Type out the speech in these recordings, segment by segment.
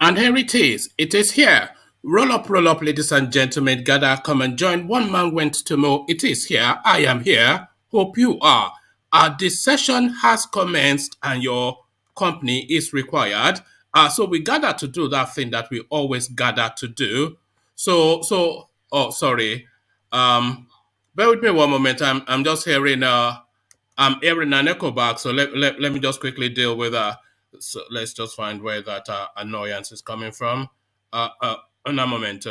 And here it is. It is here. Roll up, ladies and gentlemen. Gather, come and join. One man went to mow. It is here. I am here. Hope you are. This session has commenced and your company is required. So we gather to do that thing that we always gather to do. Oh, sorry. Bear with me one moment. I'm hearing an echo back, so let me just quickly deal with so let's just find where that annoyance is coming from. In a moment.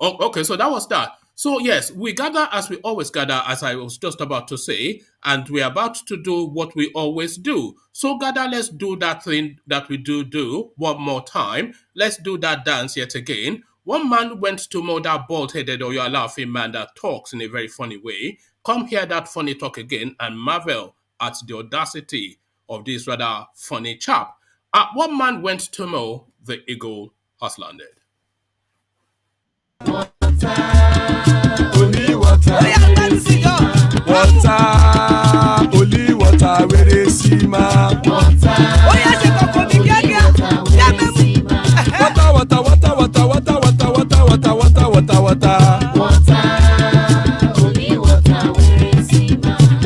Okay, so that was that. So yes, we gather as we always gather, as I was just about to say, and we're about to do what we always do. So gather, let's do that thing that we do one more time. Let's do that dance yet again. One man went to mow that bald-headed or you're laughing man that talks in a very funny way. Come hear that funny talk again and marvel at the audacity of this rather funny chap. One man went to mow, the eagle has landed. Only water, only water, where they see ma. Water, only water, where they see ma.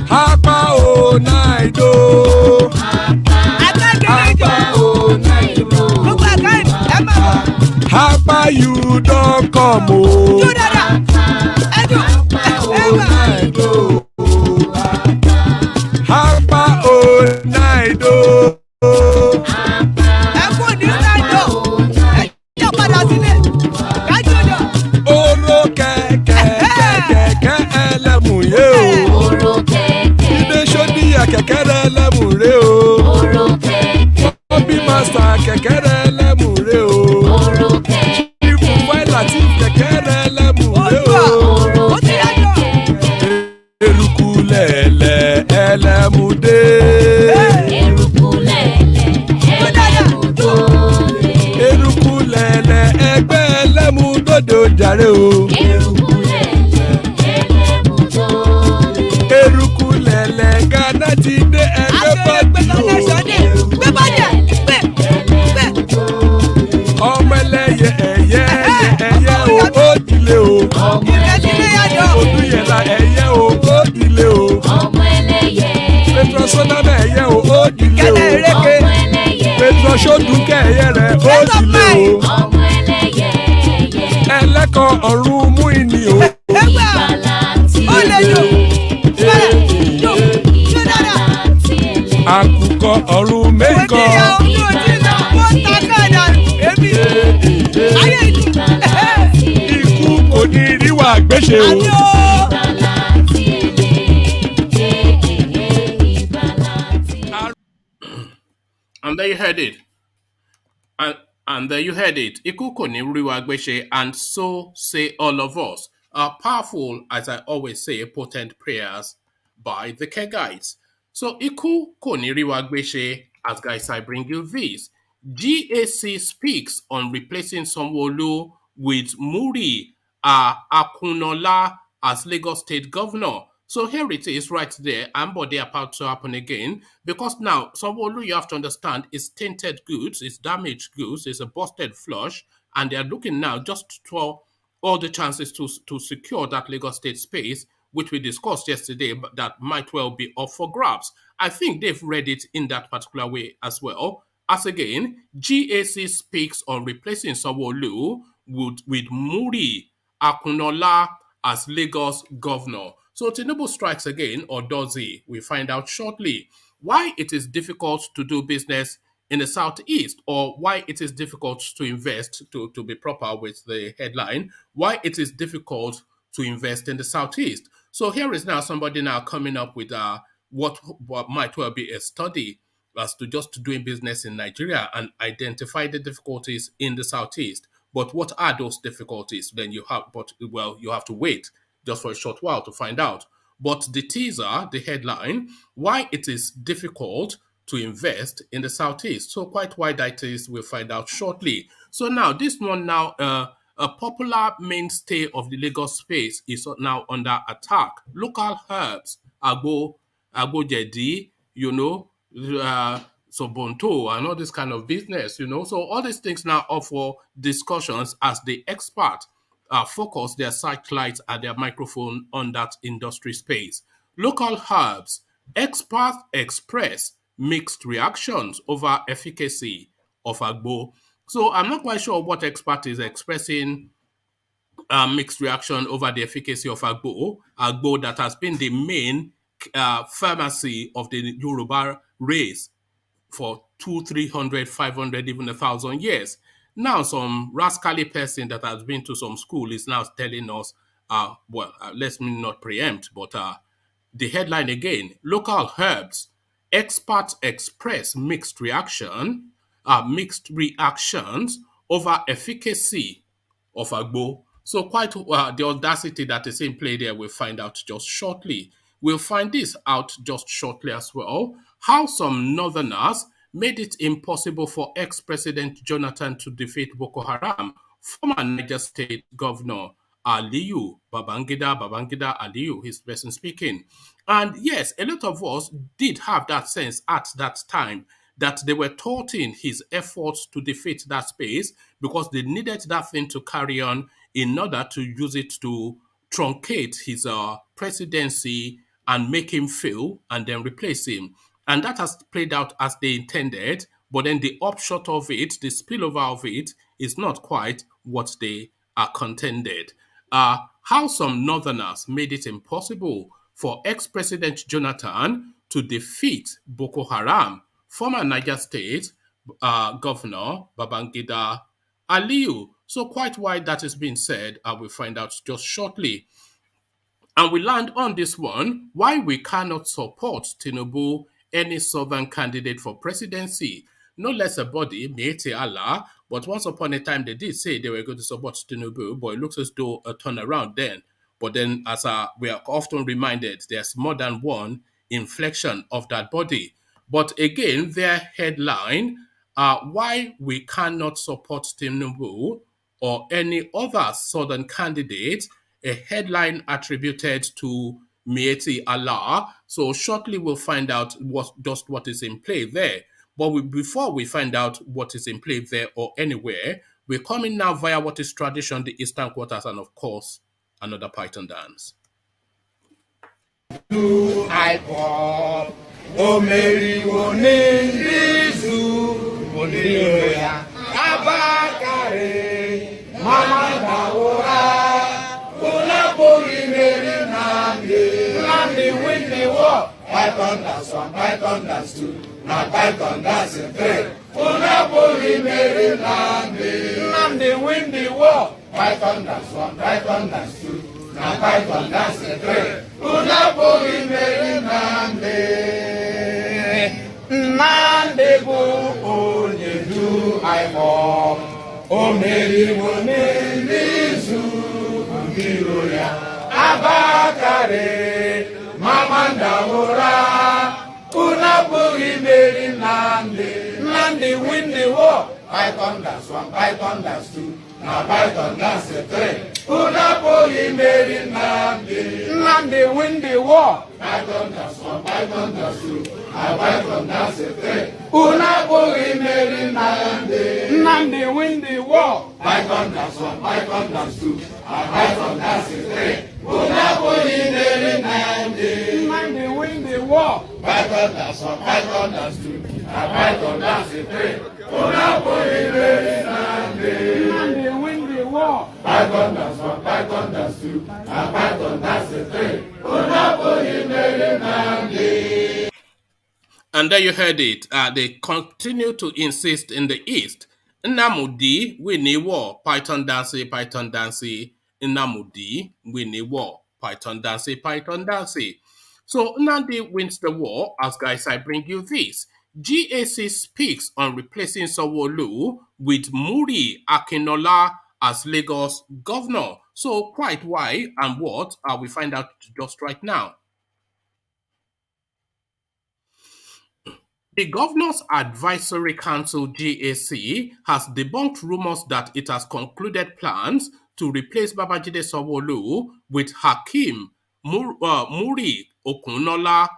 Hapa o naido, hapa o naido. Hapa you don't come o. Hapa o naido. Oro kẹ̀kẹ́ ẹlẹ́mùyé o. Ilé sọ́díyà kẹ̀kẹ́ ẹlẹ́mùrè o. Bobby master kẹ̀kẹ́ ẹlẹ́mùrè o. Chifu wẹ́lá tí kẹ̀kẹ́ ẹlẹ́mùrè o. Eruku lẹ̀lẹ̀ ẹlẹ́mùdé. Eruku lẹ̀lẹ̀ ẹgbẹ́ ẹlẹ́mùdóde ojàre o. Eruku lẹ̀lẹ̀ Ghana ti dé ẹgbẹ́ bọ́dì o. Ọmọ ẹlẹ́yẹ ẹyẹ o ó dilé o. Odúyẹ̀lá ẹyẹ o ó dilé o. Petrosoname ẹyẹ o ó dilé o. Petrosodúnkẹ́ ẹyẹ rẹ̀ ó dilé o. Ẹlẹ́kọ̀ ọ̀run mú ìní o. Àkùkọ ọ̀run mẹ́kọ̀. Ikú kò ní rí wa gbéṣe o. And there you heard it. And there you heard it. Iku kò ní rí wa gbéṣe, and so say all of us. Powerful, as I always say, potent prayers by the Kegites. So Iku kò ní rí wa gbéṣe, as guys I bring you this. GAC speaks on replacing Sanwo-Olu with Muri Akunola as Lagos State Governor. So here it is right there, and but they're about to happen again. Because now, Sanwo-Olu, you have to understand, is tainted goods, it's damaged goods, it's a busted flush, and they're looking now just for all the chances to secure that Lagos State space, which we discussed yesterday, but that might well be up for grabs. I think they've read it in that particular way as well. As again, GAC speaks on replacing Sanwo-Olu with Muri Akunola as Lagos Governor. So Tinubu strikes again, or does he? We find out shortly. Why it is difficult to do business in the Southeast, or why it is difficult to invest, to be proper with the headline, why it is difficult to invest in the Southeast. So here is now somebody now coming up with what might well be a study as to just doing business in Nigeria and identify the difficulties in the Southeast. But what are those difficulties? Then you have to wait just for a short while to find out. But the teaser, the headline, why it is difficult to invest in the Southeast. So quite why that is, we'll find out shortly. So now, this one now, a popular mainstay of the Lagos space is now under attack. Local herbs, Agbo Jedi, Sobonto and all this kind of business, So all these things now are for discussions as the expert focus their satellites and their microphone on that industry space. Local herbs, experts express mixed reactions over efficacy of Agbo. So I'm not quite sure what expert is expressing mixed reaction over the efficacy of Agbo that has been the main pharmacy of the Yoruba race for 300, 500, even 1,000 years. Now, some rascally person that has been to some school is now telling us, let's not preempt, but the headline again: local herbs, experts express mixed reactions over efficacy of Agbo. So quite the audacity that is in play there, we'll find out just shortly. We'll find this out just shortly as well. How some northerners made it impossible for ex-President Jonathan to defeat Boko Haram. Former Niger State Governor ALIYU, Babangida ALIYU, his person speaking. And yes, a lot of us did have that sense at that time that they were thwarting his efforts to defeat that space because they needed that thing to carry on in order to use it to truncate his presidency and make him fail and then replace him. And that has played out as they intended, but then the upshot of it, the spillover of it, is not quite what they are contended. How some northerners made it impossible for ex-President Jonathan to defeat Boko Haram. Former Niger State Governor Babangida ALIYU. So quite why that is being said, I will find out just shortly. And we land on this one, why we cannot support Tinubu, any southern candidate for presidency. No less a body, Miete Allah, but once upon a time they did say they were going to support Tinubu, but it looks as though a turnaround then. But then, as we are often reminded, there's more than one inflection of that body. But again, their headline, why we cannot support Tinubu or any other southern candidate, a headline attributed to Mieti Allah. So shortly we'll find out what is in play there. But before we find out what is in play there or anywhere, we're coming now via what is tradition, the Eastern Quarters, and of course, another Python dance. Python dance 1, Python dance 2, now Python dance 3. Unapoli Mary Nandi win the war. Python dance 1, Python dance 2, now Python dance 3. Unapoli Mary Nandi bo onye du aimo. O Mary Nizu Mbiro ya Abakare. Mamanda ora, Unapuri Mary Nandi win the war. Python dance 1, Python dance 2, now Python dance 3. Unapuri Mary Nandi win the war. Python dance 1, Python dance 2, now Python dance 3. Unapuri Mary Nandi win the war. Python dance 1, Python dance 2, now Python dance 3. Unapoli Mary Nandi win the war. Python dance 1, Python dance 2, and Python dance 3. Unapoli Mary Nandi win the war. Python dance 1, Python dance 2, and Python dance 3. Unapoli Mary Nandi. And there you heard it. They continue to insist in the East. Nnamdi win war. Python dance, Python dance. Nnamdi win a war. Python dance, Python dance. So Nnamdi wins the war. As guys, I bring you this. GAC speaks on replacing Sanwo-Olu with Muri Akinola as Lagos governor. So quite why and what we find out just right now. The Governor's Advisory Council GAC has debunked rumors that it has concluded plans to replace Babajide Sanwo-Olu with Hakeem Muri Okunola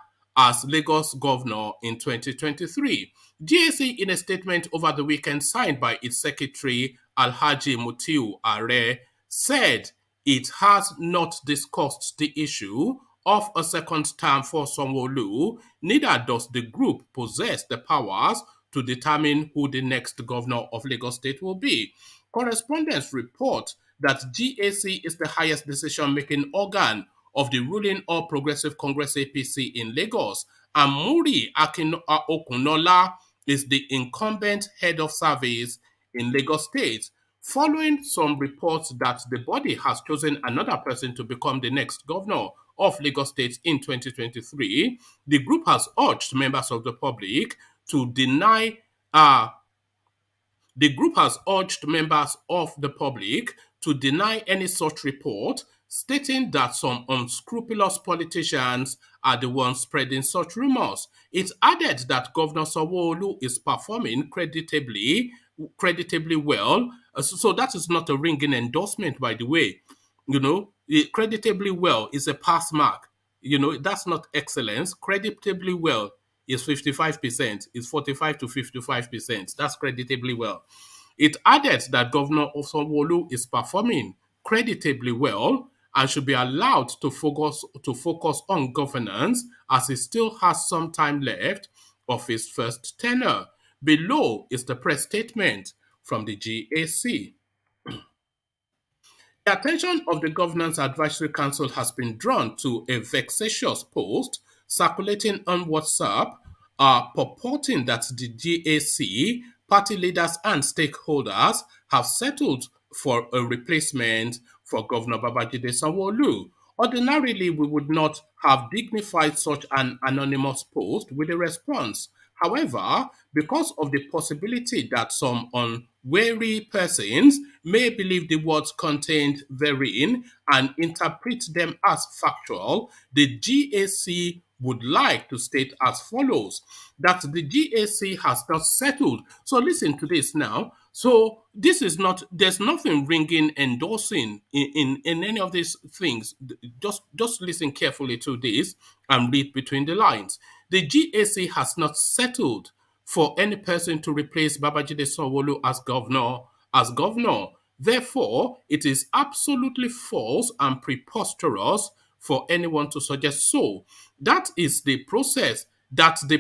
as Lagos governor in 2023. GAC, in a statement over the weekend signed by its secretary Alhaji Mutiu Are, said it has not discussed the issue of a second term for Sanwo-Olu, neither does the group possess the powers to determine who the next governor of Lagos State will be. Correspondents report that GAC is the highest decision-making organ of the ruling All Progressive Congress APC in Lagos, and Muri Okunola is the incumbent head of service in Lagos State. Following some reports that the body has chosen another person to become the next governor of Lagos State in 2023, the group has urged members of the public to deny the group has urged members of the public to deny any such report, stating that some unscrupulous politicians are the ones spreading such rumors. It added that Governor Sanwo-Olu is performing creditably well. So that is not a ringing endorsement, by the way. Creditably well is a pass mark. That's not excellence. Creditably well is 55%, is 45 to 55%. That's creditably well. It added that Governor Sanwo-Olu is performing creditably well and should be allowed to focus on governance as he still has some time left of his first tenure. Below is the press statement from the GAC. The attention of the Governance Advisory Council has been drawn to a vexatious post circulating on WhatsApp purporting that the GAC, party leaders, and stakeholders have settled for a replacement for Governor Babajide Sanwo-Olu. Ordinarily, we would not have dignified such an anonymous post with a response. However, because of the possibility that some unwary persons may believe the words contained therein and interpret them as factual, the GAC would like to state as follows that the GAC has not settled. So listen to this now. So this is not, there's nothing ringing endorsing in any of these things. Just listen carefully to this and read between the lines. The GAC has not settled for any person to replace Babajide Sanwo-Olu as governor. Therefore, it is absolutely false and preposterous for anyone to suggest so. That the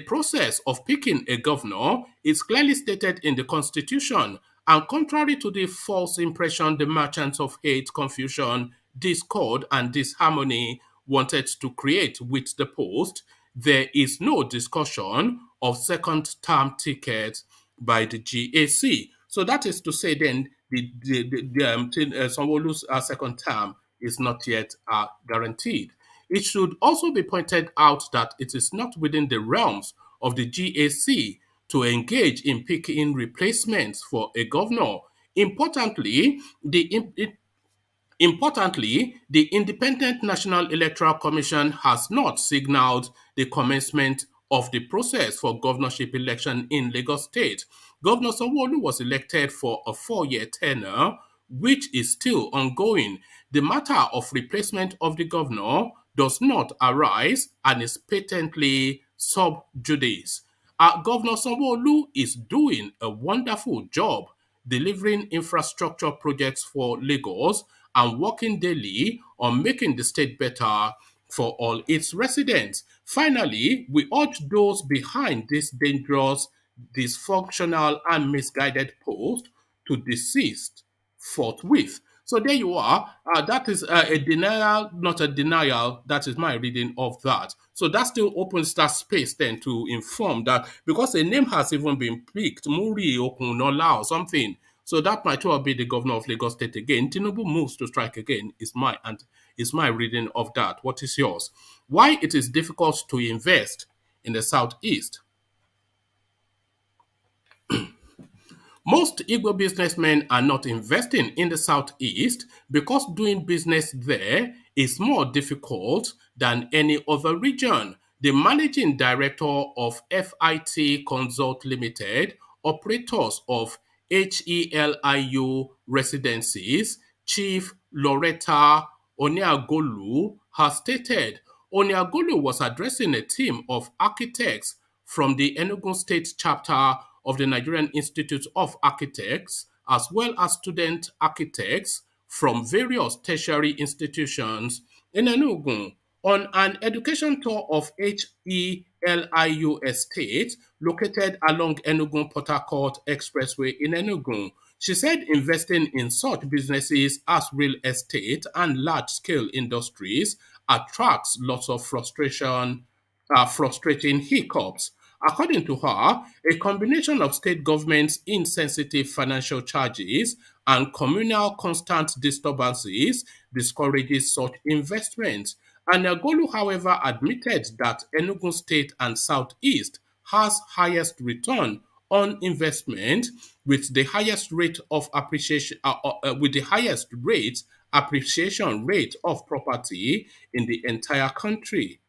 process of picking a governor is clearly stated in the Constitution, and contrary to the false impression the merchants of hate, confusion, discord, and disharmony wanted to create with the post, there is no discussion of second term tickets by the GAC. So that is to say, then Sanwo-Olu's second term is not yet guaranteed. It should also be pointed out that it is not within the realms of the GAC to engage in picking replacements for a governor. Importantly, the Independent National Electoral Commission has not signaled the commencement of the process for governorship election in Lagos State. Governor Sanwo-Olu was elected for a 4-year tenure, which is still ongoing. The matter of replacement of the governor does not arise and is patently sub judice. Governor Sanwo-Olu is doing a wonderful job delivering infrastructure projects for Lagos and working daily on making the state better for all its residents. Finally, we urge those behind this dangerous, dysfunctional, and misguided post to desist forthwith. So there you are. That is a denial, not a denial. That is my reading of that. So that still opens that space then to inform that because a name has even been picked, Muri Okunola or something. So that might well be the governor of Lagos State again. Tinubu moves to strike again is my reading of that. What is yours? Why it is difficult to invest in the southeast? Most Igbo businessmen are not investing in the Southeast because doing business there is more difficult than any other region. The managing director of FIT Consult Limited, operators of HELIU residencies, Chief Loretta Oniagolu, has stated Oniagolu was addressing a team of architects from the Enugu State chapter of the Nigerian Institute of Architects, as well as student architects from various tertiary institutions in Enugu on an education tour of HELIU estate located along Enugu Port Harcourt Expressway in Enugu. She said investing in such businesses as real estate and large scale industries attracts lots of frustrating hiccups. According to her, a combination of state government's insensitive financial charges and communal constant disturbances discourages such investment. Anagolu, however, admitted that Enugu State and Southeast has highest return on investment with the highest rate of with the highest rate appreciation rate of property in the entire country.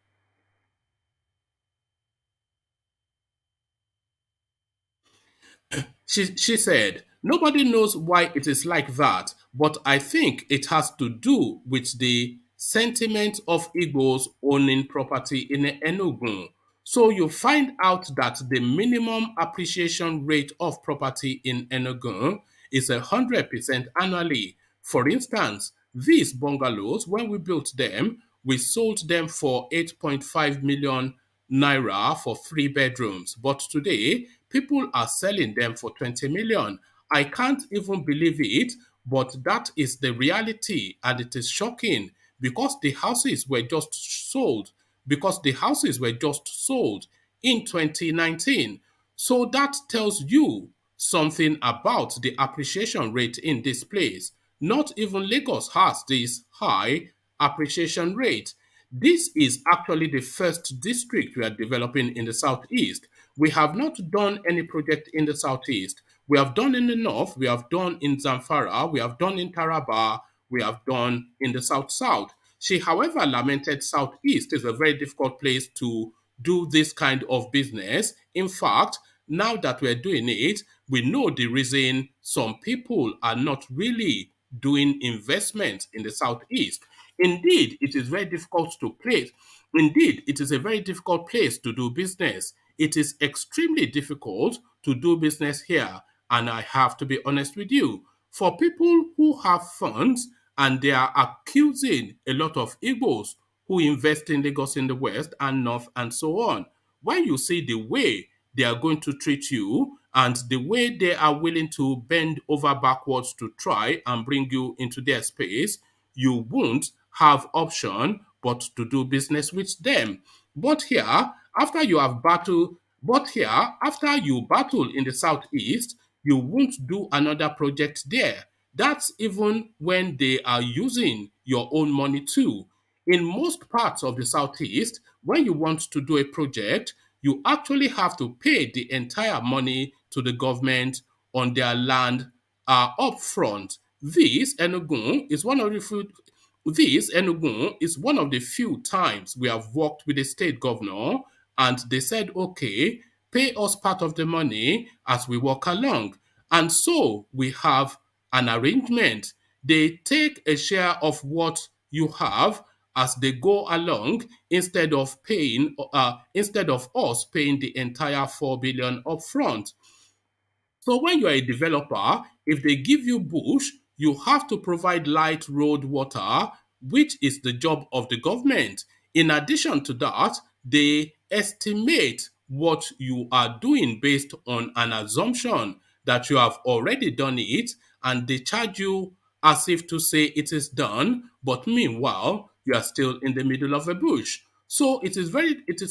She said, nobody knows why it is like that, but I think it has to do with the sentiment of Igbos owning property in Enugu. So you find out that the minimum appreciation rate of property in Enugu is 100% annually. For instance, these bungalows, when we built them, we sold them for 8.5 million naira for 3 bedrooms. But today, people are selling them for 20 million. I can't even believe it, but that is the reality, and it is shocking because the houses were just sold. Because the houses were just sold in 2019. So that tells you something about the appreciation rate in this place. Not even Lagos has this high appreciation rate. This is actually the first district we are developing in the southeast. We have not done any project in the southeast. We have done in the north, we have done in Zamfara, we have done in Taraba, we have done in the south south. She, however, lamented southeast is a very difficult place to do this kind of business. In fact, now that we're doing it, we know the reason some people are not really doing investments in the southeast. Indeed, it is very difficult to place. Indeed, it is a very difficult place to do business. It is extremely difficult to do business here. And I have to be honest with you. For people who have funds and they are accusing a lot of Igbos who invest in Lagos in the West and North and so on, when you see the way they are going to treat you and the way they are willing to bend over backwards to try and bring you into their space, you won't have option but to do business with them. But here, after you have battled, but here, after you battle in the southeast, you won't do another project there. That's even when they are using your own money too. In most parts of the southeast, when you want to do a project, you actually have to pay the entire money to the government on their land upfront. This Enugu is one of the few times we have worked with the state governor and they said, okay, pay us part of the money as we walk along. And so we have an arrangement. They take a share of what you have as they go along instead of us paying the entire 4 billion upfront. So when you are a developer, if they give you bush, you have to provide light, road, water, which is the job of the government. In addition to that, they estimate what you are doing based on an assumption that you have already done it, and they charge you as if to say it is done, but meanwhile, you are still in the middle of a bush. So it is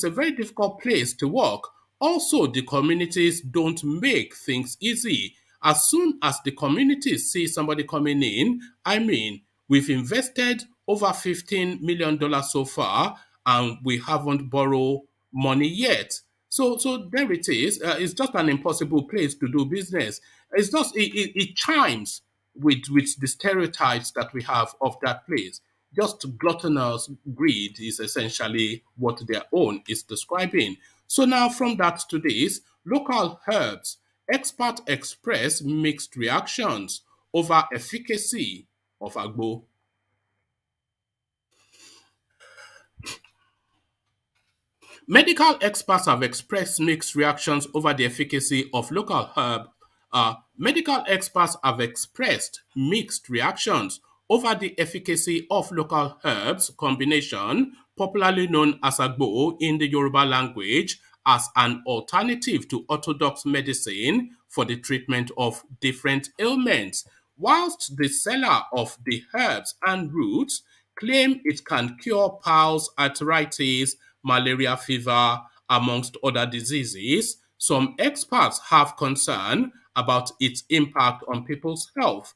a very difficult place to work. Also, the communities don't make things easy. As soon as the communities see somebody coming in, I mean, we've invested over $15 million so far, and we haven't borrowed money yet. So there it is. It's just an impossible place to do business. It's just it chimes with the stereotypes that we have of that place. Just gluttonous greed is essentially what their own is describing. So now from that to this, local herbs, experts express mixed reactions over efficacy of Agbo. Medical experts have expressed mixed reactions over the efficacy of local herb. Medical experts have expressed mixed reactions over the efficacy of local herbs combination, popularly known as Agbo in the Yoruba language, as an alternative to orthodox medicine for the treatment of different ailments. Whilst the seller of the herbs and roots claim it can cure piles, arthritis, malaria fever, amongst other diseases, some experts have concern about its impact on people's health.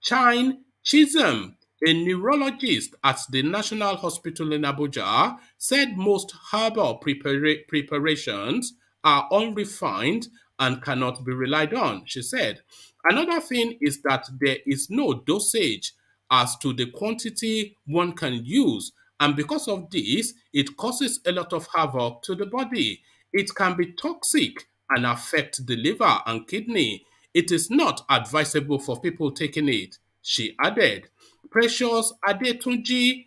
Chine Chisholm, a neurologist at the National Hospital in Abuja, said most herbal preparations are unrefined and cannot be relied on, she said. Another thing is that there is no dosage as to the quantity one can use, and because of this, it causes a lot of havoc to the body. It can be toxic and affect the liver and kidney. It is not advisable for people taking it, she added. Precious Adetunji,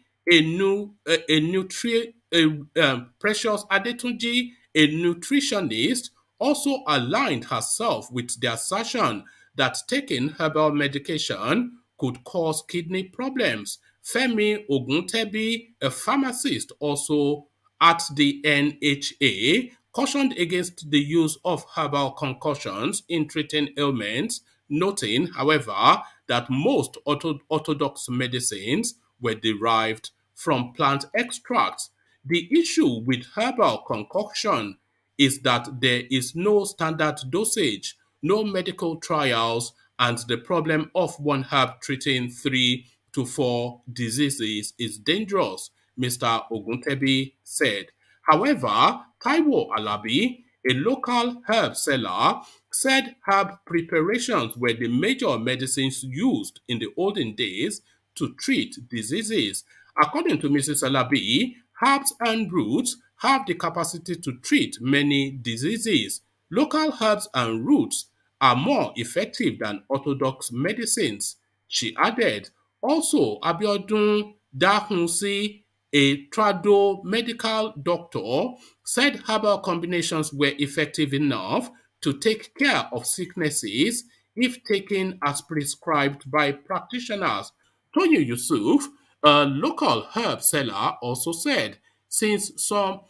Precious Adetunji, a nutritionist, also aligned herself with the assertion that taking herbal medication could cause kidney problems. Femi Oguntebi, a pharmacist also at the NHA, cautioned against the use of herbal concoctions in treating ailments, noting, however, that most orthodox medicines were derived from plant extracts. The issue with herbal concoction is that there is no standard dosage, no medical trials, and the problem of one herb treating 3 to 4 diseases is dangerous, Mr. Oguntebi said. However, Taiwo Alabi, a local herb seller, said herb preparations were the major medicines used in the olden days to treat diseases. According to Mrs. Alabi, herbs and roots have the capacity to treat many diseases. Local herbs and roots are more effective than orthodox medicines, she added. Also, Abiodun Dahunsi, a trado medical doctor, said herbal combinations were effective enough to take care of sicknesses if taken as prescribed by practitioners. Tony Yusuf, a local herb seller, also said since some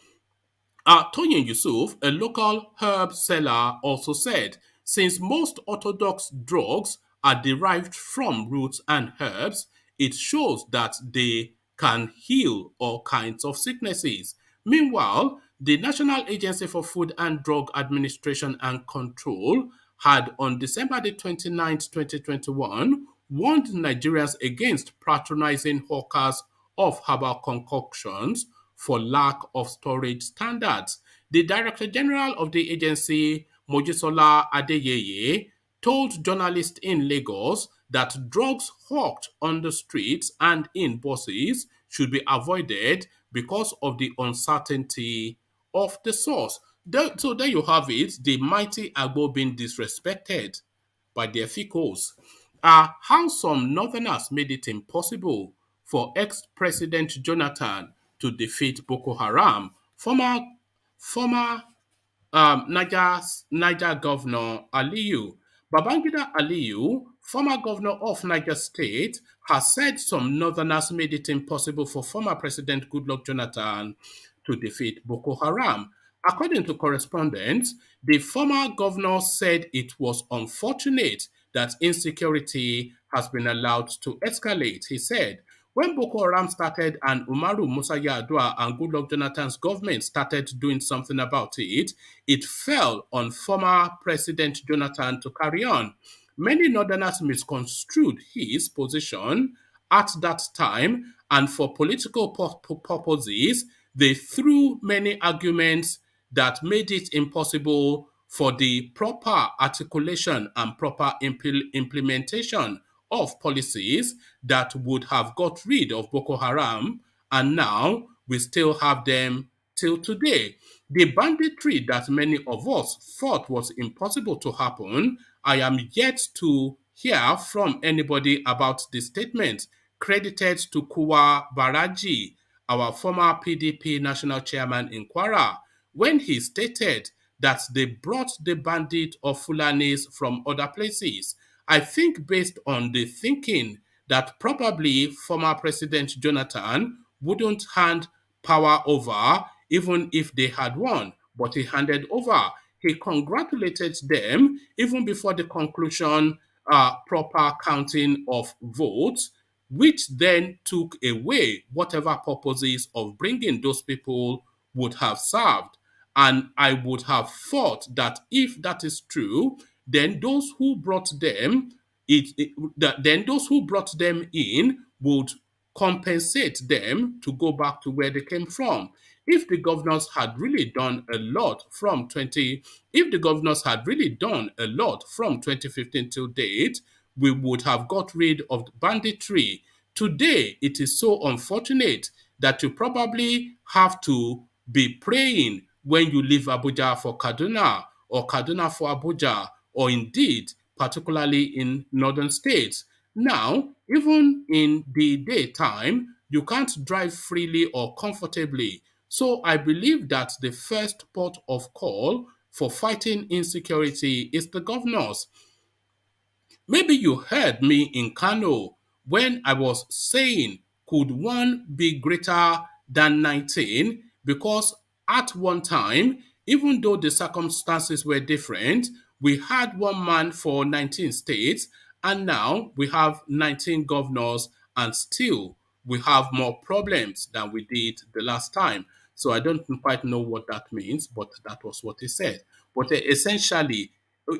Toyin Yusuf, a local herb seller, also said, since most orthodox drugs are derived from roots and herbs, it shows that they can heal all kinds of sicknesses. Meanwhile, the National Agency for Food and Drug Administration and Control had on December the 29th, 2021, warned Nigerians against patronizing hawkers of herbal concoctions for lack of storage standards. The Director General of the agency, Mojisola Adeyeye, told journalists in Lagos that drugs hawked on the streets and in buses should be avoided because of the uncertainty of the source. So there you have it, the mighty Agbo being disrespected by their ficos. How some northerners made it impossible for ex-President Jonathan to defeat Boko Haram. Former Niger Governor ALIYU. Babangida ALIYU, former governor of Niger State, has said some northerners made it impossible for former President Goodluck Jonathan to defeat Boko Haram. According to correspondents, the former governor said it was unfortunate that insecurity has been allowed to escalate. He said, when Boko Haram started and Umaru Musa Yar'Adua and Goodluck Jonathan's government started doing something about it, it fell on former President Jonathan to carry on. Many Northerners misconstrued his position at that time, and for political purposes, they threw many arguments that made it impossible for the proper articulation and proper implementation of policies that would have got rid of Boko Haram, and now we still have them till today. The banditry that many of us thought was impossible to happen, I am yet to hear from anybody about the statement credited to Kuwa Baraji, our former PDP national chairman in Kwara, when he stated that they brought the bandit of Fulanis from other places. I think based on the thinking that probably former President Jonathan wouldn't hand power over even if they had won, but he handed over. He congratulated them even before the conclusion, proper counting of votes, which then took away whatever purposes of bringing those people would have served. And I would have thought that if that is true, then those who brought them, then those who brought them in would compensate them to go back to where they came from. If the governors had really done a lot from 20, if the governors had really done a lot from 2015 till date, we would have got rid of the banditry. Today, it is so unfortunate that you probably have to be praying when you leave Abuja for Kaduna or Kaduna for Abuja, or indeed, particularly in northern states. Now, even in the daytime, you can't drive freely or comfortably. So I believe that the first port of call for fighting insecurity is the governors. Maybe you heard me in Kano when I was saying, could one be greater than 19? Because at one time, even though the circumstances were different, we had one man for 19 states, and now we have 19 governors, and still we have more problems than we did the last time. So I don't quite know what that means, but that was what he said. But essentially,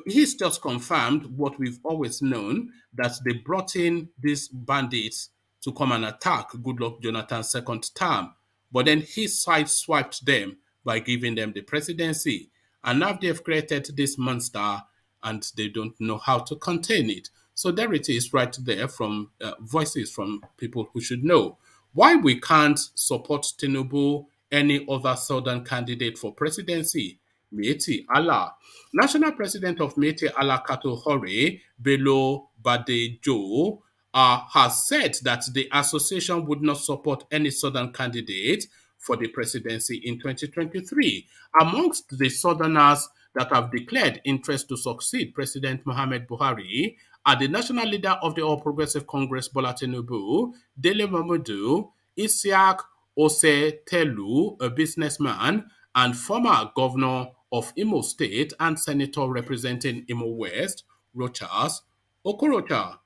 he's just confirmed what we've always known, that they brought in these bandits to come and attack Goodluck Jonathan's second term. But then he sideswiped them by giving them the presidency. And now they've created this monster and they don't know how to contain it. So there it is right there from voices from people who should know. Why we can't support Tinubu, any other southern candidate for presidency? Mieti Allah. National President of Mieti Allah Kato Hore, Bello Badejo, has said that the association would not support any southern candidate for the presidency in 2023. Amongst the southerners that have declared interest to succeed President Mohamed Buhari are the national leader of the All Progressive Congress, Bola Tinubu, Dele Momodu, Isiaq Ose Telu, a businessman, and former governor of Imo State and senator representing Imo West, Rochas Okorocha.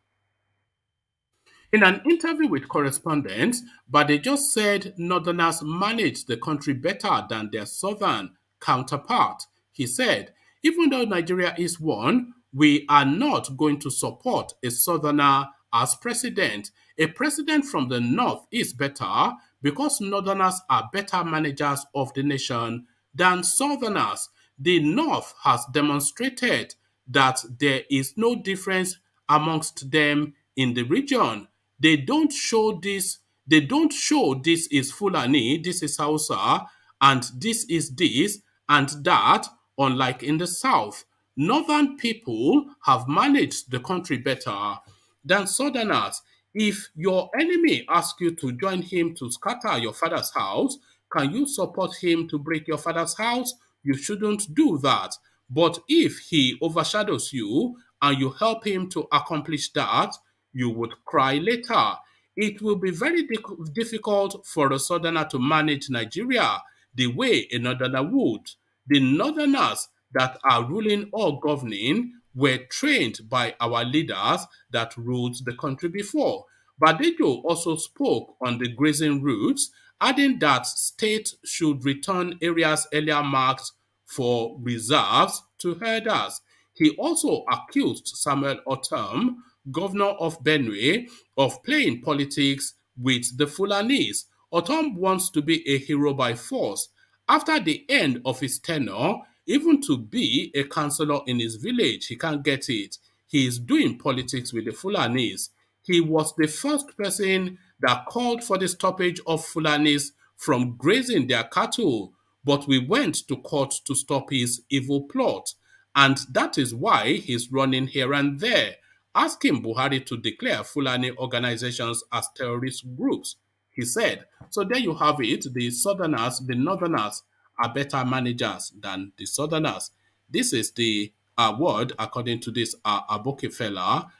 In an interview with correspondents, Badejo said Northerners manage the country better than their Southern counterpart. He said, even though Nigeria is one, we are not going to support a Southerner as president. A president from the North is better because Northerners are better managers of the nation than Southerners. The North has demonstrated that there is no difference amongst them in the region. They don't show this. They don't show this is Fulani, this is Hausa, and this is this and that, unlike in the South. Northern people have managed the country better than Southerners. If your enemy asks you to join him to scatter your father's house, can you support him to break your father's house? You shouldn't do that. But if he overshadows you and you help him to accomplish that, you would cry later. It will be very difficult for a southerner to manage Nigeria the way a northerner would. The northerners that are ruling or governing were trained by our leaders that ruled the country before. Badejo also spoke on the grazing routes, adding that states should return areas earlier marked for reserves to herders. He also accused Samuel Otom, governor of Benue, of playing politics with the Fulanis. Otom wants to be a hero by force. After the end of his tenure, even to be a councillor in his village, he can't get it. He is doing politics with the Fulanis. He was the first person that called for the stoppage of Fulanis from grazing their cattle, but we went to court to stop his evil plot. And that is why he's running here and there, asking Buhari to declare Fulani organizations as terrorist groups. He said, so there you have it, the southerners, the northerners are better managers than the Southerners. This is the word according to this Aboke fella.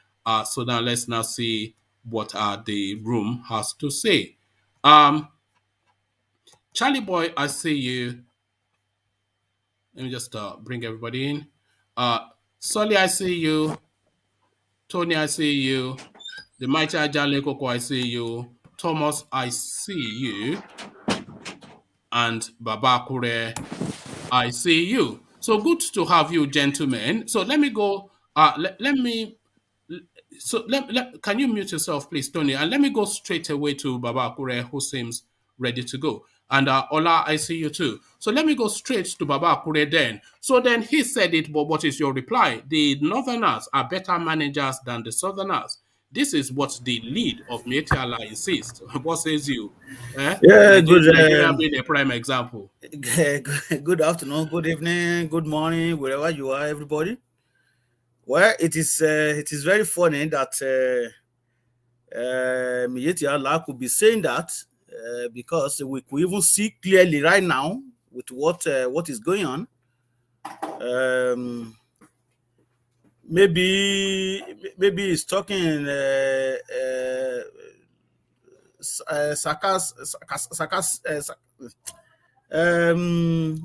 So now let's now see what the room has to say. Charlie Boy, I see you. Let me just bring everybody in. Solly, I see you. Tony, I see you. The mighty Ajale Koko, I see you. Thomas, I see you. And Baba Kure, I see you. So good to have you, gentlemen. So let me go. Let me. So can you mute yourself, please, Tony? And let me go straight away to Baba Akure, who seems ready to go. And Ola, I see you too. So let me go straight to Baba Akure then. So then he said it, but what is your reply? The Northerners are better managers than the Southerners. This is what the lead of Mietiala insists. What says you? Yeah, Nigeria being a prime example. good afternoon, good evening, good morning, wherever you are, everybody. Well, it is very funny that Miyetti Allah could be saying that because we could even see clearly right now with what is going on. Maybe he's talking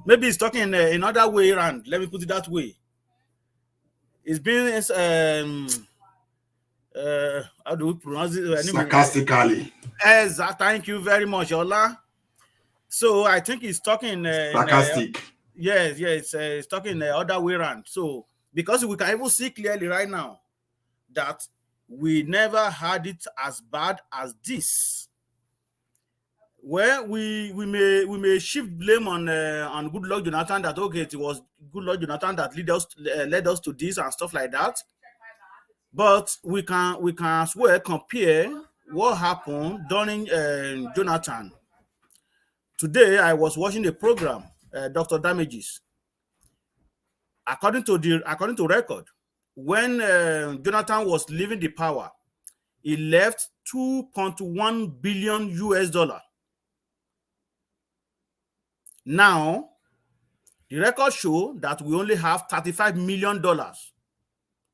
maybe he's talking another way around. Let me put it that way. It's been how do we pronounce it? Sarcastically. Thank you very much, Ola. So I think he's talking sarcastic. Yes, it's talking the other way around. So because we can even see clearly right now that we never had it as bad as this. Well, we may shift blame on Goodluck Jonathan that okay, it was Goodluck Jonathan that led us to this and stuff like that. But we can as well compare what happened during Jonathan. Today I was watching a program, Dr. Damages. According to record, when Jonathan was leaving the power, he left $2.1 billion US. Now, the record show that we only have $35 million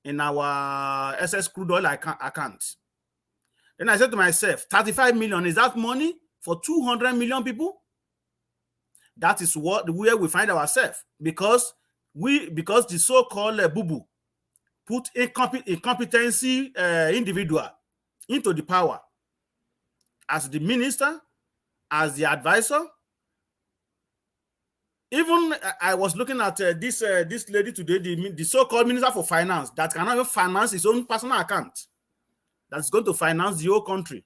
in our SS crude oil account. Then I said to myself, 35 million, is that money for 200 million people? That is where we find ourselves because the so-called boo-boo put incompetency individual into the power as the minister, as the advisor. Even I was looking at this lady today, the so-called Minister for Finance, that cannot even finance his own personal account. That's going to finance the whole country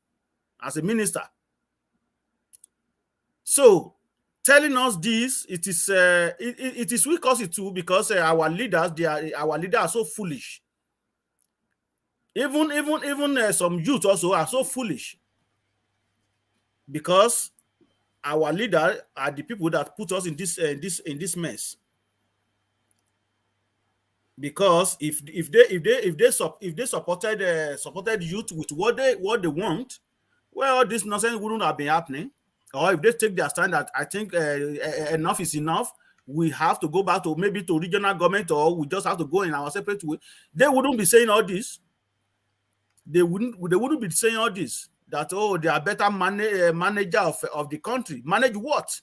as a minister. So, telling us this, it is we cause it too because our leaders are so foolish. Even some youth also are so foolish because our leaders are the people that put us in this mess. Because if they supported youth with what they want, well, this nonsense wouldn't have been happening. Or if they take their stand that I think enough is enough, we have to go back to maybe to regional government, or we just have to go in our separate way, they wouldn't be saying all this. They wouldn't be saying all this. That they are better manager of the country. Manage what?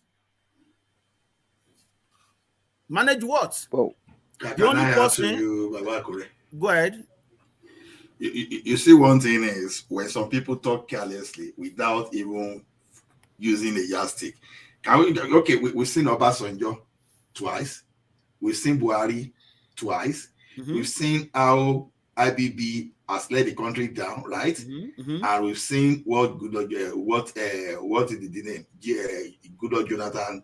Manage what? Oh. The only person. Go ahead. You see, one thing is when some people talk carelessly without even using a yardstick. We've seen Obasanjo twice. We've seen Buhari twice. Mm-hmm. We've seen how IBB has led the country down, right? Mm-hmm. And we've seen what Goodluck Jonathan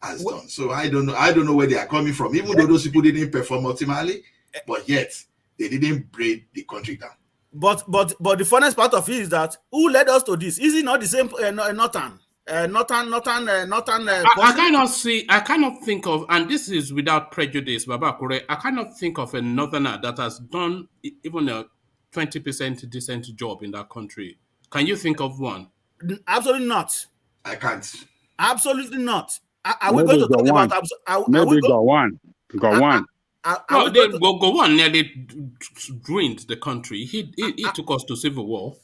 has done. So I don't know where they are coming from. Even though those people didn't perform optimally, but yet they didn't break the country down. But the funniest part of it is that who led us to this? Is it not the same Northern? I cannot think of, and this is without prejudice, Baba Kure, I cannot think of a Northerner that has done even a 20% decent job in that country. Can you think of one? Absolutely not. I can't. Absolutely not. Are we going to talk about? Are we Maybe go one. Are No, we going to? Gowon nearly ruined the country. He took us to civil war.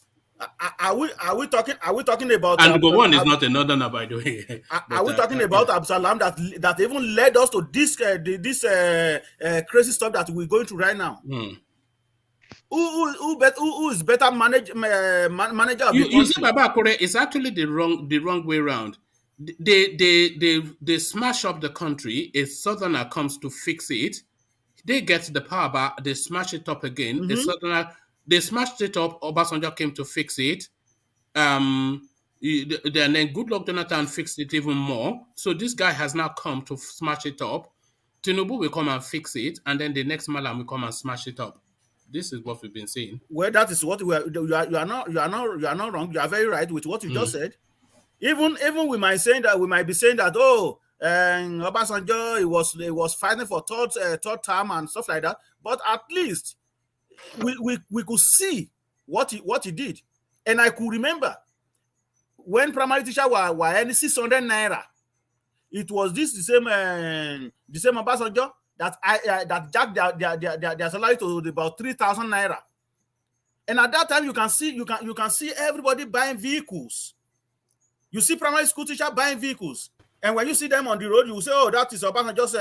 Are we talking? Are we talking about? And Gowon is not a northerner, by the way. Are But we talking yeah. about Absalom that even led us to this crazy stuff that we're going through right now? Who is better manager of the You see, country? Baba Akure is actually the wrong way around. They smash up the country. A southerner comes to fix it. They get the power back. They smash it up again. A southerner, they smashed it up. Obasanjo came to fix it. And then Goodluck Jonathan fixed it even more. So this guy has now come to smash it up. Tinubu will come and fix it, and then the next Malam will come and smash it up. This is what we've been saying. Well, that is what we are. You are not wrong. You are very right with what you just said. Even we might be saying that Obasanjo he was fighting for third term and stuff like that. But at least we could see what he did, and I could remember when primary teacher were earning 600 naira. It was the same Obasanjo that jacked their salary to about 3,000 naira. And at that time, you can see everybody buying vehicles. You see primary school teacher buying vehicles, and when you see them on the road, you will say, "Oh, that is Obasanjo's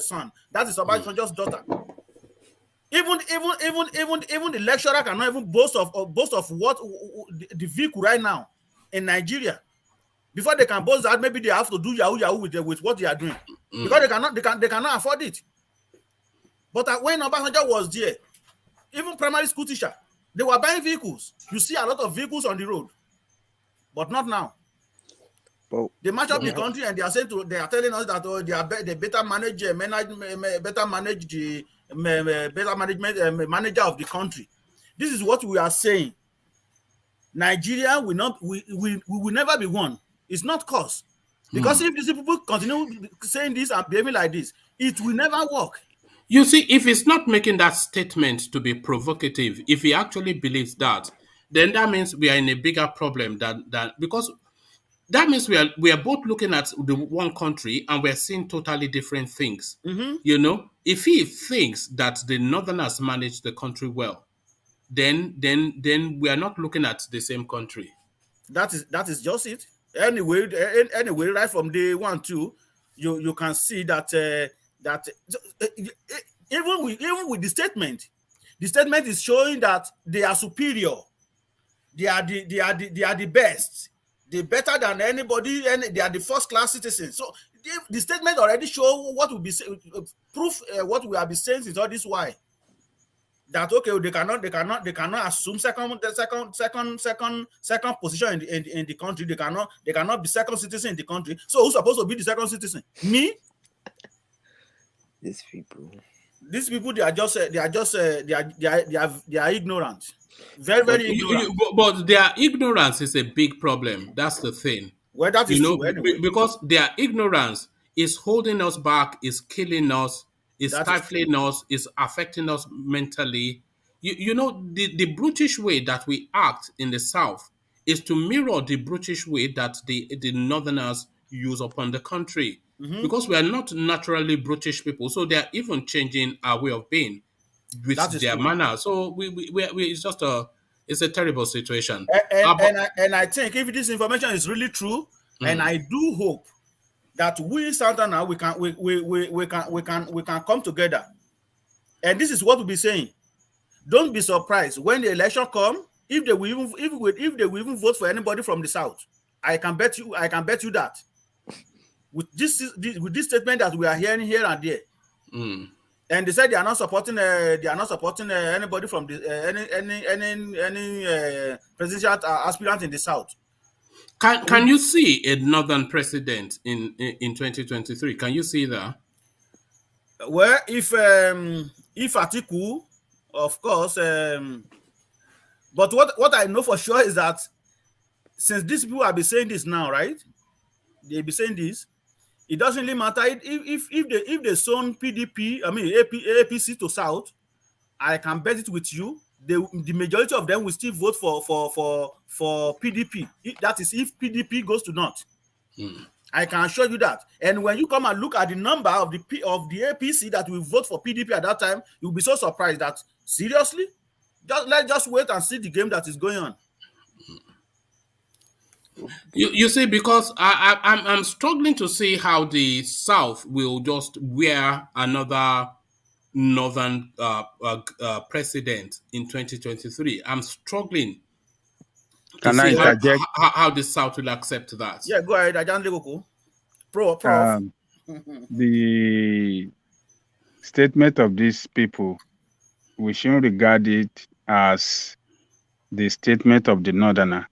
son. That is Obasanjo's daughter." Even the lecturer cannot even boast of what the vehicle right now in Nigeria. Before they can boast that, maybe they have to do yahoo with what they are doing, because they cannot afford it. But when Obasanjo was there, even primary school teacher, they were buying vehicles. You see a lot of vehicles on the road, but not now. Well, they match up the country, and they are telling us that they better manage the manager of the country. This is what we are saying. Nigeria will not. We will never be one. It's not cause, because if these people continue saying this and behaving like this, it will never work. You see, if he's not making that statement to be provocative, if he actually believes that, then that means we are in a bigger problem than because that means we are both looking at the one country and we're seeing totally different things. You know, if he thinks that the Northerners manage the country well, then we are not looking at the same country. That is just it. Anyway, right from day 1 2, you can see that even with the statement is showing that they are superior. They are the best. They're better than anybody, and they are the first-class citizens. So the statement already show what will be proof what we have been saying since all this while. That okay, they cannot assume second position in the country. They cannot be second citizen in the country. So who's supposed to be the second citizen? Me? These people, they are ignorant. Very ignorant. But their ignorance is a big problem. That's the thing. Well, that is true anyway. Because their ignorance is holding us back, is killing us, is stifling us, is affecting us mentally. You know, the brutish way that we act in the South is to mirror the brutish way that the Northerners use upon the country. Because we are not naturally brutish people, so they are even changing our way of being with their manner. So it's just it's a terrible situation. And I think if this information is really true, and I do hope that we Southerners we can come together. And this is what we'll be saying. Don't be surprised when the election come, if they will even vote for anybody from the South. I can bet you that. With this statement that we are hearing here and there. And they said they are not supporting anybody from the any presidential aspirant in the South. Can you see a northern president in 2023? Can you see that? Well, if Atiku, of course, but what I know for sure is that since these people have been saying this now, right? They be saying this. It doesn't really matter if they zone PDP, I mean APC to South. I can bet it with you. The majority of them will still vote for PDP. That is, if PDP goes to North. I can assure you that. And when you come and look at the number of the APC that will vote for PDP at that time, you'll be so surprised that, seriously? Let's just wait and see the game that is going on. You see, because I'm struggling to see how the South will just wear another northern president in 2023. I'm struggling to Can I see interject? how the South will accept that. Yeah, go ahead. Prof. The statement of these people, we shouldn't regard it as the statement of the Northerner.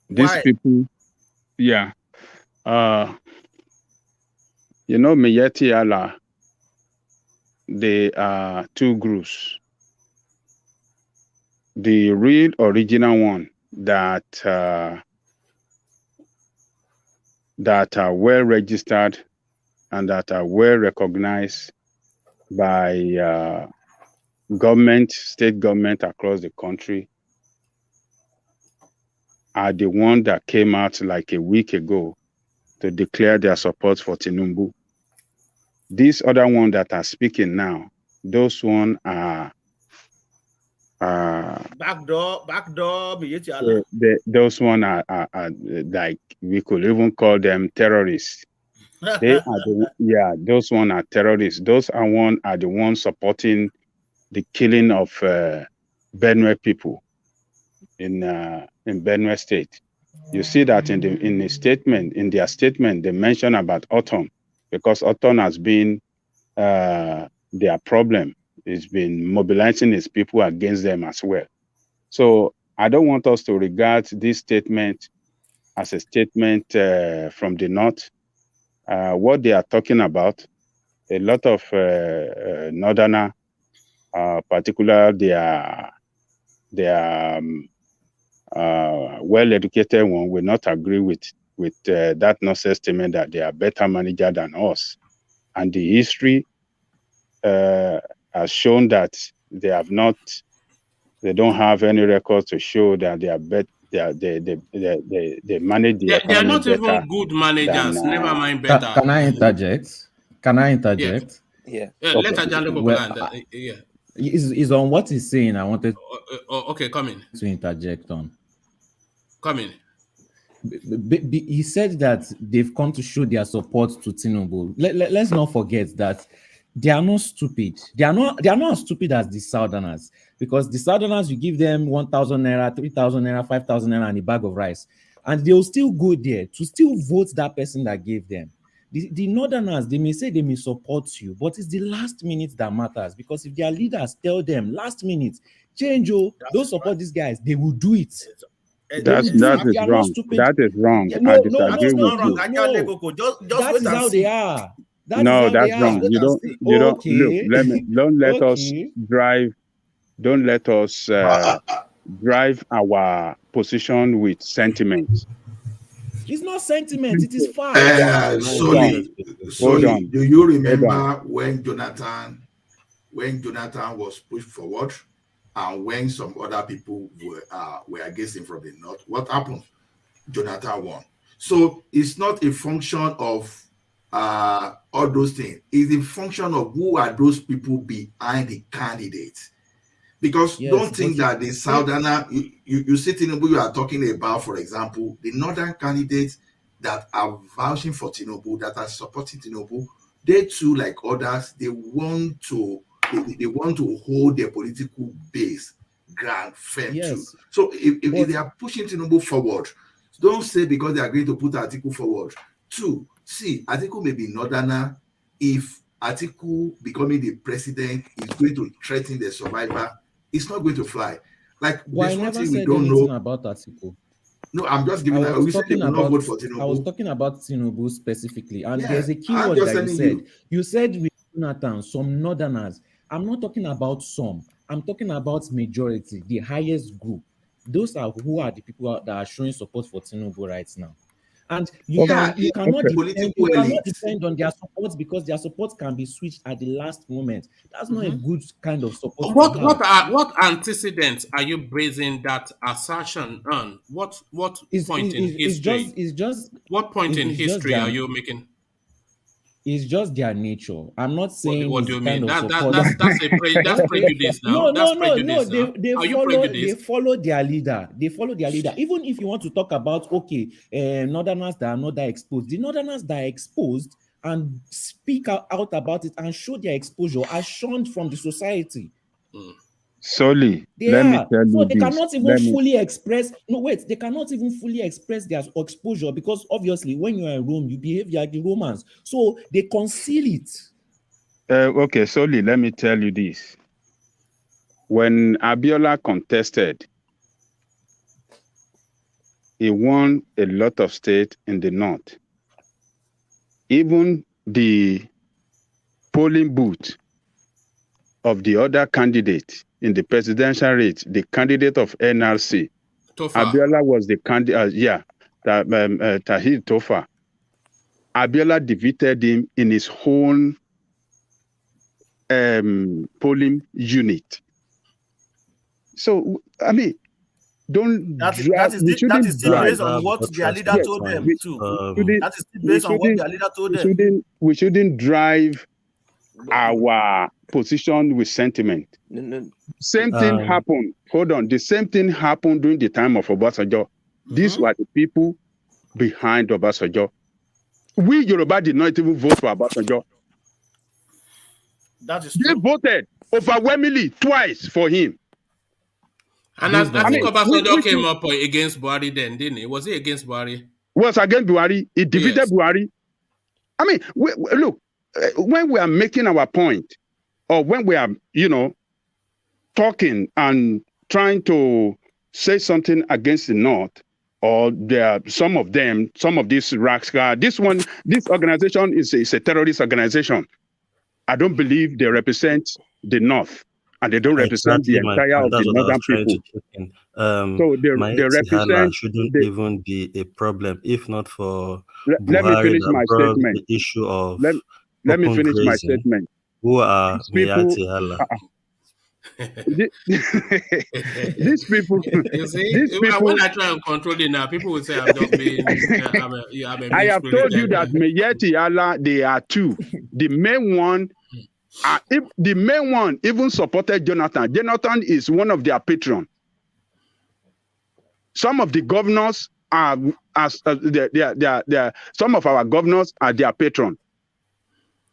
These people, yeah. Miyetti Allah, they are two groups. The real original one that are well registered and that are well recognized by government, state government across the country, are the one that came out like a week ago to declare their support for Tinubu. These other ones that are speaking now, those one are backdoor, those one are like, we could even call them terrorists. They are those one are terrorists. Those are the ones supporting the killing of Benue people in Benue State. You see that in their statement, they mention about Autumn, because Autumn has been their problem. It's been mobilizing its people against them as well. So I don't want us to regard this statement as a statement from the North. What they are talking about, a lot of Northerner, particularly they are well-educated one, will not agree with that nonsense statement that they are better manager than us. And the history has shown that they don't have any records to show that they are better. They manage the economy. They are not better even good managers. Never mind better. Can I interject? Yeah. Okay. Let Ajando go Well, is on what he's saying. I wanted okay, come in. to interject on. Come in. He said that they've come to show their support to Tinubu. Let's not forget that they are not stupid. They are not as stupid as the Southerners, because the Southerners, you give them 1,000 naira, 3,000 naira, 5,000 naira, and a bag of rice, and they'll still go there to still vote that person that gave them. The Northerners, they may say they may support you, but it's the last minute that matters, because if their leaders tell them last minute, change, don't support these guys, they will do it. That is wrong. That is wrong. I disagree with you. That is how they are. No, that's wrong. You don't look. Don't let us drive. Don't let us drive our position with sentiment. It's not sentiment. It is fact. Hold on. Do you remember when Jonathan was pushed forward, and when some other people were against him from the North? What happened? Jonathan won. So it's not a function of all those things. It's a function of who are those people behind the candidates. Because don't think that the Southerner, you see Tinubu you are talking about, for example, the Northern candidates that are vouching for Tinubu, that are supporting Tinubu, they too, like others, they want to hold their political base ground firm too. So if they are pushing Tinubu forward, don't say because they are going to put Atiku forward. Two, see, Atiku may be Northerner. If Atiku becoming the president is going to threaten the survivor, it's not going to fly. Like, I never said anything about Atiku. No, I'm just giving. I was talking about Tinubu specifically, and there's a keyword that you said. You said with Jonathan, some Northerners. I'm not talking about some. I'm talking about majority, the highest group. Those are who are the people that are showing support for Tinubu right now. And you cannot Political depend on their support because their support can be switched at the last moment. That's not a good kind of support to have. What antecedents are you basing that assertion on? What point in history? What point in it's just history are their you making? it's just their nature. I'm not saying What do it's you kind mean? of support. That's prejudice now. That's No. prejudice now. They Are you follow prejudiced? their leader. They follow their leader. Even if you want to talk about northerners that are not that exposed, the northerners that are exposed and speak out about it and show their exposure are shunned from the society. Solely, They let me are. tell So you they this. cannot even fully express. No, wait, they cannot even fully express their exposure because obviously when you are in Rome, you behave like the Romans. So they conceal it. Okay, Solely, let me tell you this. When Abiola contested, he won a lot of states in the north. Even the polling booth of the other candidate in the presidential race, the candidate of NRC, Tofa. Abiola was the candidate, Tahir Tofa. Abiola defeated him in his own polling unit. So, I mean, that is still based on what their leader told them too. That is still based on what their leader told them. We shouldn't drive our position with sentiment. Same thing happened. Hold on. The same thing happened during the time of Obasanjo. These were the people behind Obasanjo. We Yoruba did not even vote for Obasanjo. That is they true. voted overwhelmingly twice for him. And I think Obasanjo came up against Buhari then, didn't he? Was he against Buhari? Was against Buhari. He defeated Buhari. I mean, look, when we are making our point, or when we are, talking and trying to say something against the North, or some of these rascals, this organization is a terrorist organization. I don't believe they represent the North, and they don't represent the entire of the northern people. So they represent. Shouldn't even be a problem if not for let me finish my statement. The issue of let me finish my statement. Who are Mayati Hala? These people. You see, when I try and control it now, people will say I'm just being. I have told you that Mayati Hala, they are two. The main one. The main one even supported Jonathan. Jonathan is one of their patrons. Some of the governors are some of our governors are their patron.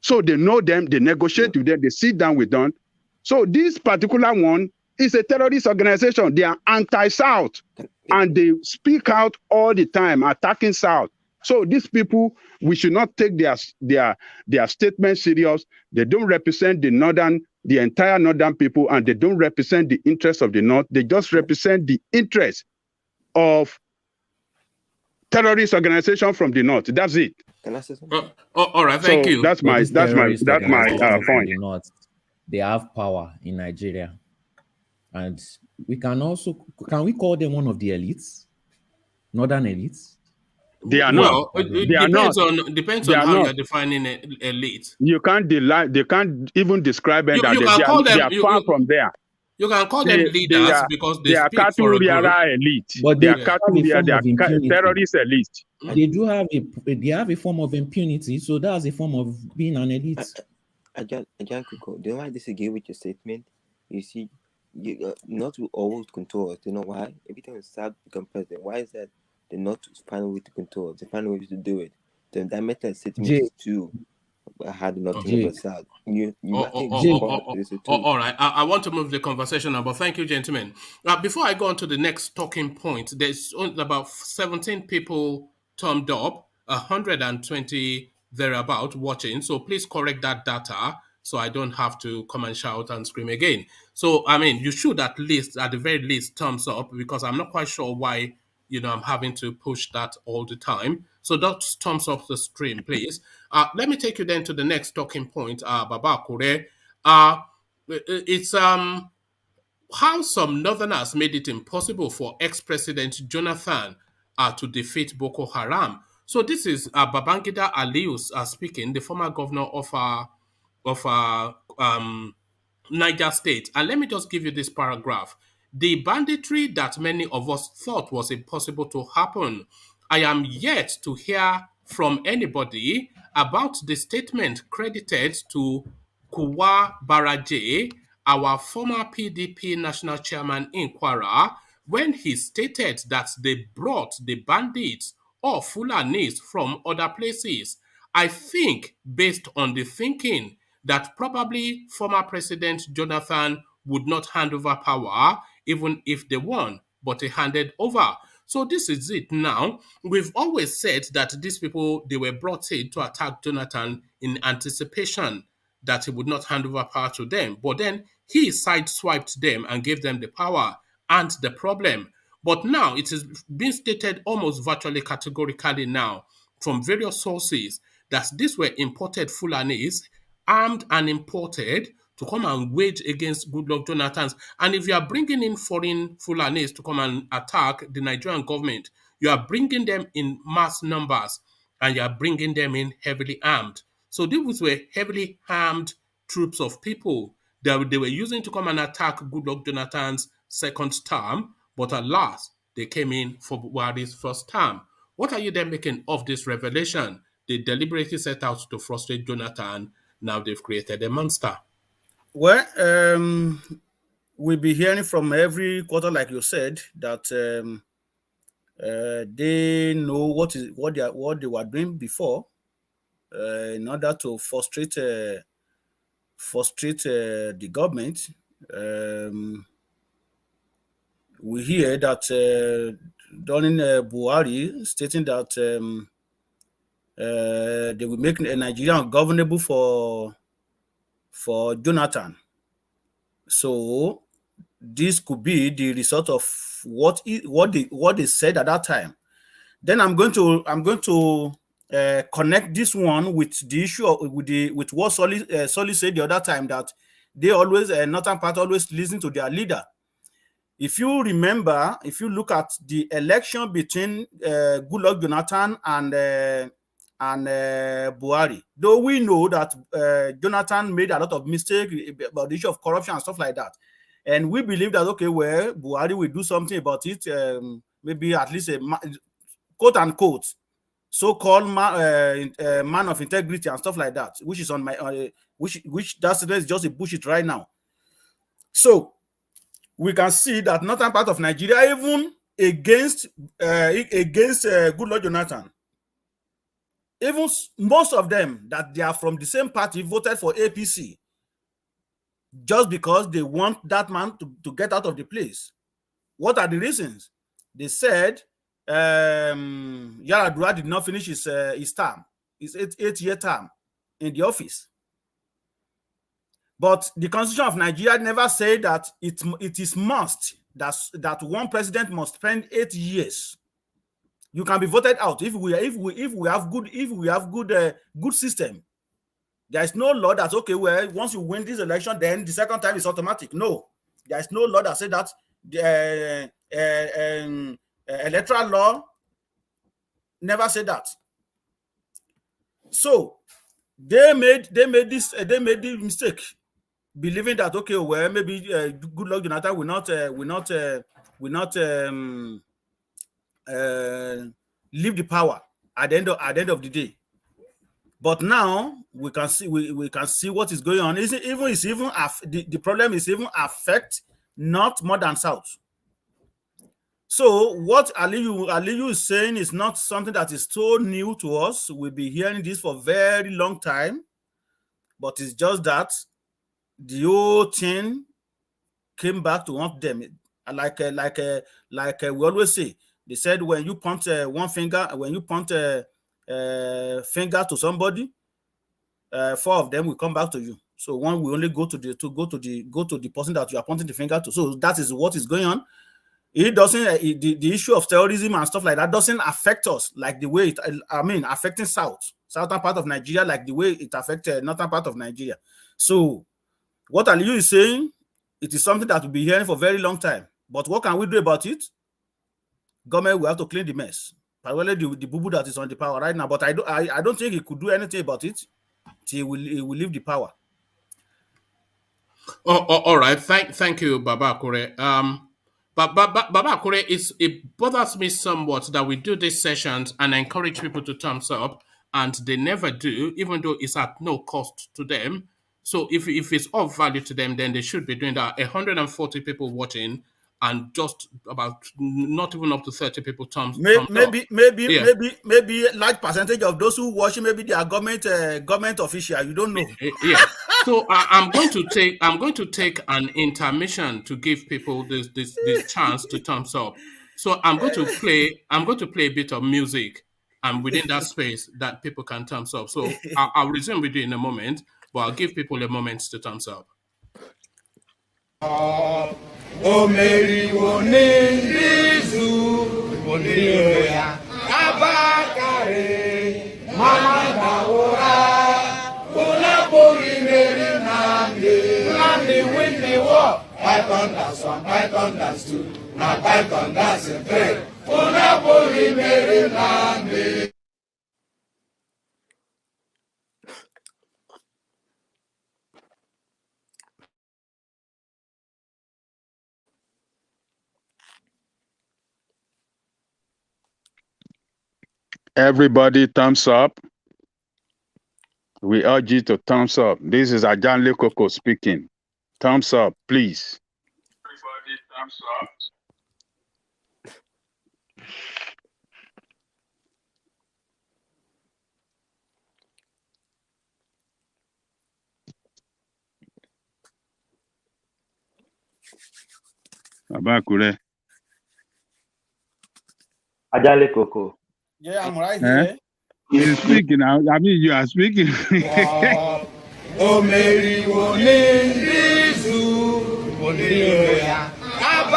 So they know them, they negotiate with them, they sit down with them. So this particular one is a terrorist organization. They are anti-South and they speak out all the time, attacking South. So these people, we should not take their statement serious. They don't represent the entire northern people, and they don't represent the interests of the North. They just represent the interests of terrorist organization from the North. That's it. Can I say something? All right, thank you. That's my point. North, they have power in Nigeria, and can we call them one of the elites, northern elites? They are not. It depends on how you're defining elite. You can't they can't even describe them that they are far from there. You can call them leaders because they are speak for a group. Elite. But they are terrorist elite. They do have a form of impunity, so that's a form of being an elite. Do you know why I disagree with your statement? You see, not to always control us. You know why? Every time South become president, why is that? They're not find a way to control us. They find a way to do it. Then that method statement is too. I had nothing about South. All right. I want to move the conversation on, but thank you, gentlemen. Before I go on to the next talking point, there's about 17 people thumbed up, 120 thereabout watching. So please correct that data so I don't have to come and shout and scream again. So, I mean, you should at the very least, thumbs up, because I'm not quite sure why I'm having to push that all the time. So just thumbs up the stream, please. Let me take you then to the next talking point, Baba Kure. It's how some northerners made it impossible for ex-president Jonathan to defeat Boko Haram. So this is Babangida ALIYU speaking, the former governor of Niger State. And let me just give you this paragraph. The banditry that many of us thought was impossible to happen. I am yet to hear from anybody about the statement credited to Kuwa Baraje, our former PDP national chairman in Kwara, when he stated that they brought the bandits or Fulanis from other places. I think, based on the thinking that probably former President Jonathan would not hand over power even if they won, but he handed over. So this is it now. We've always said that these people, they were brought in to attack Jonathan in anticipation that he would not hand over power to them. But then he sideswiped them and gave them the power and the problem. But now it is being stated almost virtually categorically now from various sources that these were imported Fulanis, armed and imported to come and wage against Goodluck Jonathan's. And if you are bringing in foreign Fulanis to come and attack the Nigerian government, you are bringing them in mass numbers and you are bringing them in heavily armed. So these were heavily armed troops of people that they were using to come and attack Goodluck Jonathan's second term, but alas, they came in for Buhari's first term. What are you then making of this revelation? They deliberately set out to frustrate Jonathan. Now they've created a monster. Well, we'll be hearing from every quarter, like you said, that they know what they were doing before in order to frustrate the government. We hear that during Buhari stating that they will make Nigeria ungovernable for Jonathan. So this could be the result of what they said at that time. Then I'm going to connect this one with the issue of, with what Solly said the other time, that they always Northern Part always listen to their leader. If you remember, if you look at the election between Goodluck Jonathan and Buhari, though we know that Jonathan made a lot of mistakes about the issue of corruption and stuff like that, and we believe that, okay, well, Buhari will do something about it, maybe at least a quote unquote so-called man of integrity and stuff like that, which is on my which that is just a bullshit right now. So we can see that Northern Part of Nigeria, even against Goodluck Jonathan, even most of them that they are from the same party voted for APC just because they want that man to get out of the place. What are the reasons? They said Yaradua did not finish his term, his eight-year term in the office. But the Constitution of Nigeria never said that it is must that one president must spend 8 years. You can be voted out if we have good system. There is no law that, okay, well, once you win this election, then the second time is automatic. No, there is no law that said that. The electoral law never said that. So they made the mistake, believing that, okay, well, maybe Goodluck Jonathan will not leave the power at the end of the day. But now we can see what is going on. The problem is even affect North more than South. So what ALIYU is saying is not something that is so new to us. We'll be hearing this for a very long time, but it's just that the whole thing came back to haunt them. Like we always say, they said when you point one finger, when you point a finger to somebody, 4 of them will come back to you. So one will only go to the person that you are pointing the finger to. So that is what is going on. It doesn't the issue of terrorism and stuff like that doesn't affect us like the way affecting southern part of Nigeria, like the way it affected northern part of Nigeria. So what ALIYU is saying, it is something that we'll be hearing for a very long time. But what can we do about it? Government will have to clean the mess. particularly the boo that is on the power right now. But I don't think he could do anything about it till he will leave the power. All right. Thank you, Baba Akure. But Baba Akure, it bothers me somewhat that we do these sessions and encourage people to thumbs up, and they never do, even though it's at no cost to them. So if it's of value to them, then they should be doing that. 140 people watching, and just about not even up to 30 people thumbs up. Maybe large percentage of those who watch, maybe they are government official. You don't know. Yeah. So I'm going to take an intermission to give people this chance to thumbs up. So I'm going to play a bit of music, and within that space that people can thumbs up. So I'll resume with you in a moment, but I'll give people a moment to thumbs up. Pythondas 2, now Pythondas 3. Unapoli Maryland. Everybody, thumbs up. We urge you to thumbs up. This is Ajanle Koko speaking. Thumbs up, please. Everybody, thumbs up. Baba Akure. Ajanle Koko. Yeah, I'm right here. You're speaking now. I mean, you are speaking. Oh, Mary,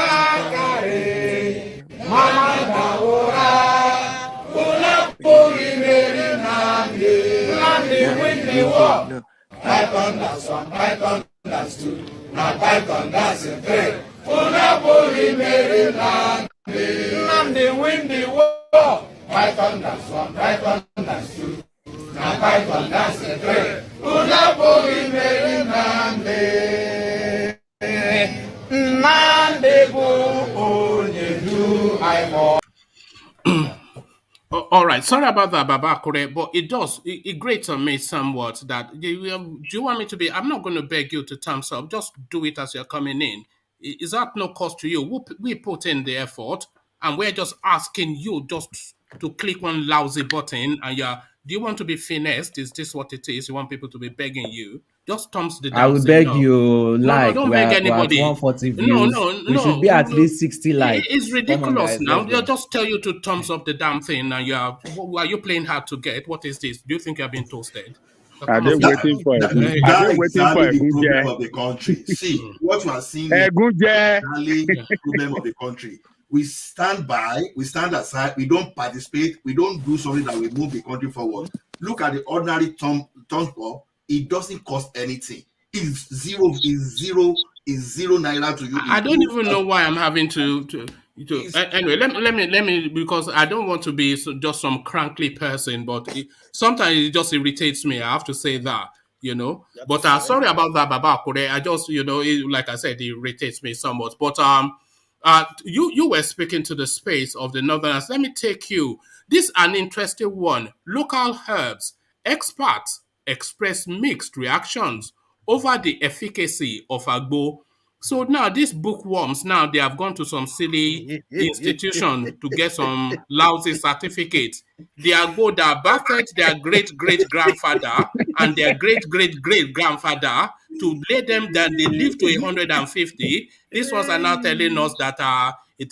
Abakare, Mama Daora, Unapoli Maryland, win the war. Pythondas 1, Pythondas 2, now Pythondas 3. Unapoli Maryland, win the war. Pythondas 1, Pythondas 2, now Pythondas 3. Unapoli Maryland. All right, sorry about that, Baba Akure, but it grates on me somewhat that do you want me to be? I'm not going to beg you to thumbs up. Just do it as you're coming in. Is that no cost to you? We put in the effort, and we're just asking you just to click one lousy button. And do you want to be finessed? Is this what it is? You want people to be begging you? Just thumbs the down. I will beg you, no, don't beg anybody. 140 views. We should be at least 60 likes. It's ridiculous now. They'll just tell you to thumbs up the damn thing, and are you playing hard to get? What is this? Do you think you're being toasted? Are they waiting for it? That is exactly the problem of the country. See, what you are seeing is the problem of the country. We stand by, we stand aside, we don't participate, we don't do something that will move the country forward. Look at the ordinary thumbs up. It doesn't cost anything. It's zero naira to you. I don't even know why I'm having to anyway. Let me because I don't want to be just some crankly person, but sometimes it just irritates me. I have to say that, But sorry about that, Baba Akure. I just like I said, it irritates me somewhat. But you were speaking to the space of the Northerners. Let me take you. This is an interesting one. Local herbs experts express mixed reactions over the efficacy of Agbo. So now these bookworms, they have gone to some silly institution to get some lousy certificates. The Agbo that birthed their great-great-grandfather and their great-great-great-grandfather to lay them that they live to 150. These ones are now telling us that it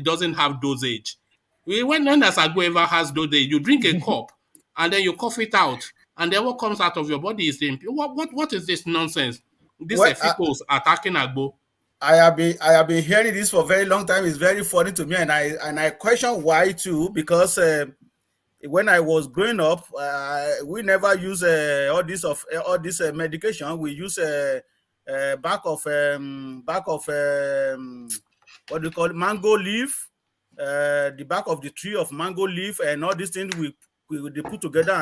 doesn't have dosage. When as Agbo ever has dosage, you drink a cup and then you cough it out. And then what comes out of your body is the what is this nonsense? This Efficos attacking Agbo. I have been hearing this for a very long time. It's very funny to me, and I question why too, because when I was growing up, we never use all this medication. We use back of what do you call it? Mango leaf, the back of the tree of mango leaf and all these things they put together,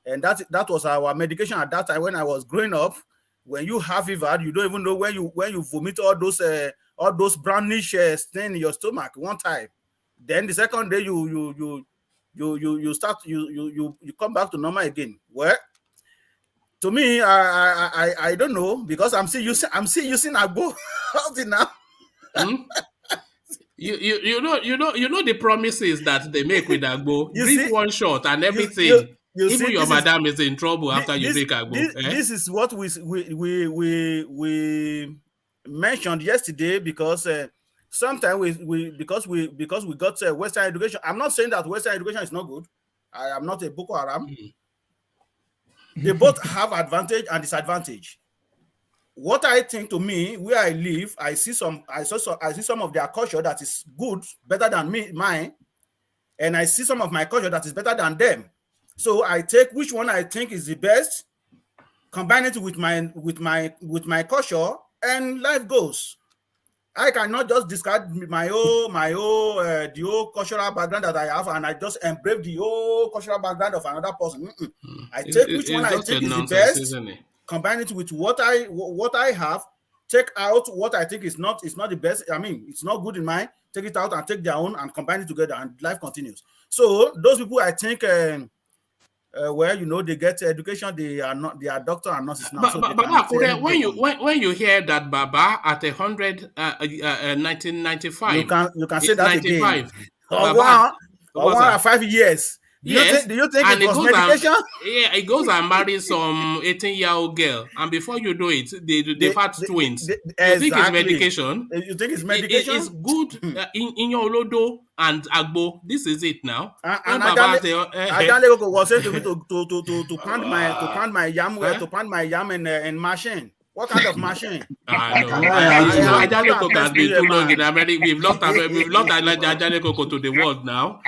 and that was our medication at that time when I was growing up. When you have fever, you don't even know when you vomit all those brownish things in your stomach one time. Then the second day you come back to normal again. Well, to me, I don't know, because I'm still using Agbo until now. You know the promises that they make with Agbo. Drink one shot and everything. Even your madam is in trouble after you drink Agbo. This is what we mentioned yesterday, because sometimes because we got Western education. I'm not saying that Western education is not good. I am not a Boko Haram. They both have advantage and disadvantage. What I think, to me, where I live, I see some of their culture that is good, better than mine, and I see some of my culture that is better than them. So I take which one I think is the best, combine it with my culture, and life goes. I cannot just discard the old cultural background that I have, and I just embrace the old cultural background of another person. I take which one I think is the best, combine it with what I have, take out what I think is not the best. I mean, it's not good in mine. Take it out and take their own and combine it together, and life continues. So those people, I think, they get education. They are doctor and nurses now. But when you hear that Baba at 1995, you can say that 95. Again. Baba, or 5 years. Do you think it was medication? It goes and marries some 18-year-old girl, and before you do it, they've had twins. You think it's medication? You think it's medication? It's good in your Olodo and Agbo. This is it now. And Agbo was saying to me to pound my yam and machine. What kind of machine? Ajale Coco has been too long in America. We've lost Ajale Coco to the world now.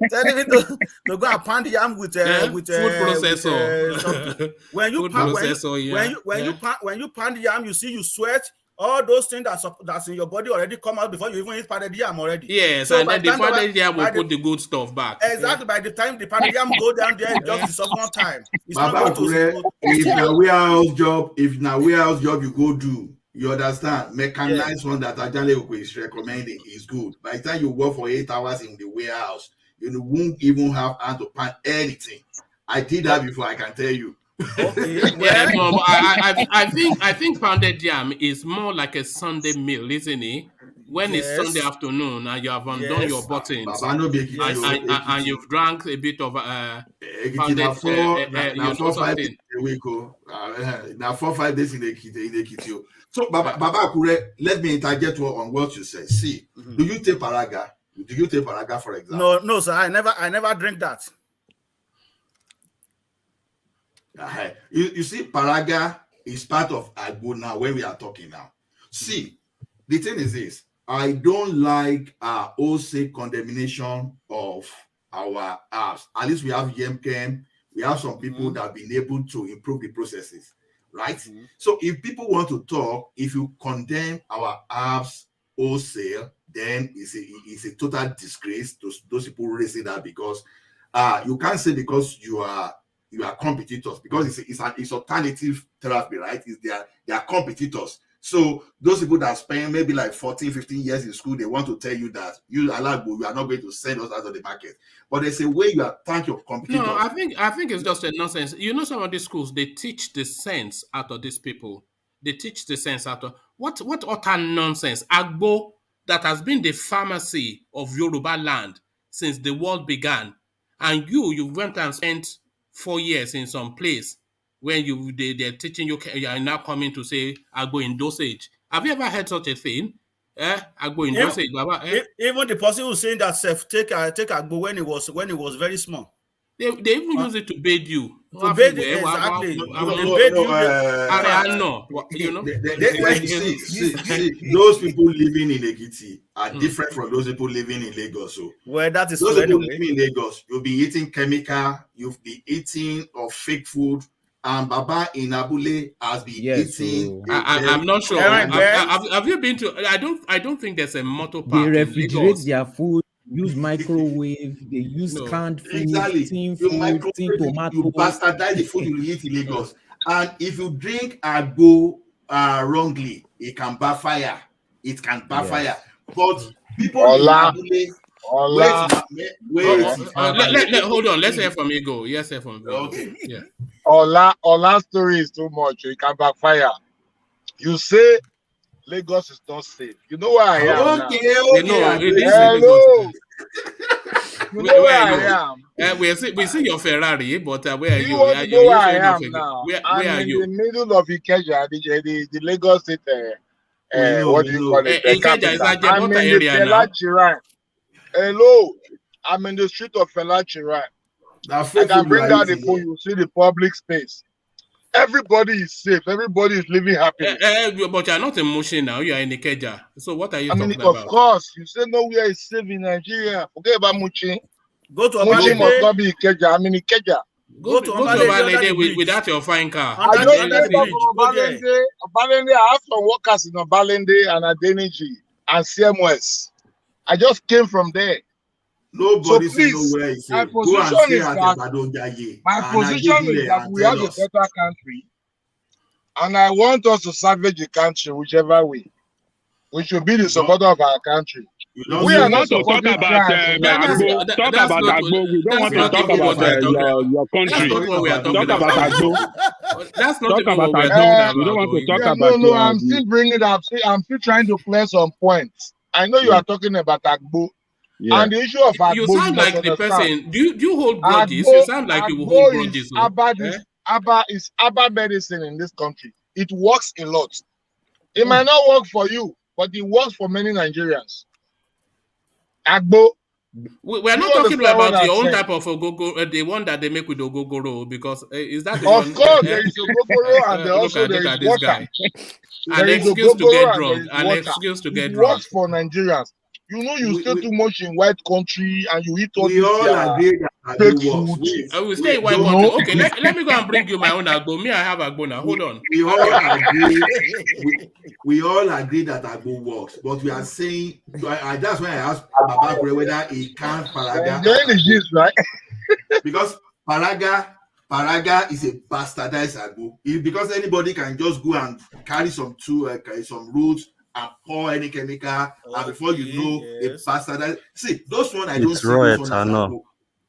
Telling me to go and pound yam with food processor. When you pound yam, you see you sweat. All those things that's in your body already come out before you even eat pounded yam already. Yes, so and then the pounded yam will put the good stuff back. Exactly. By the time the pounded yam go down there, it just dissolve one time. It's Baba, not going to. If na warehouse job you go do, you understand? Mechanized one that Ajale is recommending is good. By the time you work for 8 hours in the warehouse, you won't even have hand to pound anything. I did that before, I can tell you. Okay. I think pounded yam is more like a Sunday meal, isn't it? When it's Sunday afternoon and you have undone your buttons and you've drank a bit of pounded something. Now 4-5 days in the kitchen. So Baba Kure, let me interject on what you said. See, do you take paraga? Do you take paraga, for example? No, sir. I never drink that. You see, paraga is part of Agbo now when we are talking now. See, the thing is this: I don't like wholesale condemnation of our apps. At least we have Yemkem, we have some people that have been able to improve the processes, right? So if people want to talk, if you condemn our apps wholesale, then it's a total disgrace to those people raising that, because you can't say because you are competitors, because it's alternative therapy, right? They are competitors. So those people that spend maybe like 14, 15 years in school, they want to tell you that you Alagbo, you are not going to send us out of the market. But there's a way you attack your competitors. No, I think it's just a nonsense. You know, some of these schools, they teach the sense out of these people. They teach the sense out of what utter nonsense. Agbo, that has been the pharmacy of Yoruba land since the world began, and you went and spent 4 years in some place when they're teaching you are now coming to say Agbo in dosage. Have you ever heard such a thing? Agbo in dosage, Baba. Even the person who's saying that take Agbo when it was very small. They even use it to bathe you. To bathe you, exactly. See, those people living in Ekiti are different from those people living in Lagos. So, well, that is those people living in Lagos, you'll be eating chemical, you'll be eating of fake food, and Baba in Abule has been Yes, eating. so I'm not sure. Aaron Banks? Have you been to? I don't think there's a motor they park in refrigerate Lagos. their food, use microwave, they use No. canned food, Exactly. tin You food, tin microwave, you tomato. bastardize the food you eat in Lagos. And if you drink Agbo wrongly, it can backfire. It can backfire. Yes. But people Ola. in Abule, Ola. Hold on. Let's hear from Ego. Yes, hear from Ego. Okay. Yeah. Ola story is too much. It can backfire. You say Lagos is not safe. You know where I am now. Okay. Hello. You know where I am. We see your Ferrari, but where are You you? want to know where I am showing now? Where I'm are in you? the middle of Ikeja, the Lagos State. What do you call it? The Ikeja is capital. a I'm in Jebota the area now. Fela Chiran. Hello. I'm in the street of Fela Chiran. I can bring out the phone. You see the public space. Everybody is safe. Everybody is living happily. But you're not in Motion now. You are in Ikeja. So what are you talking Of about? course, you say nowhere is safe in Nigeria. Forget about Muchi. Go to Muchi must Obalende. not be Ikeja. I'm in Ikeja. Go to Obalende without your fine car. I just came back from Obalende. Obalende, I have some workers in Obalende and Adeniji and CMOS. I just came from there. Nobody So please, nowhere is my safe. position is that we have a better country, and I want us to salvage the country whichever way. We should be the supporter of our country. We are not to talk about Agbo. Talk about Agbo. We don't want to talk about your country. That's not what we are talking Talk about Agbo. That's not Talk even about what we are Agbo. talking about. We don't want to talk Yeah, about. no, I'm still bringing it up. See, I'm still trying to clear some points. I know you are talking about Agbo. Yeah. And the issue of Agbo, You sound like the person. Do you hold grudges? Agbo, You sound like you hold Agbo grudges. is Abba medicine in this country. It works a lot. It might not work for you, but it works for many Nigerians. Agbo. We are not talking about your own type of ogogoro, the one that they make with ogogoro, because is that the one? Of course, there is ogogoro and also there is water. An excuse to get drunk. An excuse to get drunk. It works for Nigerians. You know, you stay too much in white country and you eat all we all agree that fake food. I will stay in white country. Okay, let me go and bring you my own Agbo. Me, I have Agbo now. Hold on. We all agree that Agbo works, but we are saying that's why I asked Baba whether he can Paraga. Right? Because Paraga is a bastardized Agbo. Because anybody can just go and carry some roots and pour any chemical, and before you know, a bastardized. See, those one I don't see those one as Agbo.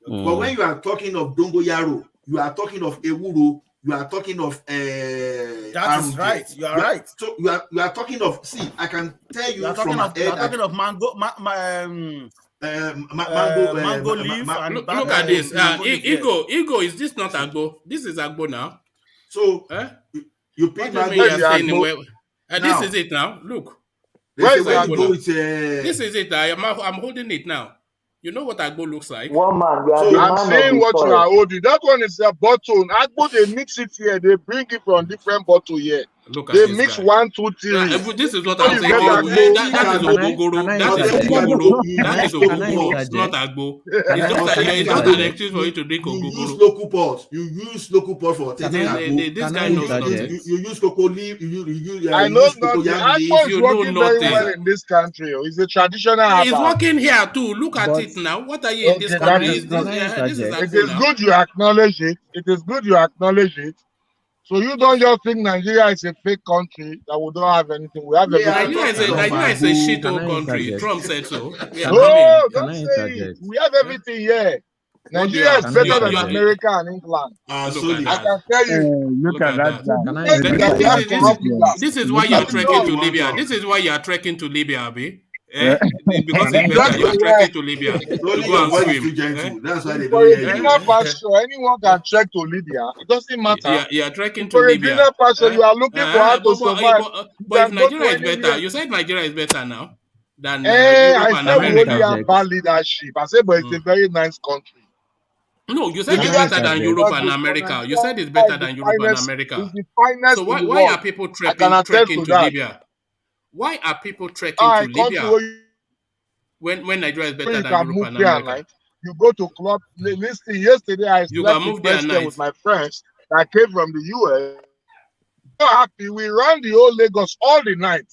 But when you are talking of dongoyaro, you are talking of ewuro, you are talking of that is right. You are right. So you are talking of. See, I can tell you from my head. You are talking of mango, mango leaf. Look at this. Ego, is this not Agbo? This is Agbo now. So you pick mango. This is it now. Look. This is it. I'm holding it now. You know what Agbo looks like? One man, I'm saying what you are holding. That one is a bottle. Agbo, they mix it here. They bring it from different bottle here. Look at they this mix guy. 1, 2, 3. This is what I'm saying. That is Ogogoro. That is Ogogoro. It's not Agbo. It's not an excuse for you to drink Ogogoro. You use local pot. You use local pot for taking Agbo. This guy knows nothing. You use cocoa leaf. I know nothing. Agbo is working very well in this country. It's a traditional. He's working here too. Look at it now. What are you in this country? It is good you acknowledge it. It is good you acknowledge it. So you don't just think Nigeria is a fake country that we don't have anything. We have Nigeria is a shit old country. Trump said so. No, don't say it. We have everything here. Nigeria is better than America and England. I can tell you. Look at that. This is why you are trekking to Libya. This is why you are trekking to Libya, Abi. Because it's better. You are trekking to Libya to go and swim. That's why they don't hear anyone can trek to Libya. It doesn't matter. You are trekking to Libya. You are looking for how to survive. But if Nigeria is better, you said Nigeria is better now than Europe and America. I said we only America. have bad leadership. I said, but it's a very nice country. No, you said it's better than Europe and America. You said it's better than Europe and America. So why are people trekking to Libya? Why are people trekking to Libya when Nigeria is better than Europe and America? You go to club. Listen, yesterday I slept with my friends. that came from the US. So happy we ran the whole Lagos all the night.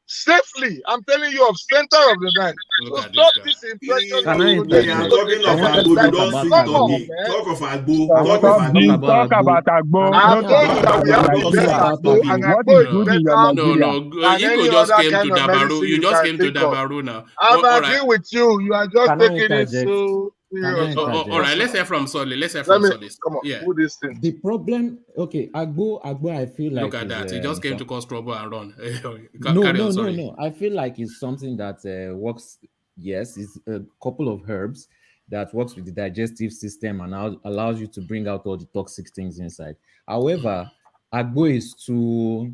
Safely. I'm telling you, of center of the night. Look So at stop this this impression Can of I We are talking of Agbo. You like, don't sing come on, talking. man. Talk of Agbo. I Talk wanted of to Agbo. talk about Agbo. I'm I have talking told you about that we Agbo. have I'm the talking best about Agbo, and Agbo. What Agbo is is good in your better Nigeria? than Iko any just other came kind to of Dabaru. medicine You you just can came to think of. Dabaru now. I'm All agreeing right. with you. You are just Can I taking it interject? so Can I serious. interject? All right. Let's hear from Solly. Let's hear Let from me Solly. come on. Yeah. Who this thing? The problem, okay, Agbo, I feel Look like at is that. He just came to cause trouble and run. no, Carry no, on. no, Sorry. no. I feel like it's something that works. Yes, it's a couple of herbs that works with the digestive system and allows you to bring out all the toxic things inside. However, Agbo is too,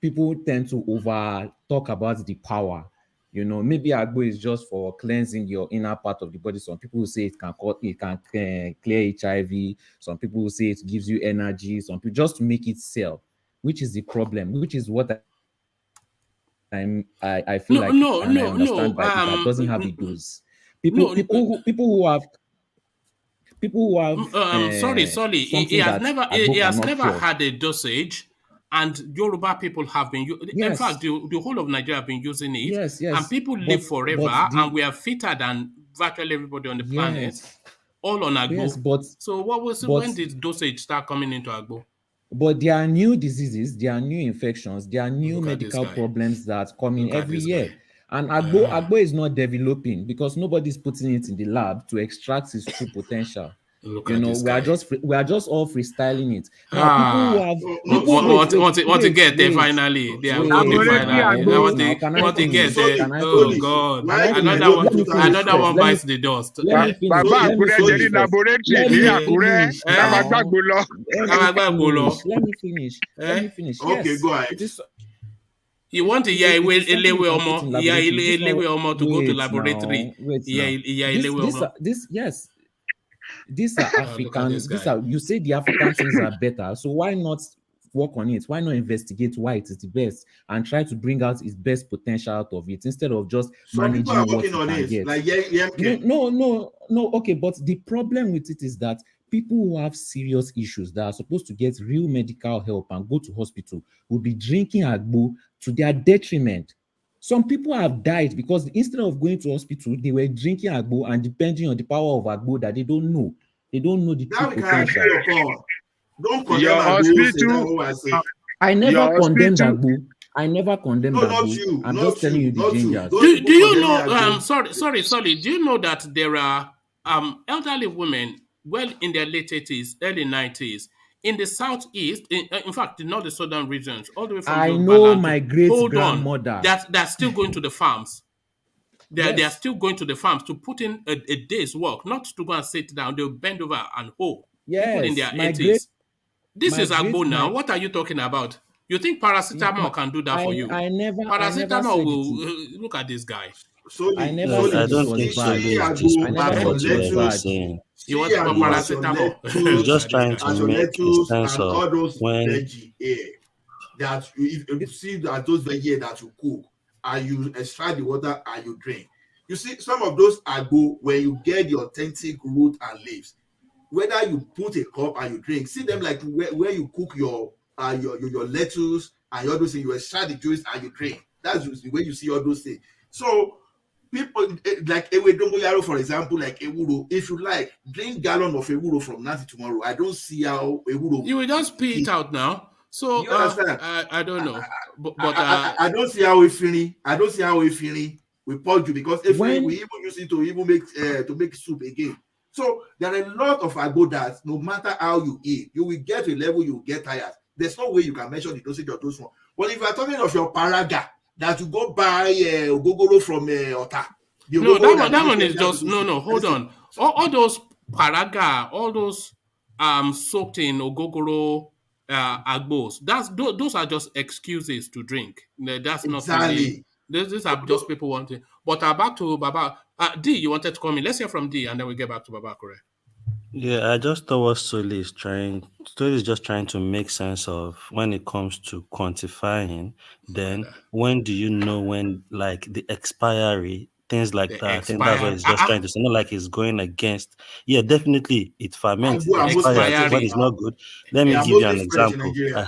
people tend to over talk about the power. Maybe Agbo is just for cleansing your inner part of the body. Some people will say it can clear HIV. Some people will say it gives you energy. Some people just to make it sell, which is the problem, which is what I feel like, and I understand by it, that doesn't have a dose. People who have Sorry. He something has that never Agbo he has cannot never cure. had a dosage, and Yoruba people have been. In fact, Yes, the whole of Nigeria have been using it, yes, and people live but forever, and we are fitter than virtually everybody on the planet, yes, all on yes, Agbo. So when but did dosage start coming into Agbo? but there are new diseases, there are new infections, there are new Look at this medical guy. problems that come in Look at every this year. guy. And Agbo is not developing because nobody's putting it in the lab to extract its true potential. Look at this We are guy. just all freestyling it. Now, people who have No, people sorry. Want to get there finally. They are getting Laboratory finally. Agbo. now. Can I Want to get finish? there. Can I Oh finish? God. Can I Why do we finish? don't Another want Let to me start finish another yourself? first. one bites the dust. Let me finish. Baba Let me Akurejeri finish first. laboratory Let ní me Àkúrẹ́. finish Ká máa now. gbàgbó lọ. Let me finish. Let me finish. Okay, Yes, go ahead. it is. You want to hear It is something you can put in laboratory. This Elewe one, Omo to go to wait laboratory. now, wait Yeah, now. Elewe Omo. Yes, these are Look at this African. guy. You say the African things are better, so why not work on it? Why not investigate why it is the best and try to bring out its best potential out of it instead of just Some people are managing what working you on can it, get? like Yemke. No. Okay, but the problem with it is that people who have serious issues that are supposed to get real medical help and go to hospital will be drinking Agbo to their detriment. Some people have died because instead of going to hospital, they were drinking Agbo and depending on the power of Agbo that they don't know. They don't know the true That we can potential. agree upon. Don't condemn Your Agbo, say that's hospital, what I say. I never your condemned hospital. Agbo. I never condemned No, not Agbo. you. I'm Not just telling you. you the Not you. gingers. Those Do people you condemning know? Agbo. Sorry. Do you know that there are elderly women, well in their late 80s, early 90s, in the southeast, in fact, not the southern regions, all the way from I Yoruba know land my to great hold on. grandmother. They're still going to the farms. They are Yes, still going to the farms to put in a day's work, not to go and sit down. They'll bend over and hoe. People in yes. their 80s. This My is Agbo great, now. my What are you talking about? You think paracetamol can do that for you? I never Paracetamol said it is. will look at this guy. I Solely, never I said solely. it don't was think bad. Soli See is I Agbo never as your said disputing it what was you are lettuce. bad. saying. You See want to Agbo as your paracetamol? He's lettuce, just Look at this trying guy. to as your make a lettuce sense and of all those when veggie here. That if you see that those veggie here that you cook and you extract the water and you drink. You see, some of those Agbo, when you get the authentic root and leaves, whether you put a cup and you drink, see them like where you cook your lettuce and all those things, you extract the juice and you drink. That's the way you see all those things. So people like Ewe Dongoyaro, for example, like Ewuro, if you like, drink gallon of Ewuro from now to tomorrow. I don't see how Ewuro. You will just pee it out now. So You understand? I don't know, but I don't see how we feeling. I don't see how we feeling. We purge you because if we When even use it to make soup again. So there are a lot of Agbo that no matter how you eat, you will get to a level you will get tired. There's no way you can measure the dosage of those one. But if you are talking of your paraga that you go buy ogogoro from Ota, no, that one is just no. Hold on, all those paraga, all those soaked in ogogoro agbos. Those are just excuses to drink. That's not really. Exactly. These are just people wanting. But back to Baba. D, you wanted to come in. Let's hear from D, and then we get back to Baba. Correct. Yeah, I just thought what Soli is trying. Soli is just trying to make sense of when it comes to quantifying. Then when do you know when like the expiry things like The that. I think that's what expired. he's just trying to say. Not like he's going against. Yeah, definitely it ferments, Agbo, it expires expiry. when it's not good. Let me They are give you an mostly French in example. Nigeria. I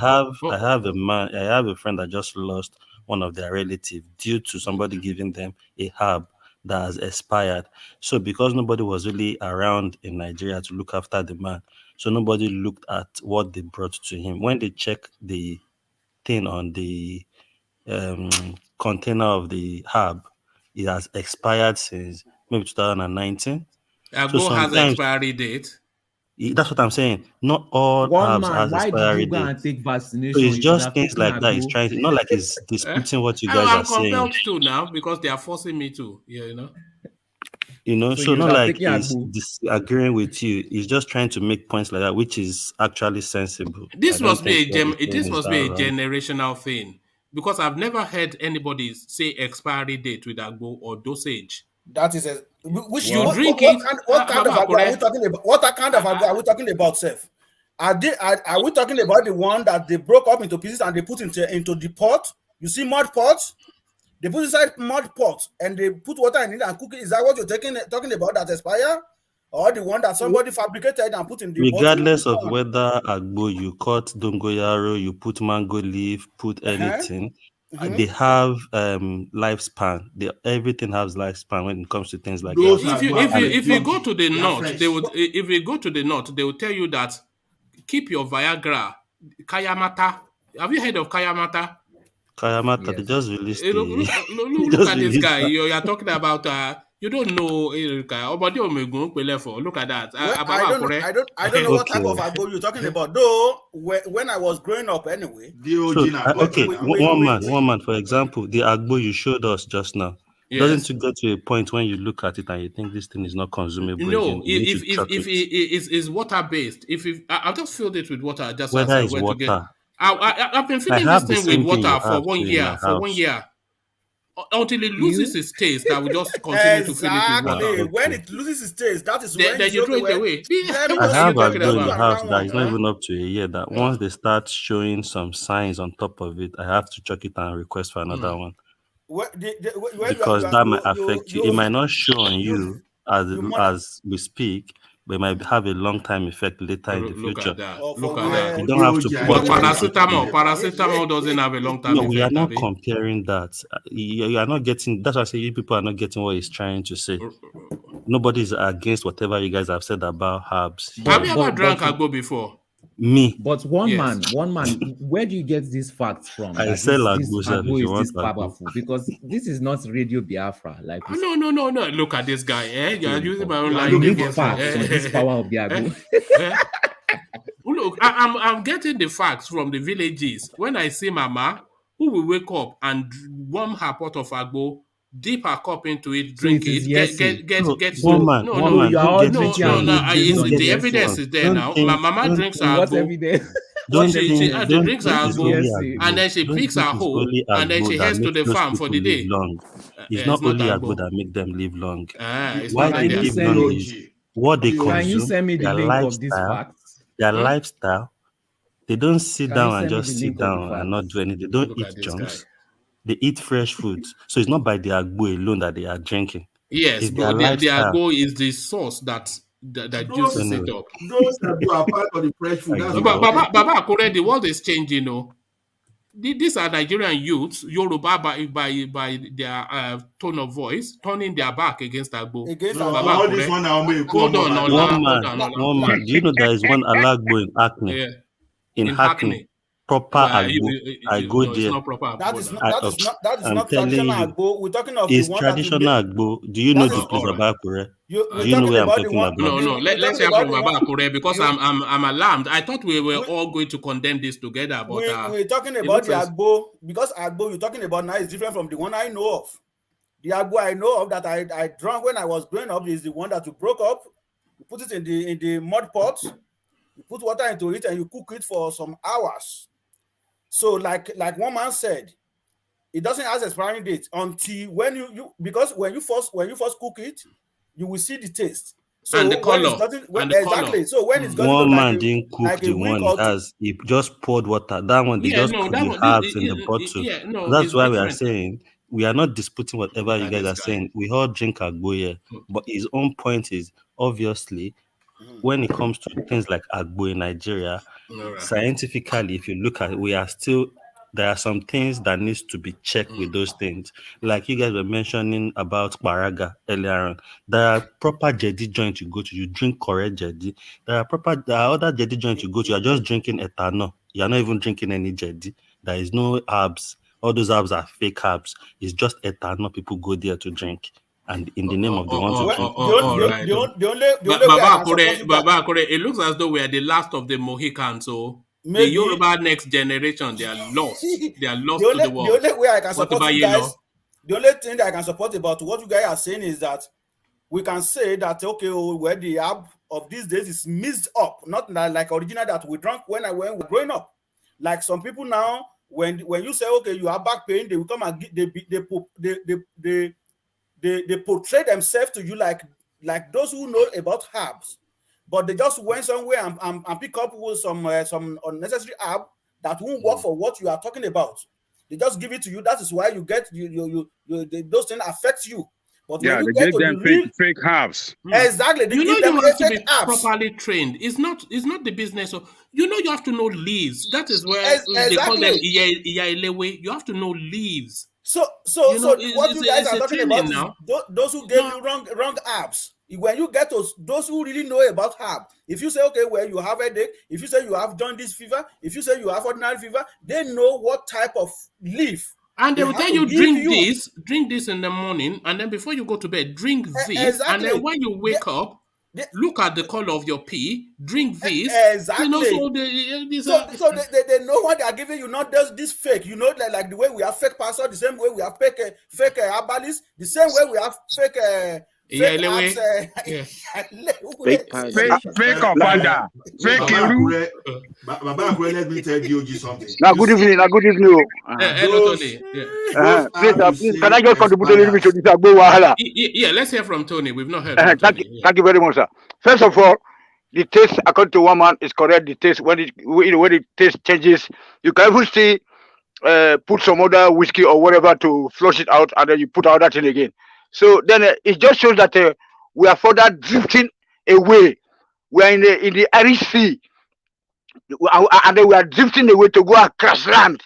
have a friend that just lost one of their relatives due to somebody giving them a herb that has expired. So because nobody was really around in Nigeria to look after the man, so nobody looked at what they brought to him. When they check the thing on the container of the herb, it has expired since maybe 2019. So Agbo has sometimes expiry date. that's what I'm saying. Not all One herbs man, has why did expiry you go date. and take So vaccination? it's You should just have things taken like that. He's Agbo. trying to, not like he's disputing what you guys I'm are saying. compelled to now because they are forcing me to. Yeah, you know. So So you not should have like taken he's Agbo. disagreeing with you. He's just trying to make points like that, which is actually sensible. I This don't must think be what he's saying this is must that be a wrong. generational thing because I've never heard anybody say expiry date with Agbo or dosage. That is which You what, drink what it, kind what kind of Baba agbo are we Akure. talking about? What kind of agbo are we talking about, Seth? Are we talking about the one that they broke up into pieces and they put into the pot? You see mud pots? They put inside mud pot and they put water in it and cook it. Is that what you're talking about that expire? Or the one that somebody fabricated and put in the bottle? Regardless of whether Agbo you cut dongoyaro, you put mango leaf, put anything, they have lifespan. Everything has lifespan when it comes to things like that. Those Agbo are If you go dodgy. to the They are north, fresh. they would if you go to the north, they will tell you that keep your Viagra, Kayamata. Have you heard of Kayamata? Kayamata, Yes. they just released Look at this guy. You're talking about you don't know look at that. Well, I don't know what type of agbo you're talking about. Though when I was growing up anyway. One man, for example, the Agbo you showed us just now. Yes. Doesn't it get to a point when you look at it and you think this thing is not consumable? No, again? if it is water based, I'll just fill it with water just whether as it's water. I've been filling this thing with water for 1 year. Until it loses its taste, I will just continue to fill it with water. Exactly. When it loses its taste, that is when you throw it away. I have Agbo in the house that is not even up to a year. That once they start showing some signs on top of it, I have to chuck it and request for another one. Because that might affect you. It might not show on you as we speak, but it might have a long time effect later in the future. Look at that. You don't have to put paracetamol doesn't have a long time effect. No, we are not comparing that. You are not getting. That's why I say you people are not getting what he's trying to say. Nobody is against whatever you guys have said about herbs. Have you ever drank Agbo before? Me. But one man, where do you get these facts from? I sell Agbo is this powerful because this is not Radio Biafra. Like no. Look at this guy. You're using my own language. Facts on this power of the Agbo. Look, I'm getting the facts from the villages. When I see Mama who will wake up and warm her pot of Agbo, dip her cup into it, drink it, get woman. The evidence is there now. My mama drinks her Agbo. She drinks her Agbo, and then she picks her hoe, and then she heads to the farm for the day. It's not only Agbo that make them live long. Why they live long is what they consume. Can you send me the link of these facts? Their lifestyle. They don't sit down and just sit down and not do anything. They don't eat junks. They eat fresh foods. So it's not by the Agbo alone that they are drinking. Yes, but the Agbo is the source that juices it up. Those that are part of the fresh food. Baba Akure, the world is changing, These are Nigerian youths, Yoruba by their tone of voice, turning their back against Agbo. Hold on. One man. Do you know there is one Alagbo in Hackney? Yeah. In Hackney. Proper Agbo. I go there. That is not traditional Agbo. We're talking of it's traditional Agbo. Do you know the place Baba Akure? Do you know where I'm talking about? No. Let's hear from Baba Akure because I'm alarmed. I thought we were all going to condemn this together, but we're talking about the Agbo because Agbo you're talking about now is different from the one I know of. The Agbo I know of that I drank when I was growing up is the one that you broke up, you put it in the mud pot, you put water into it, and you cook it for some hours. So, like one man said, it doesn't have expiring date until when because when you first cook it, you will see the taste. So and the color. Exactly. So when it's going one man didn't cook the one as he just poured water. That one they just put the herbs in the bottle. That's why we are saying we are not disputing whatever you guys are saying. We all drink Agbo here. But his own point is, obviously, when it comes to things like Agbo in Nigeria, scientifically, if you look at it, there are some things that needs to be checked with those things. Like you guys were mentioning about Baraga earlier on. There are proper Jedi joints you go to, you drink correct Jedi. There are other Jedi joints you go to, you are just drinking ethanol. You are not even drinking any Jedi. There is no herbs. All those herbs are fake herbs. It's just ethanol people go there to drink. And in the name of the ones who drink. The only way I can support you Baba Akure, it looks as though we are the last of the Mohicans. So maybe. The Yoruba next generation, they are lost. They are lost to the world. The only way I can support you guys, the only thing that I can support about what you guys are saying is that we can say that, okay, where the herb of these days is mixed up, not like original that we drank when we were growing up. Like some people now, when you say, okay, you have back pain, they will come and they portray themselves to you like those who know about herbs, but they just went somewhere and pick up with some unnecessary herb that won't work for what you are talking about. They just give it to you. That is why you get those things affect you. But yeah, when you they give them fake herbs. Exactly. They give them you have to be herbs. properly trained. It's not the business of, you have to know leaves. That is where they call them Iyailewe. You have to know leaves. So what you guys are talking about now, is those who gave you wrong herbs. When you get those who really know about herb, if you say, okay, well, you have a headache, if you say you have jaundice fever, if you say you have ordinary fever, they know what type of leaf. And they will tell you, drink this in the morning, and then before you go to bed, drink this. Exactly. And then when you wake up, look at the color of your pee, drink this. Exactly. So they know what they are giving you, not just this fake. Like the way we have fake pastor, the same way we have fake herbalists, the same way we have fake fake Opanda, fake Eru. Baba, let me tell you something. Now, good evening. Please, can I just contribute a little bit to this Agbo Wahala? Yeah, let's hear from Tony. We've not heard from Tony. Thank you very much, sir. First of all, the taste, according to one man, is correct. The taste, when the taste changes, you can even see put some other whiskey or whatever to flush it out, and then you put out that thing again. So then it just shows that we are further drifting away. We are in the Irish Sea, and then we are drifting away to go and crash land,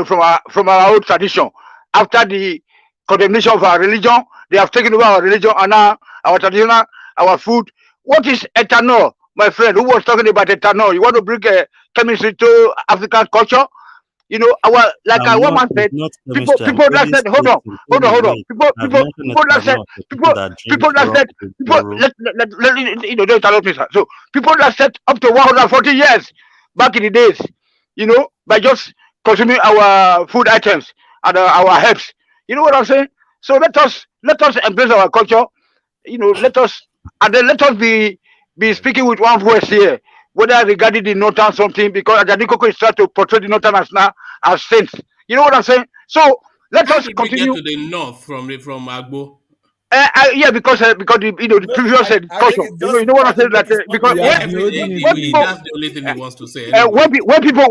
from our old tradition. After the condemnation of our religion, they have taken over our religion, and now our tradition, our food. What is ethanol, my friend? Who was talking about ethanol? You want to bring chemistry to African culture? One man said, people that said, hold on. People that said, don't interrupt me, sir. So people that said up to 140 years back in the days, by just consuming our food items and our herbs. You know what I'm saying? So let us embrace our culture. Let us be speaking with one voice here. Whether regarding the Northern something, because Ajani Koko is trying to portray the Northerners now as saints. You know what I'm saying? So let us continue. Get to the north from Agbo. Yeah, because the previous discussion. You know what I'm saying? That because that's the only thing he wants to say. When people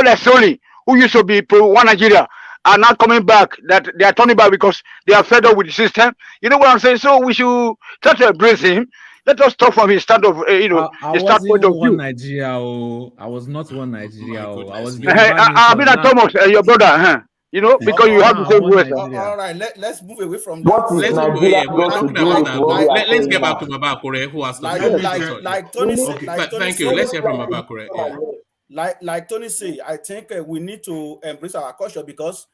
like Soli, who used to be pro one Nigeria, are not coming back, that they are turning back because they are fed up with the system. You know what I'm saying? So we should try to embrace him. Let us talk from his stand of, I standpoint of view. Nigeria, I was not one Nigeria. I was. I've been at Thomas, your brother, because you have the same voice. All right, let's move away from what that. is Nigeria going to do with let's get back to Baba Akure, who has like Tony said. Thank you. Let's hear from Baba Akure. Yeah. Like Tony said, I think we need to embrace our culture, because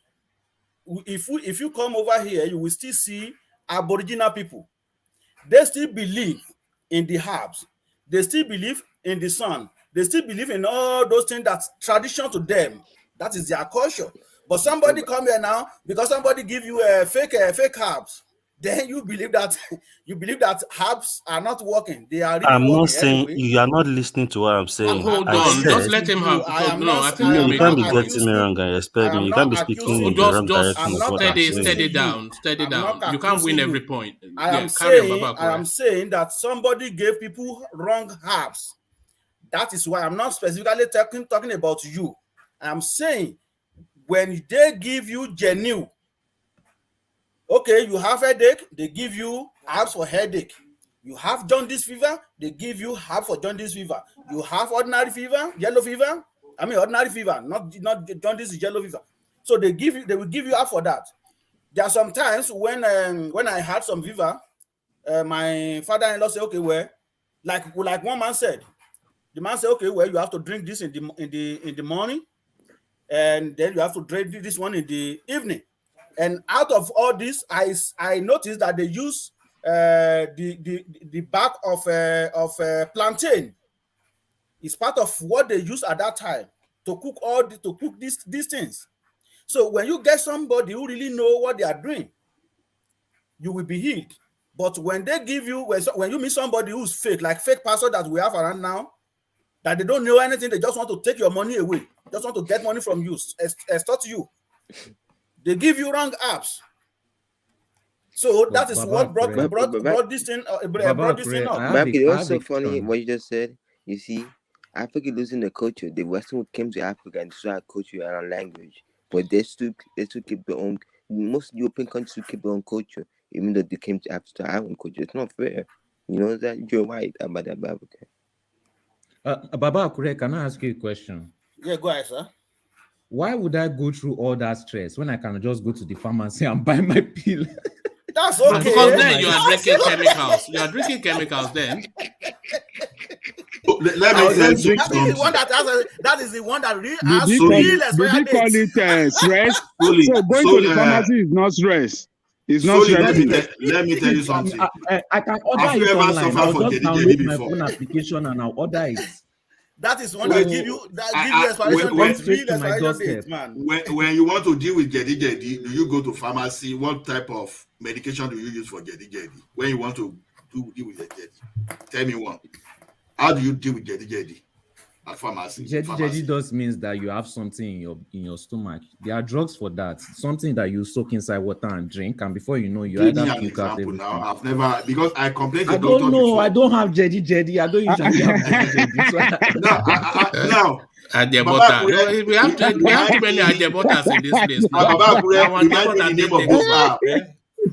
if you come over here, you will still see Aboriginal people. They still believe in the herbs. They still believe in the sun. They still believe in all those things that's tradition to them. That is their culture. But somebody come here now because somebody give you a fake herbs. Then you believe that herbs are not working. They are. Really I'm not saying anyway. You are not listening to what I'm saying. Hold on, just let him have. I think you can't be getting me wrong and respect me. You can't be speaking in the wrong direction. Steady down. You can't win every point. I am saying that somebody gave people wrong herbs. That is why I'm not specifically talking about you. I'm saying when they give you genuine, okay, you have headache, they give you herbs for headache. You have jaundice fever, they give you herbs for jaundice fever. You have ordinary fever, yellow fever. I mean ordinary fever, not jaundice is yellow fever. So they will give you herbs for that. There are some times when I had some fever, my father-in-law said, okay, well, like one man said, the man said, okay, well, you have to drink this in the morning, and then you have to drink this one in the evening. And out of all this, I noticed that they use the back of plantain. It's part of what they use at that time to cook these things. So when you get somebody who really know what they are doing, you will be healed. But when they give you, when you meet somebody who's fake, like fake pastor that we have around now, that they don't know anything, they just want to take your money away, just want to get money from you, extort you. They give you wrong apps. So that is what brought this thing up. It was so funny what you just said. You see, Africa losing the culture. The Western came to Africa and started culture and our language, but they still keep their own. Most European countries still keep their own culture, even though they came to Africa our own culture. It's not fair. You know that you're right about that, Baba. Baba Akure, can I ask you a question? Yeah, go ahead, sir. Why would I go through all that stress when I can just go to the pharmacy and buy my pill? That's okay. Because then you are drinking chemicals. You are drinking chemicals then. Let me tell you something. That is the one that really has real experience. Did you call it stress? So going to the pharmacy is not stress. It's not stress. Let me tell you something. I can order it online. I'll just download my phone application and I'll order it. That is one that give you expiration man. When you want to deal with Jedi, do you go to pharmacy? What type of medication do you use for Jedi? When you want to deal with Jedi, tell me one. How do you deal with Jedi at pharmacy? Jedi does means that you have something in your stomach. There are drugs for that. Something that you soak inside water and drink, and before you know, you either puke out everything. Now I've never, because I complained to I doctor don't know. before. I don't have Jedi. I don't usually have Jedi. Now, Adebota. We have too many Adebotas in this place. Baba Akure, remind me the name of this app.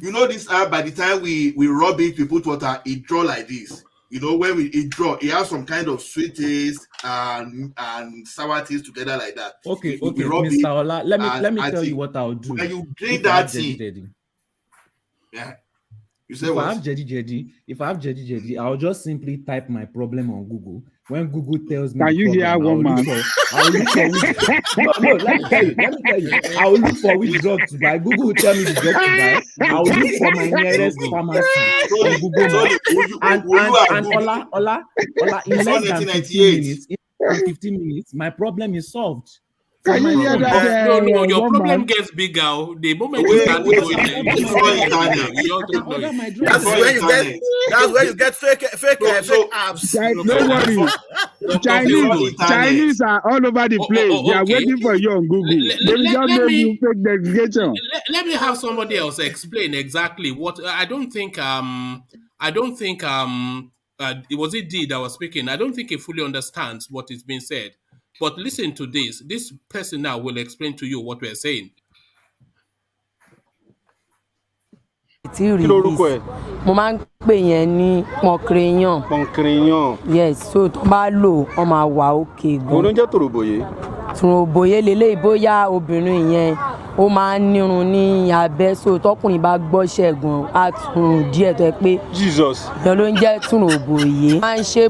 You know this app, by the time we rub it, we put water, it draw like this. You know, when it draw, it has some kind of sweet taste and sour taste together like that. Okay, Mr. Ola, let me tell you what I'll do. When you drink that tea, yeah. You say if I have Jedi, I'll just simply type my problem on Google. When Google tells me, can you hear one man? I'll look for which, let me tell you. I'll look for which drug to buy. Google will tell me the drug to buy. I'll look for my nearest pharmacy on Google. And Ola, in less than 15 minutes, my problem is solved. Can you hear that? No, your problem gets bigger. The moment you start doing it, that's where you get fake apps. Don't worry. Chinese are all over the place. They are waiting for you on Google. They will just give you fake designation. Let me have somebody else explain exactly what. I don't think it was D that was speaking. I don't think he fully understands what is being said. But listen to this. This person now will explain to you what we're saying. Mo máa ń pè yẹn ní pọnkìrìyàn. Yes, so tó bá lò ó máa wà òkè gan. Òun jẹ́ tòròbòyé. Tòròbòyé lélẹ́yìí bóyá obìnrin yẹn ó máa ń nírun ní abẹ́, so tọkùnrin bá gbọ́ ṣẹ́gun á tún díẹ̀ tó yẹ pé Jesus. Ìyẹn ló ń jẹ́ tòròbòyé. Máa ń ṣe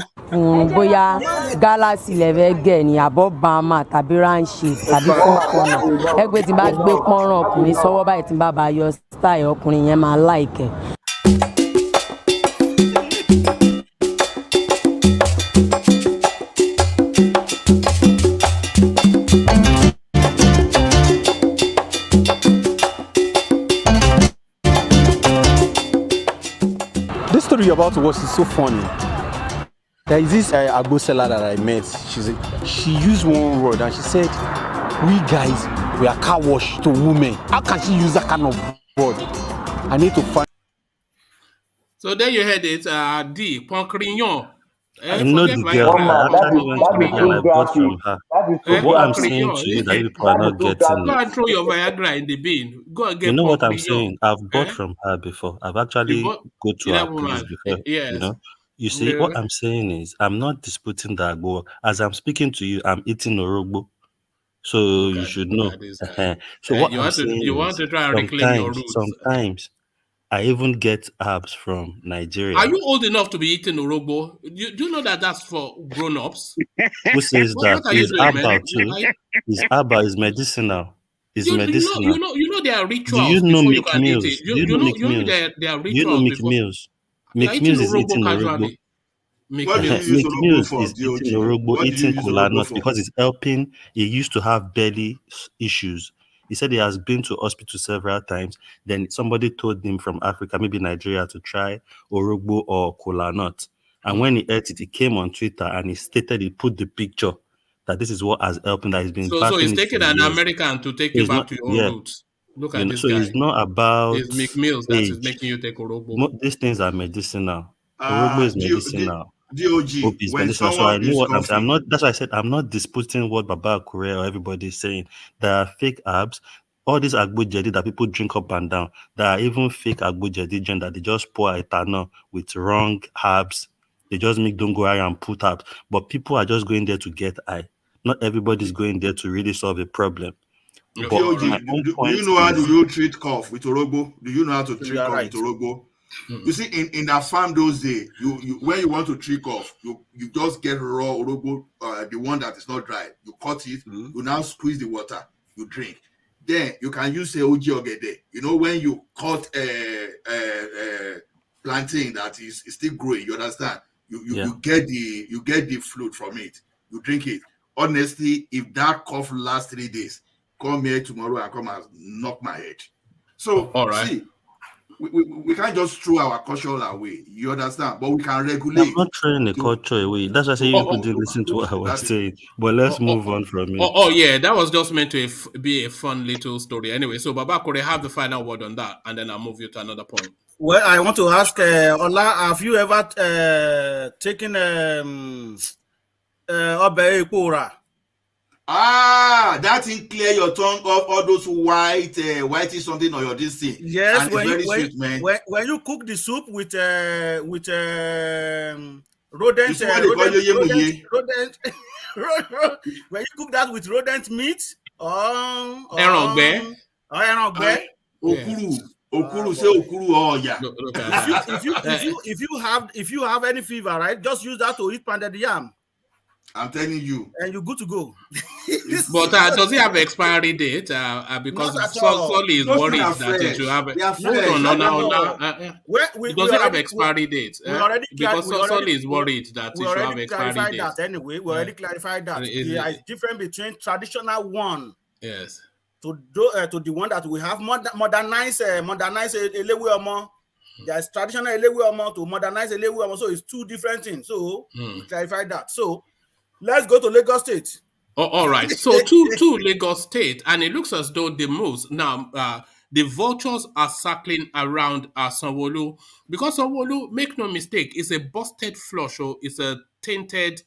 bóyá gálàsì lẹ́fẹ̀ẹ́ gẹ̀ ní àbọ̀ bàmà tàbí ránṣẹ́ tàbí fọ́ọ̀kọ̀nà. Ẹgbẹ́ tí bá gbé pọ́nrán ọkùnrin sọ́wọ́ báyìí tí bá bá yọ style ọkùnrin yẹn máa láìkẹ́. This story you're about to watch is so funny. There is this Agbo seller that I met. She used one word and she said, "We guys, we are car wash to women." How can she use that kind of word? I need to find. So there you heard it. D. Pọnkìrìyàn. I know the girl. I actually went to meet her and I bought from her. What I'm saying to you that you people are not getting Go it. and throw your Viagra in the bin. Go and You get know what I'm Pocrion. saying? I've bought from her before. I've You actually bought go to her that place woman. before, Yes. You see, what I'm saying is I'm not disputing that Agbo. As I'm speaking to you, I'm eating Orogbo. So you should know. So what I'm saying you want is to try and reclaim your roots. sometimes I even get herbs from Nigeria. Are you old enough to be eating Orogbo? Do you know that that's for grown-ups? Who says that? What are you Is doing, man? herbal too? Is herbal is medicinal. Is medicinal. You know there are Do rituals you know before you Mick can eat it. Mills? Do you know Mick You know Mills? there are Do you know rituals Mick before. Mills? You are Mick eating Mills is Orogbo eating Orogbo. casually. What do you use Mick Orogbo Mills for, is eating DOG? Orogbo, What do you eating use kola Orogbo nut for? because it's helping. He used to have belly issues. He said he has been to hospital several times. Then somebody told him from Africa, maybe Nigeria, to try Orogbo or kola nut. And when he ate it, he came on Twitter and he stated, he put the picture that this is what has helped him, that he's been So battling it's it for taking an years. American to take So you it's back not, to your own roots. Look at this so guy. it's not about It's Mick Mills that is age. making you take Orogbo. These things are medicinal. Orogbo is medicinal. Hope DOG, is when medicinal. So I someone know is what I'm saying. coughing, That's why I said I'm not disputing what Baba Kure or everybody is saying. There are fake herbs. All these Agbo Jedi that people drink up and down. There are even fake Agbo Jedi drink that they just pour ethanol with wrong herbs. They just make don't go out and put herbs. But people are just going there to get high. Not everybody's going there to really solve a problem. But DOG, my own do point you know how do is, you treat cough with Orogbo? Do you know how to treat cough with Orogbo? You see, in that farm those days, you when you want to treat cough, you just get raw Orogbo, the one that is not dry. You cut it, you now squeeze the water, you drink. Then you can use Oji Ogede. You know, when you cut plantain that is still growing, you understand? You get the fluid from it. You drink it. Honestly, if that cough lasts 3 days, come here tomorrow and come and knock my head. So all right. see, we can't just throw our culture away. You understand? But we can regulate. I'm not throwing the culture away. That's why I say you people didn't listen to what I was saying. But let's move on from it. Yeah, that was just meant to be a fun little story. Anyway, so Baba Kore, have the final word on that, and then I'll move you to another point. Well, I want to ask Ola, have you ever taken Obe Ikura? That thing clear your tongue of all those whitey something or your this thing. Yes, and it's very sweet, man. When you cook the soup with rodent, when you cook that with rodent meat, Okuru, say Okuru, oh yeah. If you have any fever, right, just use that to eat pounded yam. I'm telling you. And you're good to go. But does it have an expiry date? Because Solly is worried that it will have. Does it have expiry date? Because Solly is worried that it should have expiry date. Anyway, we already clarified that. There is difference between traditional one. Yes. To the one that we have modernize Elewe Omo. There's traditional Elewe Omo to modernize Elewe Omo. So it's two different things. So we clarified that. So let's go to Lagos State. All right. So to Lagos State, and it looks as though the moves now, the vultures are circling around Sanwo-Olu, because Sanwo-Olu, make no mistake, is a busted flush or it's a tainted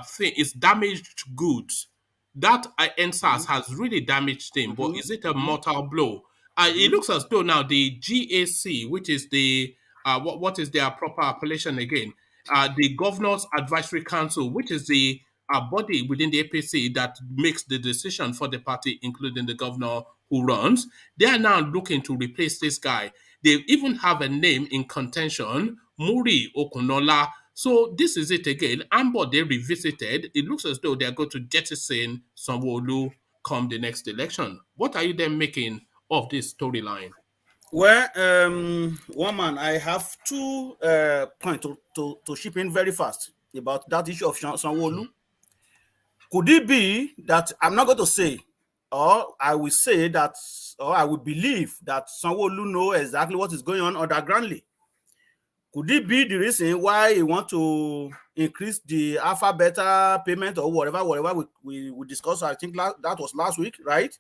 thing. It's damaged goods. That NSAS has really damaged him, but is it a mortal blow? It looks as though now the GAC, which is the what is their proper appellation again? The Governor's Advisory Council, which is the body within the APC that makes the decision for the party, including the governor who runs, they are now looking to replace this guy. They even have a name in contention, Muri Okunola. So this is it again. Ambo, they revisited. It looks as though they're going to jettison Sanwo-Olu come the next election. What are you then making of this storyline? Well, Woman, I have 2 points to chip in very fast about that issue of Sanwo-Olu. Could it be that I'm not going to say, or I will say that, or I will believe that Sanwo-Olu know exactly what is going on undergroundly? Could it be the reason why he want to increase the alpha beta payment or whatever we discussed? I think that was last week, right?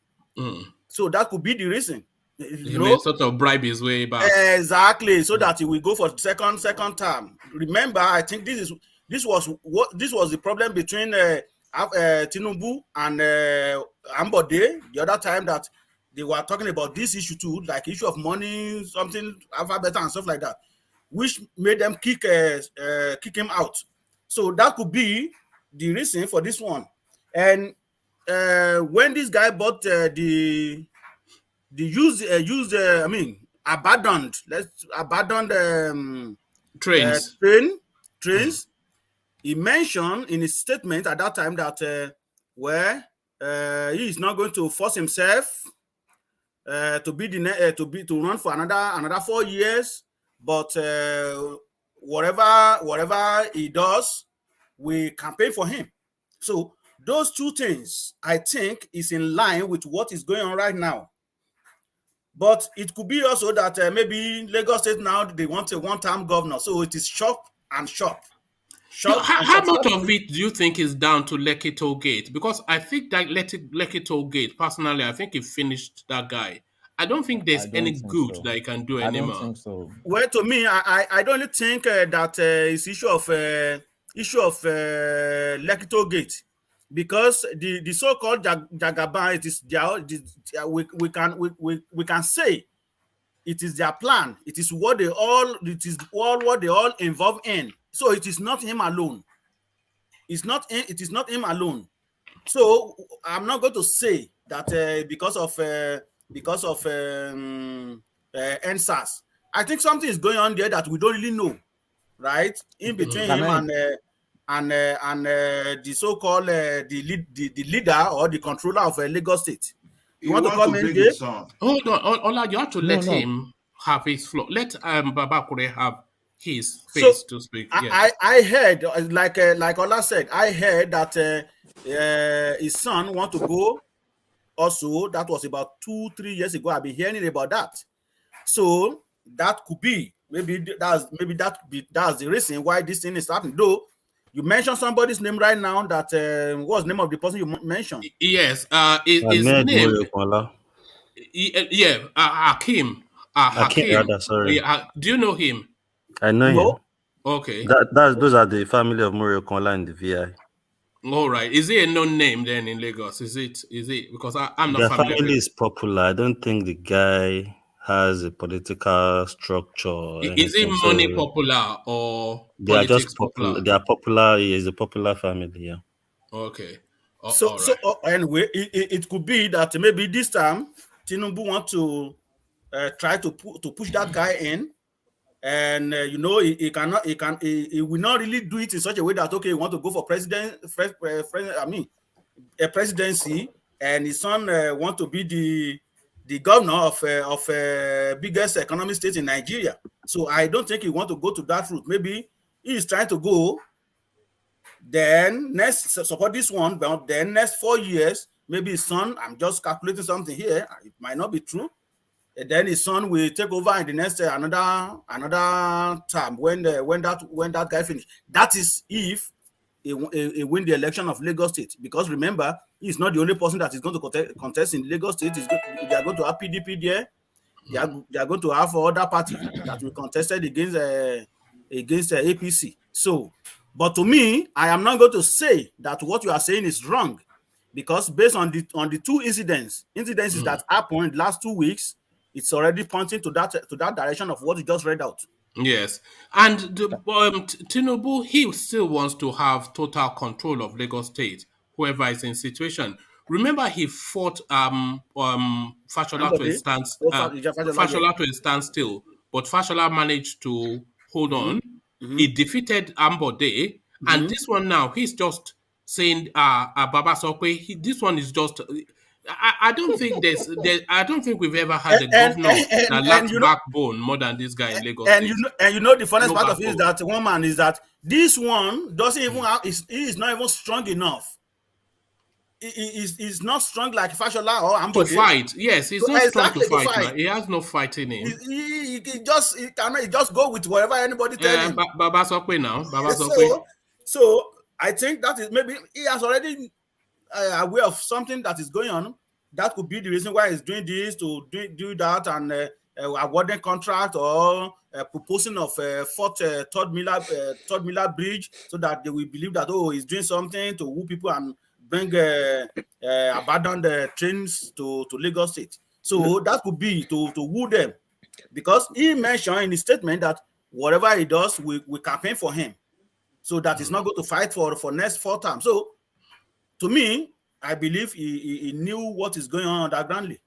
So that could be the reason. He may sort of bribe his way back. Exactly, so that he will go for second term. Remember, I think this this was the problem between Tinubu and Ambode the other time, that they were talking about this issue too, like issue of money, something, alphabet and stuff like that, which made them kick him out. So that could be the reason for this one. And when this guy bought the abandoned trains. Trains. He mentioned in his statement at that time that he is not going to force himself to run for another 4 years, but whatever he does, we campaign for him. So those two things, I think, is in line with what is going on right now. But it could be also that maybe Lagos State now, they want a one-term governor, so it is shop and shop. How much of it do you think is down to Lekki Toll Gate? Because I think that Lekki Toll Gate, personally, I think he finished that guy. I don't think there's any good that he can do anymore. I don't think so. Well, to me, I don't think that it's issue of Lekki Toll Gate, because the so-called Jagaban, it is we can say it is their plan. It is what they all involved in. So it is not him alone. It is not him alone. So I'm not going to say that because of NSAS. I think something is going on there that we don't really know, right? In between him and the so-called the leader or the controller of Lagos State. You want to come in there? Hold on, Ola, you have to let him have his floor. Let Babakure have his space to speak. I heard, like Ola said, I heard that his son want to go also. That was about 2-3 years ago. I've been hearing about that. So that could be that's the reason why this thing is happening. Though you mentioned somebody's name right now. That what's the name of the person you mentioned? Yes, his name. Hakim. Hakim, sorry. Do you know him? I know him. Okay. Those are the family of Muriel Kola in the VI. All right. Is it a known name then in Lagos? Is it? Because I'm not familiar. The family is popular. I don't think the guy has a political structure. Is it money popular or they are just popular? They are popular. He is a popular family. Yeah. Okay. So anyway, it could be that maybe this time Tinubu want to try to push that guy in, and he will not really do it in such a way that he want to go for a presidency, and his son want to be the governor of biggest economic state in Nigeria. So I don't think he want to go to that route. Maybe he is trying to go. Then next support this one, but then next 4 years, maybe his son, I'm just calculating something here, it might not be true. And then his son will take over in the next another term when that guy finish. That is if he win the election of Lagos State, because remember, he's not the only person that is going to contest in Lagos State. They are going to have PDP there. They are going to have other parties that will contested against APC. So, but to me, I am not going to say that what you are saying is wrong, because based on the two incidences that happened last 2 weeks, it's already pointing to that direction of what you just read out. Yes, and Tinubu, he still wants to have total control of Lagos State, whoever is in situation. Remember, he fought Fashola to a standstill, but Fashola managed to hold on. He defeated Ambode, and this one now, he's just saying, Baba Sokwe, this one is just... I don't think I don't think we've ever had a governor that lacked backbone more than this guy in Lagos. And the funniest part of it is that one man is that this one doesn't even he is not even strong enough. He's not strong like Fashola or Ambode. To fight, yes, he's not strong to fight. Now. He has no fighting in. He just go with whatever anybody tell him. Baba Sokwe now. Baba Sokwe. So I think that is maybe he has already aware of something that is going on. That could be the reason why he's doing this, to do that, and awarding contract or proposing of third Miller Bridge, so that they will believe that, oh, he's doing something to woo people and bring abandoned trains to Lagos State. So that could be to woo them, because he mentioned in his statement that whatever he does, we campaign for him, so that he's not going to fight for next 4 terms. So to me, I believe he knew what is going on undergroundly.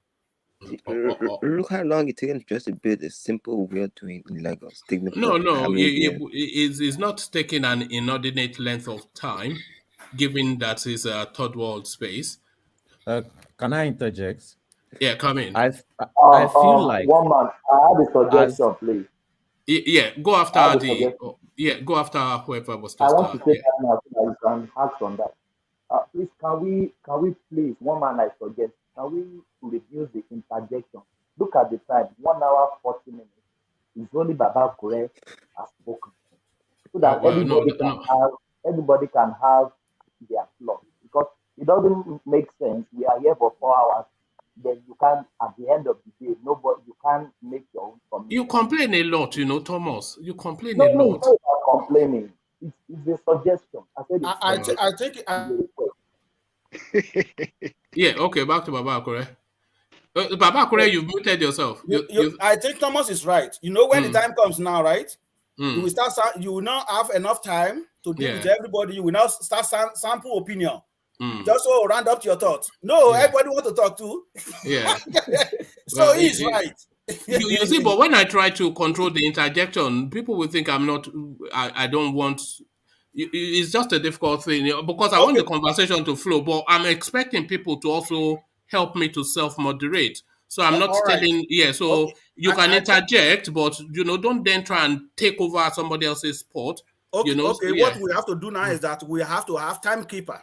Look how long it takes just to build a simple way of doing in Lagos. No, it's not taking an inordinate length of time, given that it's a third world space. Can I interject? Yeah, come in. I feel like one man. I had a suggestion, please. Yeah, go after go after whoever was. I want to say that now, so that you can act on that. Please, can we please, one man I suggest, can we reduce the interjection? Look at the time, 1 hour 40 minutes. It's only Baba Kure has spoken, so that everybody can have their slot, because it doesn't make sense. We are here for 4 hours. Then you can, at the end of the day, you can't make your own commitment. You complain a lot, Thomas. You complain a lot. No, it's not complaining. It's a suggestion. I think. Yeah. Okay. Back to Baba Kure. Baba Kure, you've muted yourself. I think Thomas is right. When the time comes now, right? You will start. You will not have enough time to deal with everybody. You will now start sample opinion. Just so round up your thoughts. No, everybody want to talk too. Yeah. So he's right. You see, but when I try to control the interjection, people will think I'm not. I don't want. It's just a difficult thing, because I want the conversation to flow, but I'm expecting people to also help me to self-moderate. So I'm not telling. Yeah. So you can interject, but don't then try and take over somebody else's spot. Okay. What we have to do now is that we have to have timekeeper.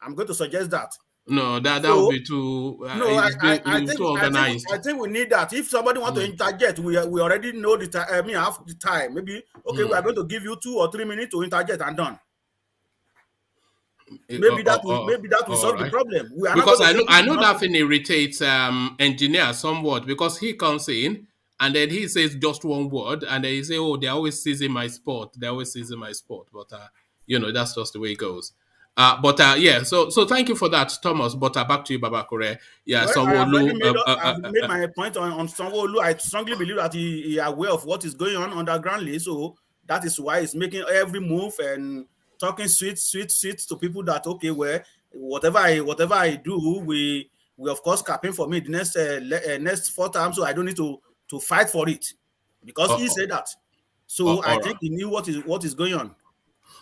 I'm going to suggest that. No, that would be too. Too organized. I think we need that. If somebody wants to interject, we already know the time. Have the time. Maybe we are going to give you 2 or 3 minutes to interject and done. Maybe that will solve the problem. Because I know that thing irritates engineer somewhat, because he comes in and then he says just one word and then he say, "Oh, they're always seizing my spot. They're always seizing my spot." But that's just the way it goes. So thank you for that, Thomas. But back to you, Baba Kure. Yeah, Sanwo-Olu. I've made my point on Sanwo-Olu. I strongly believe that he is aware of what is going on undergroundly. So that is why he's making every move and talking sweet to people that, okay, whatever I do, we of course campaign for me the next 4 terms, so I don't need to fight for it, because he said that. So I think he knew what is going on.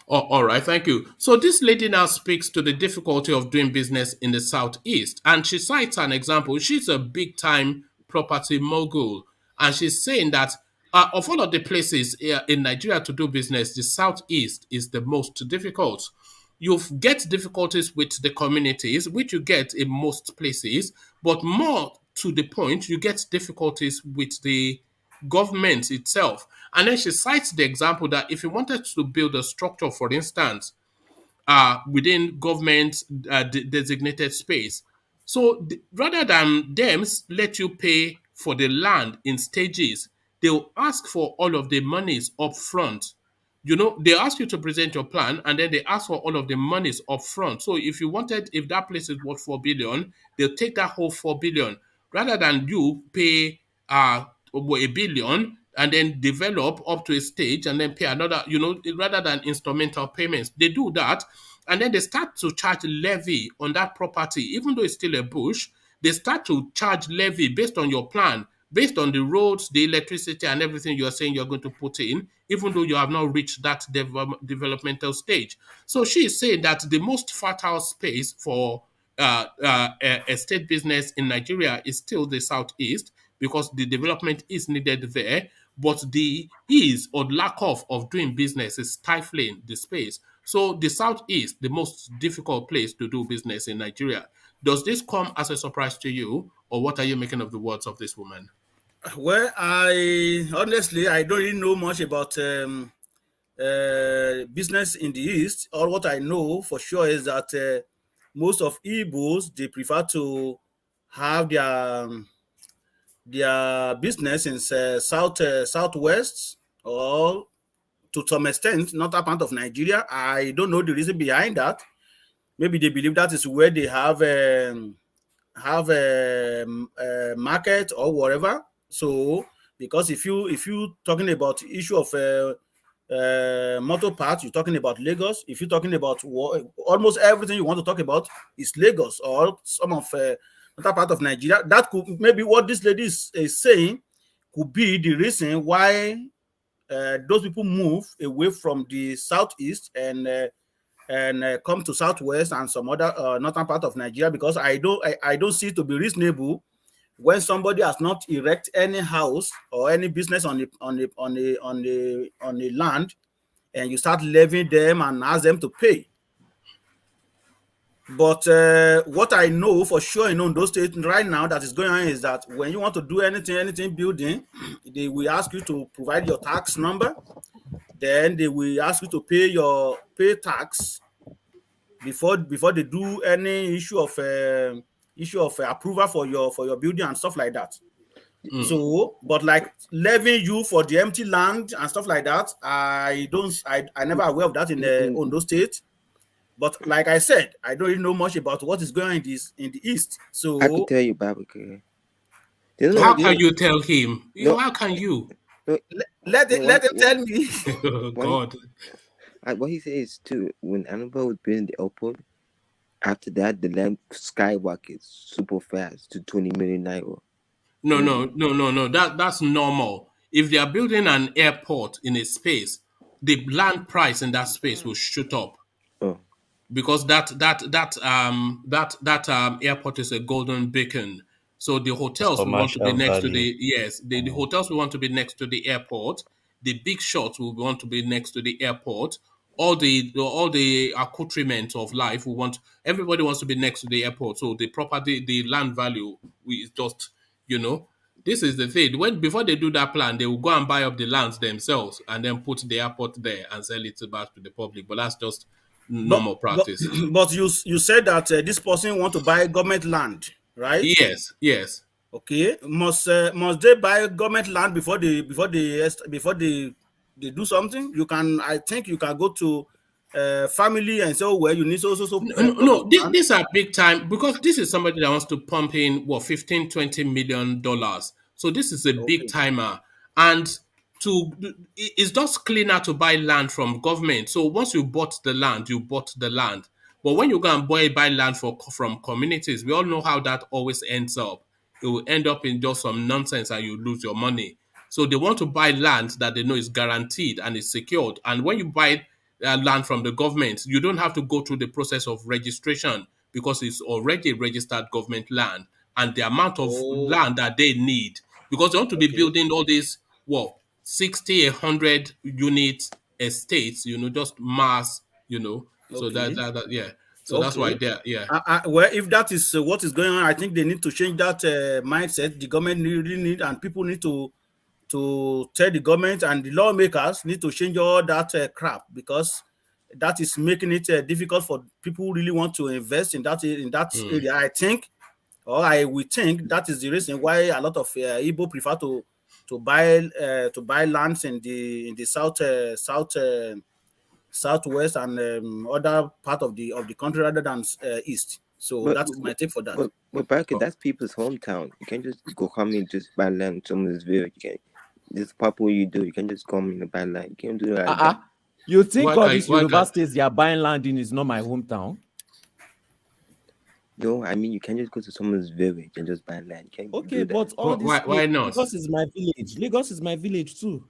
All right, thank you. So this lady now speaks to the difficulty of doing business in the Southeast, and she cites an example. She's a big-time property mogul, and she's saying that of all of the places in Nigeria to do business, the Southeast is the most difficult. You get difficulties with the communities, which you get in most places, but more to the point, you get difficulties with the government itself. And then she cites the example that if you wanted to build a structure, for instance, within government designated space, so rather than them let you pay for the land in stages, they'll ask for all of the monies up front. They ask you to present your plan, and then they ask for all of the monies up front. So if that place is worth 4 billion, they'll take that whole 4 billion rather than you pay 1 billion and then develop up to a stage and then pay another, rather than instrumental payments. They do that, and then they start to charge levy on that property. Even though it's still a bush, they start to charge levy based on your plan, based on the roads, the electricity, and everything you're saying you're going to put in, even though you have not reached that developmental stage. So she is saying that the most fertile space for estate business in Nigeria is still the Southeast, because the development is needed there, but the ease or lack of doing business is stifling the space. So the Southeast, the most difficult place to do business in Nigeria. Does this come as a surprise to you, or what are you making of the words of this woman? Well, I honestly don't really know much about business in the East. All what I know for sure is that most of Igbos, they prefer to have their their business in southwest, or to some extent not a part of Nigeria. I don't know the reason behind that. Maybe they believe that is where they have a market or whatever. So because if you talking about issue of motor parts, you're talking about Lagos. If you're talking about almost everything you want to talk about is Lagos or some of another part of Nigeria. That could maybe what this lady is saying could be the reason why those people move away from the southeast and come to southwest and some other northern part of Nigeria, because I don't see it to be reasonable when somebody has not erect any house or any business on the land, and you start levying them and ask them to pay. But what I know for sure in those states right now that is going on is that when you want to do anything building, they will ask you to provide your tax number. Then they will ask you to pay tax before they do any issue of approval for your building and stuff like that. So, but like levying you for the empty land and stuff like that, I never aware of that in Ondo State. But like I said, I don't really know much about what is going on in the east. So I could tell you, Babaku. How can you tell him? No, how can you? No, let him tell me. God. What he says too, when Annabelle was building the airport, after that the land skyrockets super fast to 20 million naira. No. That's normal. If they are building an airport in a space, the land price in that space will shoot up. Oh. Because that airport is a golden beacon. So the hotels will want to be next to the hotels will want to be next to the airport. The big shots will want to be next to the airport. All the accoutrement of life everybody wants to be next to the airport. So the property, the land value is just, this is the thing. Before they do that plan, they will go and buy up the lands themselves and then put the airport there and sell it back to the public. But that's just normal practice. But you said that this person want to buy government land, right? Yes. Okay. Must they buy government land before they do something? I think you can go to family and say, where you need so. No, these are big time, because this is somebody that wants to pump in $15-20 million. So this is a big timer, and it's just cleaner to buy land from government. So once you bought the land, you bought the land. But when you go and buy land from communities, we all know how that always ends up. It will end up in just some nonsense and you lose your money. So they want to buy land that they know is guaranteed and is secured. And when you buy land from the government, you don't have to go through the process of registration, because it's already registered government land, and the amount of land that they need, because they want to be building all these 60, 100 unit estates, just mass, so so that's why well, if that is what is going on, I think they need to change that mindset. The government really need, and people need to tell the government, and the lawmakers need to change all that crap, because that is making it difficult for people who really want to invest in that area. I think, or I would think, that is the reason why a lot of Igbo prefer to buy lands in the southwest and other part of the country rather than east. So that is my take for that. But Barker, that's people's hometown. You can't just go come in just buy land in someone's village. You can't. This is what you do. You can just come in and buy land. You can't do that. Like that. You think all these universities they are buying land in is not my hometown? No, I mean you can just go to someone's village and just buy land. You can't do that. But all this why not? Lagos is my village. Lagos is my village too.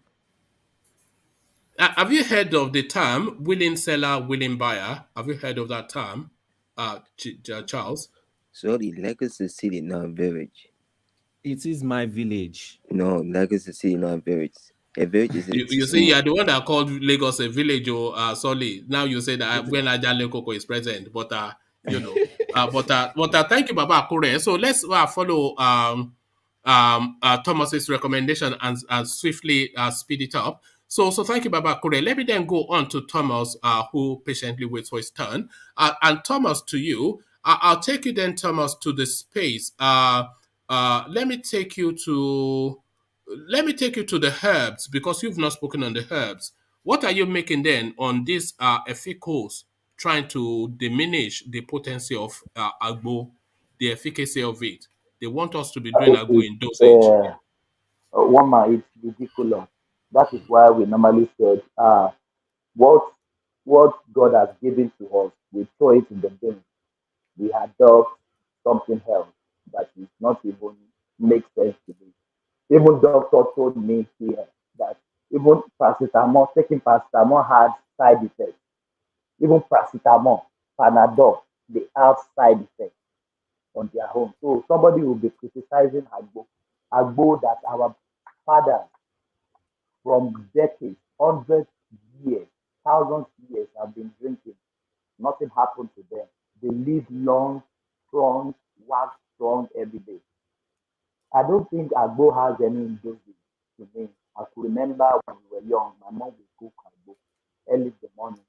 Have you heard of the term willing seller, willing buyer? Have you heard of that term, Charles? Sorry, Lagos is a city, not a village. It is my village. No, Lagos is a city, not a village. A village is you see, you are the one that called Lagos a village, or sorry. Now you say that when Ajale Koko is present, but but thank you, Baba Akure. So let's follow Thomas's recommendation and swiftly speed it up. So thank you, Baba Kure. Let me then go on to Thomas, who patiently waits for his turn. And Thomas, to you, I'll take you then, Thomas, to the space. let me take you to the herbs because you've not spoken on the herbs. What are you making then on these efficos trying to diminish the potency of agbo, the efficacy of it? They want us to be doing agbo It's in dosage. one man. It's ridiculous. That is why we normally said, what what God has given to us, we throw it in the bin. We adopt something else that is not even make sense to me. Even doctor told me here that even paracetamol, taking paracetamol had side effects. Even paracetamol, Panadol, they have side effects on their own. So somebody will be criticizing Agbo that our fathers from decades, hundreds years, thousands years have been drinking. Nothing happened to them. They live long, strong, wax strong every day. I don't think Agbo has any dosage to me. I could remember when we were young, my mom would cook Agbo early in the morning.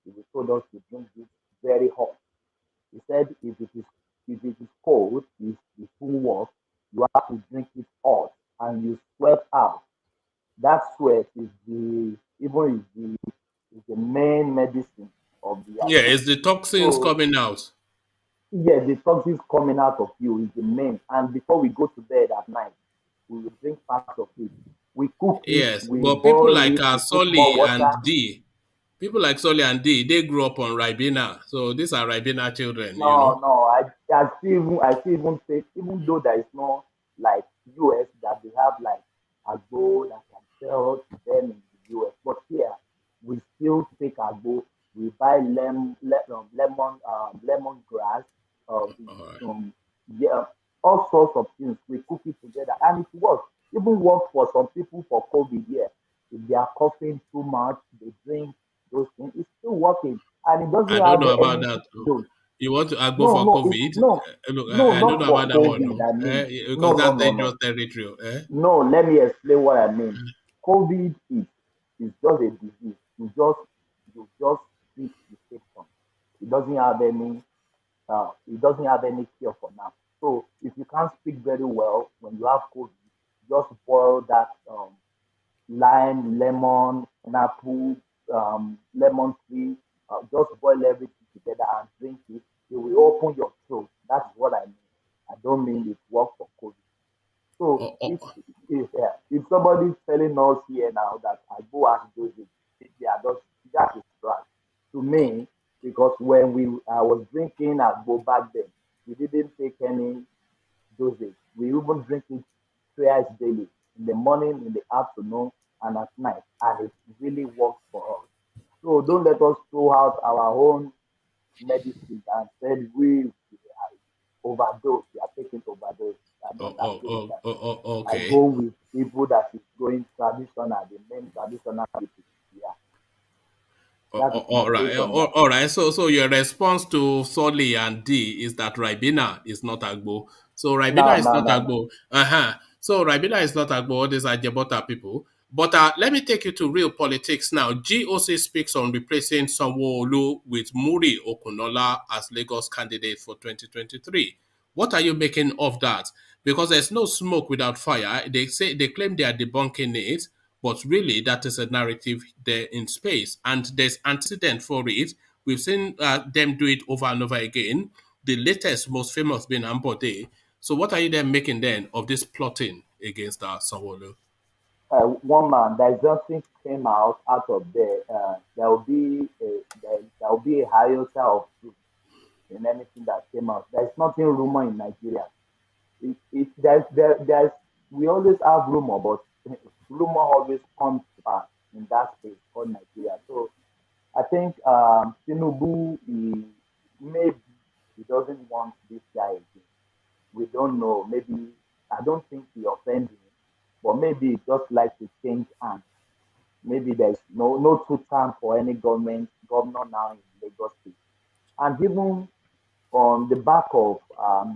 She would told us to drink this very hot. He said if it is cold, if it won't work, you have to drink it hot and you sweat out. That sweat is the main medicine of the Yeah, Agbo. it's the toxins So coming out. yeah, the toxins coming out of you is the main. And before we go to bed at night, we will drink part of it. We cook it, Yes, we but people boil like it, we put more Solly water. and D, people like Solly and D, they grew up on Ribena. So these are Ribena children, you No, know. no, I still even say, even though there is no like US that they have like agbo that can sell to them in the US, but here we still take agbo. We buy lemon grass, All right. yeah, all sorts of things. We cook it together, and it works. Even works for some people for COVID here. If they are coughing too much, they drink those things. It's still working, and it doesn't I don't have know about any that. dose. You want to go No, for no, it's COVID? no, Look, no, I don't not know for about that one, COVID. no. I mean, no, Because no, that's no, dangerous no, territory. no. Let me explain what I mean. COVID is just a disease. You just treat the symptom. It doesn't have any. It doesn't have any cure for now. So if you can't speak very well when you have COVID, just boil that lime, lemon, pineapple, lemon tree. Just boil everything together and drink it. It will open your throat. That's what I mean. I don't mean it work for COVID. So Oh, if somebody's telling us here now that I go as dosage, they are just that is right to oh, me because when I was drinking Agbo back then, we didn't take any dosage. We even drink it twice daily in the morning, in the afternoon, and at night, and it really works for us. So don't let us throw out our own medicine and said we are overdose. We are taking overdose. I don't agree with that. I okay. go with people that is going traditional, the main traditional people. Yeah, that is my All right, take on that. all right. So your response to Solly and D is that Ribena is not Agbo. So No, Ribena is no, not no, no. Agbo. So Ribena is not Agbo. All these are Jebota people. But let me take you to real politics now. GOC speaks on replacing Sanwo-Olu with Muri Okunola as Lagos candidate for 2023. What are you making of that? Because there's no smoke without fire. They claim they are debunking it, but really that is a narrative there in space, and there's antecedent for it. We've seen them do it over and over again. The latest, most famous being Ambode. So what are you then making then of this plotting against Sanwo-Olu? One man, there's nothing came out of there. There will be a iota of truth in anything that came out. There's nothing rumor in Nigeria. There's we always have rumor, but rumor always comes back in that space called Nigeria. So I think Tinubu, maybe he doesn't want this guy again. We don't know. Maybe I don't think he offended him, but maybe he just like to change hands. Maybe there's no two term for any governor now in Lagos State. And even on the back of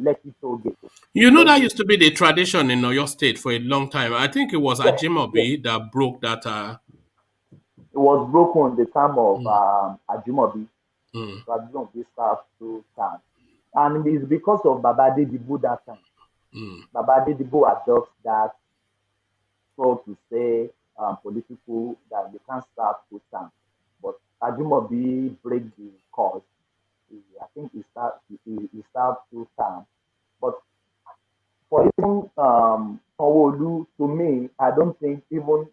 Lekki Toge, You know that Lekki, used to be the tradition in Oyo State for a long time. I think it was yes, yes, Ajimobi that broke that. it was broken the time of Mm, Ajimobi, mm. Ajimobi served two terms. And it's because of Babade Dibu that time. Baba Didibo adopts that, so to say, political, that you can't start two terms. But Ajimobi break the course. I think he start two terms. But for even Sanwo-Olu, to me, I don't think even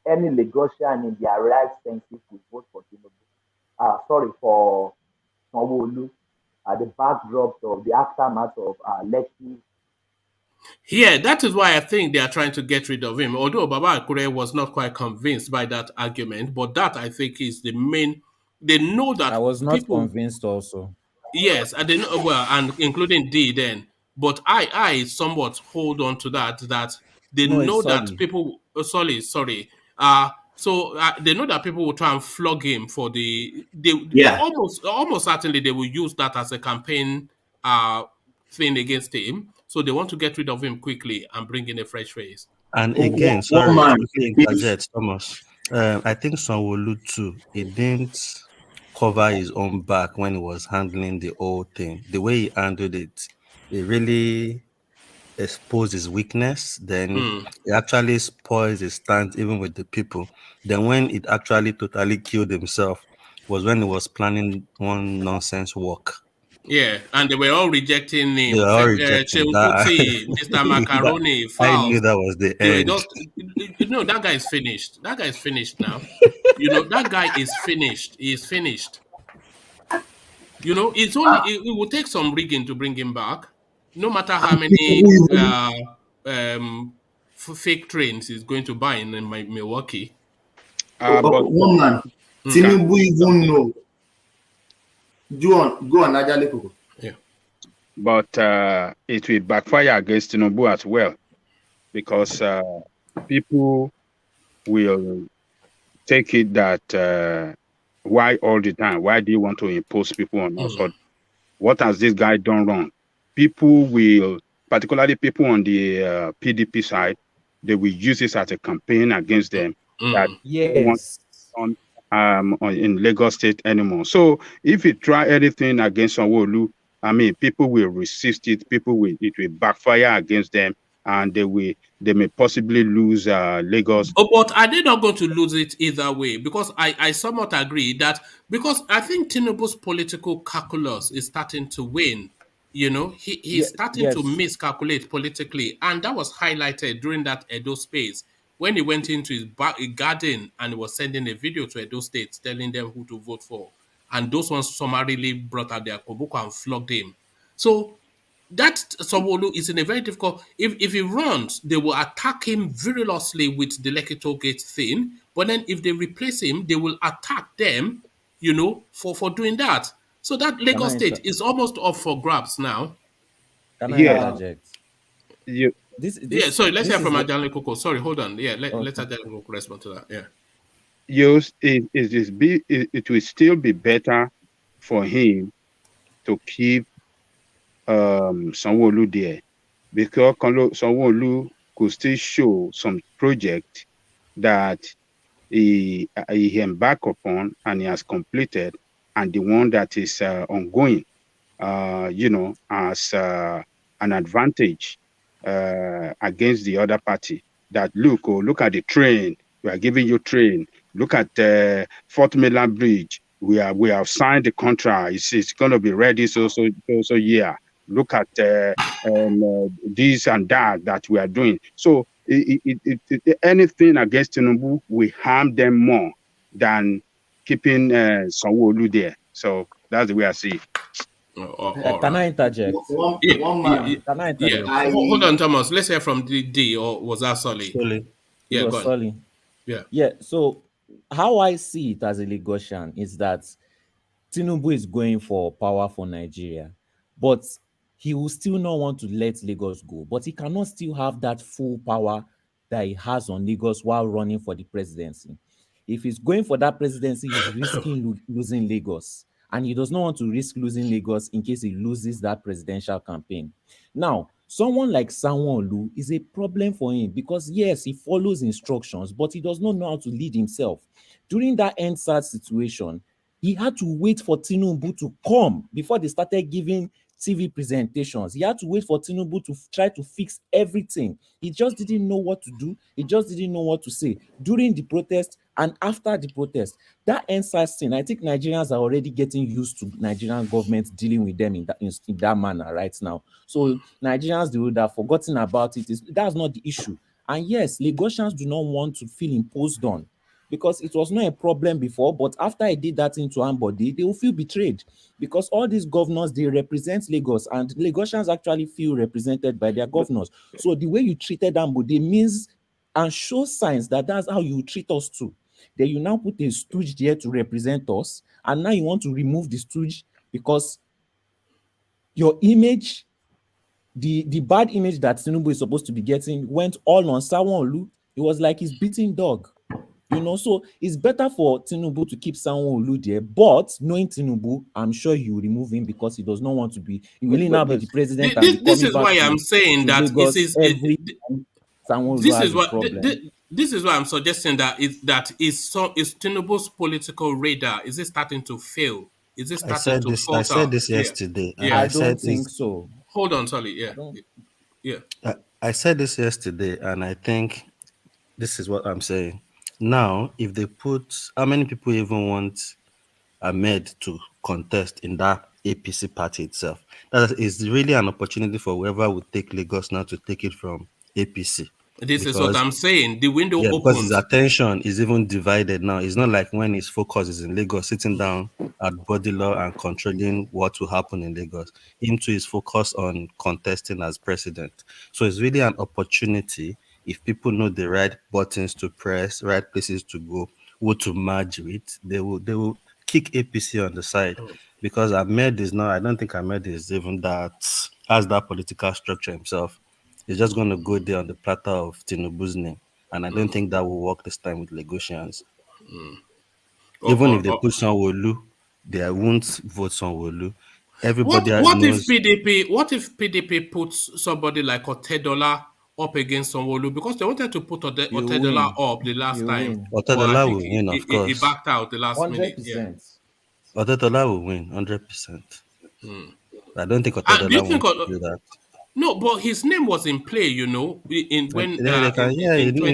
any Lagosian in their right senses will vote for Tinubu. Sorry, for Sanwo-Olu. The backdrop of the aftermath of Lekki. Yeah, that is why I think they are trying to get rid of him. Although Baba Akure was not quite convinced by that argument, but that I think is the main. They know I that was not people. convinced also. Yes, and then well, and including D then. But I somewhat hold on to that they No, it's know that Solly. people. Sorry. So they know that people will try and flog him for they Yeah. almost certainly they will use that as a campaign thing against him. So they want to get rid of him quickly and bring in a fresh face. And again, One sorry to man. quickly Please. interject, Thomas. I think Sanwo-Olu too, he didn't cover his own back when he was handling the whole thing. The way he handled it, it really exposed his weakness. Then it actually spoils his stance even with the people. Then when it actually totally killed himself was when he was planning one nonsense walk. Yeah, and they were all rejecting They him. were all rejecting that. Kuti, Mr. Macaroni, I knew Faust. that was the They were end. just, that guy is finished. That guy is finished now. That guy is finished. He is finished. It will take some rigging to bring him back. No matter how many fake trains he's going to buy in Milwaukee. But One man. Okay. Tinubu even know. Go on, Ajale Koko. Yeah. But it will backfire against Tinubu as well, because people will take it that why all the time? Why do you want to impose people on us? What has this guy done wrong? People will, particularly people on the PDP side, they will use this as a campaign against them. That Yes. on in Lagos State anymore. So if you try anything against Sanwo-Olu, I mean, people will resist it. It will backfire against them, and they may possibly lose Lagos. But are they not going to lose it either way? Because I somewhat agree that, because I think Tinubu's political calculus is starting to wane. He's starting to miscalculate politically, and that was highlighted during that Edo space when he went into his garden and was sending a video to Edo State telling them who to vote for, and those ones summarily brought out their koboko and flogged him. So that Sanwo-Olu is in a very difficult. If he runs, they will attack him virulently with the Lekki Gate thing. But then if they replace him, they will attack them, for doing that. So that Lagos State is almost up for grabs now. Can I interject? Sorry, let's hear from Ajale Koko. Sorry, hold on. Yeah, let's Ajale Koko respond to that. Yeah. Yes, it will still be better for him to keep Sanwo-Olu there, because Sanwo-Olu could still show some project that he embarked upon and he has completed, and the one that is ongoing, as an advantage against the other party. That look at the train, we are giving you train. Look at Fort Mainland Bridge. We have signed the contract. It's going to be ready so yeah. Look at this and that we are doing. So anything against Tinubu will harm them more than keeping Sanwo-Olu there. So that's the way I see it. Can I interject? One man. Can I interject? Hold on, Thomas. Let's hear from D, or was that Solly? Yeah, go on. Solly. Yeah. So how I see it as a Lagosian is that Tinubu is going for power for Nigeria, but he will still not want to let Lagos go. But he cannot still have that full power that he has on Lagos while running for the presidency. If he's going for that presidency, he's risking losing Lagos. And he does not want to risk losing Lagos in case he loses that presidential campaign. Now, someone like Sanwo-Olu is a problem for him because, yes, he follows instructions, but he does not know how to lead himself. During that EndSARS situation, he had to wait for Tinubu to come before they started giving TV presentations. He had to wait for Tinubu to try to fix everything. He just didn't know what to do. He just didn't know what to say during the protest and after the protest. That NSAS thing, I think Nigerians are already getting used to Nigerian government dealing with them in that manner right now. So Nigerians, they would have forgotten about it. That's not the issue. And yes, Lagosians do not want to feel imposed on, because it was not a problem before, but after I did that into Ambody, they will feel betrayed, because all these governors, they represent Lagos, and Lagosians actually feel represented by their governors. So the way you treated Ambody means and shows signs that that's how you treat us too. Then you now put a stooge there to represent us, and now you want to remove the stooge because your image, the bad image that Tinubu is supposed to be getting, went all on Sanwo-Olu. It was like he's beating dog. So it's better for Tinubu to keep Sanwo-Olu there, but knowing Tinubu, I'm sure he will remove him because he does not want to be, he will now be the president and be This coming is back why I'm saying to that Lagos every time Sanwo-Olu has a problem. This is why I'm suggesting that is Tinubu's political radar, is it starting to fail? Is it starting to falter? I said this yesterday. Yeah. And I don't think so. Hold on, Solly. Yeah. I said this yesterday, and I think this is what I'm saying. Now, if they put, how many people even want Ahmed to contest in that APC party itself? That is really an opportunity for whoever would take Lagos now to take it from APC. This is what I'm saying. The window opens. Because his attention is even divided now. It's not like when his focus is in Lagos, sitting down at body law and controlling what will happen in Lagos. Him too is focused on contesting as president. So it's really an opportunity, if people know the right buttons to press, right places to go, who to merge with, they will kick APC on the side. Because Ahmed is not, I don't think Ahmed is even has that political structure himself. He's just going to go there on the platter of Tinubu's name. And I don't think that will work this time with Lagosians. Even if they put Sanwo-Olu, they won't vote Sanwo-Olu. Everybody knows. What if PDP puts somebody like Otedola up against Sanwo-Olu? Because they wanted to put Otedola up the last time. Otedola will win, of course. He backed out the last 100%. minute. Yeah. Otedola will win, 100%. I don't think Otedola will do that. No, but his name was in play, in 2019.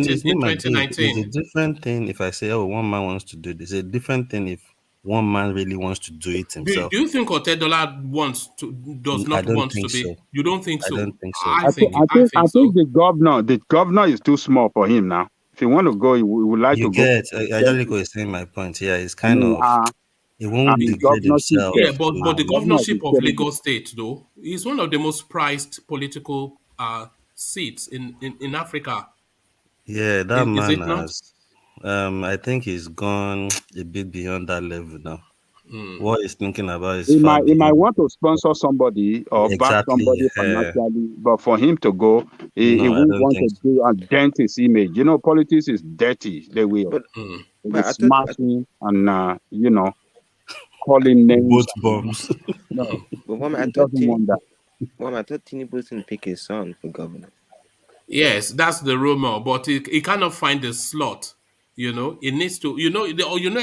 It's a different thing if I say, one man wants to do this. It's a different thing if one man really wants to do it himself. Do you think Otedola does not want to be? So. You don't think so? I don't think so. I think the governor is too small for him now. If he want to go, he would like to go. Ajalico is saying my point. Yeah, it's kind of. He won't degrade himself. Yeah, but the governorship of Lagos State, though, is one of the most prized political seats in Africa. Yeah, that man has. I think he's gone a bit beyond that level now. What he's thinking about is he might want to sponsor somebody or back somebody financially, but for him to go, he won't want to do a dent his image. Politics is dirty. They will. But smashing and calling names. Both bombs. No, but I thought Tinubu was going to pick his son for governor. Yes, that's the rumor, but he cannot find a slot. It needs to.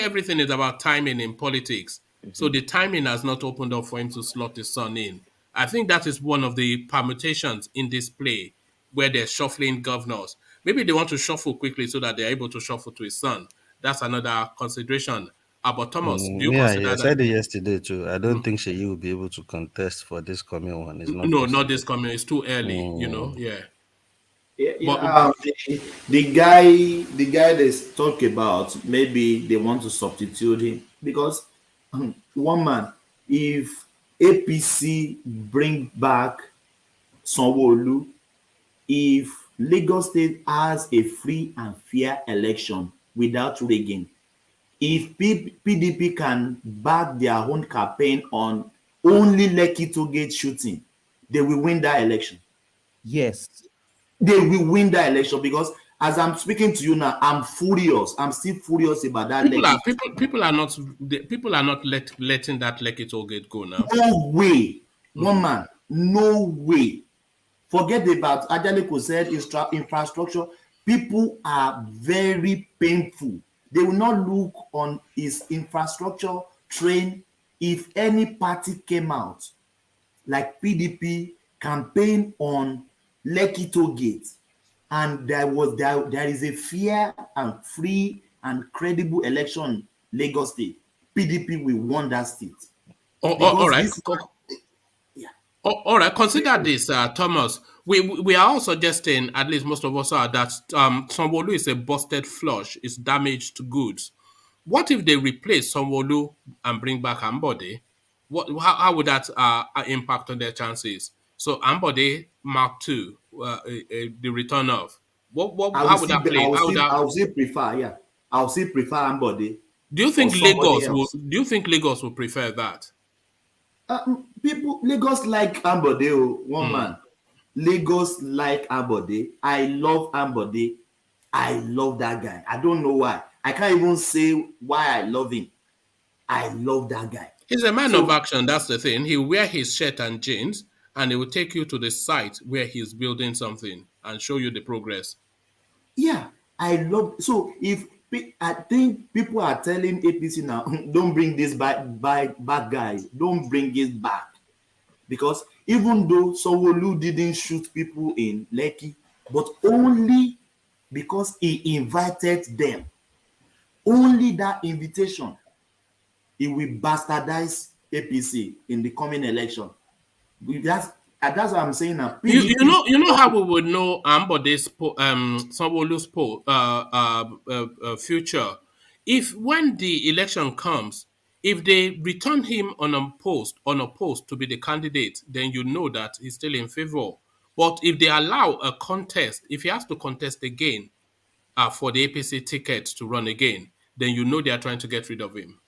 Everything is about timing in politics. So the timing has not opened up for him to slot his son in. I think that is one of the permutations in this play where they're shuffling governors. Maybe they want to shuffle quickly so that they're able to shuffle to his son. That's another consideration. But Thomas, do you consider that? I said it yesterday too. I don't think Sheyi will be able to contest for this coming one. It's not not this coming. It's too early. The guy they talk about, maybe they want to substitute him because one man, if APC bring back Sanwo-Olu, if Lagos State has a free and fair election without rigging, if PDP can back their own campaign on only Lekki to Gate shooting, they will win that election. Yes. They will win that election because as I'm speaking to you now, I'm furious. I'm still furious about that. People are not letting that Lekki toll gate go now. No way. One man, no way. Forget about Ajaliko said infrastructure. People are very painful. They will not look on his infrastructure train if any party came out like PDP campaign on Lekki toll gate, and there is a fair and free and credible election in Lagos State, PDP will won that state. All Because right. this yeah. All right. Consider this, Thomas. We are all suggesting, at least most of us are, that Sanwo-Olu is a busted flush, is damaged goods. What if they replace Sanwo-Olu and bring back Ambode? How would that impact on their chances? So Ambode Mark II, the return of. How would that play? I will still prefer, yeah. I will still prefer Ambode Do you or think somebody Lagos will? else. Do you think Lagos will prefer that? People Lagos like Ambode, one man. Lagos like Ambode. I love Ambode. I love that guy. I don't know why. I can't even say why I love him. I love that guy. He's a man of action. That's the thing. He'll wear his shirt and jeans, and he will take you to the site where he's building something and show you the progress. Yeah, I love. So if I think people are telling APC now, don't bring this back guy. Don't bring it back, because even though Sanwo-Olu didn't shoot people in Lekki, but only because he invited them. Only that invitation, he will bastardize APC in the coming election. That's what I'm saying now. You know how we would know Ambode's Sanwo-Olu's future if when the election comes, if they return him unopposed to be the candidate, then you know that he's still in favor. But if they allow a contest, if he has to contest again for the APC ticket to run again, then you know they are trying to get rid of him.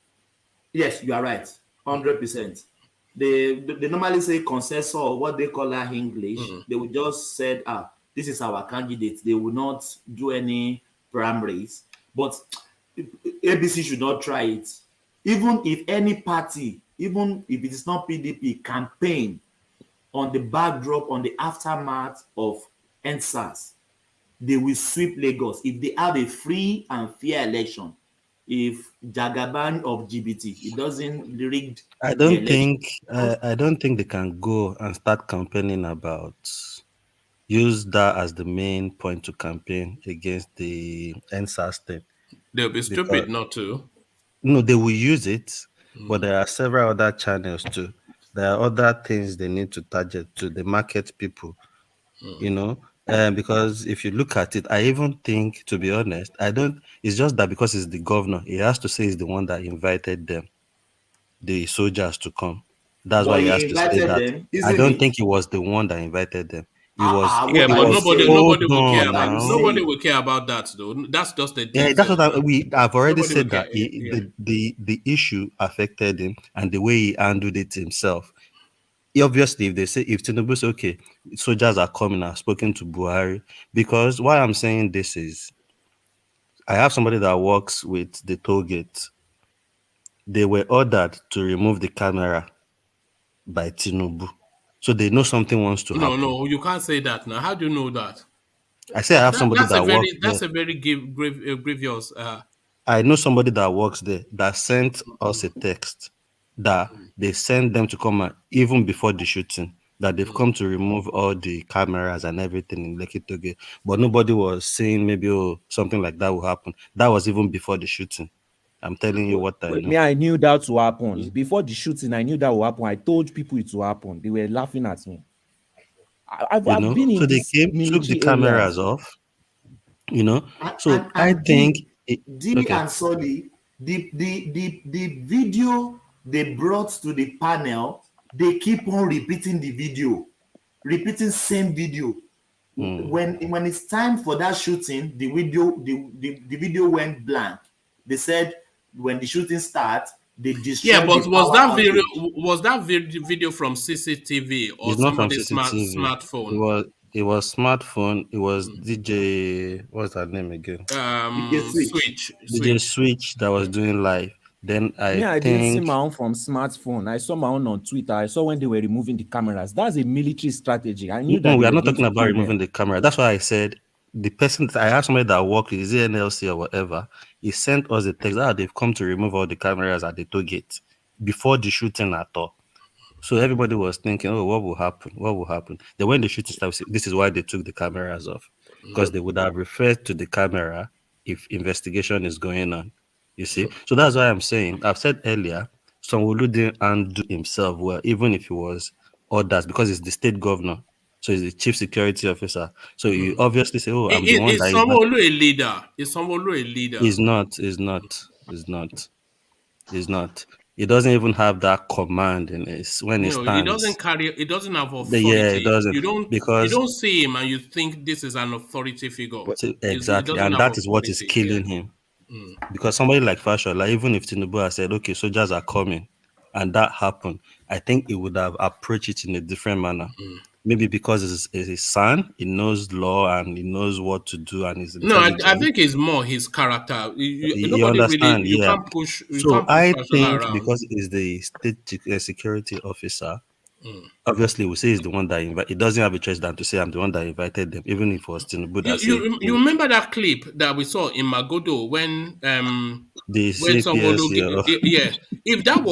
Yes, you are right, 100%. They normally say consensus, or what they call that English. They will just say, this is our candidate. They will not do any primaries. But ABC should not try it. Even if any party, even if it is not PDP, campaign on the backdrop, on the aftermath of NSAS, they will sweep Lagos if they have a free and fair election. If Jagaban of GBT, it doesn't rig. I don't think they can go and start campaigning about use that as the main point to campaign against the NSAS thing. They'll be stupid not to. No, they will use it, but there are several other channels too. There are other things they need to target to the market people, you know. Because if you look at it, I even think, to be honest, it's just that because it's the governor, he has to say he's the one that invited them, the soldiers, to come. That's why he has to say that. I don't think he was the one that invited them. He was. Yeah, but nobody will care about. Nobody will care about that, though. That's just the. Yeah, that's what I've already said that the issue affected him and the way he handled it himself. Obviously, if Tinubu say, okay, soldiers are coming, I've spoken to Buhari, because why I'm saying this is, I have somebody that works with the toll gate. They were ordered to remove the camera by Tinubu, so they know something wants to happen. No, you can't say that now. How do you know that? I say I have somebody that works there. That's a very grievous. I know somebody that works there that sent us a text that they sent them to come even before the shooting, that they've come to remove all the cameras and everything in Lekki Toge, but nobody was saying maybe something like that will happen. That was even before the shooting. I'm telling you what I know. Me, I knew that will happen. Before the shooting, I knew that will happen. I told people it will happen. They were laughing at me. I've been in. So they took the cameras off, So I think Dini and Soli, the video they brought to the panel, they keep on repeating the video, repeating same video. When it's time for that shooting, the video went blank. They said when the shooting starts, they destroyed. Yeah, but was that video from CCTV or somebody's smartphone? It was smartphone. It was DJ. What's her name again? DJ Switch that was doing live. Then I didn't see my own from smartphone. I saw my own on Twitter. I saw when they were removing the cameras. That's a military strategy. I knew that. No, we are not talking about removing the camera. That's why I said the person I have somebody that worked with, is it NLC or whatever, he sent us a text that they've come to remove all the cameras at the toll gate before the shooting at all. So everybody was thinking, oh, what will happen? What will happen? Then when the shooting started, this is why they took the cameras off, because they would have referred to the camera if investigation is going on. You see? So that's why I'm saying, I've said earlier, Sanwo-Olu didn't undo himself well, even if he was orders, because he's the state governor. So he's the chief security officer. So you obviously say, oh, I'm the one Is that Sanwo-Olu a leader? Is Sanwo-Olu a leader? He's not. He doesn't even have that command in his when he stands. He doesn't carry. He doesn't have authority. Yeah, it doesn't. You don't see him and you think this is an authority figure. Exactly, and that is what is killing him. Because somebody like Fashola, even if Tinubu has said, okay, soldiers are coming, and that happened, I think he would have approached it in a different manner. Maybe because it's his son, he knows law and he knows what to do, and he's intelligent. No, I think it's more his character. You understand? You yeah. can't push. So I think around. because he's the state security officer, obviously we say he's the one that invited. He doesn't have a choice than to say I'm the one that invited them, even if it was Tinubu that said. You remember that clip that we saw in Magodo when the Sanwo-Olu, if that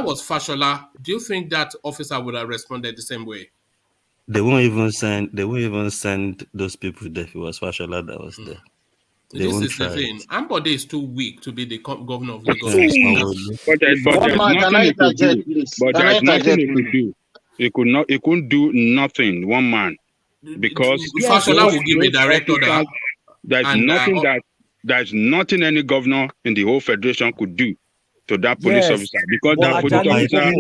was Fashola, do you think that officer would have responded the same way? They won't even send those people there if it was Fashola that was there. They won't try. The thing. Ambode is too weak to be the governor of Lagos. But there's nothing he could do. But there's nothing he could do. He couldn't do nothing. One man, because Fashola will give a direct order. There's nothing any governor in the whole federation could do to that police officer, because that police officer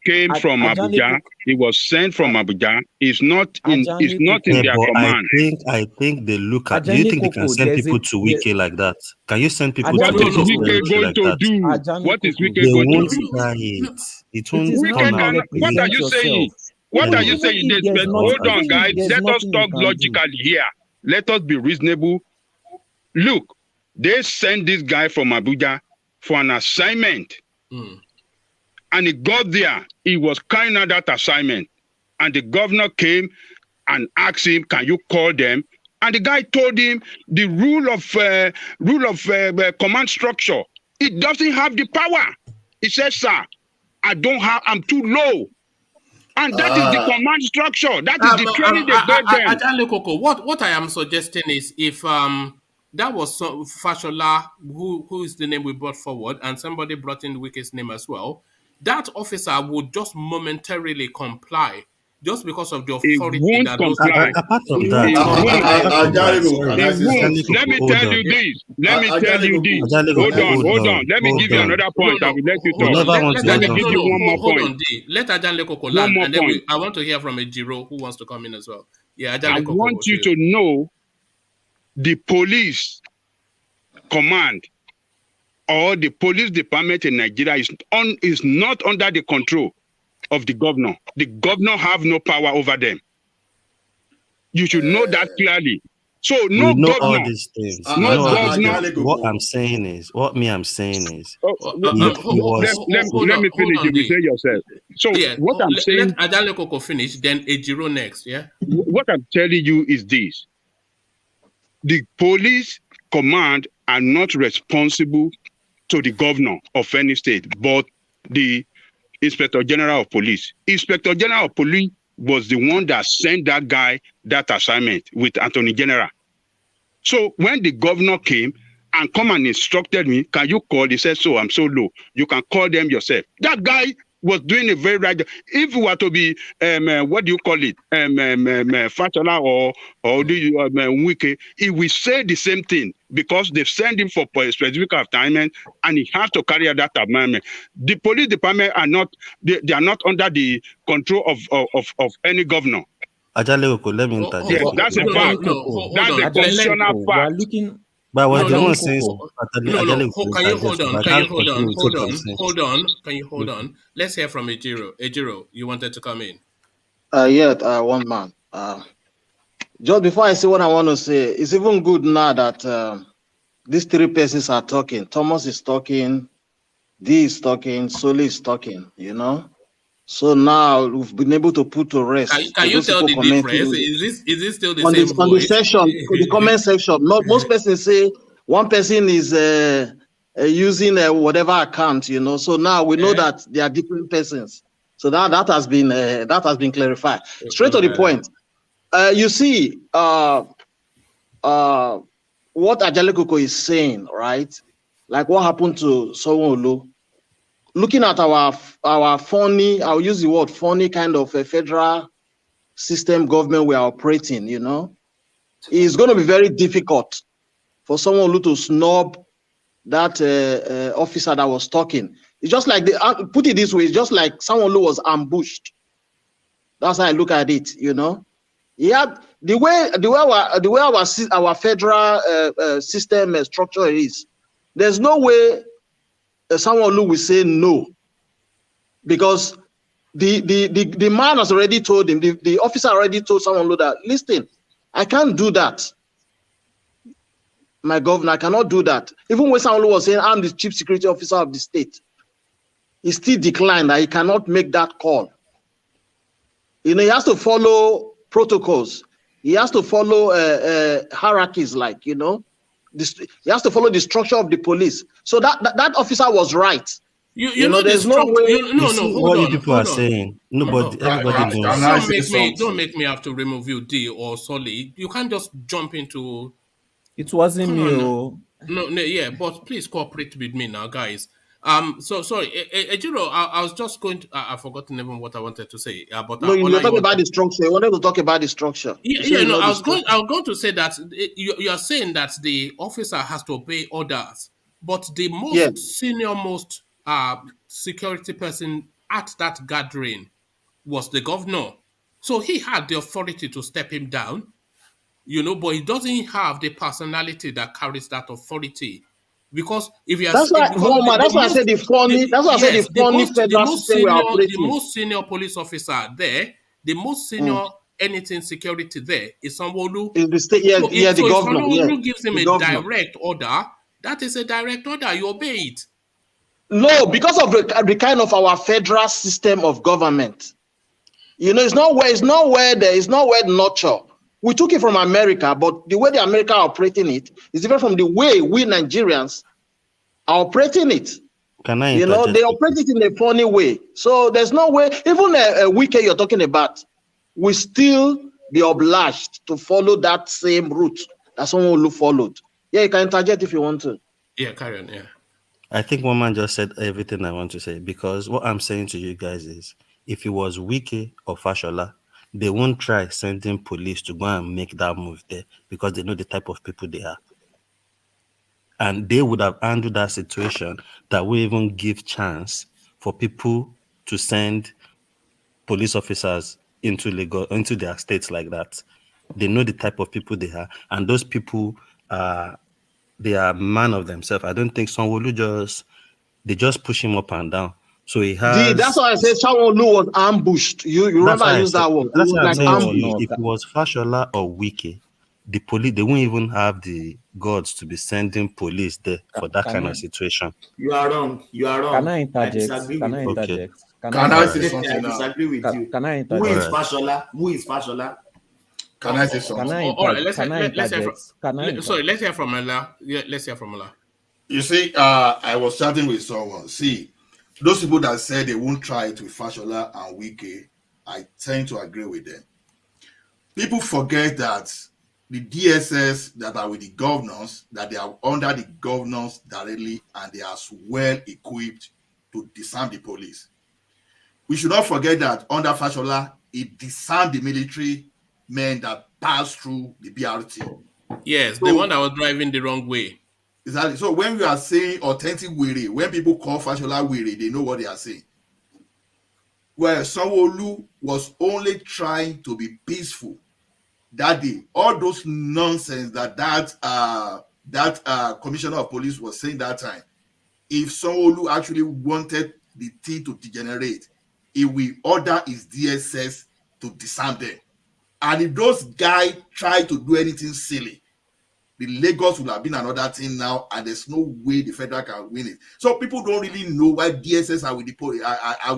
came from Abuja. He was sent from Abuja. It's not in their command. I think they look at. Do you think they can send people to Wiki like that? Can you send people to What is Wiki going to do? What is Wiki going to do? It won't come out. What are you saying? What are you saying? Hold on, guys. Let us talk logically here. Let us be reasonable. Look, they sent this guy from Abuja for an assignment. And he got there. He was carrying out that assignment. And the governor came and asked him, can you call them? And the guy told him the rule of command structure. It doesn't have the power. He said, sir, I'm too low. And that is the command structure. That is the training they gave them. What I am suggesting is if that was Fashola, who is the name we brought forward, and somebody brought in Wiki's name as well, that officer would just momentarily comply just because of the authority that those comply. Apart from that, let me tell you this. Hold on. Let me give you another point. I will let you talk. Let me give you one more point. Let Ajanle Koko land, and then I want to hear from Ejiro who wants to come in as well. Yeah, I want you to know the police command or the police department in Nigeria is not under the control of the governor. The governor have no power over them. You should know that clearly. So no governor. All these things. What I'm saying is. Let me finish. You say yourself. So what I'm saying. Let Ajanle Koko finish, then Ejiro next. Yeah. What I'm telling you is this: the police command are not responsible to the governor of any state, but the Inspector General of Police. Inspector General of Police was the one that sent that guy that assignment with Attorney General. So when the governor came and come and instructed me, can you call? He said, so I'm so low. You can call them yourself. That guy was doing a very right job. If you were to be, what do you call it? Fashola or Wike, he will say the same thing because they've sent him for a specific assignment and he has to carry out that assignment. The police department are not, they are not under the control of any governor. Ajale, let me interject. Yes, that's a fact. That's a constitutional fact. But what the one says, can you hold on? Let's hear from Ejiro. Ejiro, you wanted to come in. One man. Just before I say what I want to say, it's even good now that these three persons are talking. Thomas is talking, D is talking, Soli is talking, you know. So now we've been able to put to rest. Can you tell the difference? Is this still the same on the section, the comment section? Most persons say one person is using whatever account, you know. So now we know that they are different persons. So that has been clarified. Straight to the point. You see, what Ajalekoko is saying, right? Like what happened to Sanwo-Olu. Looking at our funny, I'll use the word funny kind of a federal system government we are operating, you know, it's going to be very difficult for Sanwo-Olu to snub that officer that was talking. It's just like put it this way, it's just like Sanwo-Olu was ambushed. That's how I look at it, you know. Yeah, the way our federal system structure is, there's no way Sanwo-Olu will say no, because the man has already told him, the officer already told Sanwo-Olu that, listen, I can't do that. My governor, I cannot do that. Even when Sanwo-Olu was saying, I'm the chief security officer of the state, he still declined that he cannot make that call. You know, he has to follow protocols. He has to follow hierarchies, like, you know, he has to follow the structure of the police. So that officer was right. You know, there's no way. What you people are saying. Nobody, everybody knows. Don't make me have to remove you, D or Solly. You can't just jump into. It wasn't me. No, yeah, but please cooperate with me now, guys. So sorry, Ejiro, I was just going to. I've forgotten even what I wanted to say. But no, you're talking about the structure. You wanted to talk about the structure. Yeah, no, I was going to say that you are saying that the officer has to obey orders, but the most senior most security person at that gathering was the governor. So he had the authority to step him down, you know, but he doesn't have the personality that carries that authority. Because if you are, that's why I said the funny. That's why I said the funny federal system we are operating. The most senior police officer there, the most senior anything security there is Sanwo-Olu. In the state, the governor. Sanwo-Olu gives him a direct order. That is a direct order. You obey it. No, because of the kind of our federal system of government. You know, it's not where nurture. We took it from America, but the way the America are operating it is different from the way we Nigerians are operating it. Can I? You know, they operate it in a funny way. So there's no way, even a weekend you're talking about, we still be obliged to follow that same route that Sanwo-Olu followed. Yeah, you can interject if you want to. Yeah, carry on, yeah. I think one man just said everything I want to say, because what I'm saying to you guys is, if it was Wike or Fashola, they won't try sending police to go and make that move there, because they know the type of people they are. And they would have handled that situation that will even give chance for people to send police officers into Lagos, into their states like that. They know the type of people they are, and those people they are man of themselves. I don't think Sanwo-Olu they just push him up and down. So he has. That's why I said Sanwo-Olu was ambushed. You remember I used that word. That's what I'm saying. If it was Fashola or Wike, the police, they won't even have the guards to be sending police there for that kind of situation. You are wrong. You are wrong. Can I interject? Can I interject? Can I say something now? I disagree with you. Can I interject? Who is Fashola? Who is Fashola? Can I say something? All right, let's hear from Ella. Yeah, let's hear from Ella. You see, I was chatting with someone. See, those people that said they won't try it with Fashola and Wike, I tend to agree with them. People forget that the DSS that are with the governors, that they are under the governors directly, and they are well equipped to disarm the police. We should not forget that under Fashola, it disarmed the military men that passed through the BRT. Yes, so, the one that was driving the wrong way. Exactly. So when we are saying authentic Were, when people call Fashola Were, they know what they are saying. Well, Sanwo-Olu was only trying to be peaceful that day. All those nonsense that commissioner of police was saying that time. If Sanwo-Olu actually wanted the thing to degenerate, he will order his DSS to disarm them. And if those guys try to do anything silly, the Lagos will have been another thing now, and there's no way the federal can win it. So people don't really know why DSS are with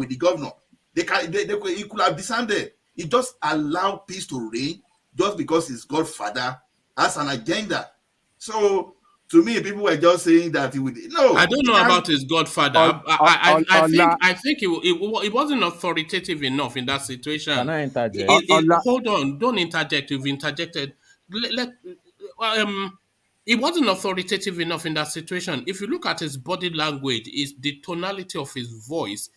the governor. He could have disarmed them. He just allowed peace to reign just because his godfather has an agenda. So To me, people were just saying that he would. No, I don't know about his godfather. I think it wasn't authoritative enough in that situation. Can I interject? Hold on, don't interject. You've interjected. It wasn't authoritative enough in that situation. If you look at his body language, is the tonality of his voice.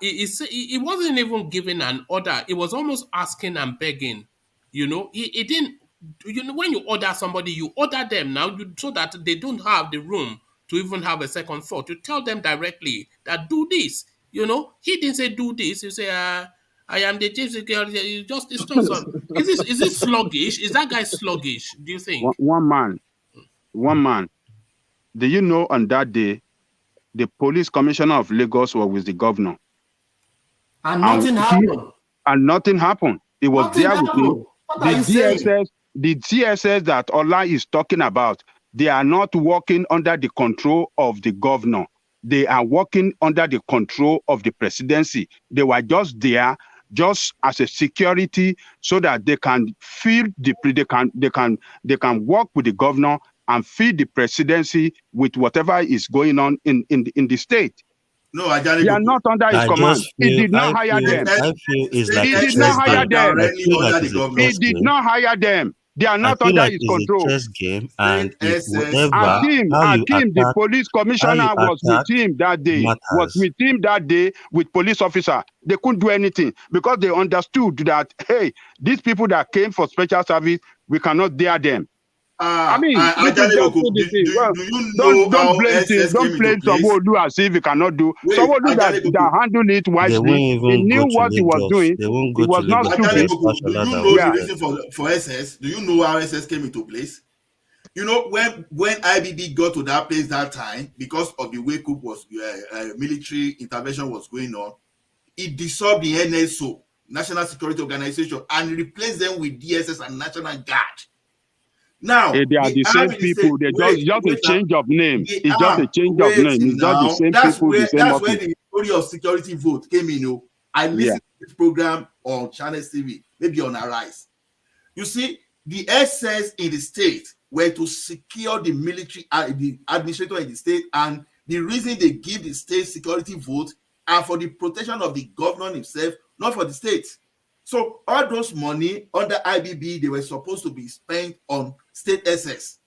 He wasn't even giving an order. It was almost asking and begging. He didn't. When you order somebody, you order them now so that they don't have the room to even have a second thought. You tell them directly that do this. He didn't say do this. You say, I am the chief security. It's not so. Is this sluggish? Is that guy sluggish? Do you think? One man. Do you know on that day, the police commissioner of Lagos was with the governor, and nothing happened. And nothing happened. It was Nothing there happened. with him. What are you saying? The DSS that Ola is talking about, they are not working under the control of the governor. They are working under the control of the presidency. They were just there, just as a security, so that they can feed they can work with the governor and feed the presidency with whatever is going on in the state. No, Ajani, they are not under his command. He did not hire them. He did not hire them. He did not hire them. They are not under his control. A chess game, and Hakim, the police commissioner was with him that day. Was with him that day with police officer. They couldn't do anything because they understood that, hey, these people that came for special service, we cannot dare them. I mean, don't blame Sanwo-Olu as if he cannot do. Sanwo-Olu that handled it wisely. He knew what he was doing. He was not stupid. Do you know the reason for SS? Do you know how SS came into place? When IBB got to that place that time, because of the way coup was military intervention was going on, it dissolved the NSO, National Security Organization, and replaced them with DSS and National Guard. Now they are the same people. They just a change of name. It's just a change of name. It's just the same people. That's where the story of security vote came in. I listened to this program on Channel TV, maybe on Arise. You see, the SS in the state were to secure the military, the administrator in the state, and the reason they give the state security vote are for the protection of the governor himself, not for the state. So all those money under IBB, they were supposed to be spent on state SS.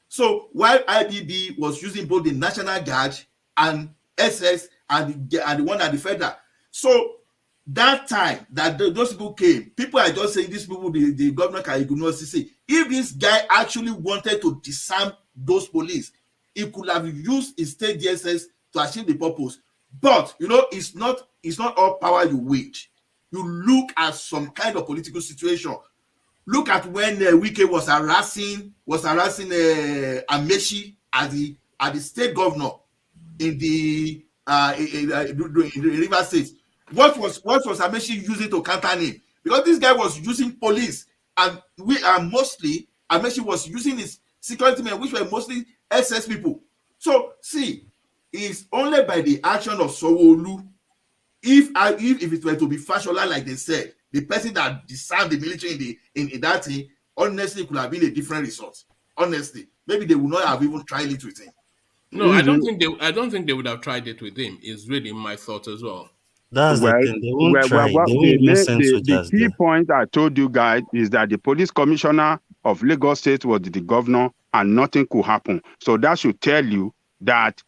So while IBB was using both the National Guard and SS and the one at the federal, so that time that those people came, people are just saying these people, the governor can ignore CC. If this guy actually wanted to disarm those police, he could have used his state DSS to achieve the purpose. But it's not all power you wage. You look at some kind of political situation. Look at when Wike was harassing Amechi as the state governor in the River State. What was Amechi using to counter him? Because this guy was using police, and mostly Amechi was using his security men, which were mostly SS people. So see, it's only by the action of Sanwo-Olu. If it were to be Fashola, like they said, the person that disarmed the military in that thing, honestly, could have been a different result. Honestly, maybe they would not have even tried it with him. No, I don't think they would have tried it with him. Is really my thought as well. That's the thing. They won't try. They won't listen to the key point I told you guys is that the police commissioner of Lagos State was the governor, and nothing could happen. So that should tell you that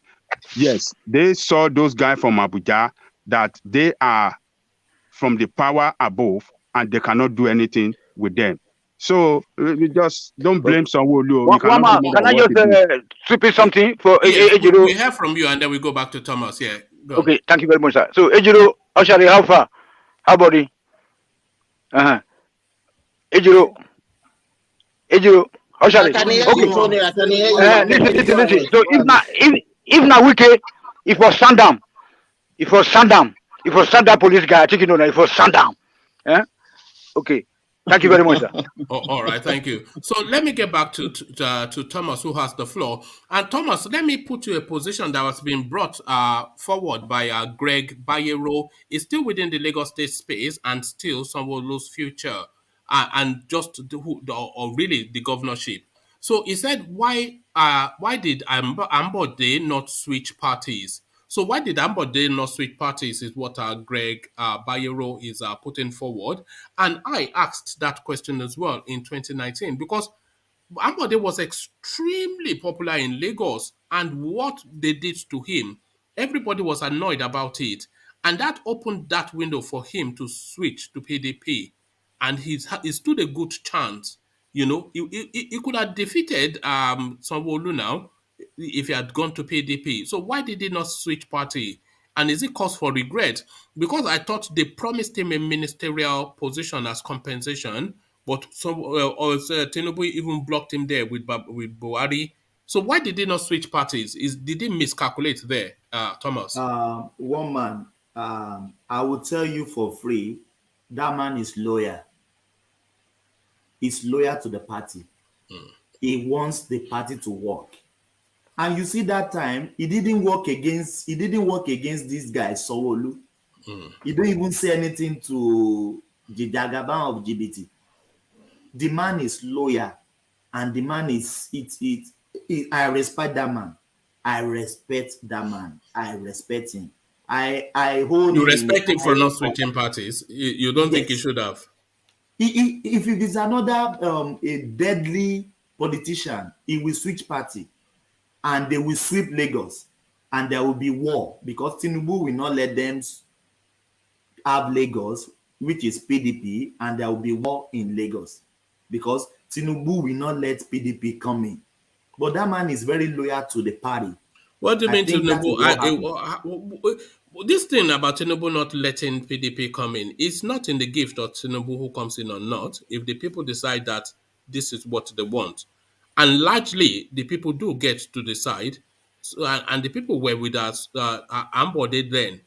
yes, they saw those guys from Abuja, that they are from the power above and they cannot do anything with them. So we just don't blame Sanwo-Olu. Can I just repeat something for Ejiro? We hear from you and then we go back to Thomas. Yeah. Go. Okay, thank you very much, sir. So Ejiro, Oshari, how far? How about it? Ejiro, Oshari. Okay. Listen. So if now Wike, if was Sandam. It was Sandam police guy. I think you know that it was Sandam. Yeah? Okay. Thank you very much, sir. All right, thank you. So let me get back to Thomas, who has the floor. And Thomas, let me put you a position that was being brought forward by Greg Bayero. Is still within the Lagos State space and still Sanwo-Olu's future and just really the governorship. So he said, why why did Ambode not switch parties? So why did Ambode not switch parties is what Greg Bayero is putting forward. And I asked that question as well in 2019 because Ambode was extremely popular in Lagos, and what they did to him, everybody was annoyed about it. And that opened that window for him to switch to PDP. And he stood a good chance. You know, he could have defeated Sanwo-Olu now if he had gone to PDP. So why did he not switch party? And is it cause for regret? Because I thought they promised him a ministerial position as compensation, but Tinubu even blocked him there with Buhari. So why did he not switch parties? Did he miscalculate there, Thomas? One man, I will tell you for free, that man is loyal. He's loyal to the party. He wants the party to work. And you see that time, he didn't work against this guy, Sanwo-Olu. He don't even say anything to the Jagaban of GBT. The man is loyal, and the man is I respect that man. I respect that man. I respect him. I hold You him respect him for high not switching parties. You don't think he should have? If it is another a deadly politician, he will switch party, and they will sweep Lagos, and there will be war because Tinubu will not let them have Lagos, which is PDP, and there will be war in Lagos because Tinubu will not let PDP come in. But that man is very loyal to the party. What do you mean Tinubu? This thing about Tinubu not letting PDP come in, it's not in the gift of Tinubu who comes in or not. If the people decide that this is what they want, and largely the people do get to decide, so, and the people were with us, Ambode then.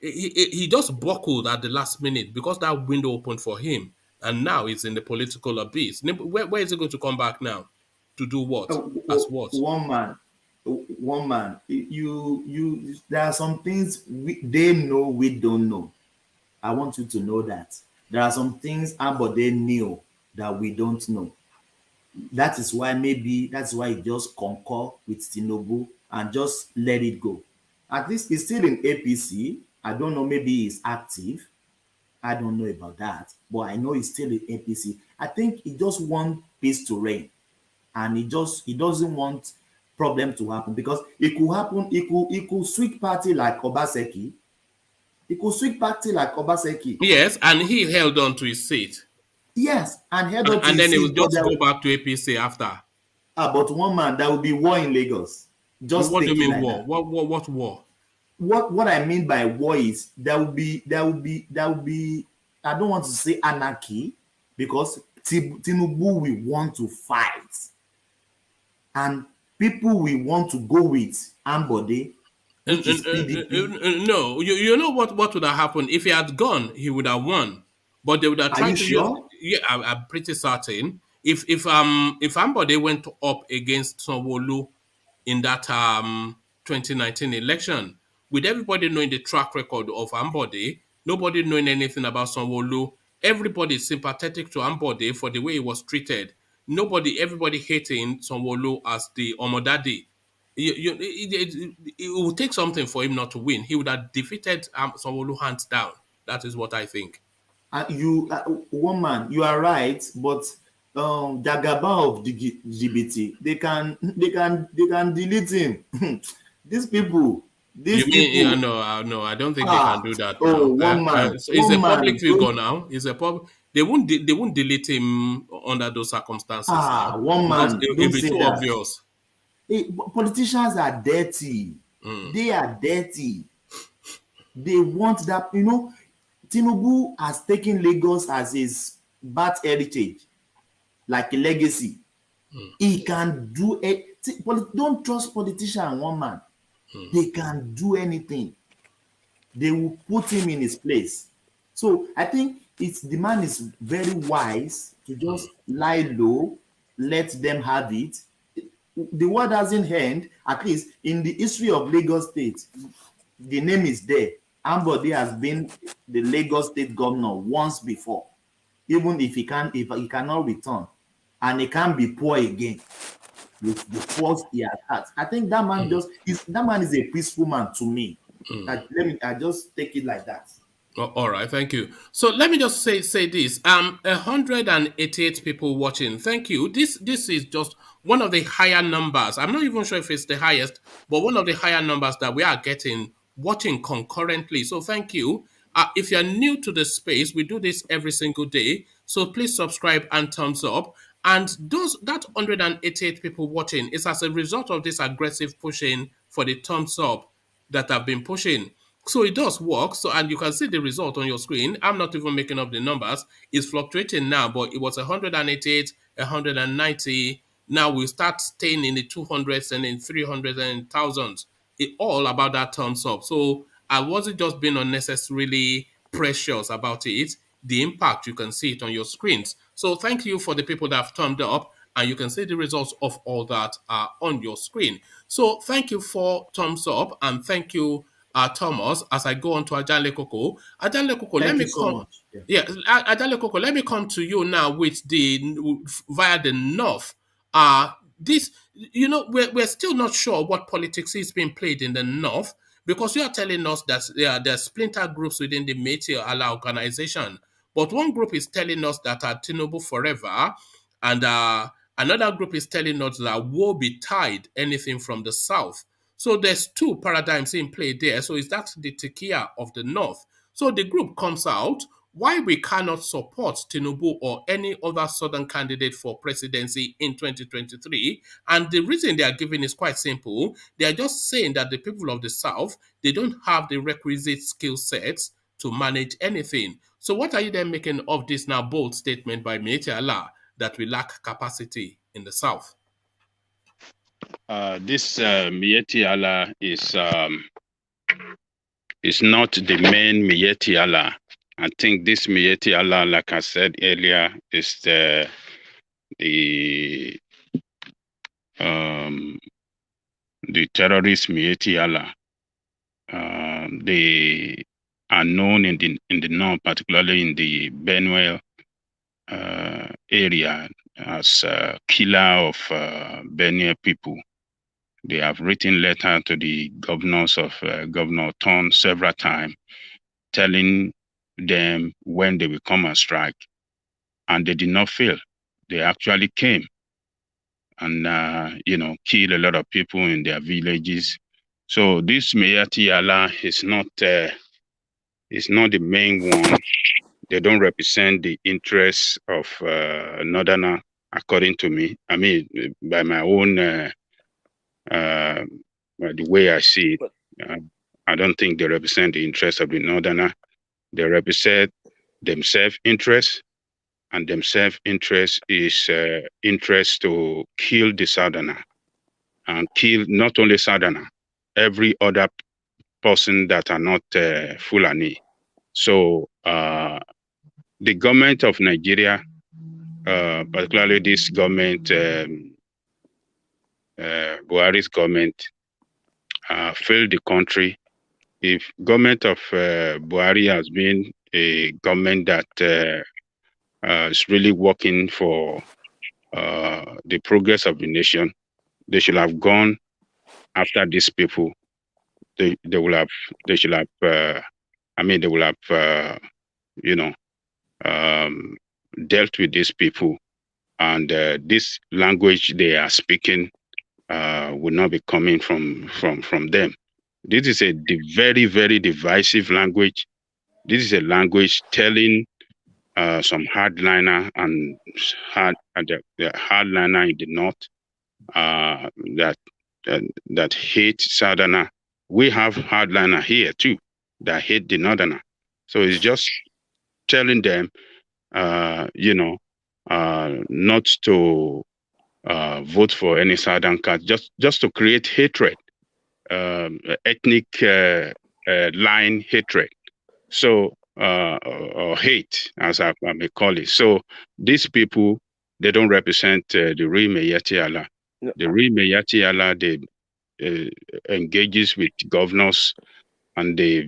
He just buckled at the last minute because that window opened for him, and now he's in the political abyss. Where is he going to come back now? To do what? As what? One man. There are some things they know we don't know. I want you to know that there are some things Ambode knew that we don't know. That is why he just concur with Tinubu and just let it go. At least he's still in APC. I don't know, maybe he's active. I don't know about that, but I know he's still in APC. I think he just wants peace to reign, and he doesn't want problem to happen because it could happen. He could switch party like Obaseki. Yes, and he held on to his seat. Yes, and held on to his seat. And then he would just go back to APC after. But one man, there will be war in Lagos. Just what do you mean war? What war? What I mean by war is there will be I don't want to say anarchy because Tinubu will want to fight and people will want to go with Ambode, which is PDP. No, you know what would have happened if he had gone, he would have won. But they would have tried to sure? Yeah, I'm pretty certain. If Ambode went up against Sanwo-Olu in that 2019 election, with everybody knowing the track record of Ambode, nobody knowing anything about Sanwo-Olu, everybody is sympathetic to Ambode for the way he was treated. Everybody hating Sanwo-Olu as the Omodadi. It would take something for him not to win. He would have defeated Sanwo-Olu hands down. That is what I think. One man, you are right, but Jagaban of GBT, they can delete him. These people. Yeah, no, I don't think they can do that. One man. It's a public figure now. It's a public. They won't delete him under those circumstances. Now, one man. It will be too obvious. Politicians are dirty. They are dirty. They want that. Tinubu has taken Lagos as his birth heritage, like a legacy. He can do it. Don't trust politicians, one man. They can do anything. They will put him in his place. So I think the man is very wise to just lie low, let them have it. The war doesn't end. At least in the history of Lagos State, the name is there. Ambode has been the Lagos State governor once before, even if he cannot return, and he can't be poor again. with the force he attacked. I think that man is a peaceful man to me. I just take it like that. All right, thank you. So let me just say this. 188 people watching. Thank you. This is just one of the higher numbers. I'm not even sure if it's the highest, but one of the higher numbers that we are getting watching concurrently. So thank you. If you're new to the space, we do this every single day. So please subscribe and thumbs up. And that 188 people watching is as a result of this aggressive pushing for the thumbs up that I've been pushing. So it does work. So, and you can see the result on your screen. I'm not even making up the numbers. It's fluctuating now, but it was 188, 190. Now we start staying in the 200s and in 300s and thousands. It all about that thumbs up. So I wasn't just being unnecessarily precious about it. The impact, you can see it on your screens. So thank you for the people that have thumbed up, and you can see the results of all that on your screen. So thank you for thumbs up, and thank you, Thomas. As I go on to Ajale Koko, let me so come. much. Yeah, Ajale Koko, let me come to you now with via the north. This, we're still not sure what politics is being played in the north, because you are telling us that there are splinter groups within the Métis Allah organization. But one group is telling us that Tinubu forever, and another group is telling us that woe betide anything from the south. So there's two paradigms in play there. So is that the Tekia of the north? So the group comes out why we cannot support Tinubu or any other southern candidate for presidency in 2023. And the reason they are giving is quite simple. They are just saying that the people of the south, they don't have the requisite skill sets to manage anything. So what are you then making of this now bold statement by Métis Allah that we lack capacity in the south? This Métis Allah is not the main Métis Allah. I think this Métis Allah, like I said earlier, is the terrorist Métis Allah. They are known in the north, particularly in the Benue area, as killer of Benue people. They have written letter to the governors of Governor Ton several times, telling them when they will come and strike, and they did not fail. They actually came and killed a lot of people in their villages. So this Métis Allah is not the main one. They don't represent the interests of Northerner, according to me. I mean, by my own, the way I see it, I don't think they represent the interests of the Northerner. They represent themselves interests, and themselves interest is interest to kill the Southerner, and kill not only Southerner, every other person that are not Fulani. So the government of Nigeria, particularly this government, Buhari's government, failed the country. If government of Buhari has been a government that is really working for the progress of the nation, they should have gone after these people. They will have dealt with these people, and this language they are speaking would not be coming from them. This is a very, very divisive language. This is a language telling some hardliner and the hardliner in the north that hate Southerner. We have hardliner here too that hate the Northerner. So it's just telling them, not to vote for any Southern card, just to create hatred, ethnic line hatred. So or hate, as I may call it. So these people, they don't represent the real Métis Allah. The real Métis Allah, they engages with governors, and they,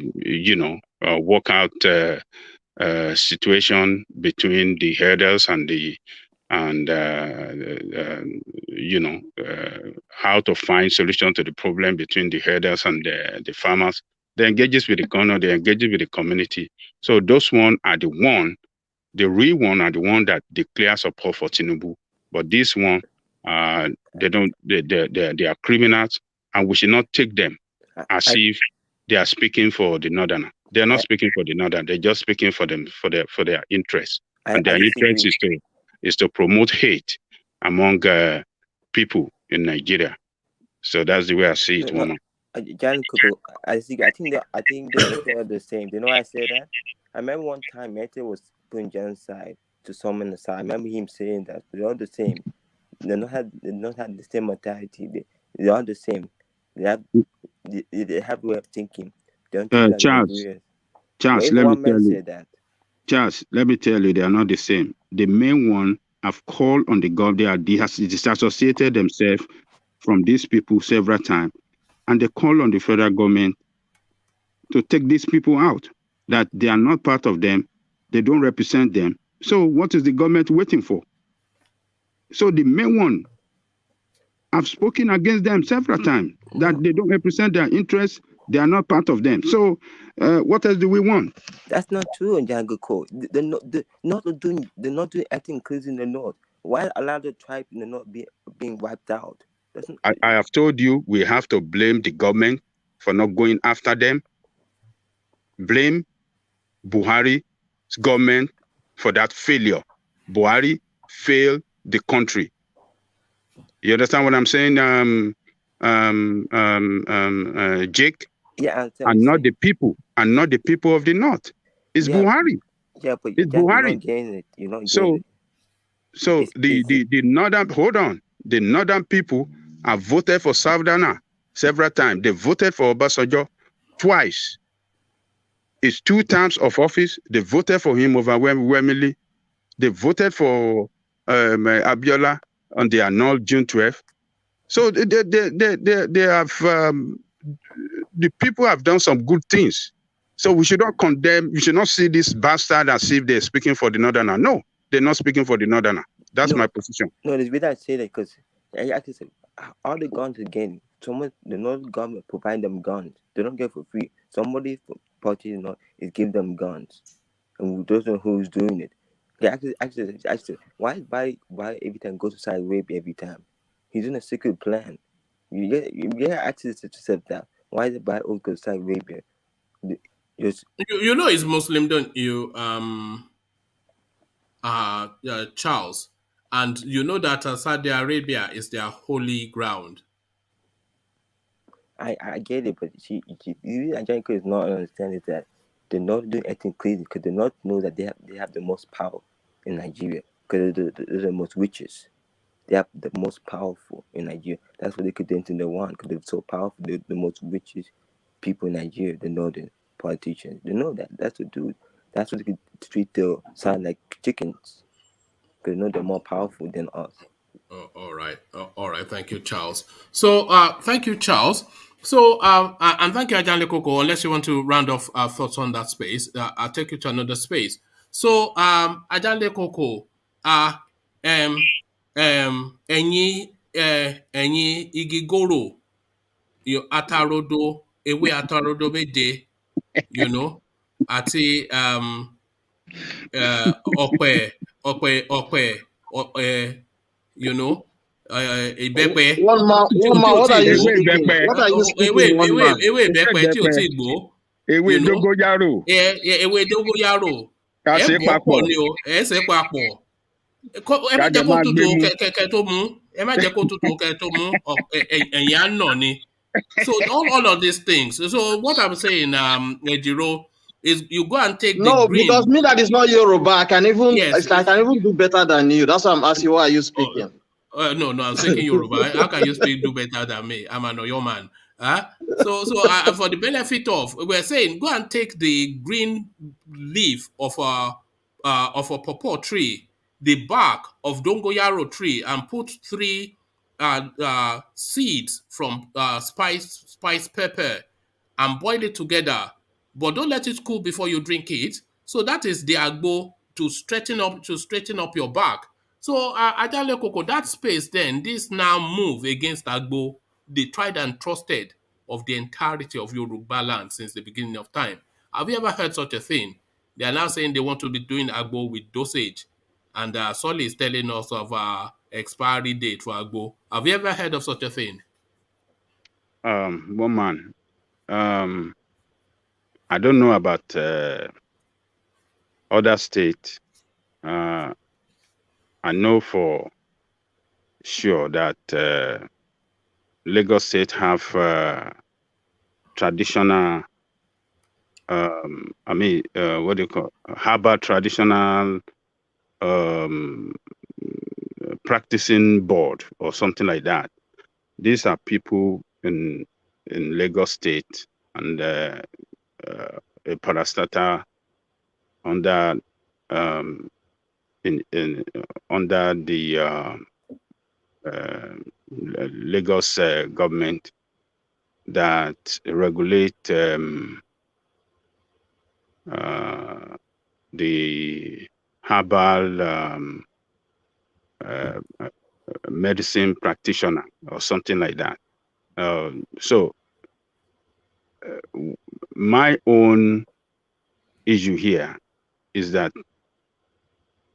work out situation between the herders and the and how to find solution to the problem between the herders and the farmers. They engages with the economy, they engages with the community. So those one are the real one are the one that declare support for Tinubu. But this one, they are criminals, and we should not take them as if they are speaking for the northerner. They are not speaking for the northern. They're just speaking for them for their interests, and their interest is to promote hate among people in Nigeria. So that's the way I see it, woman. John Coco, I think they are the same. You know why I say that? I remember one time Mete was putting genocide to someone aside. I remember him saying that they're all the same. They don't have the same mentality. They are the same. They have a way of thinking. They don't Charles, let me tell you. Charles, let me tell you, they are not the same. The main one have called on the government. They have disassociated themselves from these people several times, and they call on the federal government to take these people out. That they are not part of them, they don't represent them. So what is the government waiting for? So the main one, I've spoken against them several times, that they don't represent their interests, they are not part of them. So what else do we want? That's not true, Njangoko. They're not doing anything including the North. Why allow the tribe in the North being wiped out? I have told you we have to blame the government for not going after them. Blame Buhari's government for that failure. Buhari failed the country. You understand what I'm saying, Jake? Yeah, and not the people, of the North. It's Buhari. Yeah, but it's Buhari. You're not so the northern, hold on, the northern people have voted for Savdana several times. They voted for Obasanjo twice. It's 2 terms of office. They voted for him overwhelmingly. They voted for Abiola on the annulled June 12th. So they have the people have done some good things. So we should not condemn. We should not see this bastard as if they're speaking for the northerner. No, they're not speaking for the northerner. That's my position. No, the reason I say that because I actually said all the guns again. The northern government provide them guns. They don't get for free. Somebody for party is giving them guns, and we don't know who's doing it. They actually why every time goes to Saudi Arabia every time? He's in a secret plan. You get access to accept that. Why is it by all go to Saudi Arabia? You know it's Muslim, don't you, Charles? And you know that Saudi Arabia is their holy ground. I get it, but Angelica is not understanding that they're not doing anything crazy because they not know that they have the most power in Nigeria because they're the most riches. They have the most powerful in Nigeria. That's what they could do anything they want because they're so powerful. They're the most richest people in Nigeria. The northern politicians. They know that. That's what do. That's what they could treat their sound like chickens because they know they're more powerful than us. All right. Thank you, Charles. So, thank you, Charles. So, and thank you, Ajanle Koko. Unless you want to round off thoughts on that space, I'll take you to another space. So, Ajanle Koko, ẹ̀yin igi goro, atarodo, ewé atarodo méje, àti ọ̀pẹ, ìbẹ́pẹ. One man, what are you speaking? What are you speaking, one man? Ewé ìbẹ́pẹ tí ò tí gbó. Ewé dógóyárò. Ewé dógóyárò. Ẹ bọ̀ pọ̀ ni o, ẹ ṣe papọ̀. Ẹ má jẹ́ kó tutù kẹ̀kẹ́ tó mú. Ẹ má jẹ́ kó tutù kẹ̀kẹ́ tó mú. Ẹ̀yìn á nà ni. So all of these things. So what I'm saying, Ejiro, is you go and take the green. Because me that is not Yoruba, I can even do better than you. That's why I'm asking, why are you speaking? No, I'm speaking Yoruba. How can you do better than me? I'm an Oyo man. So for the benefit of, we're saying, go and take the green leaf of a pawpaw tree, the bark of dongoyaro tree, and put 3 seeds from spice pepper and boil it together. But don't let it cool before you drink it. So that is the agbo to straighten up your back. So, Ajale Koko, that space then, this now move against Agbo, the tried and trusted of the entirety of Yoruba land since the beginning of time. Have you ever heard such a thing? They are now saying they want to be doing Agbo with dosage. And Solly is telling us of expiry date for Agbo. Have you ever heard of such a thing? Woman, I don't know about other states. I know for sure that Lagos State have traditional, what do you call, herbal traditional practicing board or something like that. These are people in Lagos State and a parastatal under under the Lagos government that regulate the herbal medicine practitioner or something like that. So my own issue here is that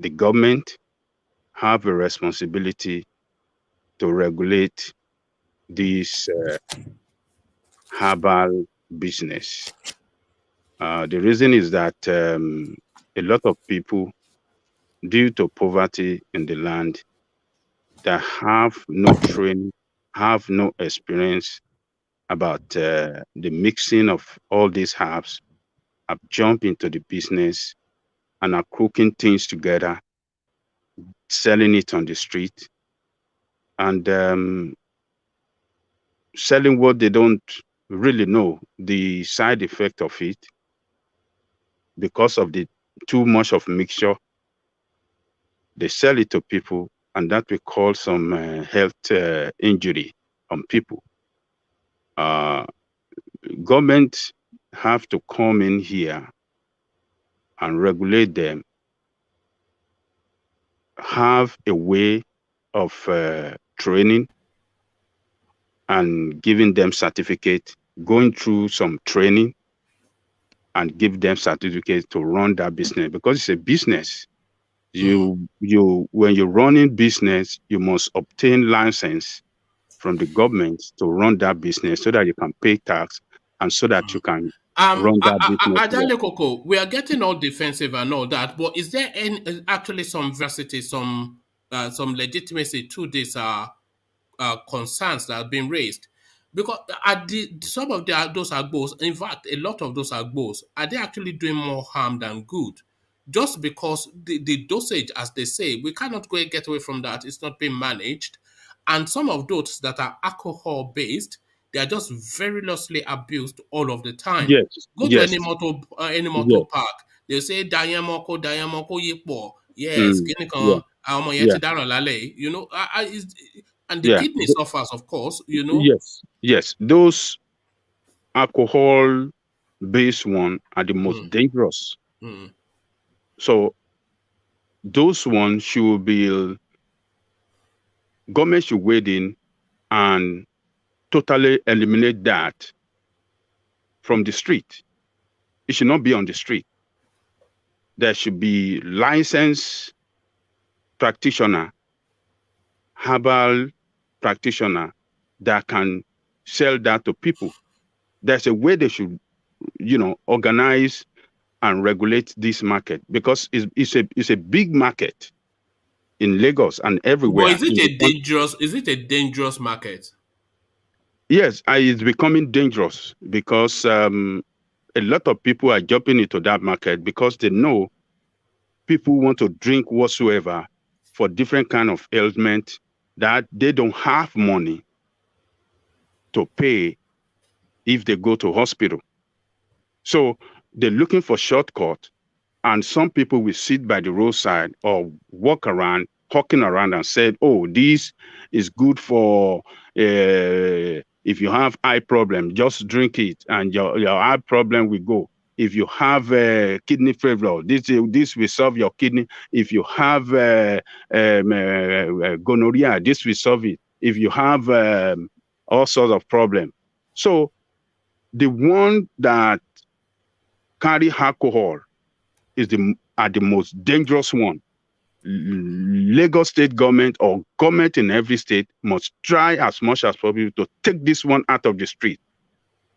the government have a responsibility to regulate this herbal business. The reason is that a lot of people, due to poverty in the land, that have no training, have no experience about the mixing of all these herbs, have jumped into the business and are cooking things together, selling it on the street, and selling what they don't really know the side effect of it because of the too much of mixture. They sell it to people, and that will cause some health injury on people. Government have to come in here and regulate them, have a way of training and giving them certificate, going through some training and give them certificates to run that business, because it's a business. When you're running business, you must obtain license from the government to run that business so that you can pay tax and so that you can run that business. Ajale Koko, we are getting all defensive and all that, but is there actually some veracity, some legitimacy to these concerns that have been raised? Because some of those Agbos, in fact, a lot of those Agbos, are they actually doing more harm than good? Just because the dosage, as they say, we cannot go and get away from that. It's not being managed. And some of those that are alcohol-based, they are just variously abused all of the time. Yes. Go to any motor park. They say Dayamoko Yipo. Yes, you know, and the kidney suffers, of course, you know. Yes. Those alcohol-based ones are the most dangerous. So those ones should be, government should wade in and totally eliminate that from the street. It should not be on the street. There should be licensed practitioner, herbal practitioner that can sell that to people. There's a way they should, organize and regulate this market, because it's a big market in Lagos and everywhere. But is it a dangerous market? Yes, it's becoming dangerous because a lot of people are jumping into that market because they know people want to drink whatsoever for different kind of ailment that they don't have money to pay if they go to hospital. So they're looking for shortcut, and some people will sit by the roadside or walk around, hawking around and said, oh, this is good for if you have eye problem, just drink it and your eye problem will go. If you have kidney failure, this will solve your kidney. If you have gonorrhea, this will solve it. If you have all sorts of problems. So the one that carry alcohol are the most dangerous one. Lagos state government or government in every state must try as much as possible to take this one out of the street.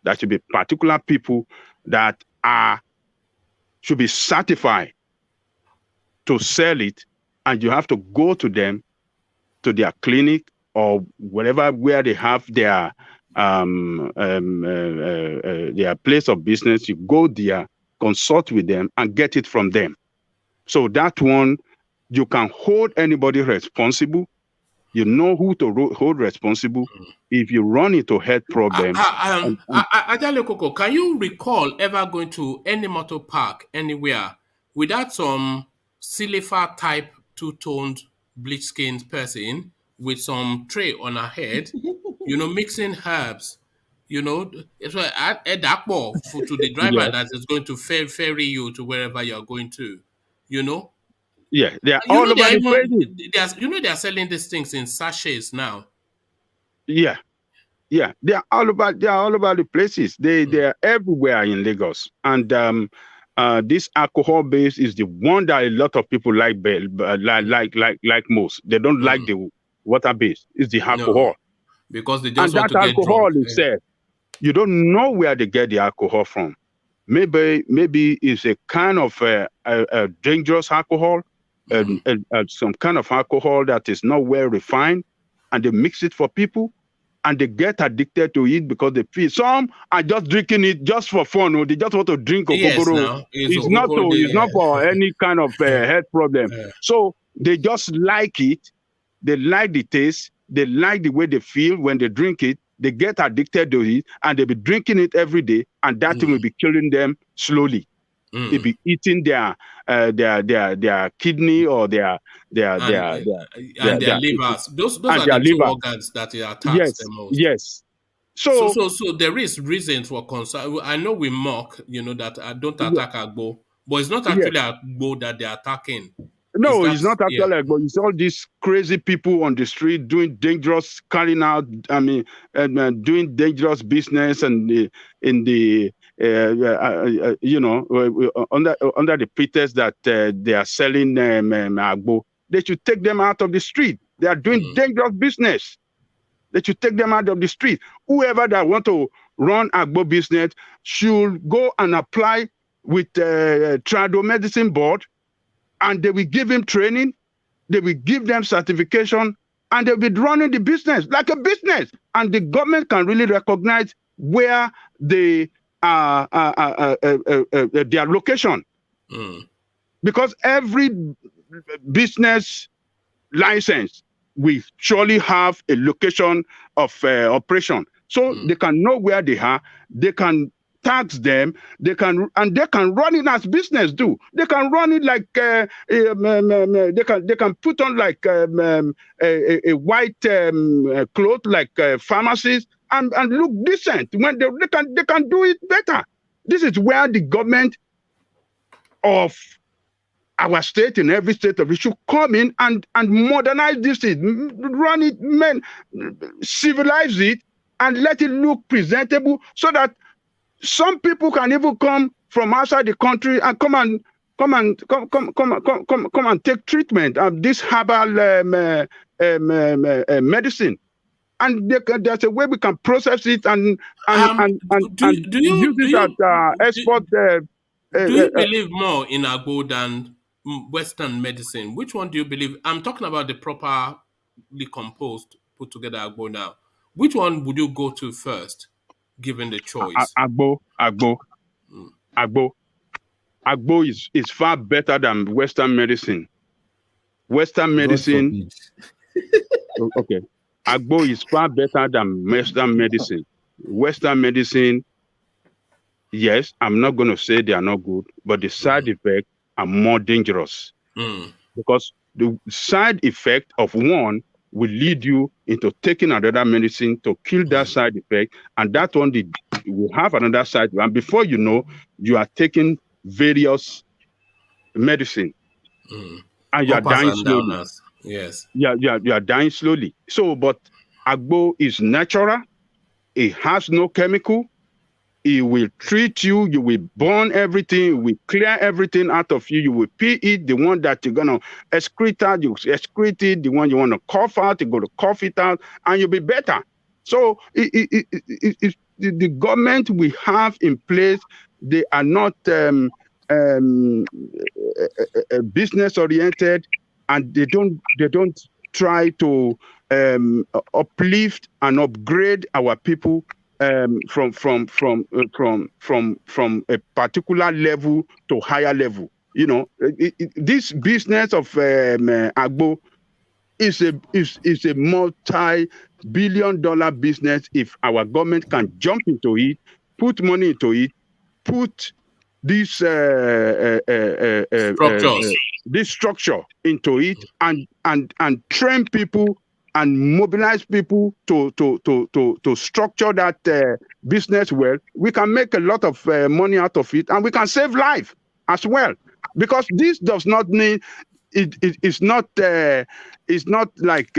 There should be particular people that should be certified to sell it, and you have to go to them, to their clinic or wherever where they have their place of business. You go there, consult with them, and get it from them. So that one, you can hold anybody responsible. You know who to hold responsible. If you run into health problems. Ajale Koko, can you recall ever going to any motor park anywhere without some silver type two-toned bleach-skinned person with some tray on her head, mixing herbs? It's why add Agbo to the driver that is going to ferry you to wherever you're going to, Yeah, they are all over the place. They are selling these things in sachets now. Yeah, they are all over. They are all over the places. They are everywhere in Lagos. And this alcohol base is the one that a lot of people like most. They don't like the water base. It's the alcohol. No, because they just want that to get alcohol drunk. itself, you don't know where they get the alcohol from. Maybe it's a kind of a dangerous alcohol, some kind of alcohol that is not well refined, and they mix it for people, and they get addicted to it because they feel. Some are just drinking it just for fun, or they just want to drink okokoro. It's not for any kind of health problem. So they just like it. They like the taste. They like the way they feel when they drink it. They get addicted to it, and they'll be drinking it every day, and that thing will be killing them slowly. They'll be eating their kidney or their livers. Those are the two organs that it attacks the most. Yes. So there is reason for concern. I know we mock, that I don't attack Agbo, but it's not actually Agbo that they're attacking. No, it's not actually Agbo. It's all these crazy people on the street doing dangerous, carrying out. Doing dangerous business and under the pretext that they are selling Agbo. They should take them out of the street. They are doing dangerous business. They should take them out of the street. Whoever that want to run Agbo business should go and apply with Trado Medicine Board, and they will give him training. They will give them certification, and they'll be running the business like a business. And the government can really recognize where their location. Because every business license will surely have a location of operation. So they can know where they are. They can tax them. They can run it as business do. They can run it like they can put on like a white cloth like pharmacies and look decent. When they can do it better. This is where the government of our state, in every state of it, should come in and modernize this thing, run it, civilize it, and let it look presentable, so that some people can even come from outside the country and come and take treatment of this herbal medicine. And there's a way we can process it and use it as export. Do you believe more in Agbo than Western medicine? Which one do you believe? I'm talking about the properly composed, put together Agbo now. Which one would you go to first, given the choice? Agbo is far better than Western medicine. Western medicine. Okay. Agbo is far better than Western medicine. Western medicine, yes, I'm not going to say they are not good, but the side effects are more dangerous. Because the side effect of one will lead you into taking another medicine to kill that side effect, and that one, the we have another side, and before you know, you are taking various medicine, and you are Uppers dying and slowly. downers. Yes. You are dying slowly. So, but Agbo is natural. It has no chemical. It will treat you. You will burn everything. It will clear everything out of you. You will pee it. The one that you're gonna excrete out, you excrete it. The one you want to cough out, you go to cough it out, and you'll be better. So the government we have in place, they are not business oriented, and they don't try to uplift and upgrade our people from a particular level to higher level. You know, this business of Agbo is a multi-billion-dollar business. If our government can jump into it, put money into it, put this structure into it, and train people and mobilize people to structure that business well, we can make a lot of money out of it, and we can save life as well. Because this does not mean it's not like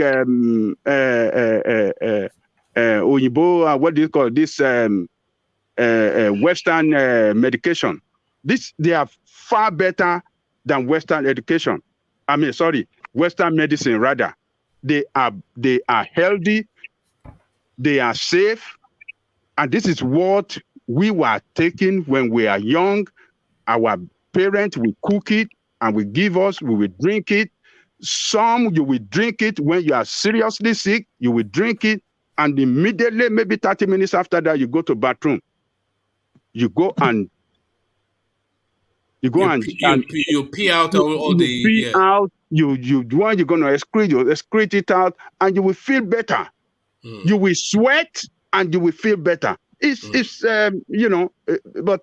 Oyibo, what do you call this, Western medication. They are far better than Western education. Western medicine rather. They are healthy, they are safe, and this is what we were taking when we are young. Our parents will cook it and will give us, we will drink it. Some you will drink it when you are seriously sick, you will drink it, and immediately, maybe 30 minutes after that, you go to bathroom. You pee out all the when you're gonna excrete it out, and you will feel better. You will sweat and you will feel better. But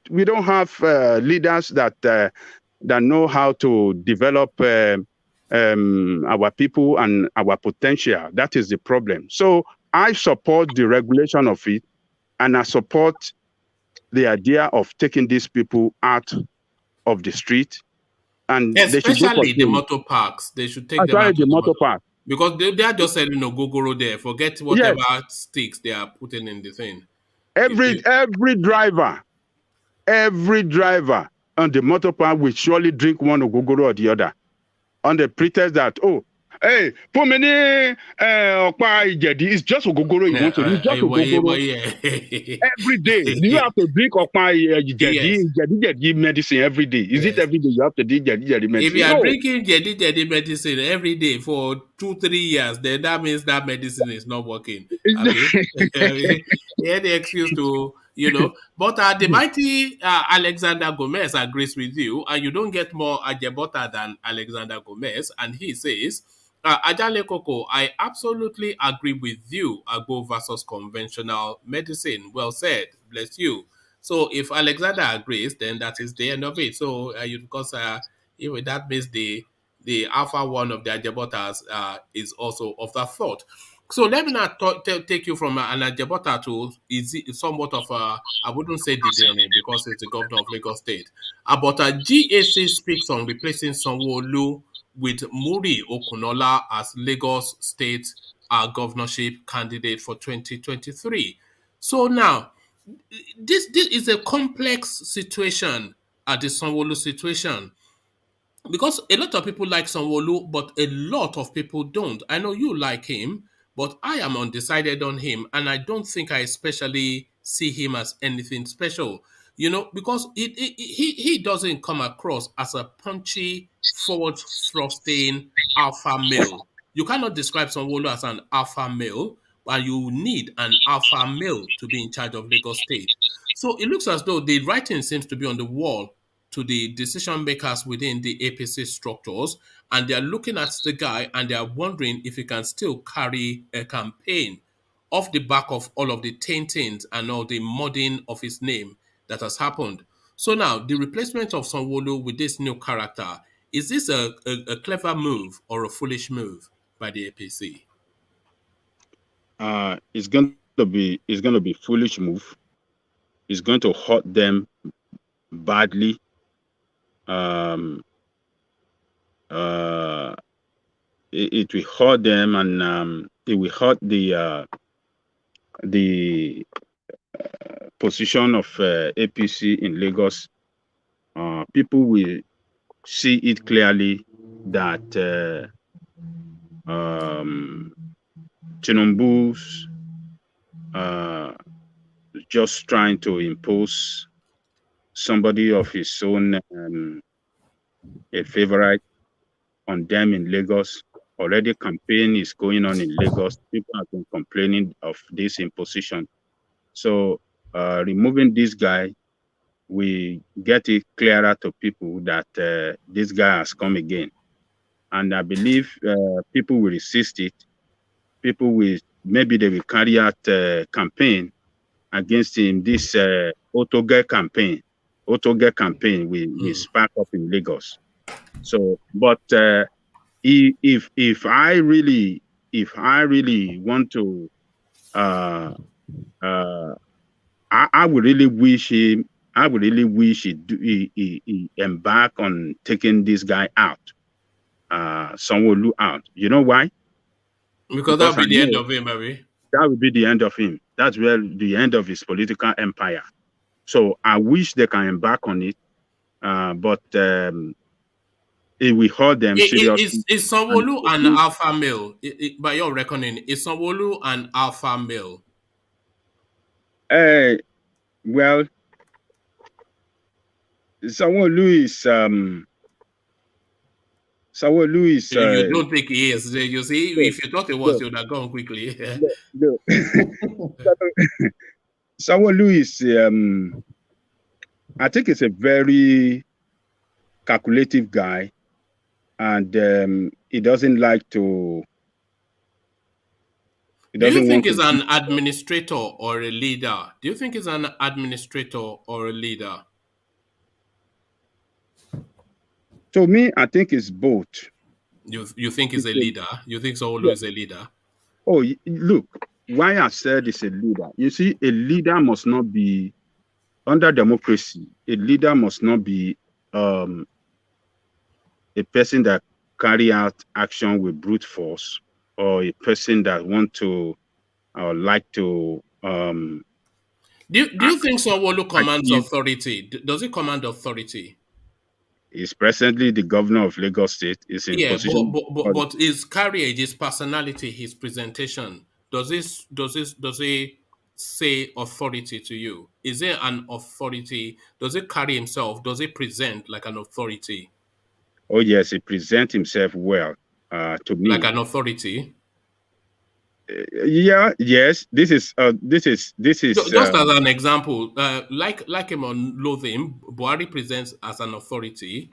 we don't have leaders that know how to develop our people and our potential. That is the problem. So I support the regulation of it, and I support the idea of taking these people out of the street, and especially the motor parks. They should take them out of the motor park, because they are just selling gogoro there. Forget whatever sticks they are putting in the thing. Every driver on the motor park will surely drink one ogogoro or the other, on the pretext that, hey, put me in it's just ogogoro you want to do. It's just ogogoro. Every day. Do you have to drink jedi medicine every day? Is it every day you have to drink jedi medicine? If you are drinking jedi medicine every day for 2-3 years, then that means that medicine is not working. Any excuse to, But the mighty Alexander Gomez agrees with you, and you don't get more Ajebota than Alexander Gomez, and he says, Ajale Koko, I absolutely agree with you. Agbo versus conventional medicine. Well said. Bless you. So if Alexander agrees, then that is the end of it. So because that means the alpha one of the Ajebotas is also of that thought. So let me now take you from an Ajebota to somewhat of I wouldn't say Dideni because it's the governor of Lagos State. But GAC speaks on replacing Sanwo-Olu with Muri Okunola as Lagos State governorship candidate for 2023. So now, this is a complex situation at the Sanwo-Olu situation, because a lot of people like Sanwo-Olu, but a lot of people don't. I know you like him, but I am undecided on him, and I don't think I especially see him as anything special. Because he doesn't come across as a punchy, forward-thrusting alpha male. You cannot describe Sanwo-Olu as an alpha male, but you need an alpha male to be in charge of Lagos State. So it looks as though the writing seems to be on the wall to the decision makers within the APC structures, and they are looking at the guy and they are wondering if he can still carry a campaign off the back of all of the taintings and all the mudding of his name that has happened. So now, the replacement of Sanwo-Olu with this new character, is this a clever move or a foolish move by the APC? It's going to be foolish move, is going to hurt them badly. It will hurt them, and it will hurt the position of APC in Lagos. People will see it clearly that Tinubu's just trying to impose somebody of his own, a favorite on them in Lagos. Already campaign is going on in Lagos. People have been complaining of this imposition. So removing this guy, we get it clearer to people that this guy has come again. And I believe people will resist it. People will, maybe they will carry out a campaign against him. This Autoge campaign will spark up in Lagos. So, but if I really want to, I would really wish him. I would really wish he embark on taking this guy out, Sanwo-Olu out. You know why? Because that would be the end of him, maybe. That would be the end of him. That's where the end of his political empire. So I wish they can embark on it, but it will hurt them seriously. Is Sanwo-Olu an alpha male? By your reckoning, is Sanwo-Olu an alpha male? Well, Sanwo-Olu is. You don't think he is? You see, if you thought it was, you would have gone quickly. No. Sanwo-Olu is. I think it's a very calculative guy, and he doesn't like to. Do you think he's an administrator or a leader? Do you think he's an administrator or a leader? To me, I think it's both. You think he's a leader? You think Sanwo-Olu is a leader? Oh, look, why I said it's a leader. You see, a leader must not be, under democracy, a leader must not be a person that carry out action with brute force, or a person that want to like to. Do you think Sanwo-Olu commands authority? Does he command authority? He's presently the governor of Lagos State. Is in position. But his carriage, his personality, his presentation, does he say authority to you? Is there an authority? Does he carry himself? Does he present like an authority? Oh yes, he presents himself well to me. Like an authority. Yes. This is. Just as an example, like him on Lothing, Buhari presents as an authority.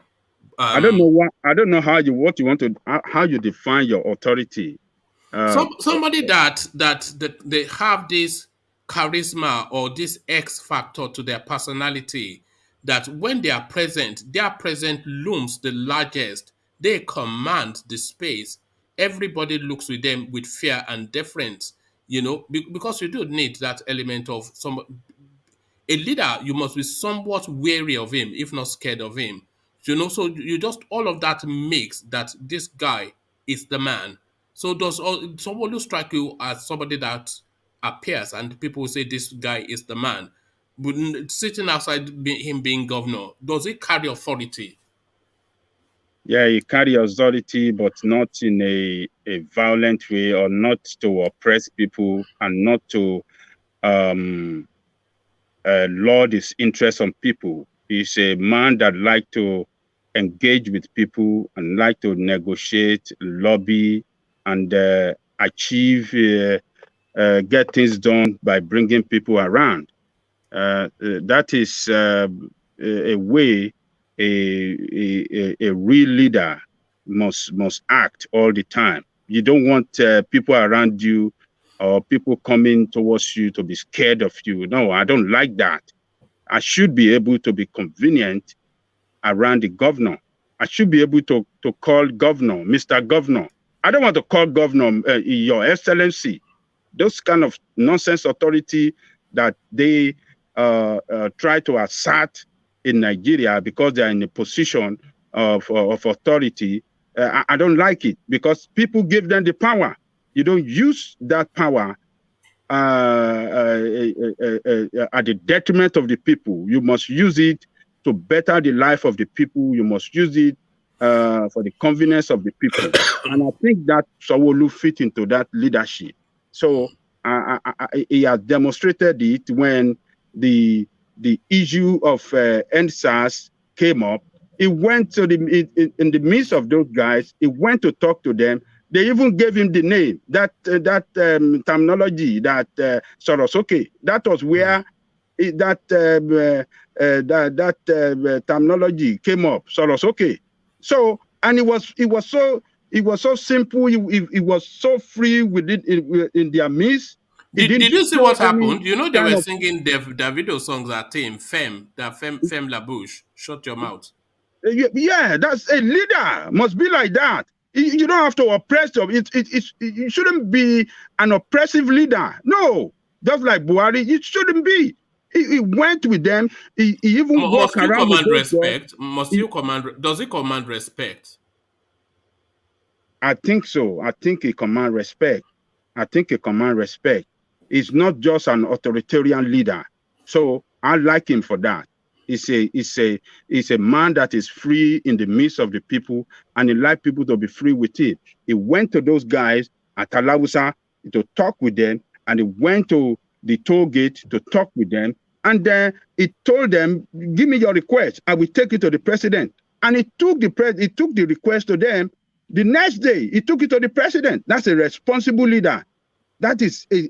I don't know how you define your authority. Somebody that they have this charisma or this X factor to their personality, that when they are present, their present looms the largest. They command the space. Everybody looks with them with fear and deference, because you do need that element of a leader. You must be somewhat wary of him, if not scared of him. So you just, all of that makes that this guy is the man. So does somebody strike you as somebody that appears and people will say this guy is the man? But sitting outside him being governor, does he carry authority? Yeah, he carries authority, but not in a violent way, or not to oppress people, and not to lord his interest on people. He's a man that like to engage with people and like to negotiate, lobby, and achieve, get things done by bringing people around. That is a way a real leader must act all the time. You don't want people around you or people coming towards you to be scared of you. No, I don't like that. I should be able to be convenient around the governor. I should be able to call governor, Mr. Governor. I don't want to call governor Your Excellency. Those kind of nonsense authority that they try to assert in Nigeria because they are in a position of authority. I don't like it because people give them the power. You don't use that power at the detriment of the people. You must use it to better the life of the people. You must use it for the convenience of the people. And I think that Sanwo-Olu fit into that leadership. So he has demonstrated it when the issue of NSAS came up. He went to in the midst of those guys. He went to talk to them. They even gave him the name, that terminology, that Sorosoke. That was where that terminology came up, Sorosoke. So, and it was so simple. He was so free with it in their midst. Did you see what happened? You know they were singing Davido songs at him, Femme la bouche, shut your mouth. Yeah, that's a leader. Must be like that. You don't have to oppress them. It shouldn't be an oppressive leader. No, just like Buhari, it shouldn't be. He went with them. He even walked around with respect. Must you command? Does he command respect? I think so. I think he command respect. He's not just an authoritarian leader. So I like him for that. He's a man that is free in the midst of the people, and he like people to be free with it. He went to those guys at Alawusa to talk with them, and he went to the toll gate to talk with them, and then he told them, "Give me your request. I will take it to the president." And he took the request to them. The next day, he took it to the president. That's a responsible leader. That is a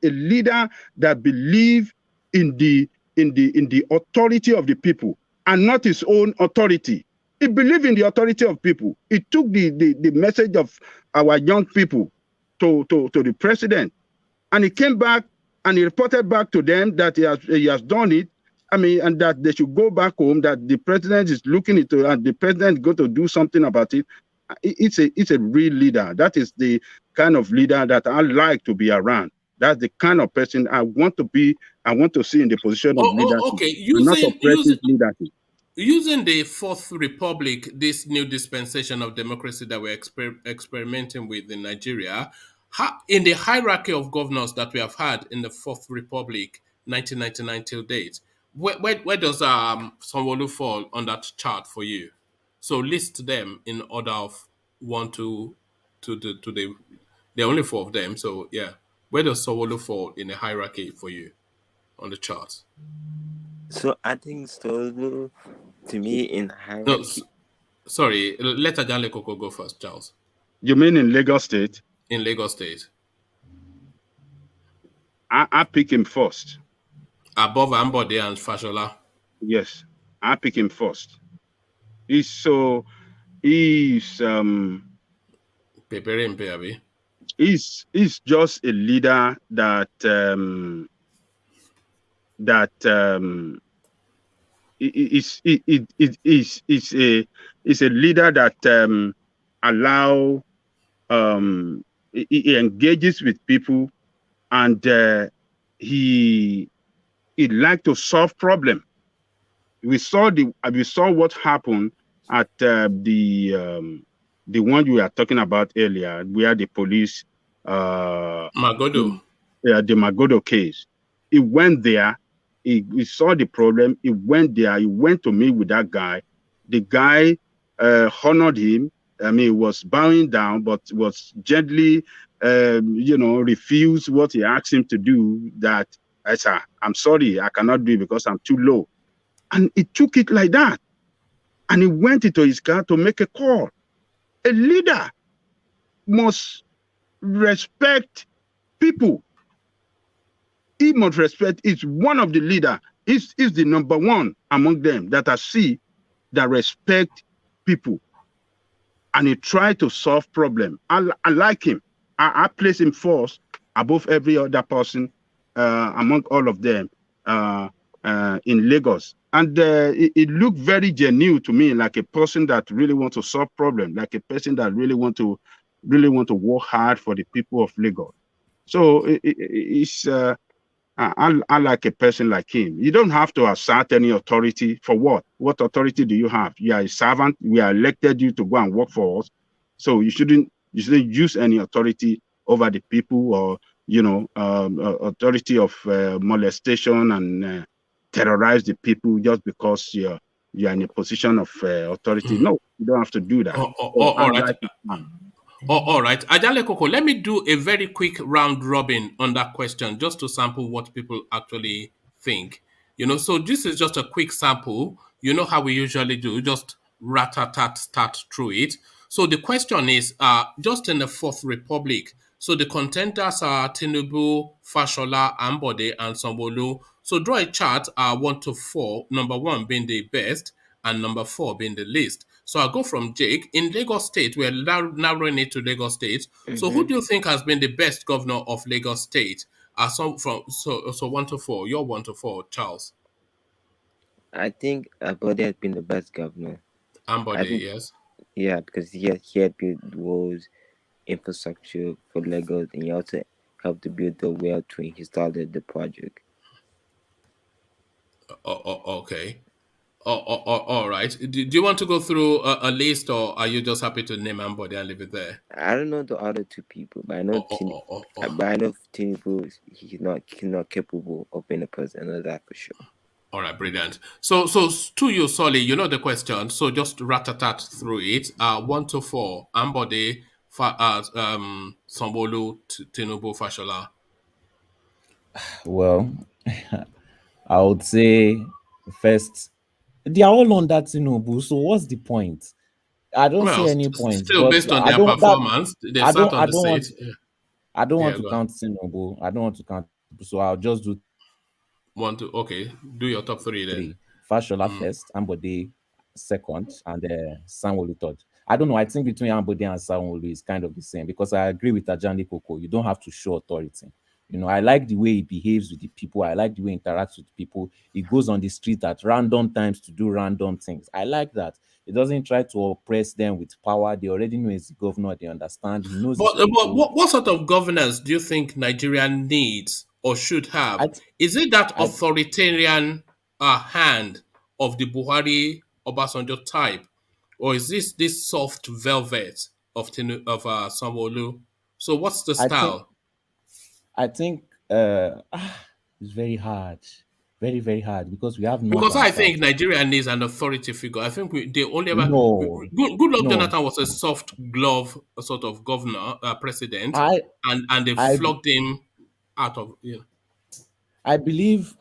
leader that believes in the authority of the people and not his own authority. He believed in the authority of people. He took the message of our young people to the president, and he came back and he reported back to them that he has done it. I mean, and that they should go back home, that the president is looking into, and the president is going to do something about it. It's a real leader. That is the kind of leader that I like to be around. That's the kind of person I want to be. I want to see in the position of leadership. Okay, using the Fourth Republic, this new dispensation of democracy that we're experimenting with in Nigeria, in the hierarchy of governors that we have had in the Fourth Republic, 1999 till date, where does Sanwo-Olu fall on that chart for you? So list them in order of 1 to the. There are only 4 of them. So yeah, where does Sanwo-Olu fall in the hierarchy for you on the chart? So I think Sanwo-Olu, to me, in hierarchy. No, sorry, let Ajale Koko go first, Charles. You mean in Lagos State? In Lagos State. I pick him first. Above Ambode and Fashola? Yes, I pick him first. He's just a leader that is a leader that he engages with people, and he like to solve problems. We saw what happened at the one you were talking about earlier, where the police Magodo. The Magodo case. He went there, he saw the problem, he went there, he went to meet with that guy. The guy honored him. I mean, he was bowing down, but was gently refused what he asked him to do. That, sir, I'm sorry, I cannot do it because I'm too low. And he took it like that. And he went into his car to make a call. A leader must respect people. He must respect. It's one of the leaders. Is the number one among them that I see that respect people. And he tried to solve problem. I like him. I place him first above every other person among all of them in Lagos. And it looked very genuine to me, like a person that really wants to solve problems, like a person that really want to work hard for the people of Lagos. So Unlike a person like him, you don't have to assert any authority. For what? What authority do you have? You are a servant. We are elected you to go and work for us. So you shouldn't use any authority over the people, or authority of molestation and terrorize the people just because you're in a position of authority. No, you don't have to do that. All right. All right. Ajale Koko, let me do a very quick round robin on that question just to sample what people actually think. So this is just a quick sample. You know how we usually do, just rat-a-tat start through it. So the question is, just in the Fourth Republic, so the contenders are Tinubu, Fashola, Ambode, and Sanwo-Olu. So draw a chart 1 to 4, number 1 being the best and number 4 being the least. So I'll go from Jake. In Lagos State, we're narrowing it to Lagos State. So who do you think has been the best governor of Lagos State? So 1 to 4. You're 1 to 4, Charles. I think Ambode has been the best governor. Ambode, yes. Yeah, because he had built roads, infrastructure for Lagos, and he also helped to build the rail train. He started the project. Okay. All right. Do you want to go through a list, or are you just happy to name Ambode and leave it there? I don't know the other two people, but I know Tinubu. He's not capable of being a president. I know that for sure. All right, brilliant. So to you, Solly, you know the question. So just rat-a-tat through it. 1 to 4. Ambode, Sanwo-Olu, Tinubu, Fashola. Well, I would say first, they are all on that Tinubu. So what's the point? I don't see any point. Still, based on their performance, they sat on the seat. I don't want to count Tinubu. I don't want to count. So I'll just do 1, 2. Okay, do your top 3 then. 3. Fashola first, Ambode second, and Sanwo-Olu third. I don't know. I think between Ambode and Sanwo-Olu is kind of the same, because I agree with Ajani Koko. You don't have to show authority. I like the way he behaves with the people. I like the way he interacts with people. He goes on the street at random times to do random things. I like that. He doesn't try to oppress them with power. They already know he's the governor. They understand. He knows. But what sort of governance do you think Nigeria needs or should have? Is it that authoritarian hand of the Buhari Obasanjo type, or is this soft velvet of Sanwo-Olu? So what's the style? I think it's very hard. Very, very hard, because we have no. Because I think Nigeria needs an authority figure. I think they only have. Goodluck Jonathan was a soft glove sort of governor, president, and they flogged him out of. I believe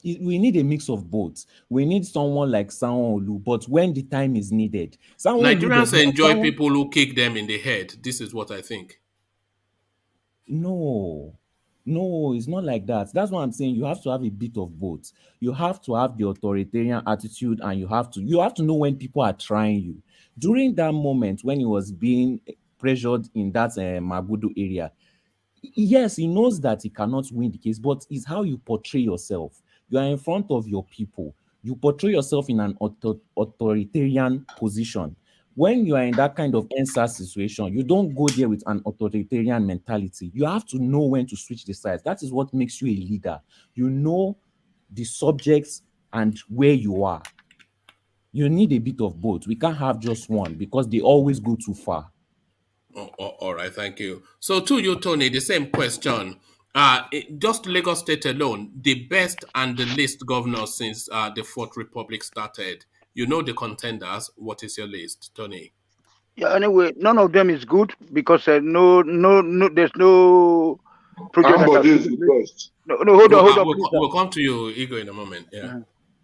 we need a mix of both. We need someone like Sanwo-Olu, but when the time is needed. Nigerians enjoy people who kick them in the head. This is what I think. No, it's not like that. That's what I'm saying. You have to have a bit of both. You have to have the authoritarian attitude, and you have to know when people are trying you. During that moment when he was being pressured in that Magudu area, yes, he knows that he cannot win the case, but it's how you portray yourself. You are in front of your people. You portray yourself in an authoritarian position. When you are in that kind of NSAS situation, you don't go there with an authoritarian mentality. You have to know when to switch the sides. That is what makes you a leader. You know the subjects and where you are. You need a bit of both. We can't have just one, because they always go too far. All right, thank you. So to you, Tony, the same question. Just Lagos State alone, the best and the least governors since the Fourth Republic started. You know the contenders. What is your list, Tony? Yeah. Anyway, none of them is good, because there's no project. No, hold on. We'll come to you, Igor, in a moment. Yeah.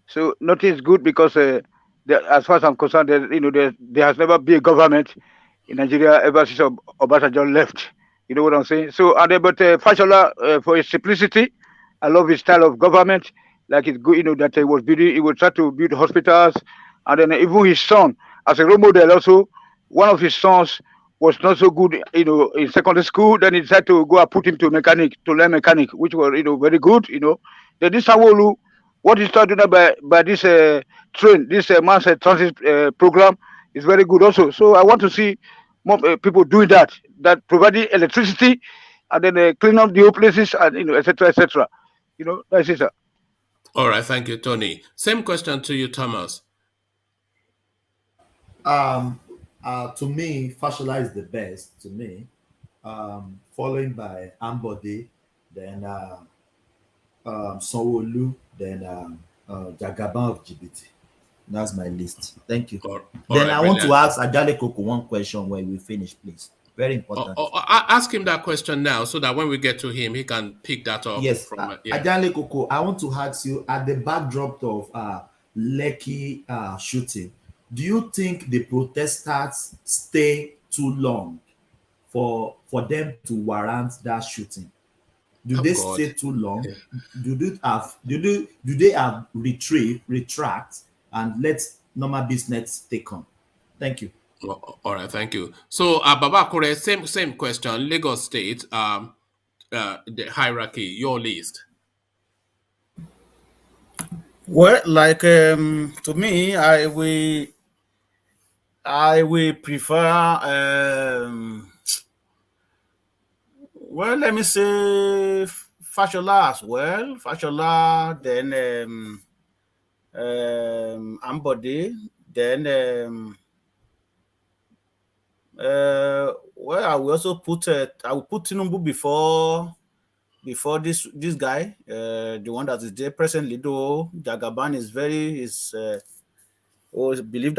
So nothing is good, because as far as I'm concerned, there has never been a government in Nigeria ever since Obasanjo left. You know what I'm saying? So, but Fashola, for his simplicity, I love his style of government. Like it's good, that he was building. He would try to build hospitals, and then even his son, as a role model, also one of his sons was not so good, in secondary school. Then he decided to go and put him to learn mechanic, which was, very good. Then this Sanwo-Olu, what he started doing by this train, this mass transit program is very good also. So I want to see more people doing that providing electricity, and then clean up the old places, and etc., etc. That's it, sir. All right, thank you, Tony. Same question to you, Thomas. To me, Fashola is the best to me. Following by Ambode, then Sanwo-Olu, then Jagaban of GBT. That's my list. Thank you. Then I want to ask Ajale Koko one question when we finish, please. Very important. Ask him that question now so that when we get to him, he can pick that up. Yes. Ajale Koko, I want to ask you, at the backdrop of Lekki shooting, do you think the protesters stay too long for them to warrant that shooting? Do they stay too long? Do they have retract, and let normal business take on? Thank you. All right, thank you. So, Baba Kure, same question. Lagos State, the hierarchy, your list. Well, like to me, I will prefer well, let me say Fashola as well. Fashola, then Ambode, then well, I will also put I will put Tinubu before this guy, the one that is there presently. Though Jagaban is believed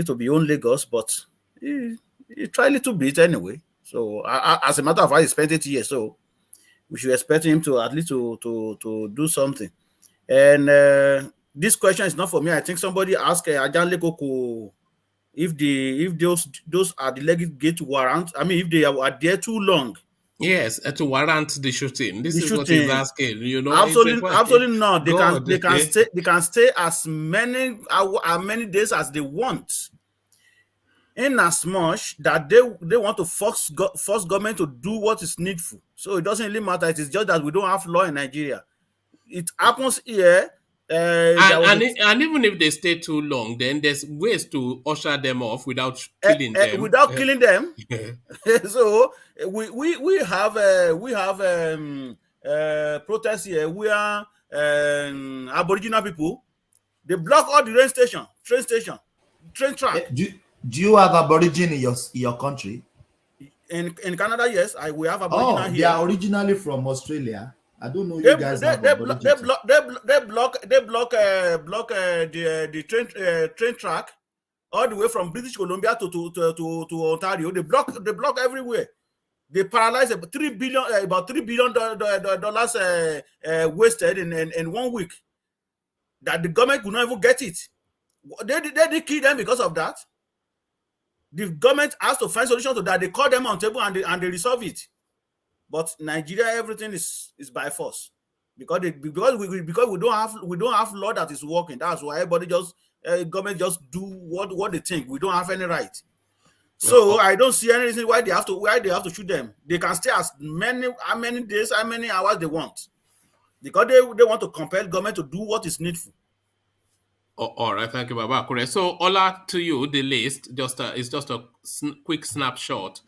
to be on Lagos, but he tried a little bit anyway. So as a matter of fact, he spent 8 years, so we should expect him to at least to do something. And this question is not for me. I think somebody asked Ajale Koko if those are the legitimate warrants. I mean, if they are there too long. Yes, to warrant the shooting. This is what he's asking. You know, absolutely not. They can stay as many days as they want, in as much that they want to force government to do what is needful. So it doesn't really matter. It is just that we don't have law in Nigeria. It happens here. And even if they stay too long, then there's ways to usher them off without killing them. Without killing them. So we have protests here where Aboriginal people, they block all the train track. Do you have Aborigine in your country? In Canada, yes, we have Aboriginal here. They are originally from Australia. I don't know. You guys have they block the train track all the way from British Columbia to Ontario. They block everywhere. They paralyze about $3 billion wasted in 1 week. That the government could not even get it. They kill them because of that. The government has to find solution to that. They call them on table and they resolve it. But Nigeria, everything is by force because we don't have law that is working. That's why government just do what they think. We don't have any right. So I don't see any reason why they have to shoot them. They can stay how many days, how many hours they want, because they want to compel government to do what is needful. All right, thank you, Baba. Correct. So, Ola, to you, the list is just a quick snapshot.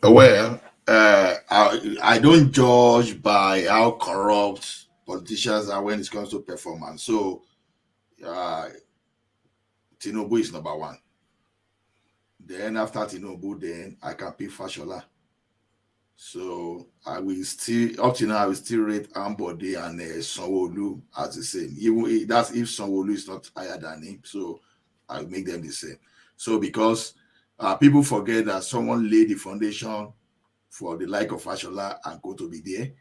Well, I don't judge by how corrupt politicians are when it comes to performance. So, Tinubu is number one. Then after Tinubu, then I can pick Fashola. So I will still, up to now, I will still rate Ambode and Sanwo-Olu as the same. Even that's if Sanwo-Olu is not higher than him. So I'll make them the same. So because people forget that someone laid the foundation for the like of Fashola and go to be there.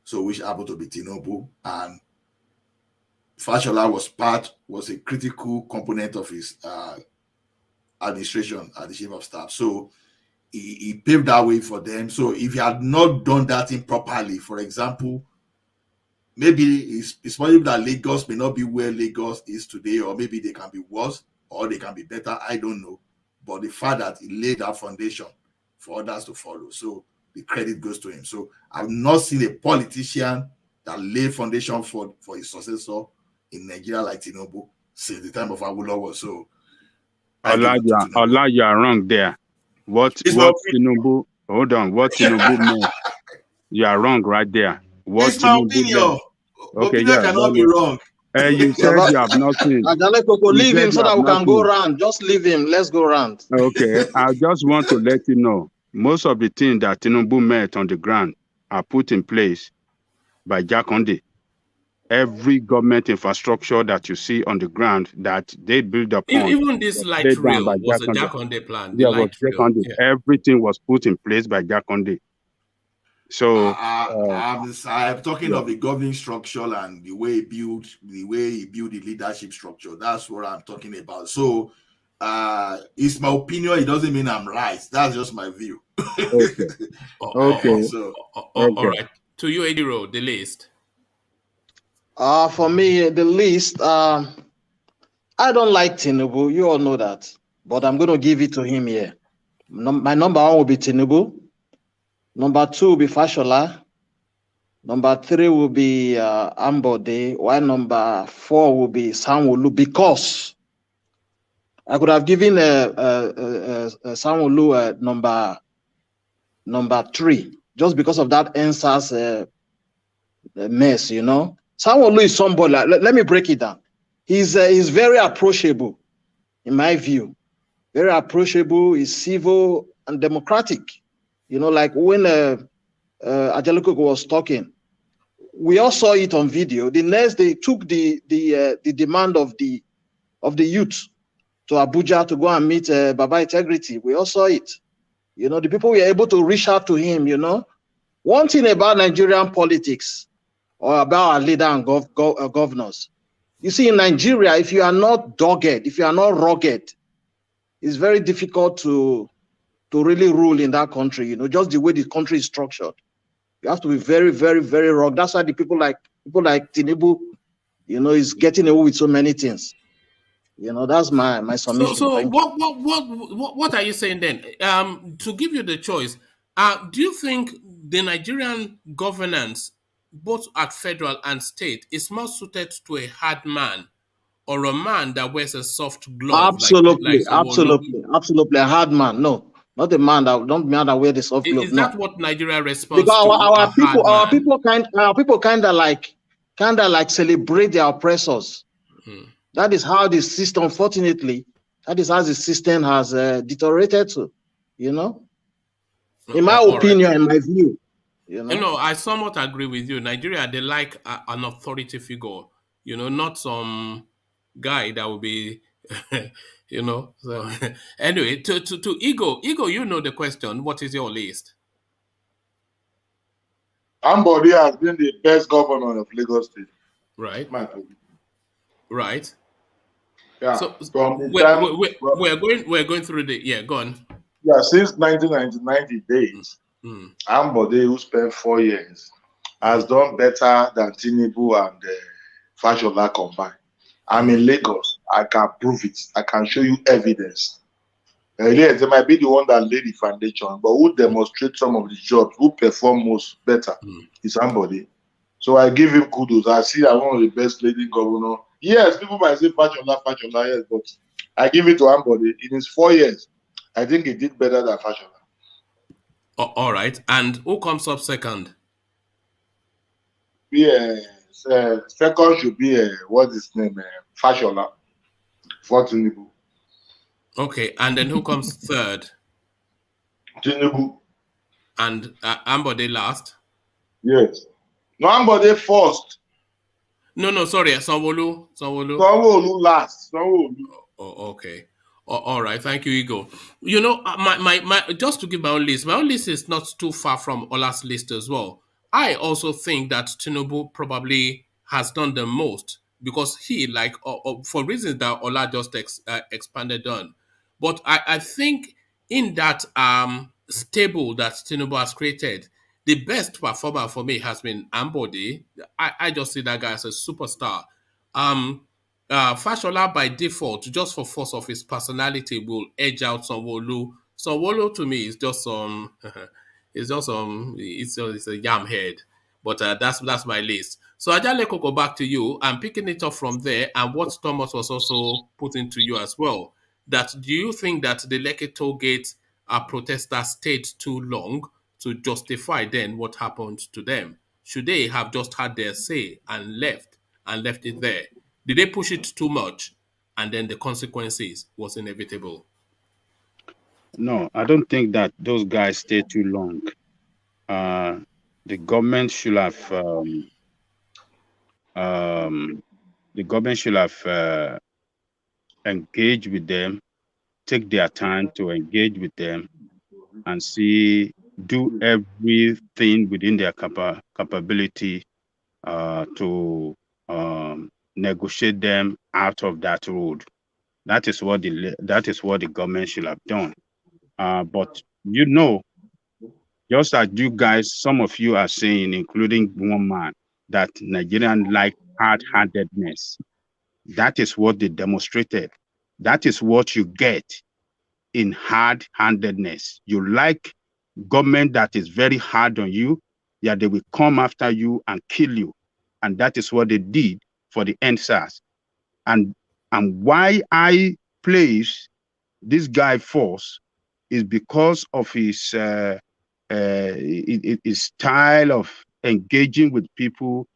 So which happened to be Tinubu, and Fashola was a critical component of his administration as the chief of staff. So he paved that way for them. So if he had not done that thing properly, for example, maybe it's possible that Lagos may not be where Lagos is today, or maybe they can be worse or they can be better. I don't know. But the fact that he laid that foundation for others to follow, so the credit goes to him. So I've not seen a politician that laid foundation for his successor in Nigeria like Tinubu since the time of Awolowo. So Allah, you are wrong there. What Tinubu? Hold on. What Tinubu meant? You are wrong right there. What it's my opinion. Okay, Opinion yeah. cannot be wrong. You said you have not seen. Ajale Koko, You leave said him so you have that we not can go seen. round. Just leave him. Let's go round. Okay, I just want to let you know, most of the things that Tinubu met on the ground are put in place by Jakonde. Every government infrastructure that you see on the ground that they build upon Even this was light laid down by rail was a Jakonde. Jakonde plan. The There was light rail. Jakonde. Yeah. Everything was put in place by Jakonde. So I'm talking yeah. of the governing structure and the way he built the leadership structure. That's what I'm talking about. So it's my opinion. It doesn't mean I'm right. That's just my view. Okay. Okay. All right. To you, Ediro, the list. For me, the list, I don't like Tinubu. You all know that. But I'm going to give it to him here. My number one will be Tinubu. Number two will be Fashola. Number three will be Ambode. While number four will be Sanwo-Olu, because I could have given Sanwo-Olu number three, just because of that answers mess, you know. Sanwo-Olu is somebody. Let me break it down. He's very approachable, in my view. Very approachable. He's civil and democratic. You know, like when Ajale Koko was talking, we all saw it on video. The next they took the demand of the youth to Abuja to go and meet Baba Integrity. We all saw it. You know, the people were able to reach out to him. You know, one thing about Nigerian politics or about our leader and governors, you see, in Nigeria, if you are not dogged, if you are not rugged, it's very difficult to really rule in that country. You know, just the way the country is structured. You have to be very, very, very rugged. That's why the people like Tinubu, you know, is getting away with so many things. You know, that's my submission. So Thank what are you saying then? To give you the choice, do you think the Nigerian governance, both at federal and state, is more suited to a hard man or a man that wears a soft glove like Sanwo-Olu? Absolutely. A hard man. No, not a man that wear the soft glove. Is No. that what Nigeria responds Because to? our people kind of like celebrate their oppressors. That is how the system, unfortunately, that is how the system has deteriorated to, you know. In my opinion, in my view, you know. I somewhat agree with you. Nigeria, they like an authority figure, you know, not some guy that will be, you know. So anyway, to Ego, you know the question. What is your list? Ambode has been the best governor of Lagos State. Right. My opinion. Right. Yeah. So from the we're going through the go on. Yeah, since 1990 days, Ambode, who spent 4 years, has done better than Tinubu and Fashola combined. I'm in Lagos. I can prove it. I can show you evidence. Yes, they might be the one that laid the foundation, but who demonstrate some of the jobs, who perform most better, is somebody. So I give him kudos. I see I'm one of the best leading governor. Yes, people might say Fashola, yes, but I give it to Ambode. In his 4 years, I think he did better than Fashola. All right. And who comes up second? Second should be, what's his name? Fashola. For Tinubu. Okay. And then who comes third? Tinubu. And Ambode last? Yes. No, Ambode first. No, sorry. Sanwo-Olu. Sanwo-Olu last. Sanwo-Olu. Oh, okay. All right, thank you, Igor. You know, my just to give my own list is not too far from Ola's list as well. I also think that Tinubu probably has done the most because he, like, for reasons that Ola just expanded on. But I think in that stable that Tinubu has created, the best performer for me has been Ambode. I just see that guy as a superstar. Fashola by default, just for force of his personality, will edge out Sanwo-Olu. Sanwo-Olu to me is just it's a yam head. But that's my list. So Ajale Koko, back to you. I'm picking it up from there, and what Thomas was also putting to you as well. That do you think that the Lekki toll gate protesters stayed too long to justify then what happened to them? Should they have just had their say and left it there? Did they push it too much and then the consequences was inevitable? No, I don't think that those guys stay too long. The government should have engaged with them, take their time to engage with them, and do everything within their capability to negotiate them out of that road. That is what the government should have done. But just as you guys, some of you are saying, including one man, that Nigerians like hard-handedness. That is what they demonstrated. That is what you get in hard-handedness. You like government that is very hard on you, yeah, they will come after you and kill you. And that is what they did for the NSAS. And why I place this guy first is because of his style of engaging with people.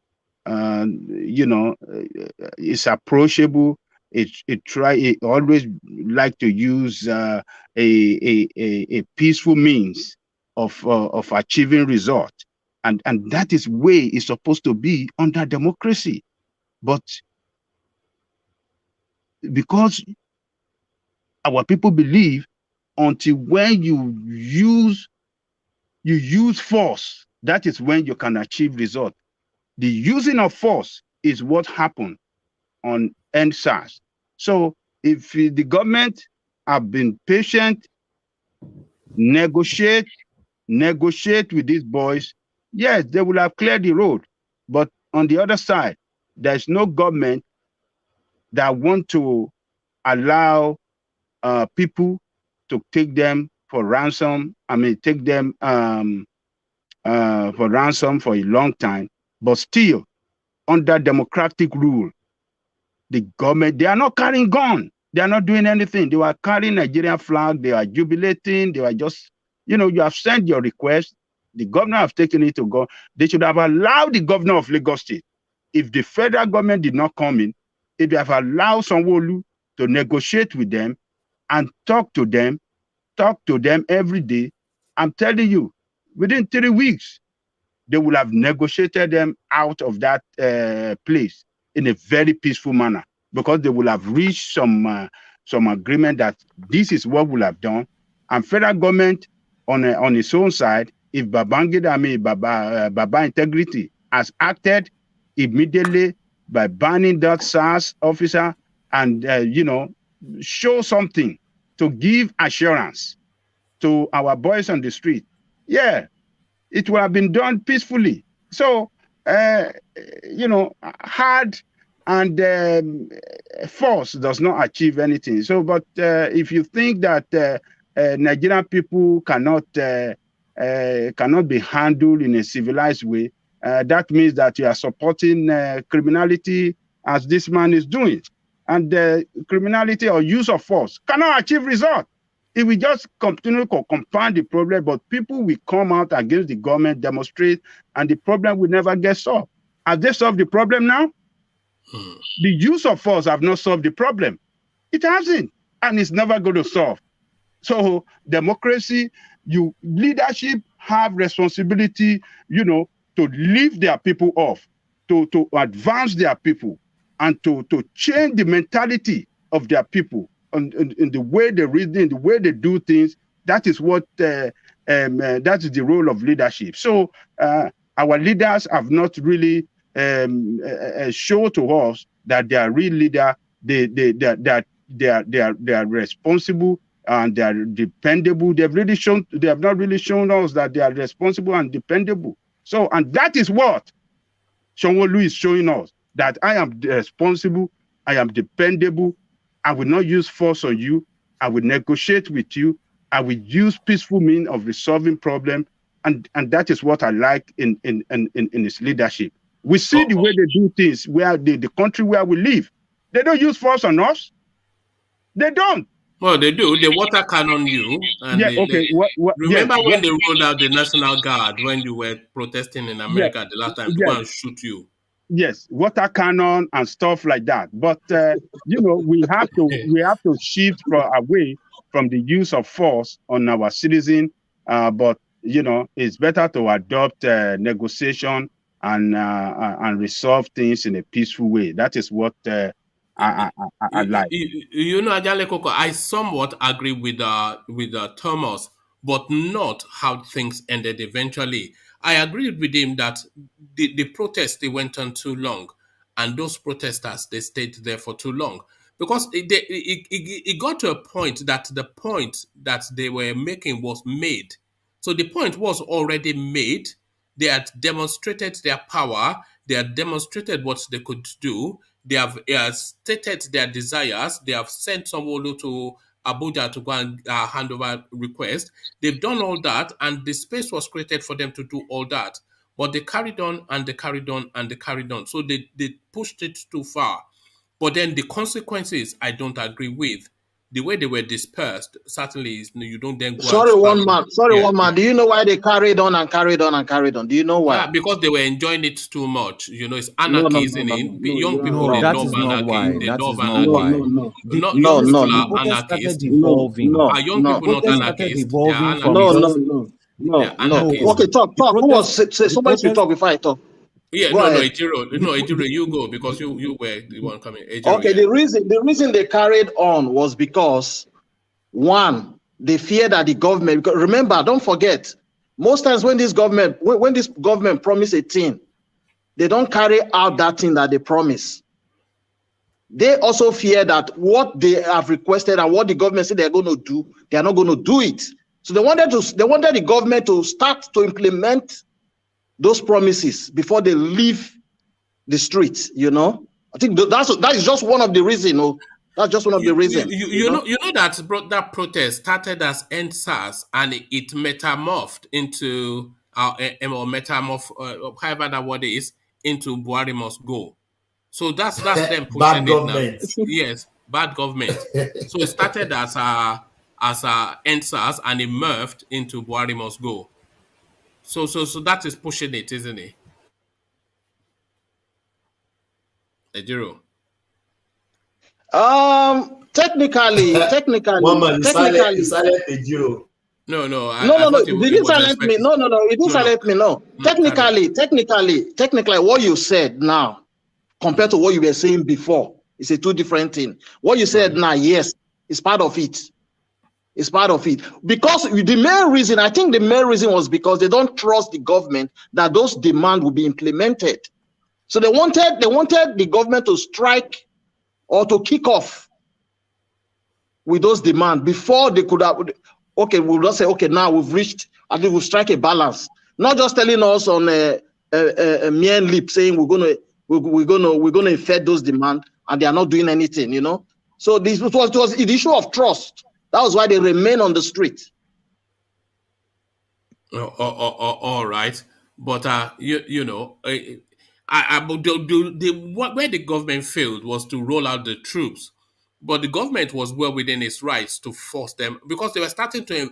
It's approachable. It always like to use a peaceful means of achieving result, and that is way it's supposed to be under democracy. But because our people believe until when you use force, that is when you can achieve result. The using of force is what happened on NSAS. So if the government have been patient, negotiate with these boys, yes, they will have cleared the road. But on the other side, there's no government that want to allow people to take them for ransom. I mean, take them for ransom for a long time. But still, under democratic rule, the government, they are not carrying gun. They are not doing anything. They were carrying Nigerian flag. They are jubilating. They were just, you have sent your request. The governor have taken it to go. They should have allowed the governor of Lagos State. If the federal government did not come in, if they have allowed Sanwo-Olu to negotiate with them and talk to them every day, I'm telling you, within 3 weeks, they will have negotiated them out of that place in a very peaceful manner, because they will have reached some agreement that this is what we'll have done. And federal government on its own side, if Babangida, Baba Integrity has acted immediately by banning that SARS officer and show something to give assurance to our boys on the street, yeah, it will have been done peacefully. So, hard and force does not achieve anything. So, but if you think that Nigerian people cannot be handled in a civilized way, that means that you are supporting criminality as this man is doing. And criminality or use of force cannot achieve result. If we just continue to compound the problem, but people will come out against the government, demonstrate, and the problem will never get solved. Have they solved the problem now? The use of force have not solved the problem. It hasn't, and it's never going to solve. So democracy, leadership have responsibility, to lift their people off, to advance their people, and to change the mentality of their people. In the way they reason, the way they do things, that is what that is the role of leadership. So our leaders have not really shown to us that they are real leader. They are responsible and they are dependable. They have not really shown us that they are responsible and dependable. So, and that is what Sanwo-Olu is showing us, that I am responsible, I am dependable. I will not use force on you. I will negotiate with you. I will use peaceful means of resolving problem, and that is what I like in his leadership. We see the way they do things where the country where we live, they don't use force on us. They don't. Well, they do. They water cannon you, and Yeah, okay. remember when they rolled out the National Guard when you were protesting in Yeah, America the last time to yeah, go and shoot you. yes, water cannon and stuff like that. But you know, we have to shift away from the use of force on our citizen. But you know, it's better to adopt negotiation and resolve things in a peaceful way. That is what I like. You know, Ajale Koko, I somewhat agree with Thomas, but not how things ended eventually. I agreed with him that the protest they went on too long, and those protesters they stayed there for too long because it got to a point that the point that they were making was made. So the point was already made. They had demonstrated their power. They had demonstrated what they could do. They have stated their desires. They have sent Sanwo-Olu to Abuja to go and hand over request. They've done all that, and the space was created for them to do all that. But they carried on and they carried on and they carried on. So they pushed it too far. But then the consequences, I don't agree with. The way they were dispersed, certainly you don't then go and Sorry, start. one man. Do you know why they carried on and carried on and carried on? Do you know why? Yeah, because they were enjoying it too much. You know, it's anarchy, isn't it? Young people, they that love is not why. anarchy. They That love is not anarchy. why. Young people The are protest anarchists. started evolving. Are young people not Protest started anarchists? They are evolving from anarchists. No. They're anarchists. Okay, talk. Who was say somebody should talk before I talk? Yeah, Go ahead. Ejiro, you go because you were the one coming. Ejiro, Okay, yeah. the reason they carried on was because one, they fear that the government. Because remember, don't forget, most times when this government promise a thing, they don't carry out that thing that they promise. They also fear that what they have requested and what the government said they're going to do, they are not going to do it. So they wanted the government to start to implement those promises before they leave the streets. You know, I think that is just one of the reasons. That's just one of the reasons. You know that protest started as EndSARS and it metamorphed into however that word is, into Buhari must go. So that's them pushing bad it government. now. Yes, bad government. So it started as EndSARS and it morphed into Buhari must go. So that is pushing it, isn't it? Ejiro. Technically. One man, you silent Ejiro. No. No. Did you silence me? No. It didn't silence me. No. Technically, what you said now compared to what you were saying before is a two different thing. What you said now, yes, is part of it. It's part of it. Because the main reason was because they don't trust the government that those demands will be implemented. So they wanted the government to strike or to kick off with those demands before they could have. Okay, we'll just say, okay, now we've reached, I think we'll strike a balance. Not just telling us on a mere lip saying we're gonna effect those demands and they are not doing anything, you know. So this was the issue of trust. That was why they remain on the street. All right, but you know, where the government failed was to roll out the troops, but the government was well within its rights to force them because they were starting to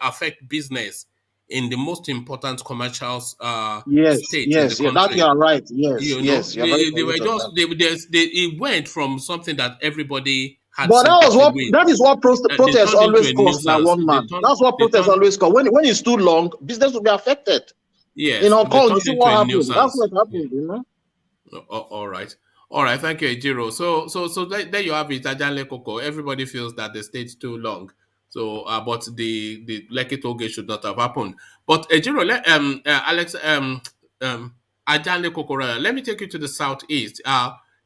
affect business in the most important commercial state in the country. That you are right. Yes, you know, yes, you're very they were correct on just it went from something that everybody had But sympathy that is what protests always cause. Now, one man. That's what protests always cause. When it's too long, business will be affected. Yes, in Hong Kong, you turned see into what a happened. nuisance. That's what happened, you know. All right. Thank you, Ejiro. So there you have it, Ajanle Koko. Everybody feels that the state's too long. So, but the Lekki toll gate should not have happened. But Ejiro, Alex, Ajanle Koko, let me take you to the southeast.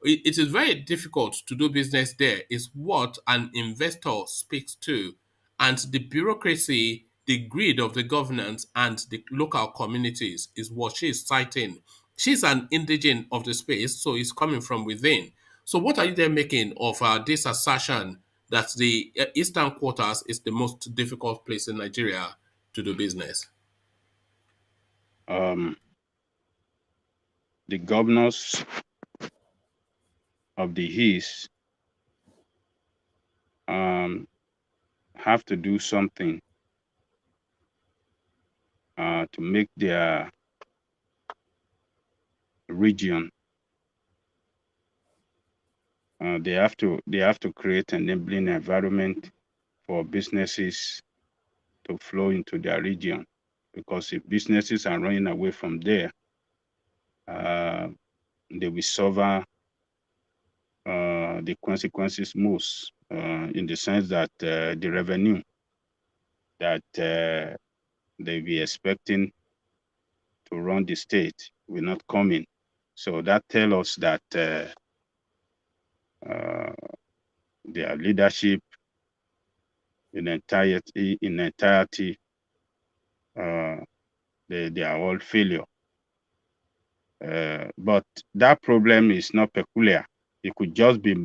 It is very difficult to do business there. Is what an investor speaks to, and the bureaucracy, the greed of the governance, and the local communities is what she is citing. She's an indigene of the space, so it's coming from within. So, what are you then making of this assertion that the Eastern Quarters is the most difficult place in Nigeria to do business? The governors of the East have to do something to make their region. They have to create an enabling environment for businesses to flow into their region, because if businesses are running away from there, they will suffer the consequences most, in the sense that the revenue that they be expecting to run the state will not come in. So that tells us that their leadership in entirety, they are all failure. But that problem is not peculiar. It could just be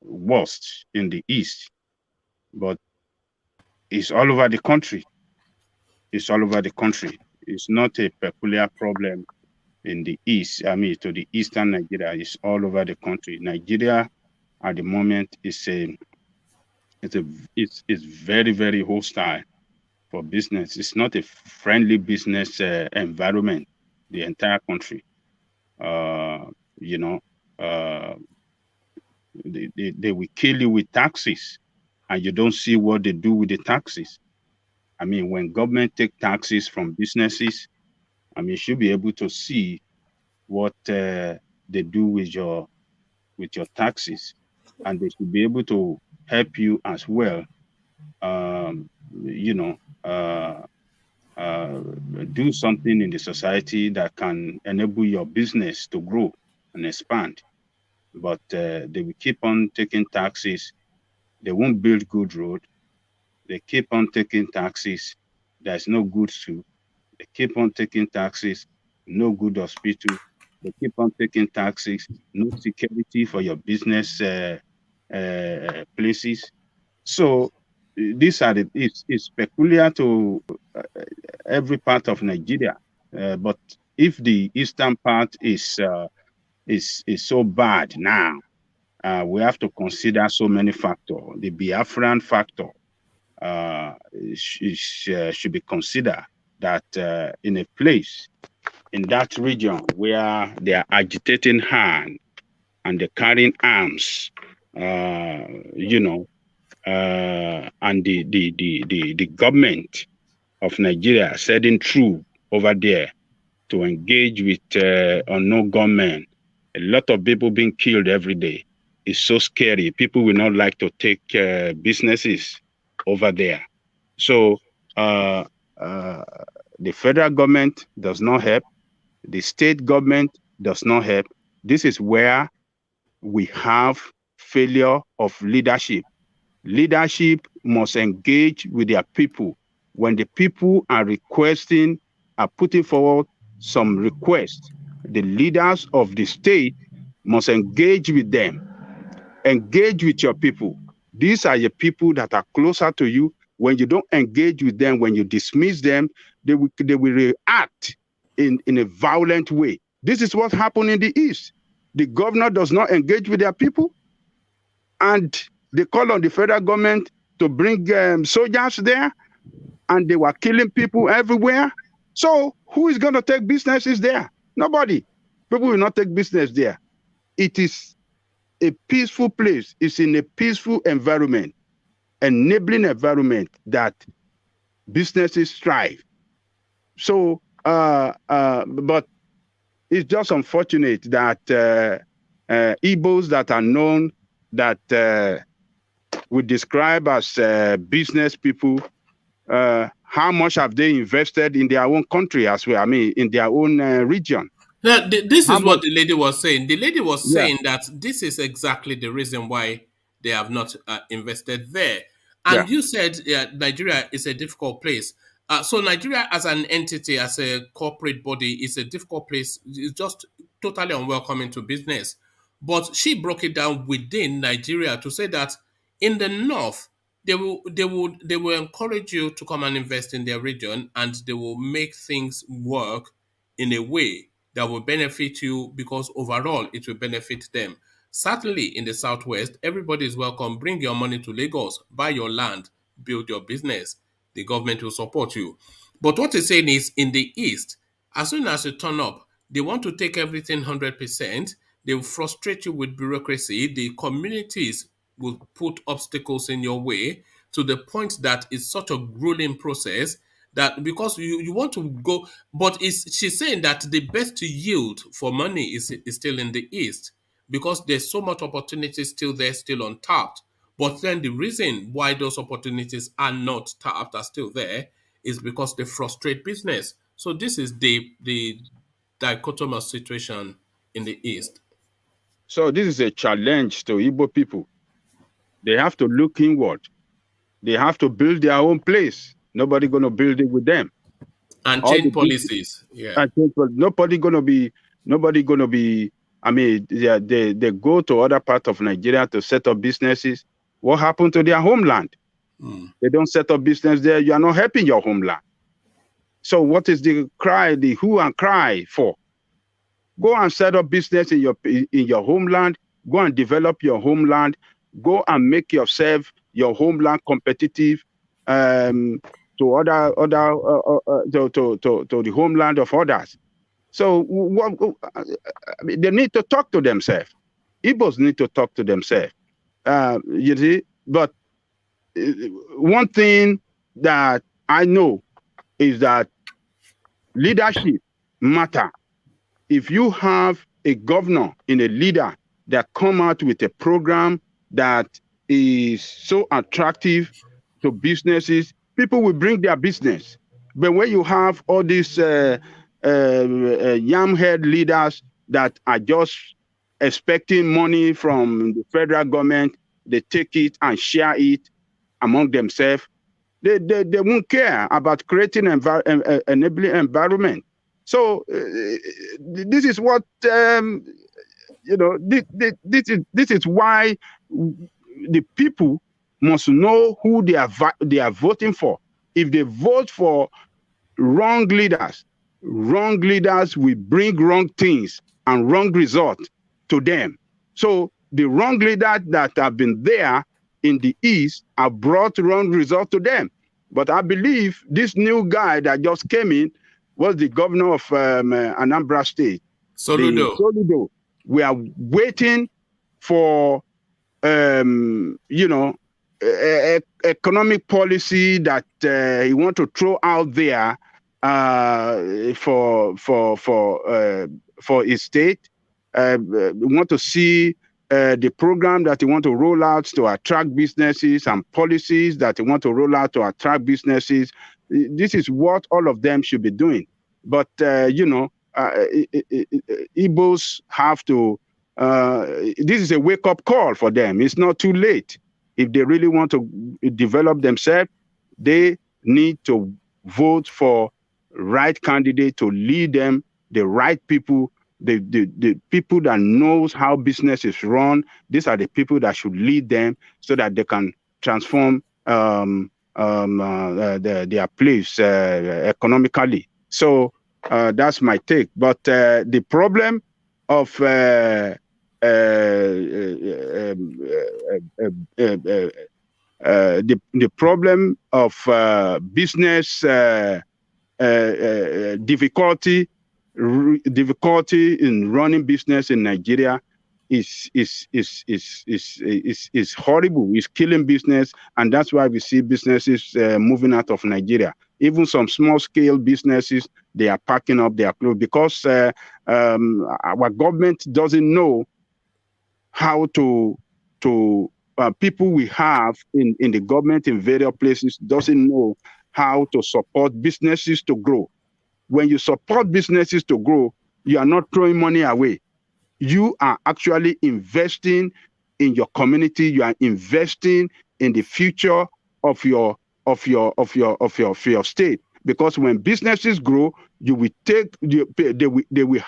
worst in the east, but it's all over the country. It's all over the country. It's not a peculiar problem in the east. I mean, to the eastern Nigeria. It's all over the country. Nigeria at the moment is very, very hostile for business. It's not a friendly business environment. The entire country. You know, they will kill you with taxes, and you don't see what they do with the taxes. I mean, when government take taxes from businesses, I mean, you should be able to see what they do with your taxes, and they should be able to help you as well. You know, do something in the society that can enable your business to grow and expand. But they will keep on taking taxes. They won't build good road. They keep on taking taxes. There's no good soup. They keep on taking taxes. No good hospital. They keep on taking taxes. No security for your business places. So these are it's peculiar to every part of Nigeria. But if the eastern part is so bad now, we have to consider so many factors. The Biafran factor should be considered, that in a place in that region where they are agitating hand and they're carrying arms, you know, and the government of Nigeria setting through over there to engage with unknown gunmen. A lot of people being killed every day. It's so scary. People will not like to take businesses over there. So the federal government does not help. The state government does not help. This is where we have failure of leadership. Leadership must engage with their people. When the people are putting forward some requests, the leaders of the state must engage with them. Engage with your people. These are your people that are closer to you. When you don't engage with them, when you dismiss them, they will react in a violent way. This is what happened in the East. The governor does not engage with their people, and they call on the federal government to bring soldiers there, and they were killing people everywhere. So who is going to take businesses there? Nobody. People will not take business there. It is a peaceful place. It's in a peaceful environment, enabling environment that businesses thrive. So, but it's just unfortunate that Igbos that are known, that we describe as business people, how much have they invested in their own country as well? I mean, in their own region. Now, this is what the lady was saying. The lady was saying that this is exactly the reason why they have not invested there. And you said Nigeria is a difficult place. So Nigeria as an entity, as a corporate body, is a difficult place. It's just totally unwelcoming to business. But she broke it down within Nigeria to say that in the north, they will encourage you to come and invest in their region, and they will make things work in a way that will benefit you, because overall it will benefit them. Certainly in the Southwest, everybody is welcome. Bring your money to Lagos, buy your land, build your business. The government will support you. But what he's saying is in the East, as soon as you turn up, they want to take everything 100%. They will frustrate you with bureaucracy. The communities will put obstacles in your way to the point that it's such a grueling process that because you want to go, but she's saying that the best yield for money is still in the East because there's so much opportunity still there, still untapped. But then the reason why those opportunities are not tapped, are still there, is because they frustrate business. So this is the dichotomous situation in the East. So this is a challenge to Igbo people. They have to look inward. They have to build their own place. Nobody going to build it with them. And change policies. Yeah. Nobody going to be, I mean, they go to other parts of Nigeria to set up businesses. What happened to their homeland? They don't set up business there. You are not helping your homeland. So what is the cry, the who and cry for? Go and set up business in your homeland. Go and develop your homeland. Go and make yourself, your homeland, competitive to the homeland of others. So they need to talk to themselves. Igbos need to talk to themselves. You see, but one thing that I know is that leadership matter. If you have a governor and a leader that come out with a program that is so attractive to businesses, people will bring their business. But when you have all these yam-head leaders that are just expecting money from the federal government, they take it and share it among themselves. They won't care about creating enabling environment. So this is what you know. This is why the people must know who they are voting for. If they vote for wrong leaders will bring wrong things and wrong results to them. So the wrong leaders that have been there in the East have brought wrong results to them. But I believe this new guy that just came in was the governor of Anambra State. Soludo. We are waiting for, economic policy that he want to throw out there for his state. We want to see the program that he want to roll out to attract businesses and policies that he want to roll out to attract businesses. This is what all of them should be doing. But, Igbos have to, this is a wake-up call for them. It's not too late. If they really want to develop themselves, they need to vote for right candidate to lead them, the right people, the people that knows how business is run. These are the people that should lead them so that they can transform their place economically. So that's my take. But the problem of the problem of business difficulty in running business in Nigeria is horrible. It's killing business, and that's why we see businesses moving out of Nigeria. Even some small scale businesses, they are packing up their clothes because our government doesn't know how to people we have in the government in various places doesn't know how to support businesses to grow. When you support businesses to grow, you are not throwing money away. You are actually investing in your community. You are investing in the future of your state. Because when businesses grow, you will they will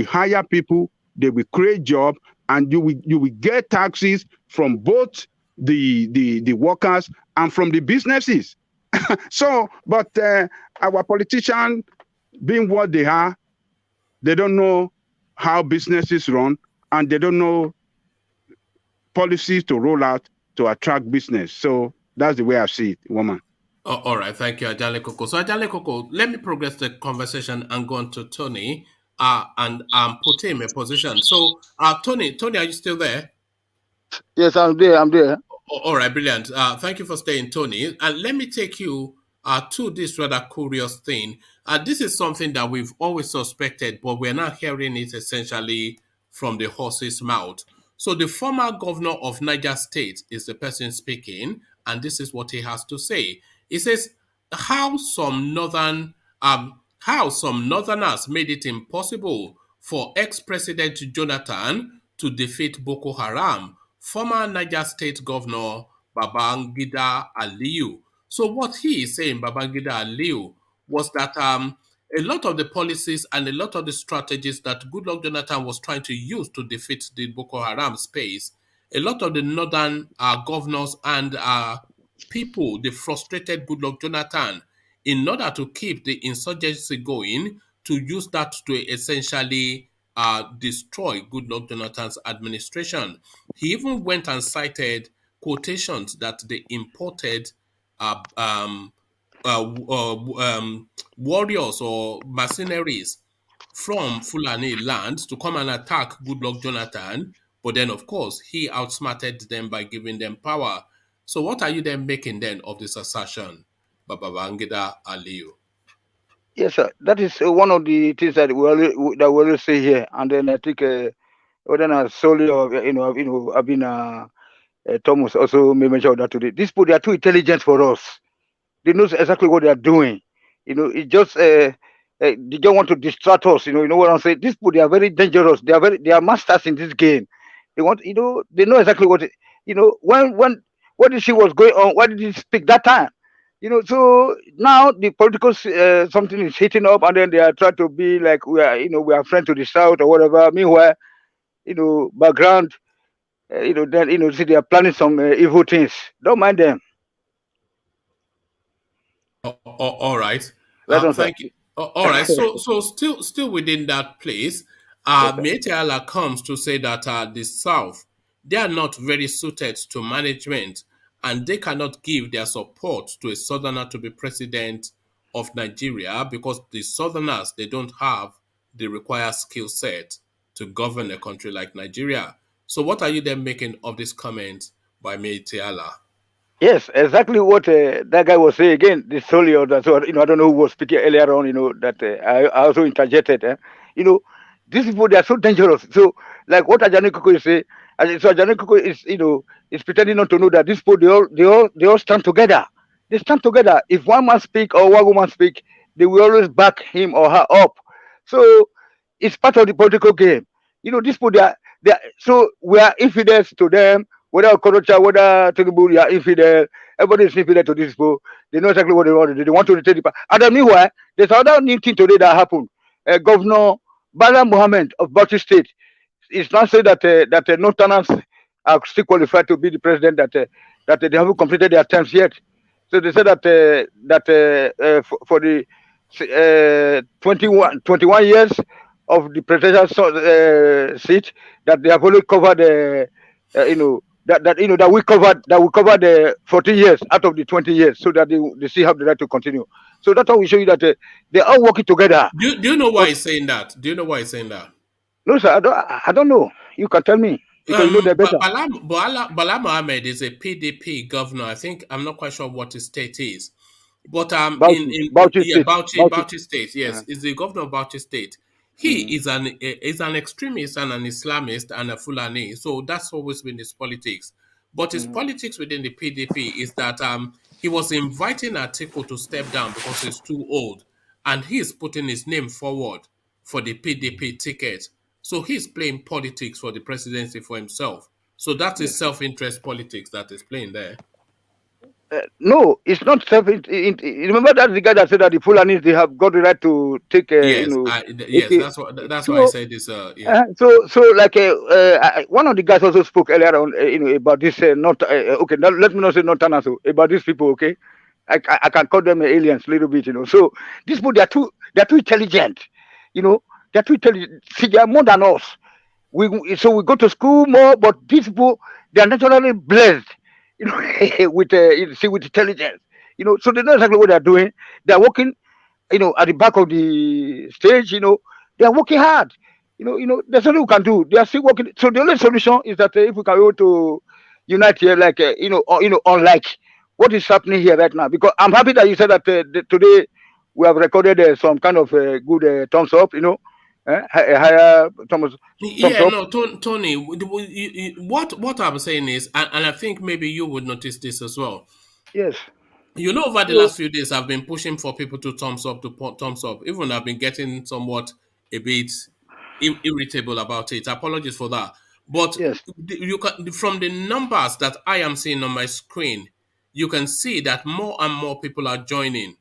hire people, they will create jobs, and you will get taxes from both the workers and from the businesses. So, but our politicians, being what they are, they don't know how businesses run, and they don't know policies to roll out to attract business. So that's the way I see it, woman. Oh, all right, thank you, Ajale Koko. So Ajale Koko, let me progress the conversation and go on to Tony and put him in a position. So Tony, are you still there? Yes, I'm there. All right, brilliant. Thank you for staying, Tony. And let me take you to this rather curious thing. This is something that we've always suspected, but we're now hearing it essentially from the horse's mouth. So the former governor of Niger State is the person speaking, and this is what he has to say. He says how some northerners made it impossible for ex-president Jonathan to defeat Boko Haram. Former Niger State Governor BABANGDA ALIYU. So what he is saying, BABANGDA ALIYU, was that a lot of the policies and a lot of the strategies that Goodluck Jonathan was trying to use to defeat the Boko Haram space, a lot of the northern governors and people, they frustrated Goodluck Jonathan in order to keep the insurgency going, to use that to essentially destroy Goodluck Jonathan's administration. He even went and cited quotations that they imported warriors or mercenaries from Fulani land to come and attack Goodluck Jonathan. But then, of course, he outsmarted them by giving them power. So what are you then making then of this assertion, BABANGDA ALIYU? Yes, sir. That is one of the things that we always say here. And then I think whether not solely or I've been Thomas also may mention that today. These people, they are too intelligent for us. They know exactly what they are doing. It just they don't want to distract us. You know what I'm saying? These people, they are very dangerous. They are masters in this game. They want, they know exactly what when what did she was going on? Why did he speak that time? So now the political something is heating up, and then they are trying to be like we are friends to the south or whatever. Meanwhile, background, then see they are planning some evil things. Don't mind them. All right. Thank Thank you. All right. So still within that place, Meteala comes to say that the South, they are not very suited to management, and they cannot give their support to a Southerner to be president of Nigeria because the Southerners, they don't have the required skill set to govern a country like Nigeria. So what are you then making of this comment by Meteala? Yes, exactly what that guy was saying again. The solely or that, so I don't know who was speaking earlier on. That I also interjected. These people, they are so dangerous. So, like what Ajani Koko is saying, so Ajani Koko is is pretending not to know that these people they all stand together. They stand together. If one man speak or one woman speak, they will always back him or her up. So it's part of the political game. These people, they are so we are infidels to them. Whether Okorocha, whether Tinubu, are infidel, everybody is infidel to these people. They know exactly what they want to do. They want to retain the power. And then meanwhile, there's another new thing today that happened. Governor Bala Mohammed of Bauchi State is now saying that Northerners are still qualified to be the president, that they haven't completed their terms yet. So they said that for the 21 years of the presidential seat, that they have only covered that we covered the 14 years out of the 20 years, so that they still have the right to continue. So that's how we show you that they're all working together. Do you know why he's saying that? Do you know why he's saying that? No, sir, I don't know. You can tell me because you know that better. Bala Mohammed is a PDP governor. I think I'm not quite sure what his state is, but Bauchi State. Yes, is the governor of Bauchi State. He is an extremist and an Islamist and a Fulani. So that's always been his politics. But his politics within the PDP is that he was inviting Atiku to step down because he's too old, and he's putting his name forward for the PDP ticket. So he's playing politics for the presidency for himself. So that is self-interest politics that is playing there. No, it's not remember that the guy that said that the Fulanis, they have got the right to take. Yes, that's why I said this. So like one of the guys also spoke earlier on, about this. Okay, let me not say not Tanaso about these people. Okay, I can call them aliens a little bit. So these people, they're too intelligent. They're too intelligent. See, they are more than us. So we go to school more, but these people, they are naturally blessed, with with intelligence, so they know exactly what they are doing. They are working, at the back of the stage, they are working hard. There's nothing we can do. They are still working. So the only solution is that if we can be able to unite here, like unlike what is happening here right now. Because I'm happy that you said that today we have recorded some kind of good thumbs up. A higher thumbs Yeah, up. no, Tony, what I'm saying is, and I think maybe you would notice this as well. Yes. Over the last few days, I've been pushing for people to thumbs up, thumbs up. Even I've been getting somewhat a bit irritable about it. Apologies for that. But Yes. you can, from the numbers that I am seeing on my screen, you can see that more and more people are joining.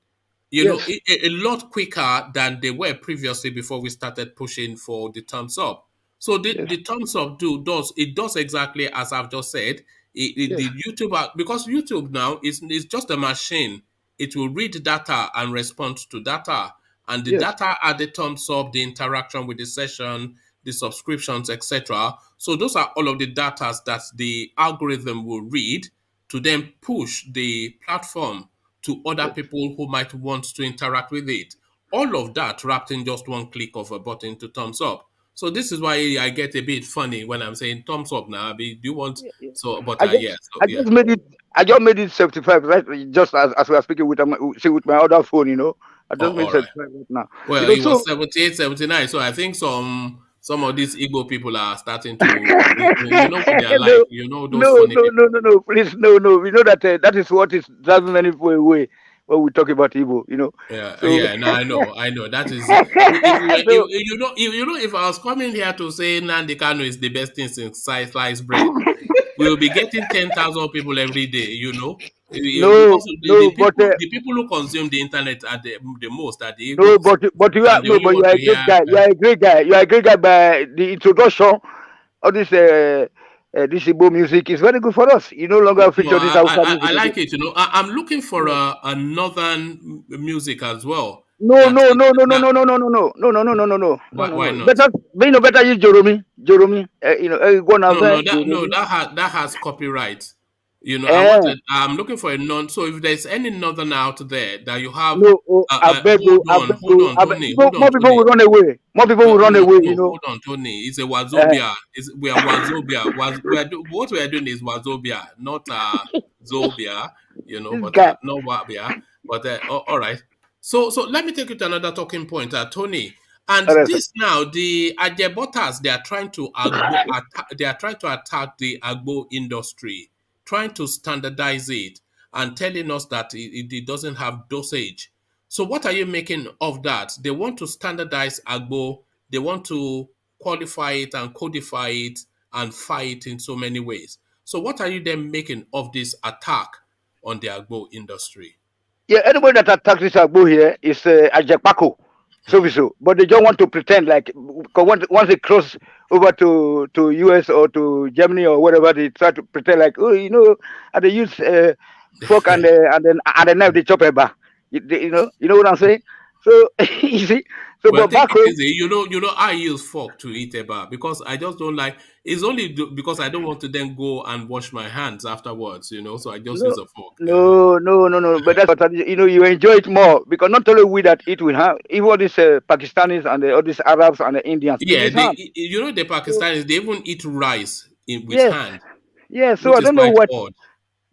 Yes. A lot quicker than they were previously before we started pushing for the thumbs up. So the thumbs up does exactly as I've just said. The YouTube, because YouTube now is just a machine. It will read data and respond to data, and the data are the thumbs up, the interaction with the session, the subscriptions, etc. So those are all of the data that the algorithm will read to then push the platform to other people who might want to interact with it. All of that wrapped in just one click of a button to thumbs up. So this is why I get a bit funny when I'm saying thumbs up now. Do you want I just made it. I just made it 75, right? Just as we are speaking with my other phone, I just made all right. 75 right now. Well, it was 78, 79. So I think some of these Igbo people are starting to, you know what they're like. Those funny people. No, please, no. We know that that is what is driving many people away when we talk about Igbo, Yeah, So, yeah, no, I know. That is, if I was coming here to say Nnamdi Kanu is the best thing since sliced bread, we will be getting 10,000 people every day. Because the people who consume the internet are the most are the Igbos. but you are And they only you want are to a great hear. guy. You are a great guy. You are a great guy. By the introduction of this Igbo music is very good for us. You no longer feature this outside music. I like it. I'm looking for a northern music as well. No. Why not? Better use Joromi. Go now. That has copyright. I'm looking for a non. So if there's any northern out there that you have, hold on, Tony. More people will run away. Hold on, Tony. It's a Wazobia. We are Wazobia. What we are doing is Wazobia, not Zobia. But not Wabia. But all right. So let me take you to another talking point, Tony. And this now, the Ajebotas, they are trying to attack the Agbo industry, trying to standardize it and telling us that it doesn't have dosage. So what are you making of that? They want to standardize Agbo, they want to qualify it and codify it and fight in so many ways. So what are you then making of this attack on the Agbo industry? Yeah, anybody that attacks this Agbo here is Ajepako. So, but they don't want to pretend like, because once they cross over to US or to Germany or whatever, they try to pretend like, and they use fork and then knife they chop a bar. You know what I'm saying? So you see, but back home, I use fork to eat eba because I just don't like. It's only because I don't want to then go and wash my hands afterwards. So I just use a fork. No. But that's what you enjoy it more because not only we that eat with hand, even all these Pakistanis and all these Arabs and the Indians. Yeah, the Pakistanis they even eat rice with hand. Yeah, so I don't know what. Odd.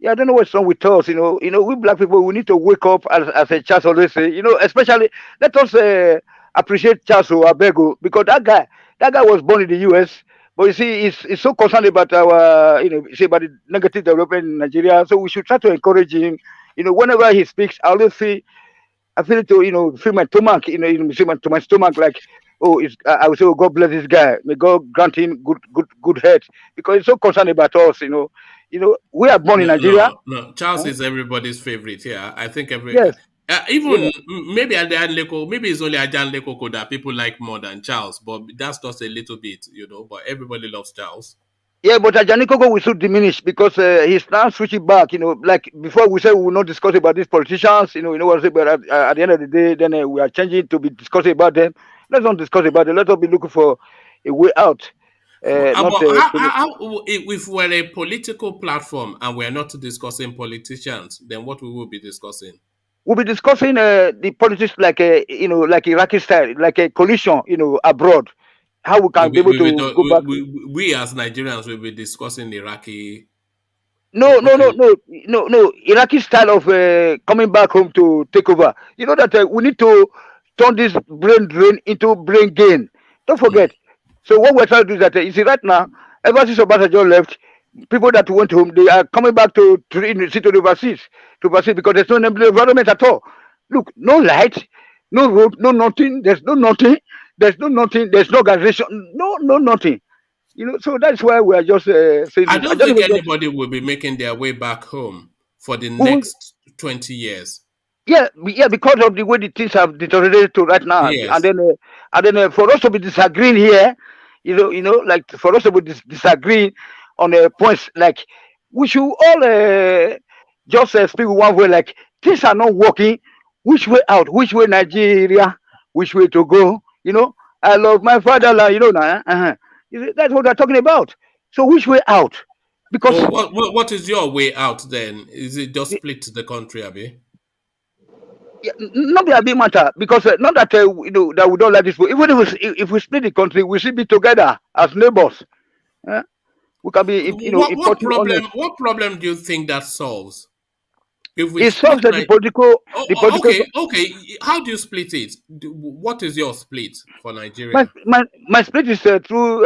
Yeah, I don't know what's wrong with us. We black people, we need to wake up, as a Charles always say. Especially let us appreciate Charles Abego because that guy was born in the U.S. But you see, he's so concerned about our, about the negative development in Nigeria. So we should try to encourage him. Whenever he speaks, I always feel it to, feel my stomach, to my stomach like, I would say, oh, God bless this guy. May God grant him good health because he's so concerned about us. We are born in Nigeria. No. Charles is everybody's favorite. Yeah, I think maybe it's only Ajan Lekoko that people like more than Charles, but that's just a little bit, But everybody loves Charles. Yeah, but Ajani Koko will soon diminish because he's now switching back. Like before we said we will not discuss about these politicians. What I say, but at the end of the day, then we are changing to be discussing about them. Let's not discuss about them. Let us be looking for a way out. not But if we're a political platform and we're not discussing politicians, then what we will be discussing? We'll be discussing the politics like a like Iraqi style, like a coalition, abroad. How we can be able to go back. We as Nigerians will be discussing Iraqi. No, Okay. no. Iraqi style of coming back home to take over. You know that we need to turn this brain drain into brain gain. Don't forget. So what we're trying to do is that you see right now, ever since Obasanjo left, people that went home, they are coming back to sit on overseas because there's no environment at all. Look, no light, no road, no nothing. There's no nothing. There's no nothing. There's no organization. No nothing. So that's why we are just saying. I don't think anybody will be making their way back home for the next 20 years. Yeah, because of the way the things have deteriorated to right now, yes. and then for us to be disagreeing here, like for us to be disagreeing on points, like we should all just speak one way, like things are not working. Which way out? Which way Nigeria? Which way to go? I love my fatherland. Now, that's what they're talking about. So which way out? Because what is your way out then? Is it just split the country, Abi? Yeah, not be a big matter because not that that we don't like this. Even if we split the country, we should be together as neighbors. We can be, What problem do you think that solves? If we solves the political. Okay. How do you split it? What is your split for Nigeria? My split is through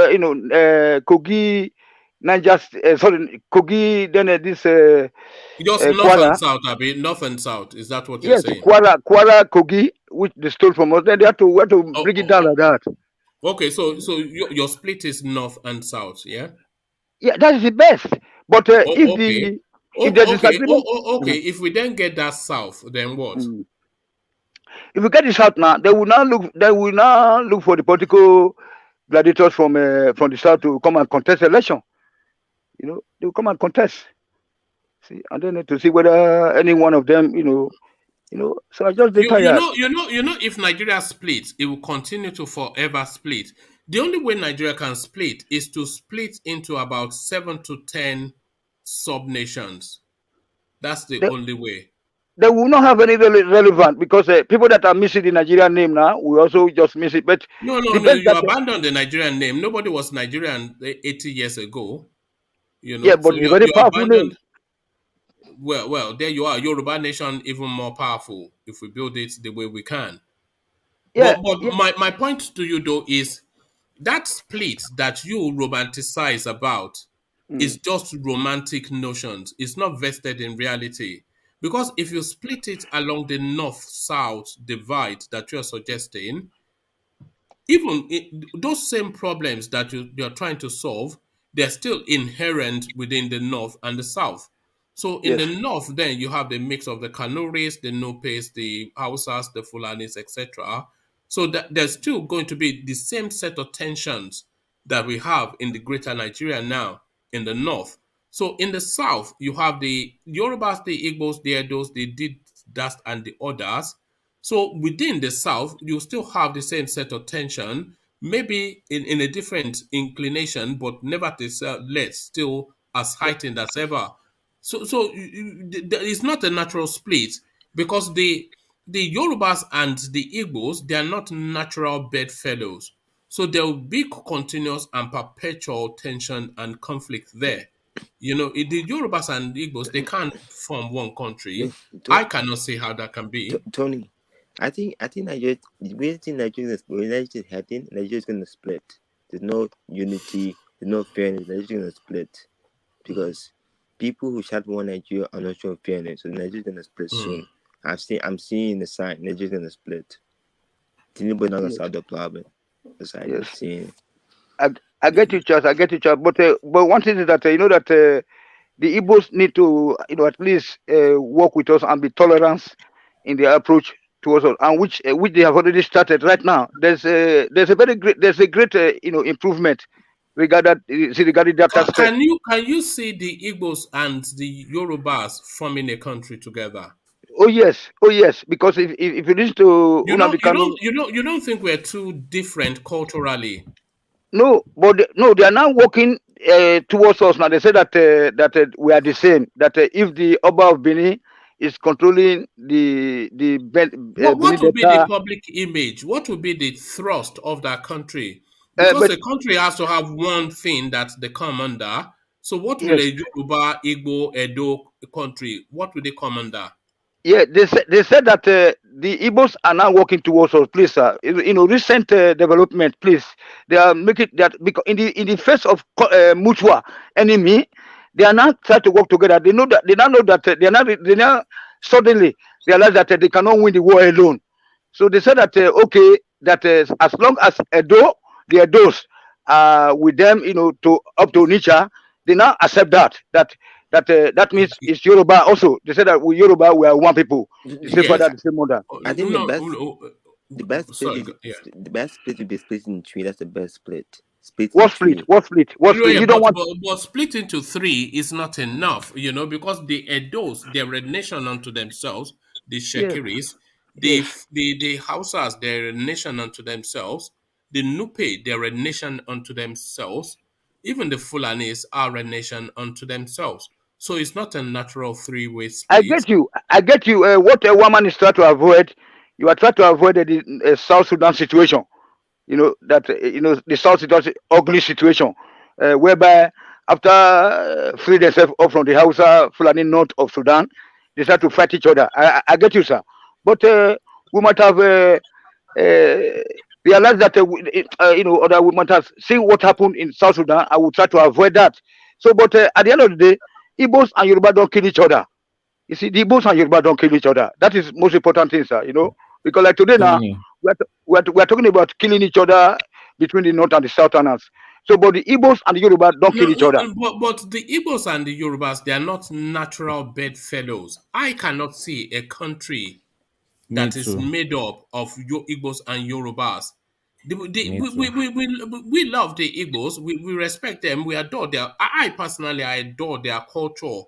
Kogi, Niger, Kogi. Then this. Just north and south, Abi. North and south. Is that what you're saying? Yes, Kwara, Kogi, which they stole from us. Then they have to bring it down like that. Okay, so your split is north and south, yeah? Yeah, that is the best. But if we then get that south, then what? If we get the south now, they will now look for the political gladiators from the south to come and contest the election. They will come and contest. See, and then to see whether any one of them, so I just tired. If Nigeria splits, it will continue to forever split. The only way Nigeria can split is to split into about 7 to 10 sub-nations. That's the only way. They will not have any relevant because people that are missing the Nigerian name now, we also just miss it. But no, you abandoned the Nigerian name. Nobody was Nigerian 80 years ago. Yeah, but it's very powerful name. Well, there you are. Yoruba nation even more powerful if we build it the way we can. Yeah, but my point to you though is that split that you romanticize about is just romantic notions. It's not vested in reality. Because if you split it along the north-south divide that you're suggesting, even those same problems that you're trying to solve, they're still inherent within the north and the south. So in the north, then you have the mix of the Kanuris, the Nupes, the Hausas, the Fulanis, etc. So that there's still going to be the same set of tensions that we have in the greater Nigeria now in the north. So in the south, you have the Yorubas, the Igbos, the Edos, the Didas, and the others. So within the south, you still have the same set of tension, maybe in a different inclination, but nevertheless still as heightened as ever. So it's not a natural split because the Yorubas and the Igbos, they are not natural bedfellows. So there will be continuous and perpetual tension and conflict there. The Yorubas and the Igbos, they can't form one country. I cannot see how that can be. Tony, I think Nigeria, the way Nigeria is heading, Nigeria is going to split. There's no unity, there's no fairness. Nigeria is going to split because people who shout one Nigeria are not showing fairness. So Nigeria is going to split soon. I'm seeing the sign. Nigeria is going to split. Tinubu is not going to solve the problem. I'm seeing. I get you, Charles. But one thing is that that the Igbos need to at least work with us and be tolerant in their approach towards us, and which they have already started right now. There's a great improvement regarding that aspect. Can you see the Igbos and the Yorubas forming a country together? Oh yes, because if you listen to you don't think we're too different culturally? No, but no, they are now working towards us now. They say that we are the same. That if the Oba of Benin is controlling the Benin What will be the Delta, public image? What will be the thrust of that country? Because but a country has to have one thing that they come under. So what will yes, a Yoruba, Igbo, Edo country, what will they come under? yeah, they said that the Igbos are now working towards us. Please, recent development. Please, they are making that because in the face of mutual enemy, they are now trying to work together. They know that they now know that they now suddenly realize that they cannot win the war alone. So they said that okay, that as long as the Edos with them, to up to Onitsha, they now accept that means it's Yoruba also. They said that we Yoruba, we are one people, the same Yes. father, the same mother. I think No, the best split sorry, is yeah. the best split will be split in three. That's the best split. Split in What split? three. What split? What split? Yeah, You don't want. but split into three is not enough, because the Edos, they're a nation unto themselves, the Yes, Shekiris, yes. the Hausas, they're a nation unto themselves, the Nupe, they're a nation unto themselves, even the Fulanis are a nation unto themselves. So it's not a natural three-way I split. get you. I get you. What a woman is trying to avoid, you are trying to avoid the South Sudan situation. That the South Sudan ugly situation, whereby after free themselves up from the Hausa Fulani north of Sudan, they start to fight each other. I get you, sir. But we might have realized that other we might have seen what happened in South Sudan. I will try to avoid that. So, but at the end of the day, Igbos and Yoruba don't kill each other. You see, the Igbos and Yoruba don't kill each other. That is most important thing, sir. Because like today now, Really? we're talking about killing each other between the North and the Southerners. So, but the Igbos and the Yoruba don't kill each No, other. but the Igbos and the Yorubas, they are not natural bedfellows. I cannot see a country Me that is too. made up of Igbos and Yorubas. Me too. We love the Igbos. We respect them. We adore their. I personally, I adore their culture.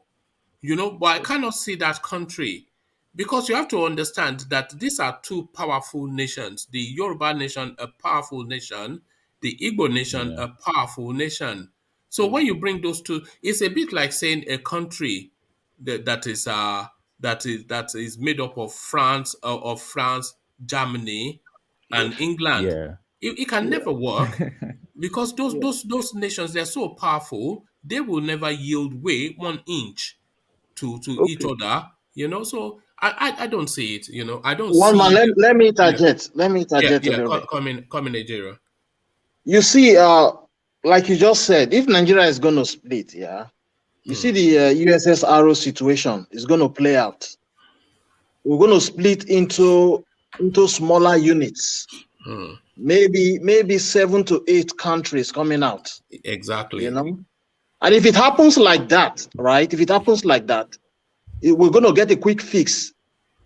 But I cannot see that country because you have to understand that these are two powerful nations. The Yoruba nation, a powerful nation. The Igbo nation, Yeah. a powerful nation. So when you bring those two, it's a bit like saying a country that is made up of France, Germany, Yes. and England. Yeah. It can Yeah. never work because those Yeah. those nations, they're so powerful, they will never yield way 1 inch to each Okay. other. So I don't see it. I don't One man, see. let me Yeah, interject. Let me interject a yeah. little bit. Come in, Nigeria. You see, like you just said, if Nigeria is going to split, yeah, you see the USSR situation is going to play out. We're going to split into smaller units. Maybe 7 to 8 countries coming out. Exactly. And if it happens like that, right? If it happens like that, we're going to get a quick fix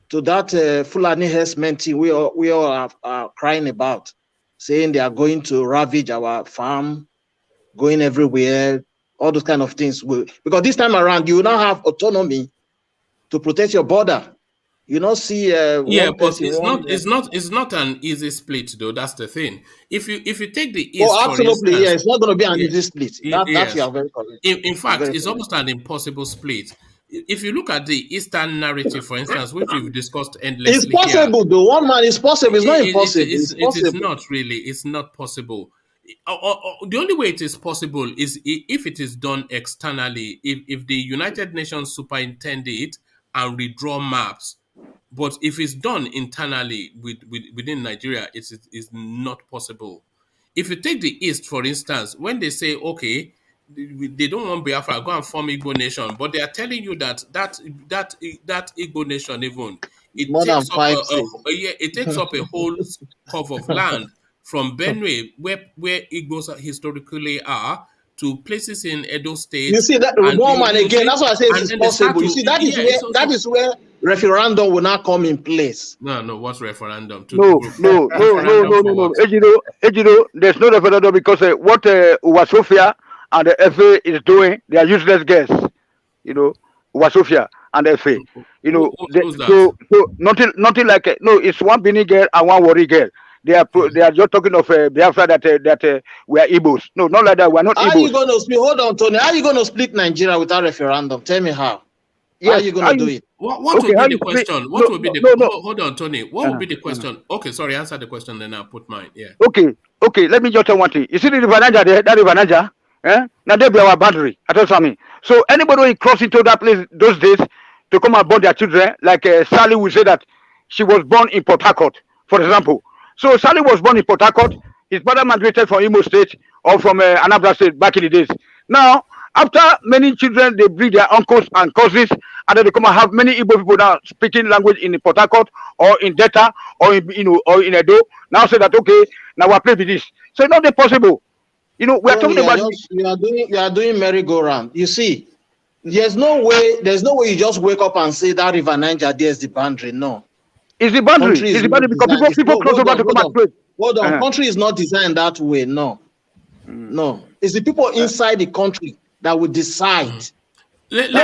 to that Fulani herdsmen team we all are crying about, saying they are going to ravage our farm, going everywhere, all those kind of things. Because this time around, you now have autonomy to protect your border. You not see one But person. it's not an easy split though. That's the thing. If you take the East, Oh, for absolutely, yeah. instance, It's not going to be an yeah, easy split. That you yes. are very correct. In fact, Very it's correct. almost an impossible split. If you look at the Eastern narrative, for instance, which we've discussed It's endlessly here, possible, though. One man is possible. It's not impossible. It's it is possible. not really. It's not possible. The only way it is possible is if it is done externally. If the United Nations superintend it and redraw maps. But if it's done internally within Nigeria, it's not possible. If you take the East, for instance, when they say, okay, they don't want Biafra, go and form Igbo nation, but they are telling you that Igbo nation even it More than takes up 5 states. it takes up a whole curve of land from Benue, where Igbos historically are, to places in Edo State, You see that and one man again. see, That's why I say it and is then they start possible. to You see, that is yeah. where referendum will not come in place. No. What's referendum? No. Referendum for what? Ejiro, there's no referendum because what Uwasofia and the FA is doing, they are useless guests. Uwasofia and the FA. Who's that? So nothing like no. It's one Benin girl and one Warri girl. they are just talking of Biafra that we are Igbos. No, not like that. We are not Igbos. How are you going to split? Hold on, Tony. How are you going to split Nigeria without referendum? Tell me how. Yes. How are you going to do it? What would be the question? What would be the hold on, Tony? What would be the question? Okay, sorry, answer the question, then I'll put mine. Yeah. Okay. Let me just tell one thing. You see the River Niger there, that River Niger? Now they be our boundary. I told Sammy. So anybody who cross into that place those days to come and born their children, like Sally will say that she was born in Port Harcourt, for example. So Sally was born in Port Harcourt. His father migrated from Imo State or from Anambra State back in the days. Now, after many children, they breed their uncles and cousins, and then they come and have many Igbo people now speaking language in Port Harcourt or in Delta or in or in Edo. Now say that okay, now we are playing with this. So it's not possible. We are talking about you are doing merry-go-round. You see, there's no way you just wake up and say that River Niger there is the boundary. No. It's the boundary. It's the boundary because people cross over to come and trade. Hold on. Country is not designed that way. No. No. It's the people inside the country that will decide. There's no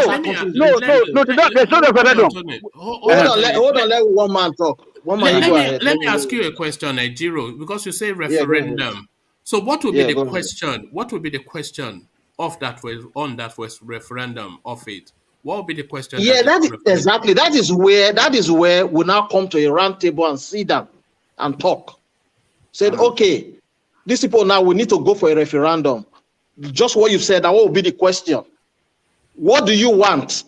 referendum. Hold on, let one man talk. Let me ask you a question, Ejiro, because you say referendum. So what would be the question? What would be the question of that referendum of it? What would be the question? Yeah, that is exactly. That is where we now come to a round table and sit down and talk. Said, okay, these people now we need to go for a referendum. Just what you said, that what will be the question? What do you want?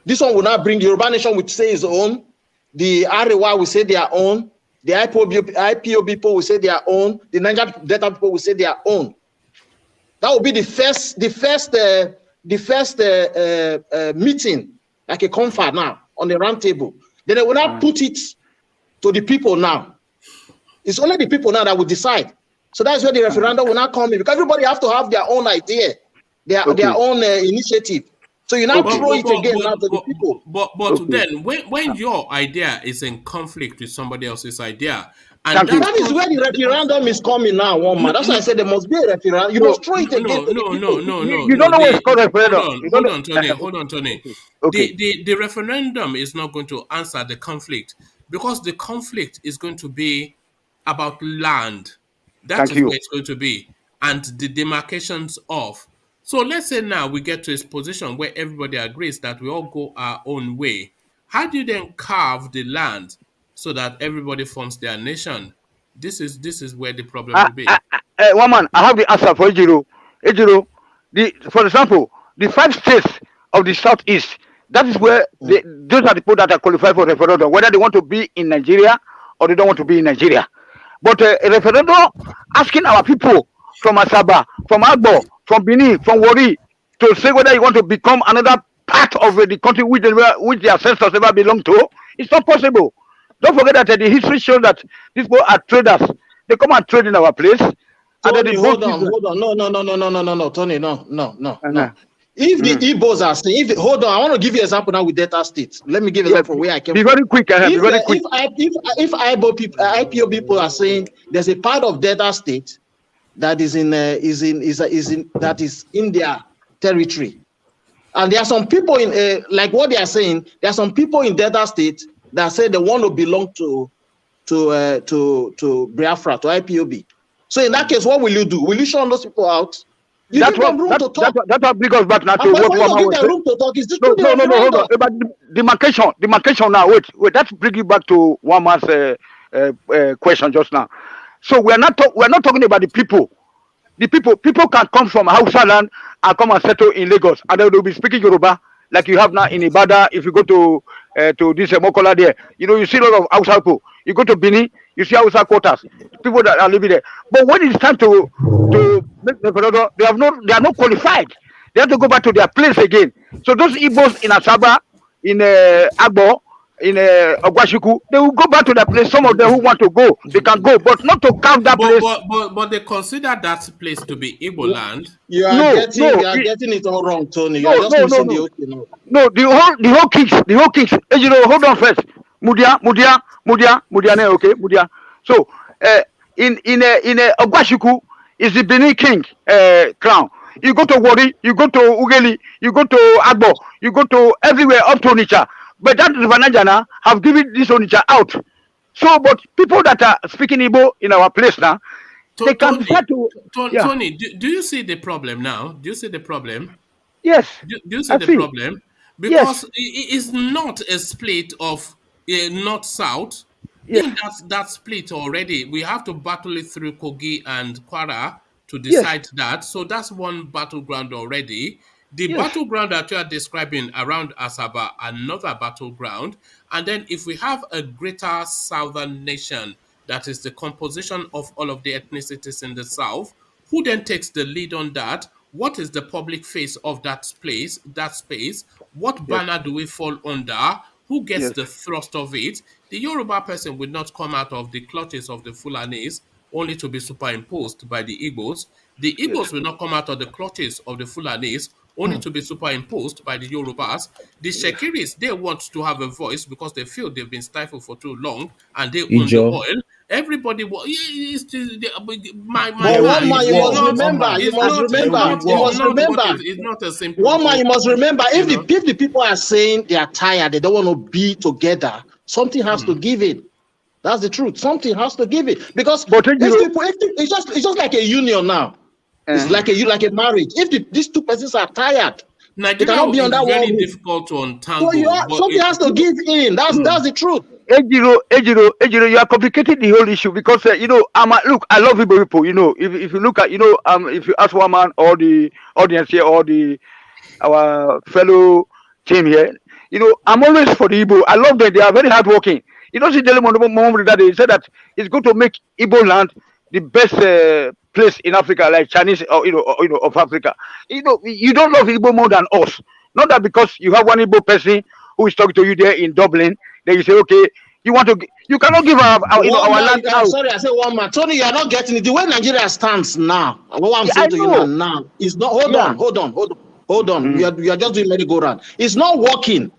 This one will now bring the Yoruba Nation will say its own. The Arewa will say their own. The IPOB people will say their own. The Niger Delta people will say their own. That will be the first meeting, like a confer now on the round table. Then they will now put it to the people now. It's only the people now that will decide. So that's where the referendum will not come in, because everybody have to have their own idea, their own initiative. So you now throw it again now to the people. But then when your idea is in conflict with somebody else's idea, and that is where the referendum is coming now, one man. That's why I said there must be a referendum. You must throw it again. No. You don't know what it's called referendum. Hold on, Tony. The referendum is not going to answer the conflict, because the conflict is going to be about land. That is where it's going to be, and the demarcations of. So let's say now we get to a position where everybody agrees that we all go our own way. How do you then carve the land so that everybody forms their nation? This is where the problem will be. One man, I have the answer for Ejiro. For example, the 5 states of the southeast, that is where those are the people that are qualified for referendum, whether they want to be in Nigeria or they don't want to be in Nigeria. But a referendum asking our people from Asaba, from Agbo, from Benin, from Wari, to say whether you want to become another part of the country which the ancestors never belonged to, it's not possible. Don't forget that the history shows that these people are traders. They come and trade in our place. Tony, and then hold on. No, Tony, no. If the Igbos are saying, hold on, I want to give you an example now with Delta State. Let me give you an example from where I came from. Be very quick. If IPO people are saying there's a part of Delta State that is in their territory, and there are some people in like what they are saying. There are some people in Delta State that say they want to belong to Biafra, to IPOB. So in that case, what will you do? Will you shut those people out? That's what brings us back now to what Mama was saying. No, hold on. But demarcation now. Wait. That's bring you back to one man's question just now. So we're not talking about the people. The people can come from Hausa land and come and settle in Lagos, and they will be speaking Yoruba like you have now in Ibadan. If you go to this Mokola there, you see a lot of Hausa people. You go to Benin, you see Hausa quarters, people that are living there. But when it's time to make the referendum, they are not qualified. They have to go back to their place again. So those Igbos in Asaba, in Agbo, in Ogwashiku, they will go back to their place. Some of them who want to go, they can go, but not to count that place. But they consider that place to be Igbo land. You are getting it all wrong, Tony. You are just missing the ocean. No, the whole kings. Hold on first. Mudia, okay, Mudia. So in Ogwashiku is the Benin king crown. You go to Wari, you go to Ugeli, you go to Agbo, you go to everywhere up to Onitsha. But that River Niger have given this Onitsha out So, but people that are speaking Igbo in our place now, they can start to. Tony, do you see the problem now? Do you see the problem? Yes. Do you see I the see. problem? Yes. Because it is not a split of north-south. Yes. In that split already, we have to battle it through Kogi and Kwara to Yes. decide that. So that's one battleground already. The Yes. battleground that you are describing around Asaba, another battleground. And then if we have a greater southern nation, that is the composition of all of the ethnicities in the south, who then takes the lead on that? What is the public face of that space? What banner do we fall under? Who gets the thrust of it? The Yoruba person will not come out of the clutches of the Fulanis only to be superimposed by the Igbos. The Igbos will not come out of the clutches of the Fulanis only to be superimposed by the Yorubas. The Shekiris, they want to have a voice because they feel they've been stifled for too long and they own the Ijo. oil. Everybody, But one man, you must remember. It's not a simple. One man, you must remember. If the people are saying they are tired, they don't want to be together, something has to give it. That's the truth. Something has to give it because it's just like a union now. It's like a marriage. If these two persons are tired, they cannot be on that very one. Difficult to untangle. So something has to give in. That's the truth. Ejiro, you are complicating the whole issue because look, I love Igbo people. If you look at if you ask one man or the audience here or our fellow team here, I'm always for the Igbo. I love them. They are very hardworking. See, that they said that it's going to make Igbo land the best place in Africa, like Chinese or of Africa. You don't love Igbo more than us. Not that because you have one Igbo person who is talking to you there in Dublin, then you say, okay, you cannot give our land out. Sorry, I said one man. Tony, you are not getting it. The way Nigeria stands now, what I'm saying to you now is not. Hold on. We are just doing merry-go-round. It's not working.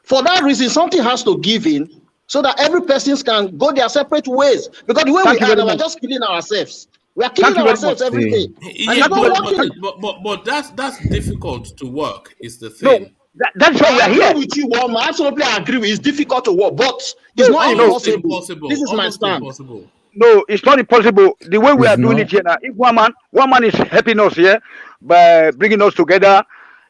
For that reason, something has to give in so that every person can go their separate ways. Because the way we're just killing ourselves. We are killing ourselves every day. Yeah, but that's difficult to work. Is the thing. That's why we are here. I agree with you, Walma. Absolutely, I agree. It's difficult to work, but it's not impossible. This is my stand. Impossible. No, it's not impossible. The way we are doing it here now, if one man is helping us here by bringing us together,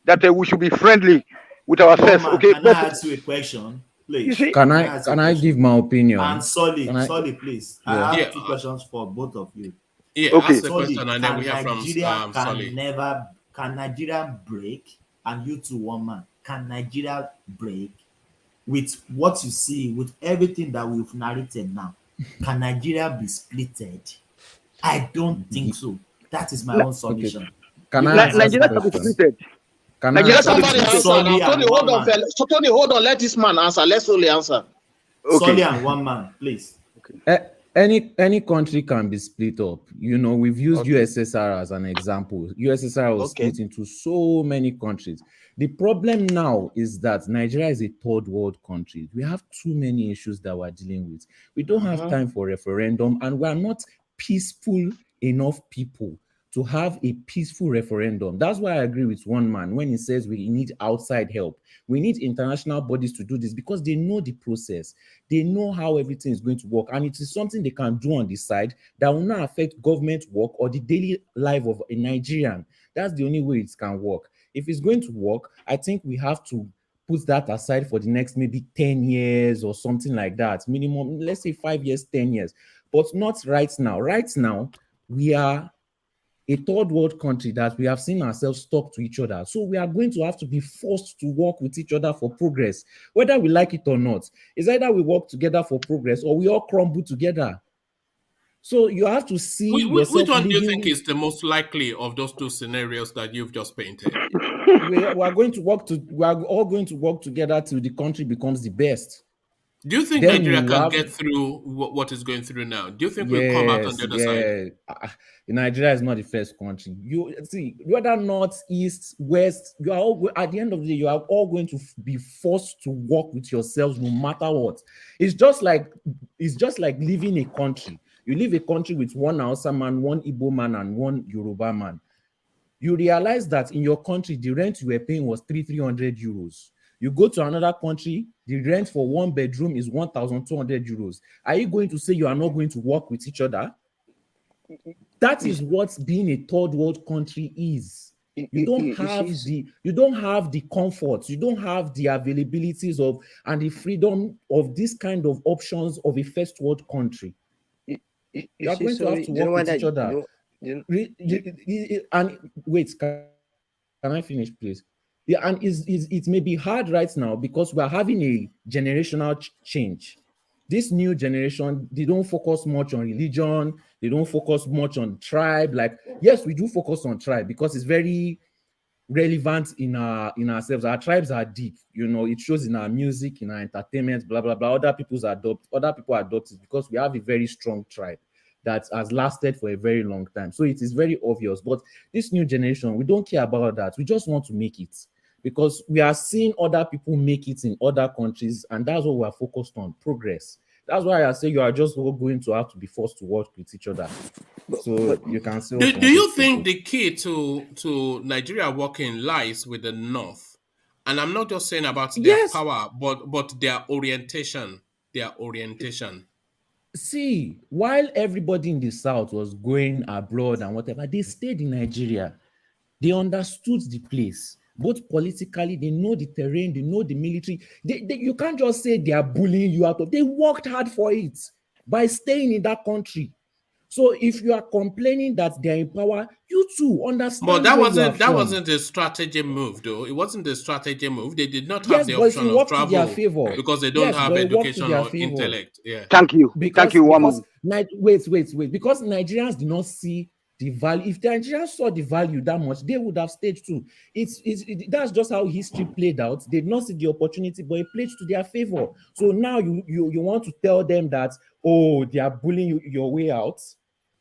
that we should be friendly with ourselves. Okay. Can I ask you a question, please? Can I give my opinion? And Solly, please. I have two questions for both of you. Yeah, okay. Ask the question and then we hear from Solly. Can Nigeria break? And you two, one man, can Nigeria break with what you see, with everything that we've narrated now? Can Nigeria be splitted? I don't think so. That is my own submission. Okay. Can I answer Nigeria the can be question? splitted. Somebody answer. Tony, hold on. Let this man answer. Let Solly answer. Okay. Solly and one man, please. Okay. Any country can be split up. We've used USSR as an example. USSR was split into so many countries. The problem now is that Nigeria is a third world country. We have too many issues that we're dealing with. We don't have time for referendum, and we're not peaceful enough people to have a peaceful referendum. That's why I agree with one man when he says we need outside help. We need international bodies to do this because they know the process. They know how everything is going to work. And it is something they can do on the side that will not affect government work or the daily life of a Nigerian. That's the only way it can work. If it's going to work, I think we have to put that aside for the next maybe 10 years or something like that. Minimum, let's say 5 years, 10 years. But not right now. Right now, we are a third world country that we have seen ourselves stuck to each other. So we are going to have to be forced to work with each other for progress, whether we like it or not. It's either we work together for progress or we all crumble together. So you have to see which one do you think is the most likely of those two scenarios that you've just painted? We are all going to work together till the country becomes the best. Do you think Nigeria can get through what is going through now? Do you think we'll come out on the other side? Nigeria is not the first country. You see, whether north, east, west, you are all, at the end of the day, you are all going to be forced to work with yourselves no matter what. It's just like living a country. You live a country with one Hausa man, one Igbo man, and one Yoruba man. You realize that in your country, the rent you were paying was 300 euros. You go to another country, the rent for 1 bedroom is 1,200 euros. Are you going to say you are not going to work with each other? That is what being a third world country is. You don't have the comforts, you don't have the availabilities of and the freedom of this kind of options of a first world country. You are going to have to work with each other. And wait, can I finish, please? Yeah, and it may be hard right now because we are having a generational change. This new generation, they don't focus much on religion. They don't focus much on tribe. Like, yes, we do focus on tribe because it's very relevant in ourselves. Our tribes are deep. You know, it shows in our music, in our entertainment, blah, blah, blah. Other people adopt it because we have a very strong tribe that has lasted for a very long time. So it is very obvious. But this new generation, we don't care about that. We just want to make it. Because we are seeing other people make it in other countries, and that's what we are focused on, progress. That's why I say you are just going to have to be forced to work with each other. So you can say. Do you think the key to Nigeria working lies with the North? And I'm not just saying about their power, but their orientation. See, while everybody in the South was going abroad and whatever, they stayed in Nigeria. They understood the place. Both politically, they know the terrain, they know the military. You can't just say they are bullying you out of. They worked hard for it by staying in that country. So if you are complaining that they're in power, you too understand. But that wasn't a strategy move, though. It wasn't a strategy move. They did not have the option of travel because they don't have education or intellect. Yeah. Thank you, woman. Wait. Because Nigerians did not see the value. If the Nigerians saw the value that much, they would have stayed too. That's just how history played out. They did not see the opportunity, but it played to their favor. So now you want to tell them that, oh, they are bullying you your way out.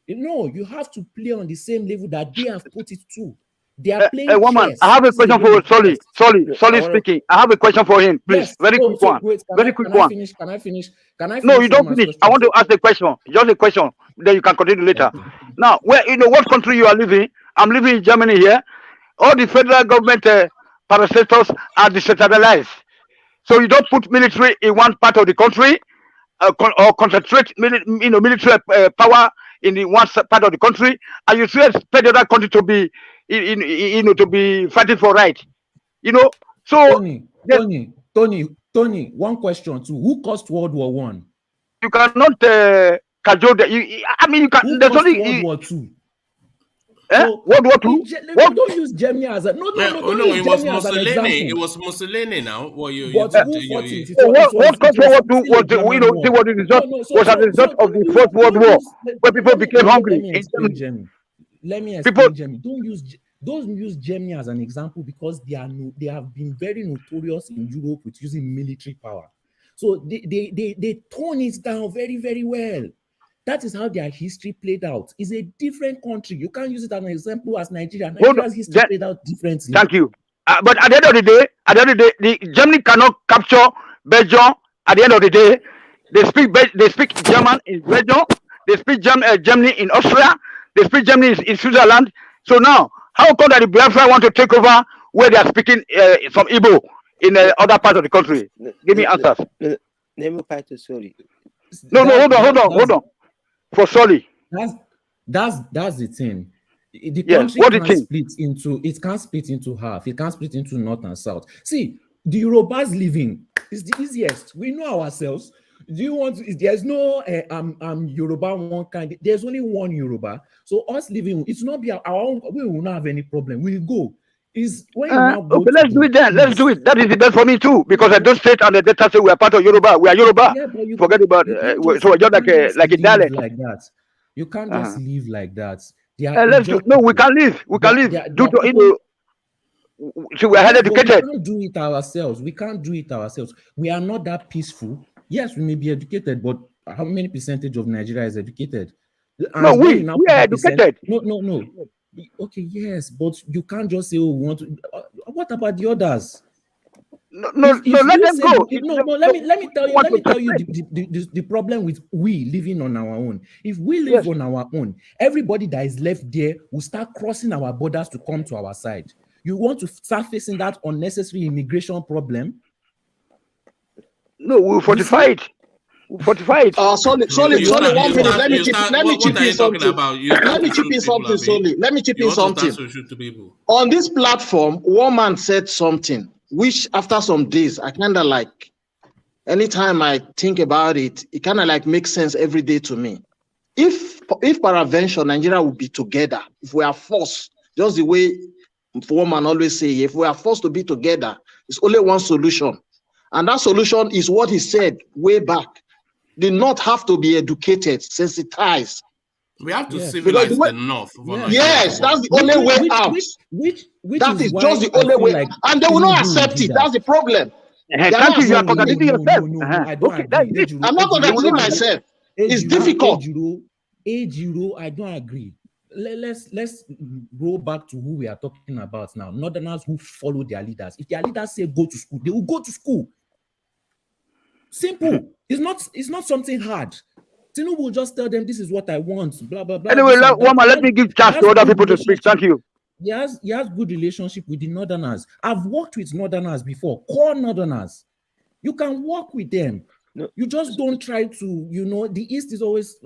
No, you have to play on the same level that they have put it to. They are playing chess. I have a question for Solly speaking. I have a question for him, please. Yes. Very quick one. Can I finish? No, you don't finish. I want to ask a question. Just a question. Then you can continue later. Now, what country you are living? I'm living in Germany here. All the federal government parastatals are decentralized. So you don't put military in one part of the country or concentrate military power in the one part of the country, and you still expect the other country to be to be fighting for right. So Tony, one question too. Who caused World War I? You cannot cajole that. You can. Who caused World War II? World War II? Don't use Germany as a no. It was Mussolini. It was Mussolini now. What caused World War II was as a result of the First World War, where people became hungry. Let me explain Germany. Don't use Germany as an example because they have been very notorious in Europe with using military power. So they tone it down very, very well. That is how their history played out. It's a different country. You can't use it as an example as Nigeria. Nigeria's history played out differently. Thank you. But at the end of the day, Germany cannot capture Belgium. At the end of the day, they speak German in Belgium. They speak Germany in Austria. They speak Germany in Switzerland. So now, how come that the Biafra want to take over where they are speaking some Igbo in other parts of the country? Give me answers. Let me reply to Solly. No, hold on. For Solly. That's the thing. The country can't split into half. It can't split into north and south. See, the Yorubas living is the easiest. We know ourselves. There's no Yoruba one kind. There's only one Yoruba. So us living, it's not be our own. We will not have any problem. We'll go. Is when you now go. Okay, let's do it then. Let's do it. That is the best for me too, because I don't state and the data say we are part of Yoruba. We are Yoruba. Yeah, forget about so we're just like a dialect. Like that. You can't just live like that. We can live. We can live. So we are hell educated. We can't do it ourselves. We are not that peaceful. Yes, we may be educated, but how many percentage of Nigeria is educated? No, we are educated. No. Okay, yes, but you can't just say, "Oh, we want to." What about the others? No, let them go. Let me tell you the problem with we living on our own. If we live on our own, everybody that is left there will start crossing our borders to come to our side. You want to start facing that unnecessary immigration problem? No, we'll fortify it. We'll fortify it. Solely, 1 minute. Let me chip what are in you talking something. about? You Let start me to chip shoot in people, something, Solely. Let me chip you in want to start something. to shoot people. On this platform, one man said something, which after some days, I kind of like, anytime I think about it, it kind of like makes sense every day to me. If peradventure Nigeria would be together, if we are forced, just the way one man always say, if we are forced to be together, it's only one solution. And that solution is what he said way back. The North have to be educated, sensitized. We have to civilize the North. Yes, that's the only way out. That is just the only way. Like and they will not accept it. That's the problem. Thank you. You are contradicting yourself. I don't agree. I'm not contradicting myself. It's difficult. Ejiro, I don't agree. Let's go back to who we are talking about now. Northerners who follow their leaders. If their leaders say go to school, they will go to school. Simple. It's not something hard. Tinubu will just tell them this is what I want. Blah blah blah. Anyway, let me give chance to other people to speak. Thank you. He has good relationship with the Northerners. I've worked with Northerners before, core Northerners. You can work with them. No. You just don't try to, the East is always,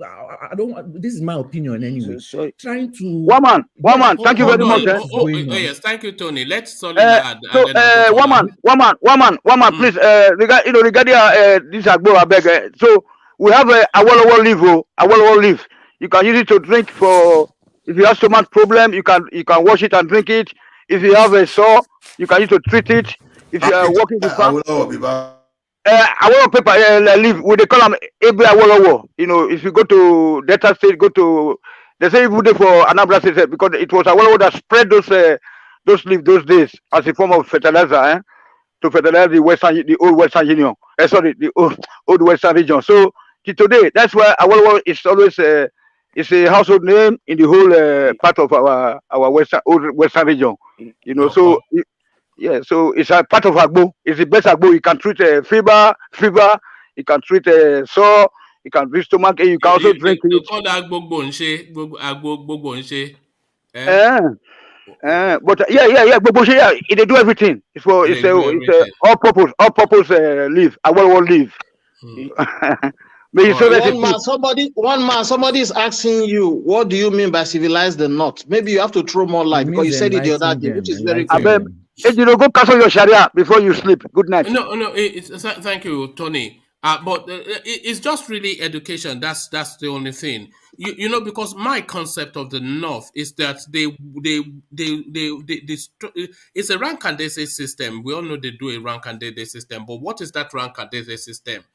this is my opinion anyway. Trying to. One man. Thank you very much. Yes, thank you, Tony. Let's add. One man, please. Regarding this Agbo, I beg. So we have a Awolowo leaf. You can use it to drink for. If you have stomach problem, you can wash it and drink it. If you have a sore, you can use to treat it. If you are working with Awolowo paper leaf, we they call them Ebe Awolowo. If you go to Delta State, they say even for Anambra State because it was Awolowo that spread those leaves those days as a form of fertilizer, to fertilize the old Western Union. The old Western region. So today, that's why Awolowo is always it's a household name in the whole part of our old Western region. So. Yeah, so it's a part of Agbo. It's the best Agbo. You can treat fever. You can treat sore. You can treat stomach. You can also drink it. You call that Agbo Bonche. But yeah. They do everything. It's all purpose leaf. Awolowo leaf. One man, somebody is asking you, what do you mean by civilize the North? Maybe you have to throw more light because you said it the other day, which is very clear. Go cancel your Sharia before you sleep. Good night. No. Thank you, Tony. But it's just really education. That's the only thing. Because my concept of the North is that it's a rank-and-daisy system. We all know they do a rank-and-daisy system. But what is that rank-and-daisy system?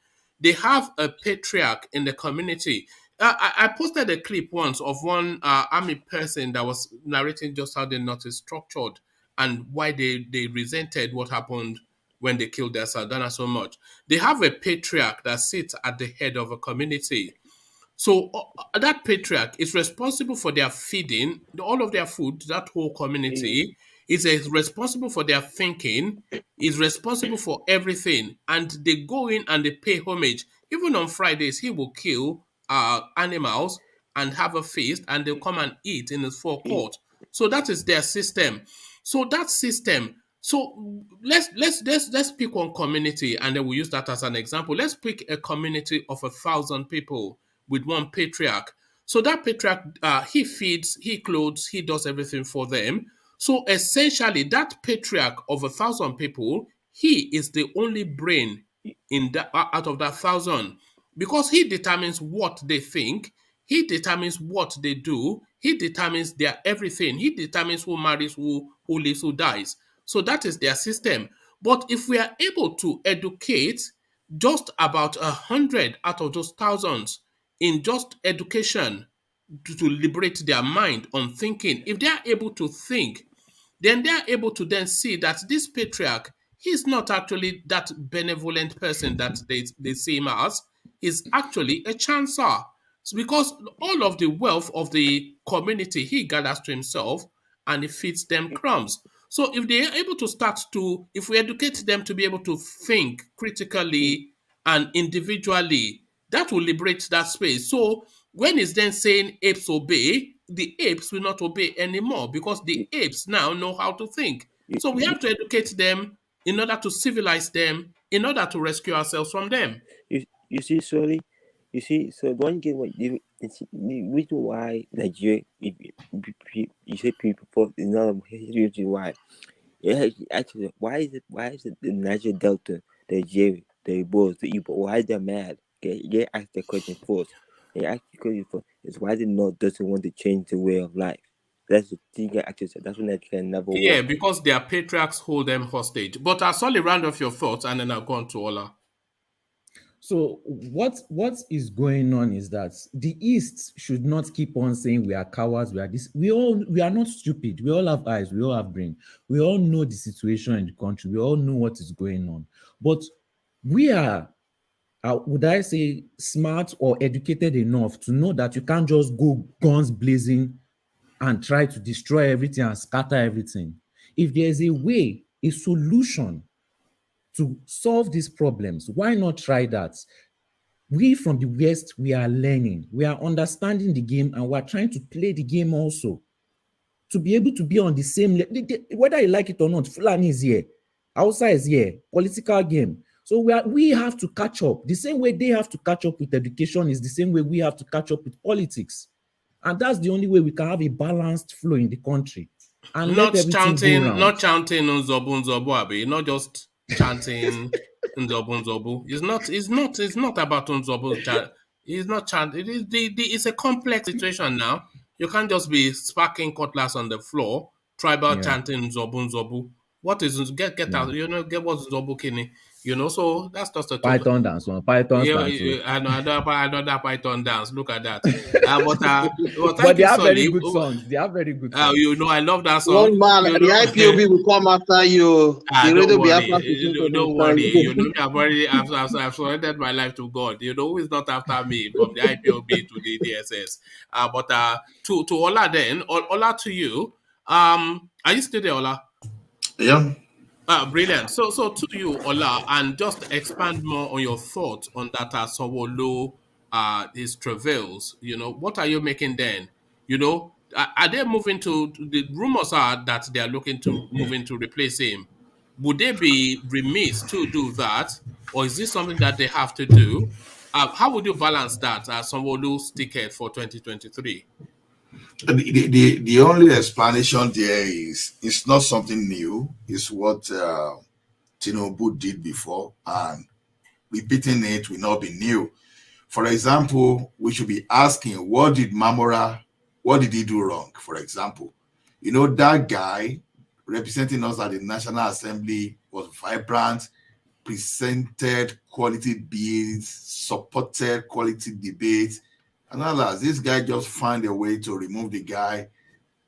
They have a patriarch in the community. I posted a clip once of one army person that was narrating just how the North is structured and why they resented what happened when they killed their Sardana so much. They have a patriarch that sits at the head of a community. So that patriarch is responsible for their feeding, all of their food, that whole community. Is responsible for their thinking, is responsible for everything. And they go in and they pay homage. Even on Fridays, he will kill animals and have a feast, and they'll come and eat in his forecourt. So that is their system. So that system. So let's pick one community, and then we'll use that as an example. Let's pick a community of 1,000 people with one patriarch. So that patriarch, he feeds, he clothes, he does everything for them. So essentially, that patriarch of 1,000 people, he is the only brain out of that 1,000, because he determines what they think, he determines what they do, he determines their everything, he determines who marries who lives, who dies. So that is their system. But if we are able to educate just about 100 out of those thousands in just education to liberate their mind on thinking, if they are able to think, then they are able to then see that this patriarch, he's not actually that benevolent person that they see him as. He's actually a chancer. Because all of the wealth of the community he gathers to himself and he feeds them crumbs. So if they are able to if we educate them to be able to think critically and individually, that will liberate that space. So when it's then saying apes obey, the apes will not obey anymore because the apes now know how to think. So we have to educate them in order to civilize them in order to rescue ourselves from them. You see, sorry. You see, so don't get what the reason why Nigeria, you say people is not a reason why. Yeah, actually, why is it the Niger Delta, the Jerry, the Igbos, the Igbo, why they're mad? Get ask the question first. They ask the question first. Is why the North doesn't want to change the way of life. That's the thing I actually said. That's when I can never Yeah, work. because their patriarchs hold them hostage. But I'll solely round off your thoughts and then I'll go on to Ola. So what is going on is that the East should not keep on saying we are cowards, we are this. We are not stupid. We all have eyes, we all have brain. We all know the situation in the country. We all know what is going on. But we are, would I say, smart or educated enough to know that you can't just go guns blazing and try to destroy everything and scatter everything. If there's a way, a solution to solve these problems, why not try that? We from the West, we are learning, we are understanding the game, and we're trying to play the game also to be able to be on the same level. Whether you like it or not, Fulani is here, Hausa is here, political game. So we have to catch up. The same way they have to catch up with education is the same way we have to catch up with politics. And that's the only way we can have a balanced flow in the country and Not let everything go round. Not chanting Nzobu Nzobu, Abi. Not just chanting Nzobu Nzobu. It's not about Nzobu. It's not chanting. It's a complex situation now. You can't just be sparking cutlass on the floor, tribal chanting Nzobu Nzobu. What is get out? Get what's Nzobu Kini. So that's just a total Python dance, Python dance. I know that Python dance. Look at that. But but they have very good songs. They have very good songs. I love that song. One man, the IPOB will come after you. Don't worry. Don't worry. I've surrendered my life to God. Who is not after me from the IPOB to the DSS. But to Ola then, Ola to you. Are you still there, Ola? Yeah. Brilliant. So to you, Ola, and just expand more on your thoughts on that Sanwo-Olu, his travails. What are you making then? Are they moving to? The rumors are that they are looking to moving to replace him. Would they be remiss to do that, or is this something that they have to do? How would you balance that Sanwo-Olu's ticket for 2023? The only explanation there is it's not something new. It's what Tinubu did before, and repeating it will not be new. For example, we should be asking, what did he do wrong? For example, that guy representing us at the National Assembly was vibrant, presented quality bills, supported quality debates, and others. This guy just found a way to remove the guy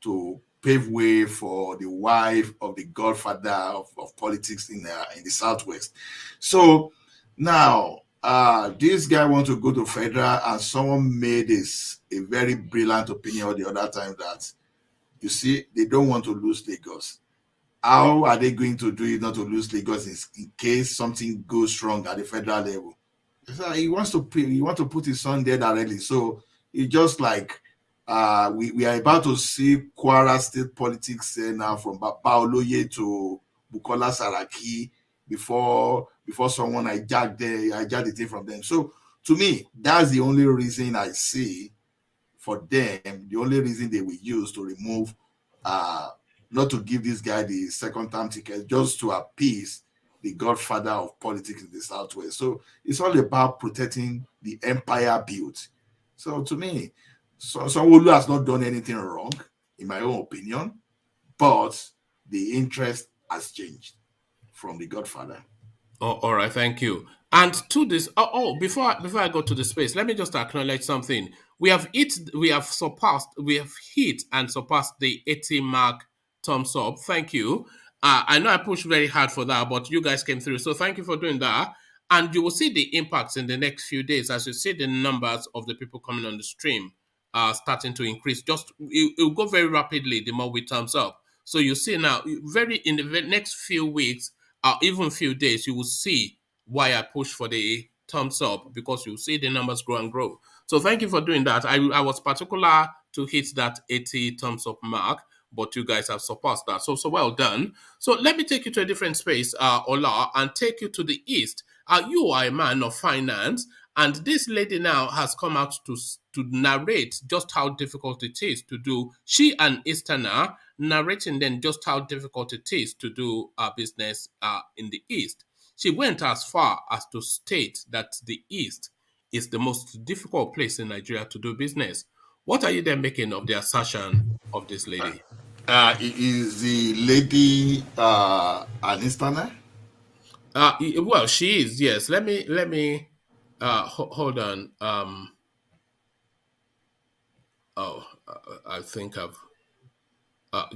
to pave way for the wife of the godfather of politics in the Southwest. So now this guy wants to go to federal, and someone made a very brilliant opinion the other time that, you see, they don't want to lose Lagos. How are they going to do it not to lose Lagos in case something goes wrong at the federal level? So he wants to put his son there directly. So it's just like we are about to see Kwara state politics now from Paoloye to Bukola Saraki before someone hijacked the thing from them. So to me, that's the only reason I see for them, the only reason they will use to remove, not to give this guy the second term ticket, just to appease the godfather of politics in the Southwest. So it's all about protecting the empire built. So to me, Sanwo-Olu has not done anything wrong, in my own opinion, but the interest has changed from the godfather. Oh, all right, thank you. And to this, before I go to the space, let me just acknowledge something. We have hit and surpassed the 80 mark thumbs up. Thank you. I know I pushed very hard for that, but you guys came through. So thank you for doing that. And you will see the impacts in the next few days as you see the numbers of the people coming on the stream starting to increase. It will go very rapidly the more we thumbs up. So you see now, in the next few weeks, even few days, you will see why I push for the thumbs up, because you see the numbers grow and grow. So thank you for doing that. I was particular to hit that 80 thumbs up mark. but you guys have surpassed that. So well done. So let me take you to a different space, Ola, and take you to the East. You are a man of finance, and this lady now has come out to narrate just how difficult it is to do. She and Easterner narrating then just how difficult it is to do business in the East. She went as far as to state that the East is the most difficult place in Nigeria to do business. What are you then making of the assertion of this lady? Is the lady an Easterner? Well, she is. Yes. Let me. Hold on. I think I've.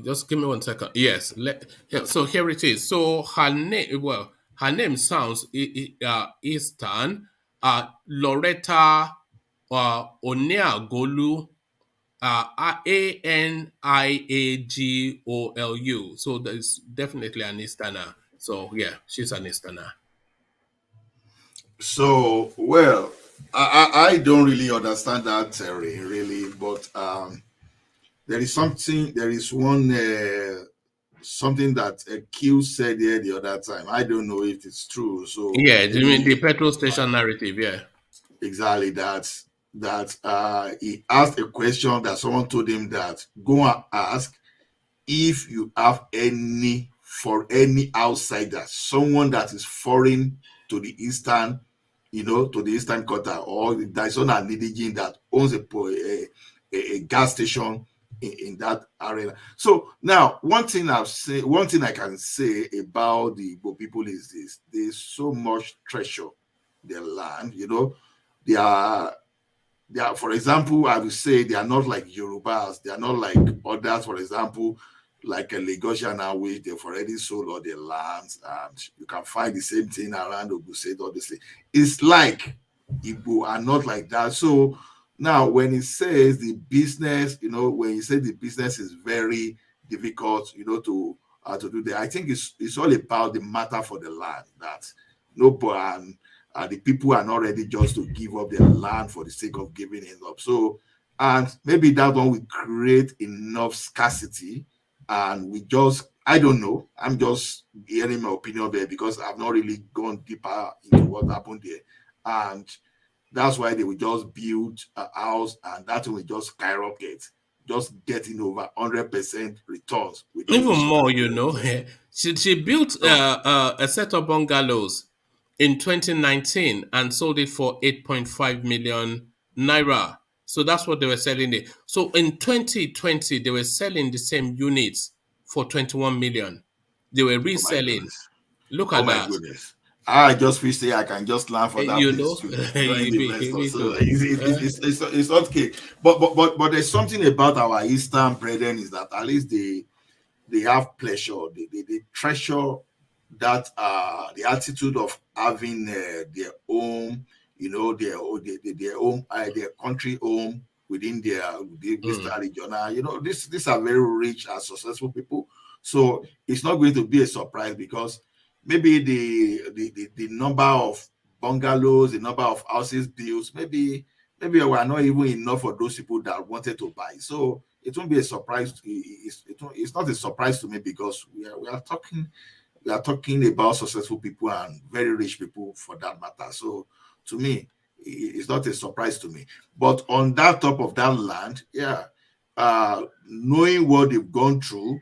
Just give me 1 second. Yes. So here it is. So her name. Well, her name sounds Eastern. Loretta Oniagolu. Aniagolu. So there's definitely an Easterner. So yeah, she's an Easterner. So well, I don't really understand that theory really, but there is something. There is one something that Q said here the other time. I don't know if it's true. So yeah, you mean the petrol station narrative? Yeah, exactly. That he asked a question that someone told him that go and ask if you have any for any outsider, someone that is foreign to the eastern, to the eastern quarter, or there's an indigene that owns a gas station in that area. So now, one thing I can say about the Igbo people is this: there's so much treasure their land. They are, for example, I would say they are not like Yorubas. They are not like others, for example, like a Lagosian which they've already sold all their lands, and you can find the same thing around Ogun State, obviously. It's like Igbo are not like that. So now when it says the business, when you say the business is very difficult, to do that, I think it's all about the matter for the land that nobody. The people are not ready just to give up their land for the sake of giving it up. So, and maybe that one will create enough scarcity, and I don't know. I'm just hearing my opinion there because I've not really gone deeper into what happened there. And that's why they will just build a house and that will just skyrocket, just getting over 100% returns. Even more, she built a set of bungalows in 2019 and sold it for 8.5 million naira. So that's what they were selling it. So in 2020, they were selling the same units for 21 million. They were reselling. Look at that. Oh my goodness. I just wish I can just learn for that place to join the investor. So it's okay. But there's something about our Eastern brethren is that at least they have pleasure. They treasure that the attitude of having their own, their own their country home within their Eastern region. These are very rich and successful people. So it's not going to be a surprise because maybe the number of bungalows, the number of houses built, maybe were not even enough for those people that wanted to buy. So it won't be a surprise. It's not a surprise to me because we are talking about successful people and very rich people for that matter. So to me, it's not a surprise to me. But on that top of that land, knowing what they've gone through,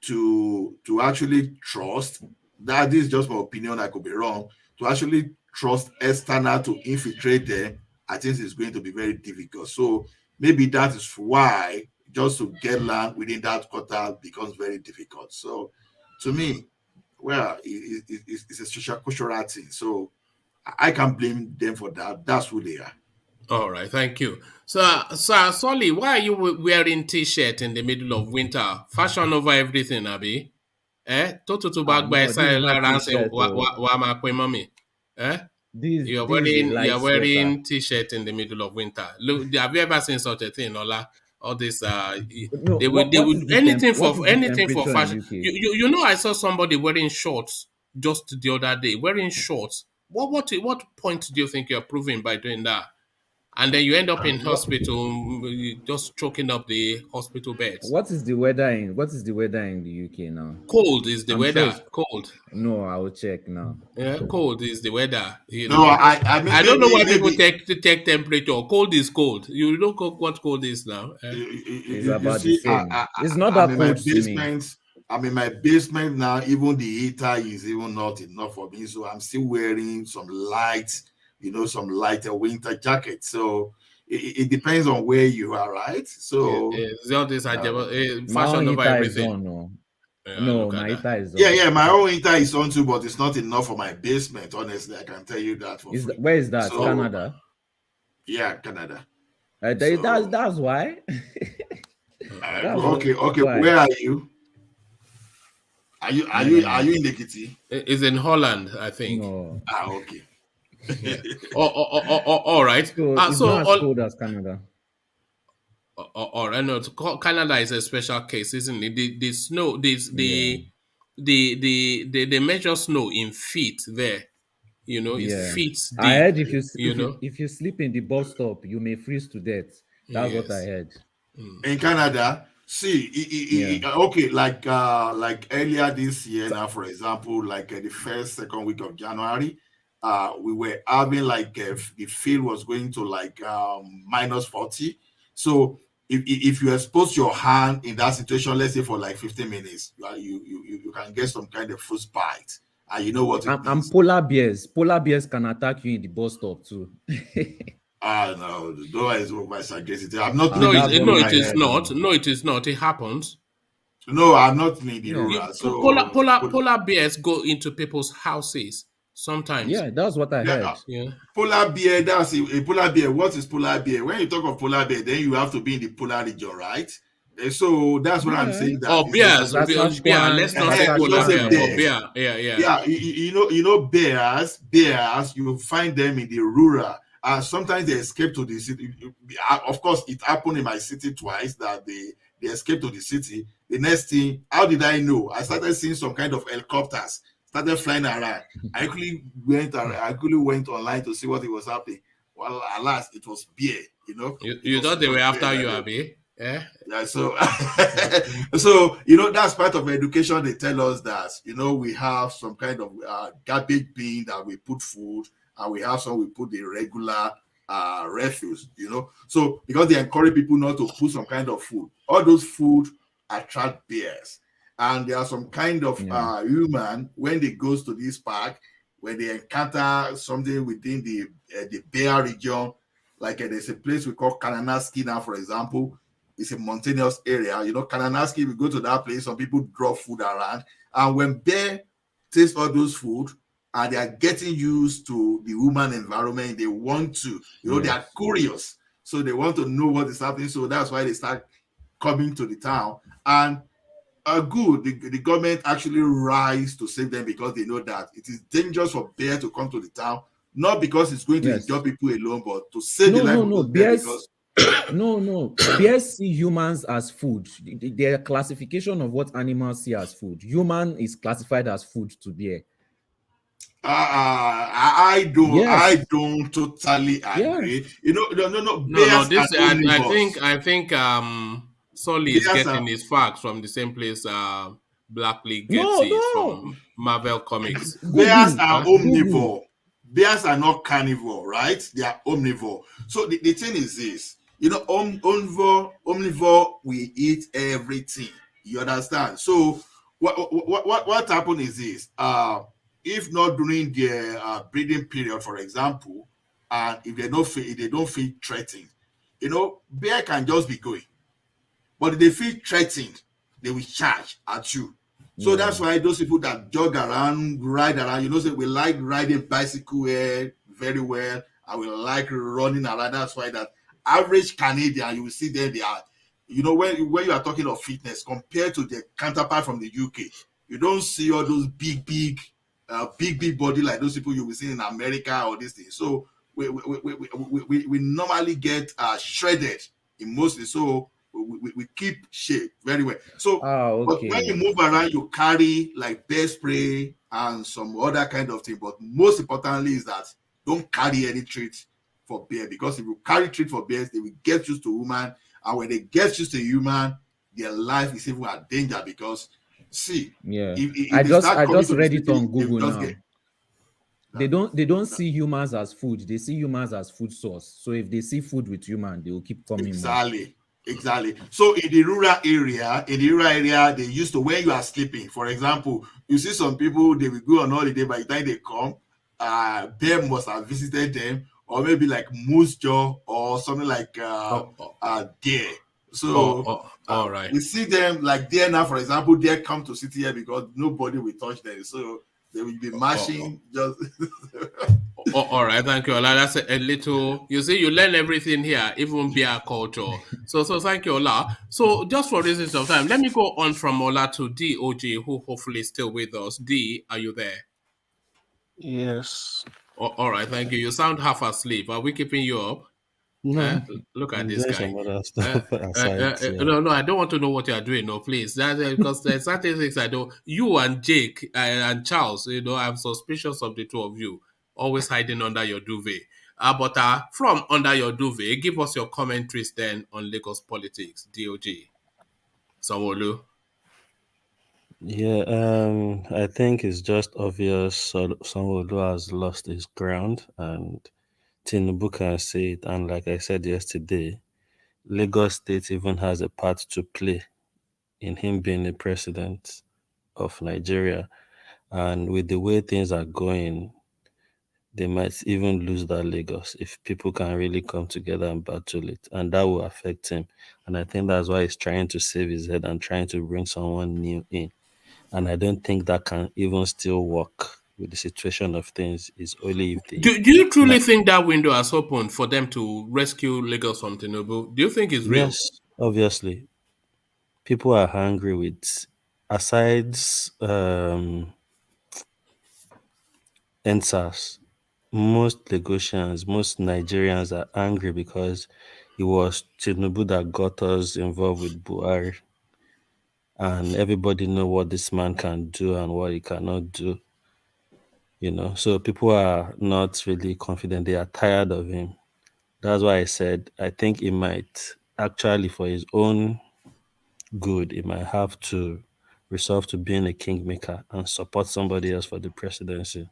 to actually trust, that is just my opinion, I could be wrong, to actually trust external to infiltrate them, I think it's going to be very difficult. So maybe that is why just to get land within that quarter becomes very difficult. So to me, well, it's a social cultural thing. So I can't blame them for that. That's who they are. All right, thank you. So, Solly, why are you wearing t-shirt in the middle of winter? Fashion over everything, Abi. To back by mommy. You're wearing t-shirt in the middle of winter. Look, have you ever seen such a thing, Ola? All this they would anything for fashion. I saw somebody wearing shorts just the other day. Wearing shorts. What point do you think you're proving by doing that? and then you end up in hospital just choking up the hospital beds. What is the weather in the UK now? Cold is the I'm sure weather. it's Cold. no, I will check now. Yeah, cold is the weather. You No, know. I mean, I don't know why people maybe take temperature. Cold is cold. You don't know what cold is now. It's you about the see, same. It's not I'm that in my cold to me. basement. I'm in my basement now. Even the heater is even not enough for me, so I'm still wearing some light, some lighter winter jacket. So it depends on where you are, right? So all this My fashion own over heater is everything. on. No, Yeah, no, look at my that. heater is on. yeah, my own heater is on too, but it's not enough for my basement. Honestly, I can tell you that for free. Where is that? So, Canada? Yeah, Canada. That's why. Okay. Why? Where are you? Are you in Ekiti? It's in Holland, I think. No. Okay. Yeah. All right. So it's So not as cold as Canada. all right. No, Canada is a special case, isn't it? The snow, they measure snow in feet there. It's feet I deep. heard if you sleep in the bus stop, you may freeze to death. That's what I heard. In Canada, see, okay, like earlier this year now, for example, like the first, second week of January, we were having like the field was going to like minus 40. So if you expose your hand in that situation, let's say for like 15 minutes, you can get some kind of frostbite. And you know what it and polar bears can attack you in the bus stop too. No, don't is over exaggerated. I'm not No, living in it is not. No, it is not. It happens. No, I'm not in the rural. So polar bears go into people's houses sometimes. Yeah, that's what I heard. Yeah. Polar bear, that's a polar bear. What is polar bear? When you talk of polar bear, then you have to be in the polar region, right? So that's what I'm saying. That bears. Bear. Let's not say polar bear, but bear. Yeah. You know bears. You find them in the rural. Sometimes they escape to the city. Of course, it happened in my city twice that they escaped to the city. The next thing, how did I know? I started seeing some kind of helicopters started flying around. I actually went online to see what it was happening. Well, alas, it was bear. You thought they were after you, Abi? Yeah. So that's part of education. They tell us that we have some kind of garbage bin that we put food, and we have some we put the regular refuse. So because they encourage people not to put some kind of food, all those food attract bears. And there are some kind of human when they goes to this park, when they encounter something within the bear region, like there's a place we call Kananaski now, for example. It's a mountainous area. Kananaski, we go to that place, some people drop food around. And when bear taste all those food and they are getting used to the human environment, they want to, they are curious. So they want to know what is happening. So that's why they start coming to the town. And the government actually rise to save them because they know that it is dangerous for bear to come to the town, not because it's going to injure people alone, but to save the life of those bears. Bears see humans as food. Their classification of what animals see as food. Human is classified as food to bear. I don't totally agree. No. Bears I think Sully is getting his facts from the same place Black League gets it from Marvel Comics. Bears are omnivore. Bears are not carnivore, right? They are omnivore. So the thing is this, omnivore, we eat everything. You understand? So what happened is this, if not during their breeding period, for example, and if they don't feel threatened, bear can just be going. But if they feel threatened, they will charge at you. So that's why those people that jog around, ride around, we like riding bicycle very well. I will like running around. That's why that average Canadian, you will see them, they are, when you are talking of fitness compared to the counterpart from the UK, you don't see all those big body like those people you will see in America or this thing. So we normally get shredded in mostly. So we keep shape very well. So but when you move around, you carry like bear spray and some other kind of thing. But most importantly is that don't carry any treats for bear, because if you carry treat for bears, they will get used to human, and when they get used to human, their life is even at danger. Because see, Yeah, if they start I coming just to the read it city, on they will Google just now. get They don't see humans as food. They see humans as food source. So if they see food with human, they will keep coming more. Exactly. So in the rural area, they used to, when you are sleeping, for example, you see some people, they will go on holiday. By the time they come, bear must have visited them, or maybe like moose jaw or something like deer. So all right. we see them like deer now. For example, deer come to city here because nobody will touch them, so they will be mashing just. All right, thank you, Ola. That's a little. You see, you learn everything here, even beer culture. So thank you, Ola. So just for reasons of time, let me go on from Ola to DOJ, who hopefully is still with us. D, are you there? Yes. All right, thank you. You sound half asleep. Are we keeping you up? No, Look at I'm this doing guy. some other stuff aside. Yeah. No, I don't want to know what you are doing. No, please. That's because there's certain things I don't. You and Jake and Charles, I'm suspicious of the two of you, always hiding under your duvet. But from under your duvet, give us your commentaries then on Lagos politics, DOG. Sanwo-Olu. Yeah, I think it's just obvious Sanwo-Olu has lost his ground, and Tinubu can see it. And like I said yesterday, Lagos State even has a part to play in him being the president of Nigeria. And with the way things are going, they might even lose that Lagos if people can really come together and battle it. And that will affect him. And I think that's why he's trying to save his head and trying to bring someone new in. And I don't think that can even still work with the situation of things. Is only if Do you truly think that window has opened for them to rescue Lagos from Tinubu? Do you think it's real? Yes, obviously. People are hungry with, aside NSAS, most Lagosians, most Nigerians are angry because it was Tinubu that got us involved with Buhari. And everybody know what this man can do and what he cannot do. So people are not really confident. They are tired of him. That's why I said I think he might actually, for his own good, he might have to resolve to being a kingmaker and support somebody else for the presidency.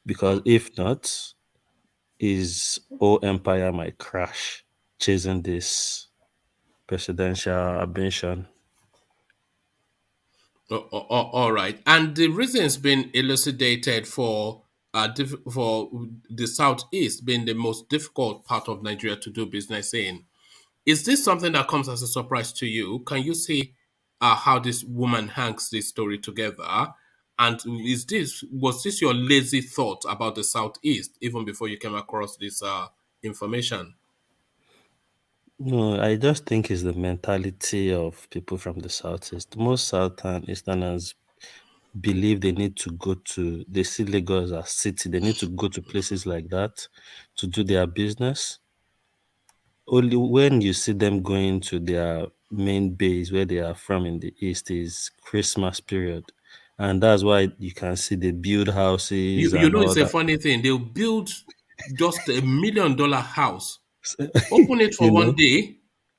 Because if not, his whole empire might crash chasing this presidential ambition. All right, and the reasons been elucidated for for the southeast being the most difficult part of Nigeria to do business in. Is this something that comes as a surprise to you? Can you see how this woman hangs this story together? And was this your lazy thought about the southeast even before you came across this information? No, I just think it's the mentality of people from the southeast. Most south and easterners believe they see Lagos as city. They need to go to places like that to do their business. Only when you see them going to their main base where they are from in the east is Christmas period. And that's why you can see they build houses You and know, all it's a that. funny thing. They'll build just $1 million house, open it for you one know, day,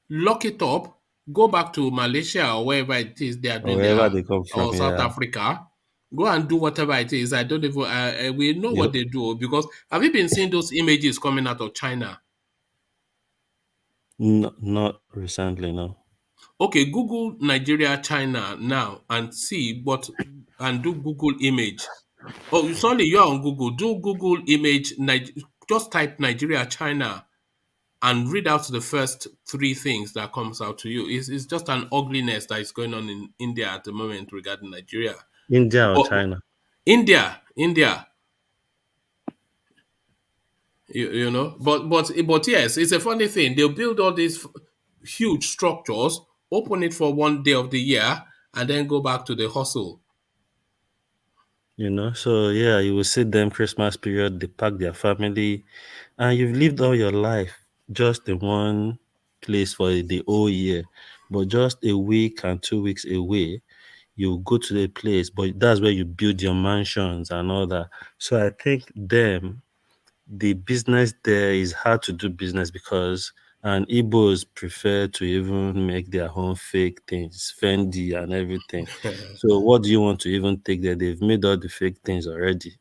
lock it up, go back to Malaysia or wherever it is they are or doing wherever their, they come from, or South yeah. Africa, go and do whatever it is. I don't even, we know what You, they do, because have you been seeing those images coming out of China? not recently, no. Okay, Google Nigeria, China now and see and do Google image. Oh, sorry, you're on Google. Do Google image, just type Nigeria, China and read out the first three things that comes out to you. It's just an ugliness that is going on in India at the moment regarding Nigeria. India or But China? India. But yes, it's a funny thing. They'll build all these huge structures, open it for one day of the year, and then go back to the hustle. So yeah, you will see them Christmas period, they pack their family, and you've lived all your life just in one place for the whole year. But just a week and 2 weeks away, you go to the place, but that's where you build your mansions and all that. So I think them, the business there is hard to do business because and Igbos prefer to even make their own fake things, Fendi and everything. So what do you want to even take there? They've made all the fake things already.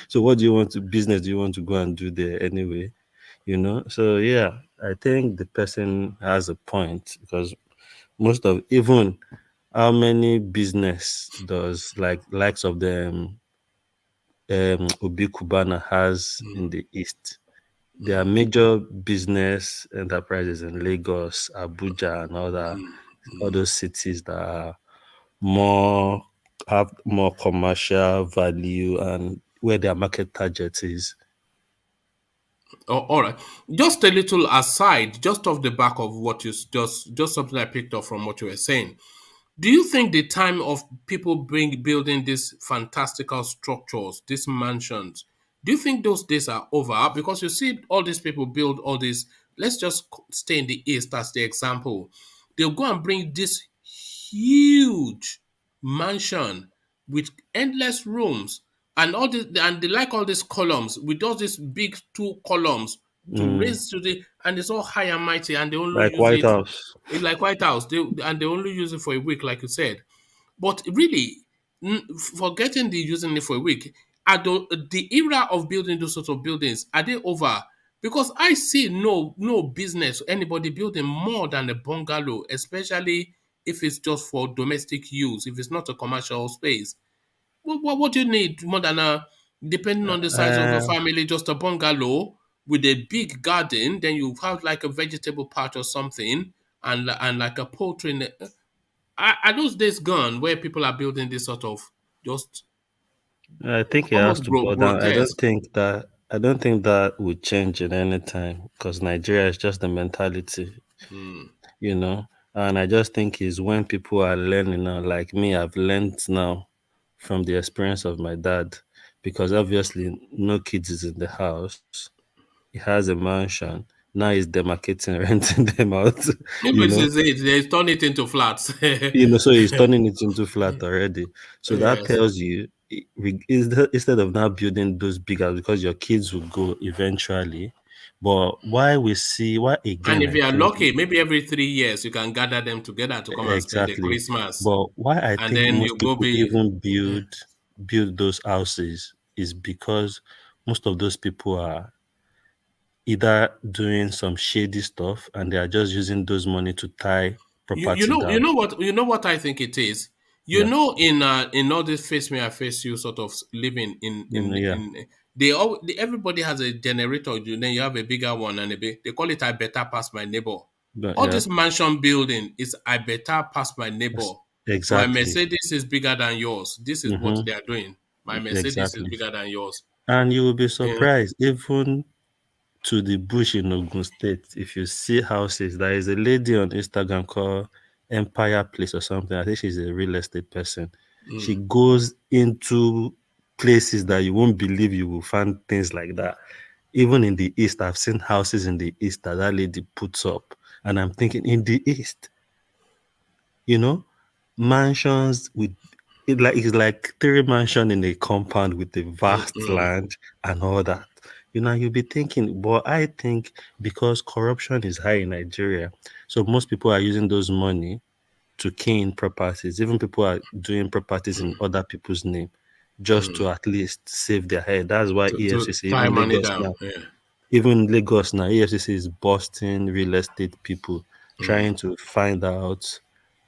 So what do you want to business do you want to go and do there anyway? So yeah, I think the person has a point because most of even how many business does like likes of them Obi Kubana has in the east. There are major business enterprises in Lagos, Abuja, and all those cities that are more have more commercial value and where their market target is. Oh, all right. Just a little aside, just off the back of what you just something I picked up from what you were saying. Do you think the time of people building these fantastical structures, these mansions, do you think those days are over? Because you see all these people build all these. Let's just stay in the east as the example. They'll go and bring this huge mansion with endless rooms and all this, and they like all these columns with all these big two columns to raise to the, and it's all high and mighty, and they only Like use White it House. like White House. They only use it for a week, like you said. But really, forgetting the using it for a week, are the era of building those sorts of buildings, are they over? Because I see no business anybody building more than a bungalow, especially if it's just for domestic use, if it's not a commercial space. What do you need more than depending on the size of your Uh, family, just a bungalow with a big garden, then you have like a vegetable patch or something, and like a poultry. Are those days gone where people are building this sort of just I think it has almost to go down. grotesque? I don't think that would change in any time because Nigeria is just the mentality, Hmm. you know. And I just think is when people are learning now, like me, I've learned now from the experience of my dad, because obviously no kids is in the house. He has a mansion. Now he's demarcating, renting them out, Maybe you this know. is it. They turn it into flats. So he's turning it into flat already. So that Yes. tells you, instead of now building those bigger, because your kids will go eventually. But why And again, if I you are think lucky, maybe every 3 years you can gather them together to come and spend the exactly. Christmas. But why I And think then most you go people be even build those houses is because most of those people are either doing some shady stuff and they are just using those money to tie property down. you know what I think it is. Yeah. In all this face me I face you sort of living Yeah. in everybody has a generator. Then you have a bigger one and they call it I better pass my neighbor. But All yeah. this mansion building is I better pass my neighbor. My Exactly. Mercedes is bigger than yours. This is what Mm-hmm. they are doing. My Mercedes is Exactly. bigger than yours. And you will be Yeah. surprised, even to the bush in Ogun State, if you see houses. There is a lady on Instagram called Empire Place or something. I think she's a real estate person. She goes into places that you won't believe you will find things like that. Even in the East, I've seen houses in the East that lady puts up. And I'm thinking, in the East, you know, mansions with it's like three mansion in a compound with a vast land and all that. You'll be thinking, but I think because corruption is high in Nigeria, so most people are using those money to key in properties. Even people are doing properties in other people's name just to at least save their head. That's why To EFCC, tie money down. Yeah. even Lagos now, EFCC is busting real estate people, trying to find out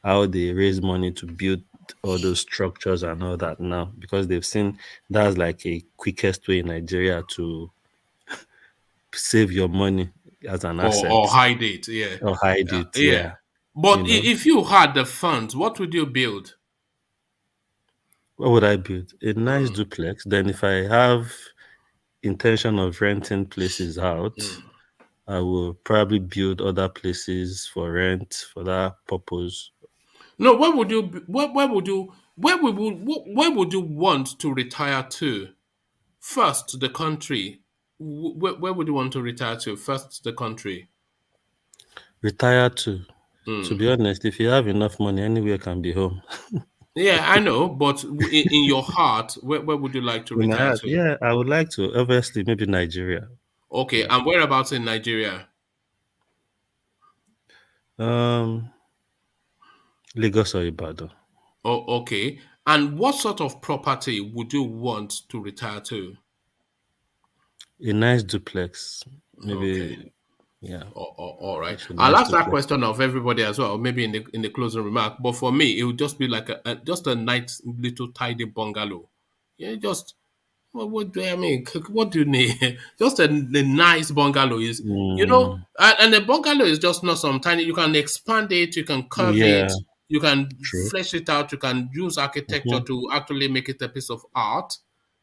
how they raise money to build all those structures and all that now, because they've seen that's like a quickest way in Nigeria to save your money as an asset Or hide it. Yeah. or hide it. Yeah. Yeah, But you know. if you had the funds, what would you build? What would I build? A nice duplex. Then, if I have intention of renting places out, I will probably build other places for rent for that purpose. No, where would you want to retire to? First, the country. Where would you want to retire to? First, the country. Retire to. To be honest, if you have enough money, anywhere can be home. Yeah, I know, but in your heart, where would you like to In my retire heart, to? yeah, I would like to. Obviously, maybe Nigeria. Okay, Yeah. and whereabouts in Nigeria? Lagos or Ibadan. Oh, okay. And what sort of property would you want to retire to? A nice duplex, Okay. maybe. Yeah, All right. just a I'll nice ask that duplex. question of everybody as well, maybe in the closing remark. But for me, it would just be like just a nice little tidy bungalow. Yeah, just what do I mean? What do you need? Just a nice bungalow is, Mm, and the bungalow is just not some tiny. You can expand it, you can curve it, yeah, you can true. flesh it out, you can use architecture Mm-hmm. to actually make it a piece of art,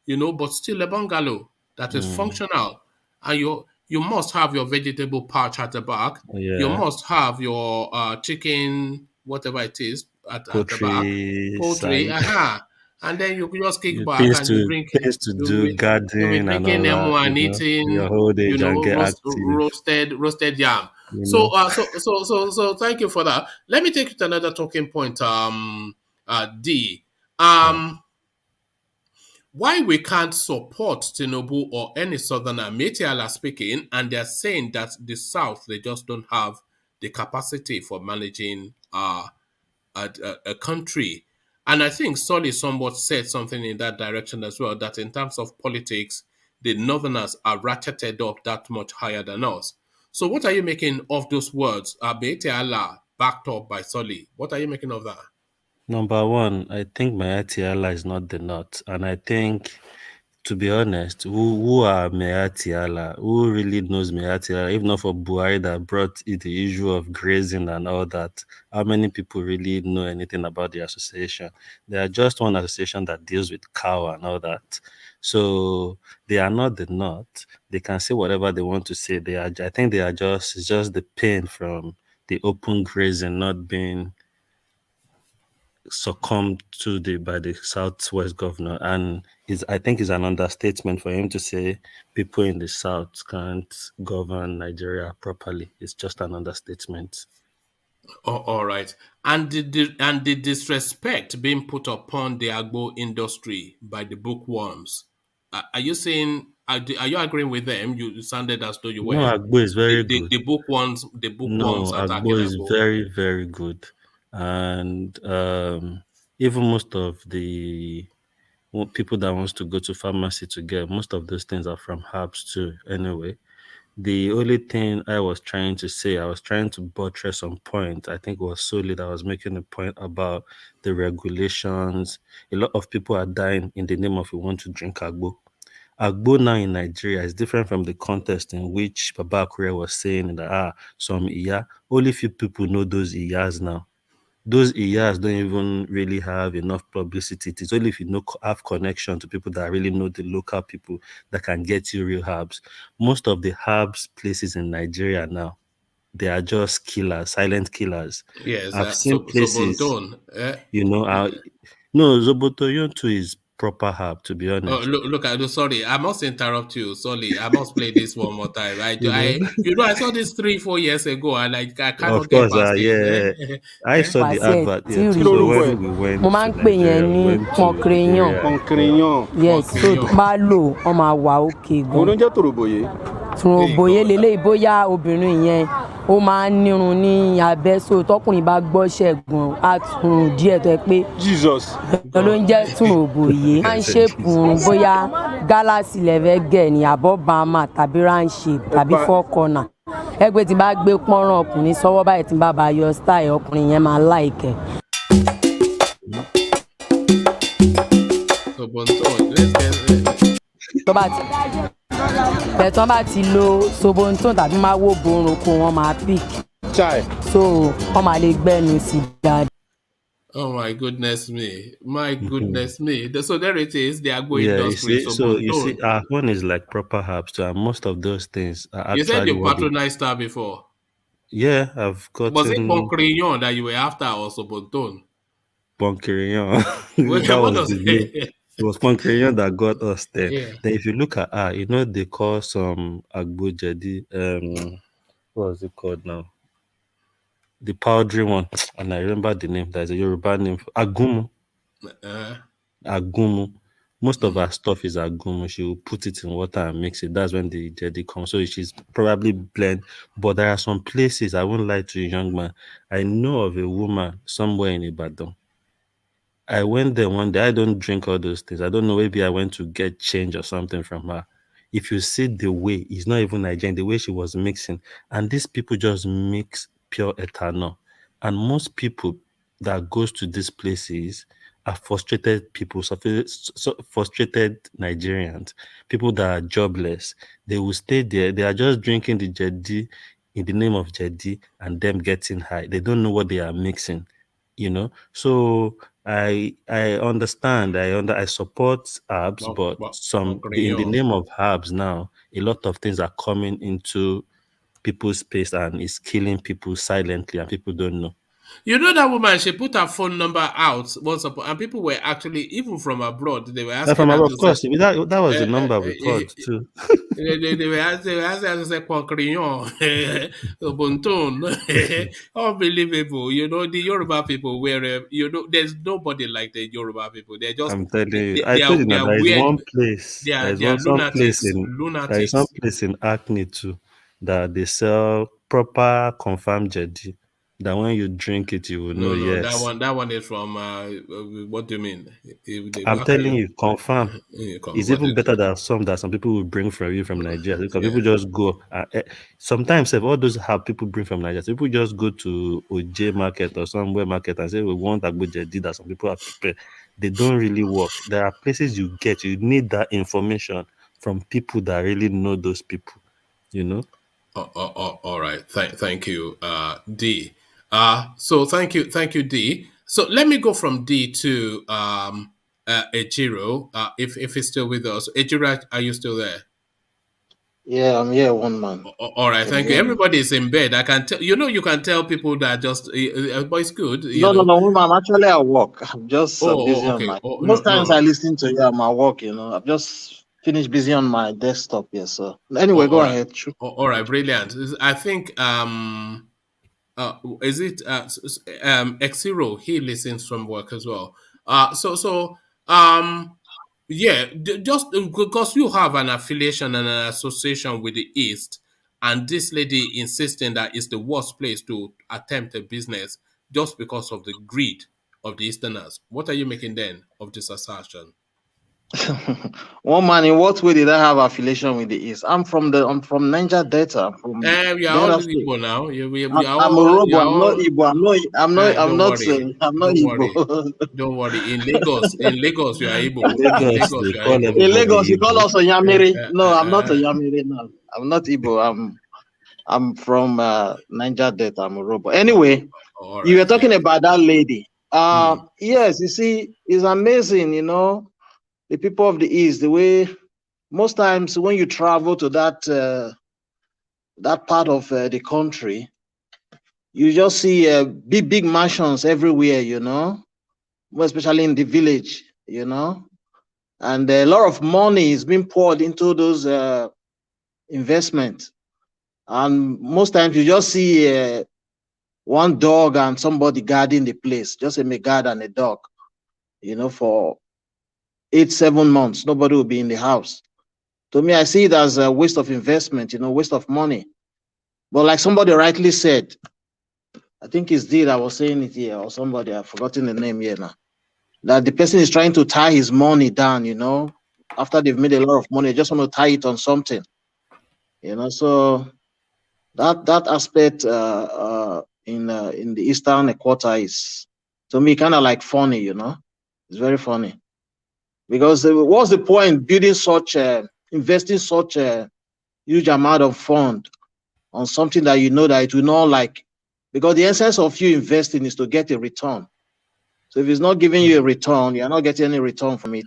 but still a bungalow that is Mm, functional. And you must have your vegetable patch at the back. You yeah, must have your chicken, whatever it is, at the back, poultry poultry. side. Aha. And then you just kick You back things and to things to do you'll be gardening and drinking all that. Nemo and eating, Your whole day and get active. roasted yam. You So know. thank you for that. Let me take you to another talking point. D. Yeah. Why we can't support Tinubu or any southerner, Metiala speaking, and they're saying that the South, they just don't have the capacity for managing a country. And I think Solly somewhat said something in that direction as well, that in terms of politics, the Northerners are ratcheted up that much higher than us. So what are you making of those words? Metiala backed up by Solly. What are you making of that? Number one, I think my Tiala is not the nut, and I think, to be honest, who are Meya Tiala? Who really knows Meya Tiala? If not for Buhari that brought the issue of grazing and all that, how many people really know anything about the association? They are just one association that deals with cow and all that. So they are not the nut. They can say whatever they want to say. I think they are it's just the pain from the open grazing not being succumbed to by the Southwest governor, and I think it's an understatement for him to say people in the South can't govern Nigeria properly. It's just an understatement. Oh, all right. And the disrespect being put upon the Agbo industry by the bookworms. Are you saying? Are you agreeing with them? You sounded as though you No, were. Agbo is very good. The bookworms. The No, bookworms attacking Agbo is Agbo. very, very good, and even most of the people that wants to go to pharmacy to get most of those things are from herbs too. Anyway, the only thing I was trying to say, I was trying to buttress some point. I think it was Solid that was making a point about the regulations. A lot of people are dying in the name of we want to drink Agbo. Agbo now in Nigeria is different from the context in which Baba Akure was saying that some Iya, only few people know those Iyas now. Those Iyas don't even really have enough publicity. It's only if you have connection to people that really know the local people that can get you real herbs. Most of the herbs places in Nigeria now, they are just killers, silent killers. Yes. I've seen places, Bonton. no, Zobotoyon too is proper herb, to be Oh, honest. look! Sorry, I must interrupt you. Sorry, I must play this one more time. You know, I saw this 3-4 years ago, and I cannot of get course, past yeah, it. I saw the wàṣẹ advert tí here rí too. Kí So lorúkọ ẹ̀? when we mo went máa to ń pè yẹn Nigeria, we ní went to the pọnkréyàn area. Kọ̀ǹkìrìyàn. yes so tó bá lò ó máa wà òkè Òun gan ló ń jẹ́ tòròbòyé. tùròbòyé lélẹ́yìí bóyá obìnrin yẹn ó máa ń nírun ní abẹ́ so tọkùnrin bá gbọ́ṣẹ̀ gan á tún díẹ̀ tó yẹ pé Jesus. ló ń jẹ́ tùròbòyé máa ń ṣèpù bóyá gálàsì lẹ́fẹ̀ẹ́ gẹ̀ ní àbọ̀ bàmà tàbí ráńṣe tàbí four corner ẹgbẹ́ tí bá gbé pọ́nrán ọkùnrin sọ́wọ́ báyìí tí bá bá yọ style ọkùnrin yẹn máa láìkẹ́. So Bonton, let's get bẹ̀tán bá ti lo sobonton tàbí máa wò borun kó wọn máa pick so wọn máa lè gbẹ́nu sí dáadáa. Oh my goodness me! My goodness me! So there it is, the Agbo Yeah, industry. you see, our one is like proper herbs too, and most of those things are You said actually you what they. patronized her before. Yeah, I've Was it gotten Poncrayon that you were after or Sobonton? Poncrayon. That What was does the name. it? It was Poncrayon that got us there. Yeah. Then if you look at they call some Agbo Jedi, what was it called now? The powdery one, and I remember the name. There's a Yoruba name for Agumu. Agumu. Most of her stuff is agumu. She will put it in water and mix it. That's when the jedi comes. So she's probably blend. But there are some places, I won't lie to you, young man. I know of a woman somewhere in Ibadan. I went there one day. I don't drink all those things. I don't know. Maybe I went to get change or something from her. If you see the way, it's not even Nigerian, the way she was mixing. And these people just mix pure ethanol. And most people that goes to these places are frustrated people, frustrated Nigerians, people that are jobless. They will stay there. They are just drinking the jedi in the name of jedi and them getting high. They don't know what they are mixing, So I understand. I support herbs, but in the name of herbs now, a lot of things are coming into people's space and is killing people silently, and people don't know. You know that woman, she put her phone number out once upon, and people were actually, even from abroad, they were asking her Of to say, course, that was the number we called too. they were asking her to say, Quacrion, Obuntun. Unbelievable. The Yoruba people were, there's nobody like the Yoruba people. They're just, I'm telling you, they, I they told are, you they now. are There is weird. one place. They are lunatics. There is some place in Acne too that they sell proper confirmed jedi. That when you drink it, you will know. No, Yes, that one is from, what do you mean? I'm How can telling you, confirm. It's what even is better than some that some people will bring from you from Nigeria, because yeah. people just go. Sometimes if all those have people bring from Nigeria, so people just go to OJ market or somewhere market and say we want Agbo Jedi that some people have prepared. They don't really work. There are places you need that information from people that really know those people. All right. Thank you, D. So thank you, D. So let me go from D to Ejiro. If he's still with us, Ejiro, are you still there? Yeah, I'm here, one man. All right, Can you thank you. hear me? Everybody is in bed. I can tell. You can tell people that just, but it's good. No, one man. I'm actually at work. I'm busy on Okay. my. Oh, Most times no. I listen to you at my work. I've just finished busy on my desktop here. So anyway, go All right. ahead. Sure. All right. Brilliant. I think is it Xero? He listens from work as well. Um yeah, just because you have an affiliation and an association with the East, and this lady insisting that it's the worst place to attempt a business just because of the greed of the Easterners. What are you making then of this assertion? One man, in what way did I have affiliation with the East? I'm from Niger Delta, from We are all Delta State. Igbo now. We are I'm a all. You Robo. are I'm not all. Igbo. Don't worry. I'm not Don't worry. Igbo. Don't worry. In Lagos, you are In able. In Lagos, Lagos, they you are call able. In everybody Lagos, you call Igbo. us Oyamiri. No, I'm not Oyamiri. No, I'm not Igbo. I'm from Niger Delta. I'm a Robo. Anyway, All right. you were talking about that lady. Hmm. Yes, you see, it's amazing. The people of the East, the way most times when you travel to that part of the country, you just see big mansions everywhere, more especially in the village, and a lot of money is being poured into those investments. And most times you just see one dog and somebody guarding the place, just a guard and a dog, for 8-7 months, nobody will be in the house. To me, I see it as a waste of investment, waste of money. But like somebody rightly said, I think it's D that was saying it here, or somebody, I've forgotten the name here now, that the person is trying to tie his money down, after they've made a lot of money, they just want to tie it on something, so that aspect in the Eastern Quarter is, to me, kind of like funny, it's very funny. Because what's the point building investing such a huge amount of fund on something that that it will not like, because the essence of you investing is to get a return. So if it's not giving you a return, you're not getting any return from it.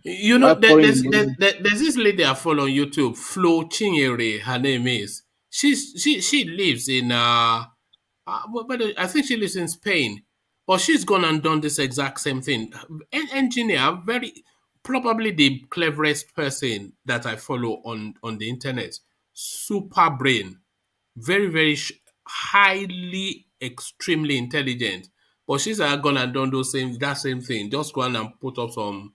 Why pouring There's this lady I follow on YouTube, Flo Chinyere, her name is. She lives in but I think she lives in Spain, but she's gone and done this exact same thing. Engineer, very probably the cleverest person that I follow on the internet. Super brain, very highly, extremely intelligent. But she's gonna do that same thing. Just go and put up some.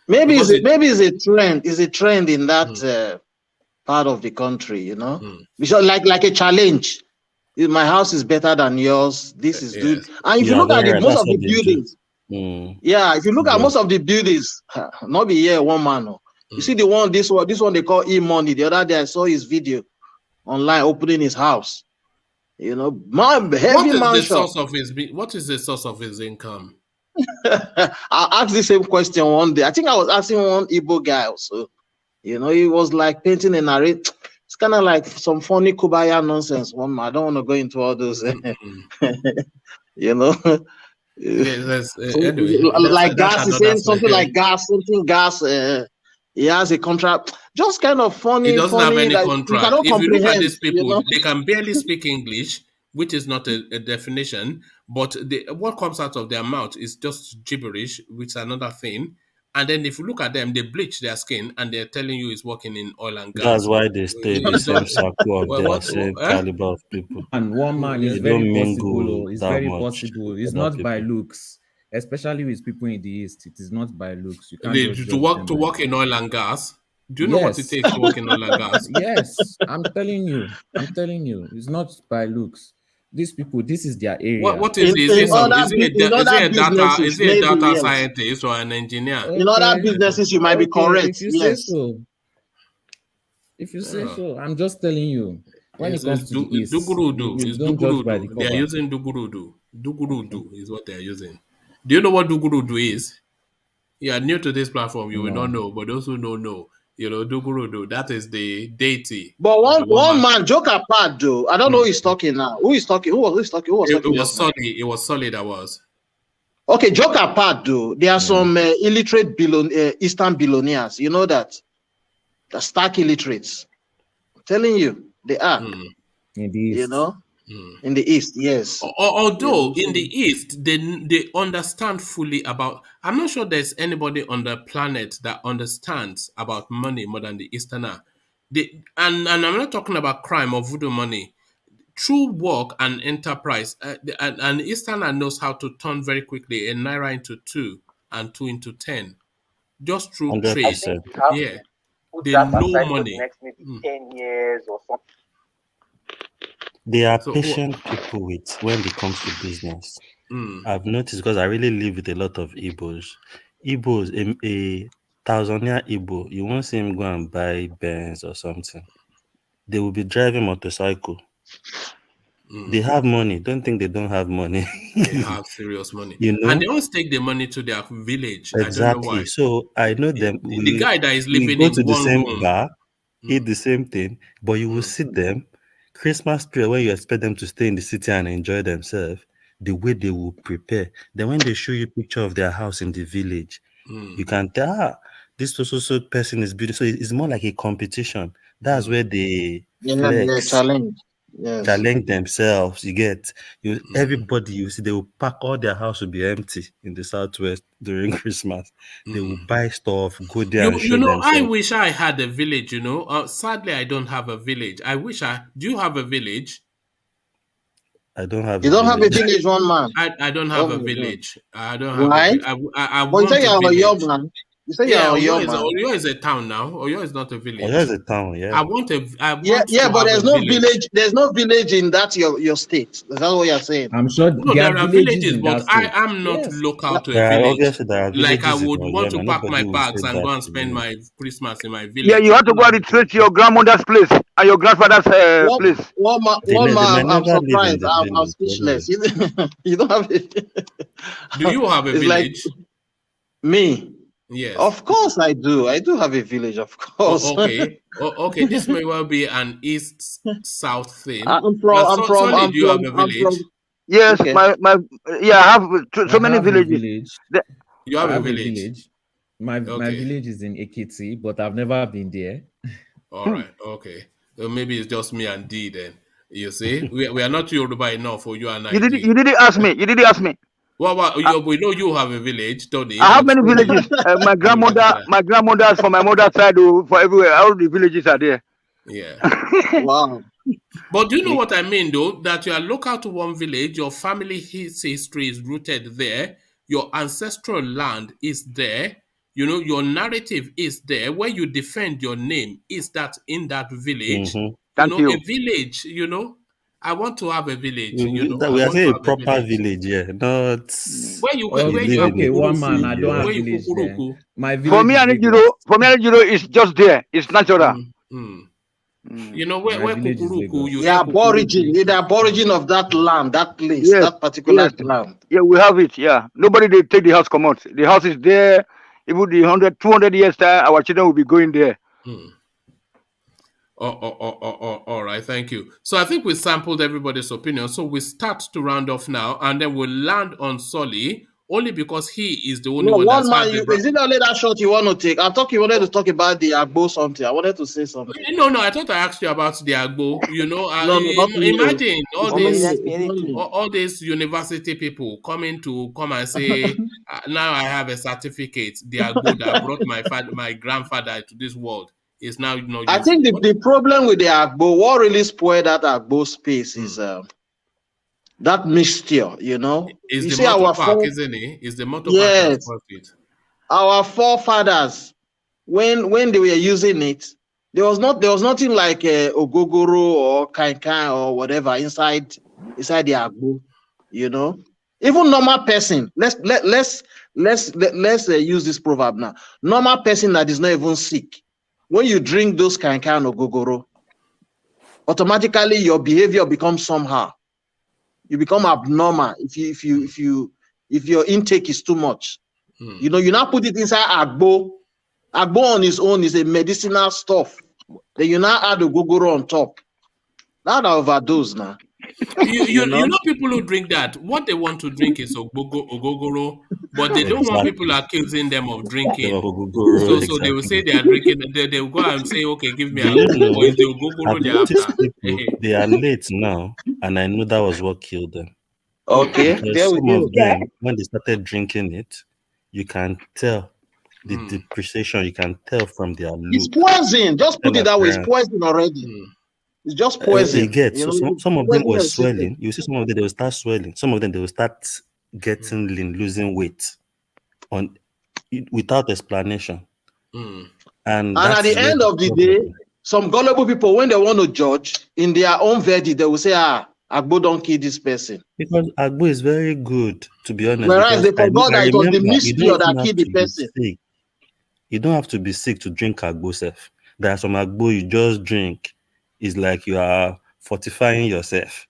Maybe it's a trend. It's a trend in that part of the country, you know. Because like a challenge. My house is better than yours. This is good. And if you look at most of the buildings, if you look at most of the buildings, not be here one man. No. You see this one they call e-money. The other day I saw his video online opening his house. You know, what is the source of his income? I asked the same question one day. I think I was asking one Igbo guy also. You know, he was like painting a narrative. It's kind of like some funny Kubaya nonsense. I don't want to go into all those. You know, anyway, like gas. He's saying something like gas. He has a contract. Just kind of funny. He doesn't have any like, contract. If you look at these people, you know? They can barely speak English, which is not a definition. But what comes out of their mouth is just gibberish, which is another thing. And then if you look at them, they bleach their skin and they're telling you it's working in oil and gas. That's why they stay in the same circle of their same caliber of people. And one man is very possible. It's very possible. It's not by looks, especially with people in the East. It is not by looks. You can't to work in oil and gas. Do you know what it takes to work in oil and gas? Yes, I'm telling you. It's not by looks. These people, this is their area. What is he a data scientist or an engineer? In other businesses, you might be correct. If you say so. If you say so, I'm just telling you. When it comes to the East, don't judge by the cover. They are using Dugurudu. Dugurudu is what they are using. Do you know what Dugurudu is? You are new to this platform, you will not know. But those who don't know, you know, Dugurudu, that is the deity. But one man, joke apart, though. I don't know who is talking now. Who is talking? Who was talking? It was Solid. I was. Okay, joke apart, though. There are some illiterate Eastern billionaires. You know that? The stark illiterates. I'm telling you, they are. In the East. You know? In the East, yes. Although in the East, they understand fully about. I'm not sure there's anybody on the planet that understands about money more than the Easterner. And I'm not talking about crime or voodoo money. Through work and enterprise, an Easterner knows how to turn very quickly a naira into 2 and 2 into 10, just through trade. Yeah, they know money. Next maybe 10 years or something. They are patient people when it comes to business. I've noticed because I really live with a lot of Igbos. Igbos, a thousandaire Igbo, you won't see him go and buy Benz or something. They will be driving motorcycle. They have money. Don't think they don't have money. They have serious money. You know? And they always take the money to their village. Exactly. I don't know why. So I know them. The guy that is living go in to the one same room. bar, eat the same thing, but you will see them Christmas period when you expect them to stay in the city and enjoy themselves, the way they will prepare. Then when they show you a picture of their house in the village, you can tell this so person is beautiful. So it's more like a competition. That's where they flex, challenge themselves. You get everybody. You see, they will pack all their house will be empty in the Southwest during Christmas. They will buy stuff, go there and show themselves. I wish I had a village. You know, sadly, I don't have a village. I wish I. Do you have a village? I don't have. You don't have a village, one man. I don't have a village. I don't have. Why? I want you say you're Oyo, man. You say you're Oyo, man. Oyo is a town now. Oyo is not a village. Oyo is a town. Yeah. I want but there's no village. There's no village in that your state. Is that what you're saying? I'm sure there are villages, but I am not local to a village. Like I would want to pack my bags and go and spend my Christmas in my village. Yeah, you have to go and retreat to your grandmother's place and your grandfather's place. One man, I'm surprised. I'm speechless. You don't have it. Do you have a village? Me? Yes. Of course I do. I do have a village, of course. Okay. Okay. This may well be an east-south thing. I'm from. Do you have a village? Yes, okay. I have so many villages. You have a village. My village is in Ekiti, but I've never been there. All right. Okay. So maybe it's just me and D then. You see, we are not Yoruba enough for you and I. You didn't ask me. Well, we know you have a village, Tony. I have many villages. My grandmother's from my mother's side, for everywhere. All the villages are there. Yeah. Wow. But do you know what I mean, though? That you are local to one village, your family history is rooted there, your ancestral land is there, your narrative is there, where you defend your name is that in that village. Thank you. A village, I want to have a village, We are saying a proper village, yeah, not where you okay, one man, I don't have where you village there. kukuruku. My village For me and Ejiro is just there. It's natural. Where kukuruku, you the aborigine of that land, that place, Yes, that particular yes. land. Yeah, we have it. Yeah, nobody they take the house come out. The house is there. Even the 100, 200 years time, our children will be going there. All right, thank you. So I think we sampled everybody's opinion. So we start to round off now, and then we'll land on Solly, only because he is the only one that's had the... Is it only that shot you want to take? I thought you wanted to talk about the Agbo something. I wanted to say something. No, I thought I asked you about the Agbo. Imagine all these university people come and say, now I have a certificate. The Agbo that brought my grandfather to this world is now not. I think the problem with the Agbo, what really spoiled that Agbo space is that mixture, It's the motor park, isn't it? It's the motor park. Yes. Our forefathers, when they were using it, there was nothing like ogogoro or kankan or whatever inside the Agbo, Even normal person, let's use this proverb now. Normal person that is not even sick, when you drink those kankan or ogogoro, automatically your behavior becomes somehow. You become abnormal if your intake is too much. You now put it inside Agbo. Agbo on its own is a medicinal stuff. Then you now add a gogoro on top. That overdose now. You know people who drink that, what they want to drink is ogogoro, but they don't want people accusing them of drinking. So they will say they are drinking. They will go and say, okay, give me or is the ogogoro they after? They are late now, and I know that was what killed them. Okay, because some of them, when they started drinking it, you can tell the depreciation. You can tell from their look. It's poison. Just put it that way. It's poison already. It's just poison. Some of them were swelling. You see, some of them they will start swelling. Some of them they will start getting lean, losing weight without explanation. And at the end of the day, some gullible people, when they want to judge in their own verdict, they will say, Agbo don't kill this person. Because Agbo is very good, to be honest. Whereas they forgot that it was the mixture that killed the person. You don't have to be sick to drink Agbo, Seth. There are some Agbo you just drink. It's like you are fortifying yourself.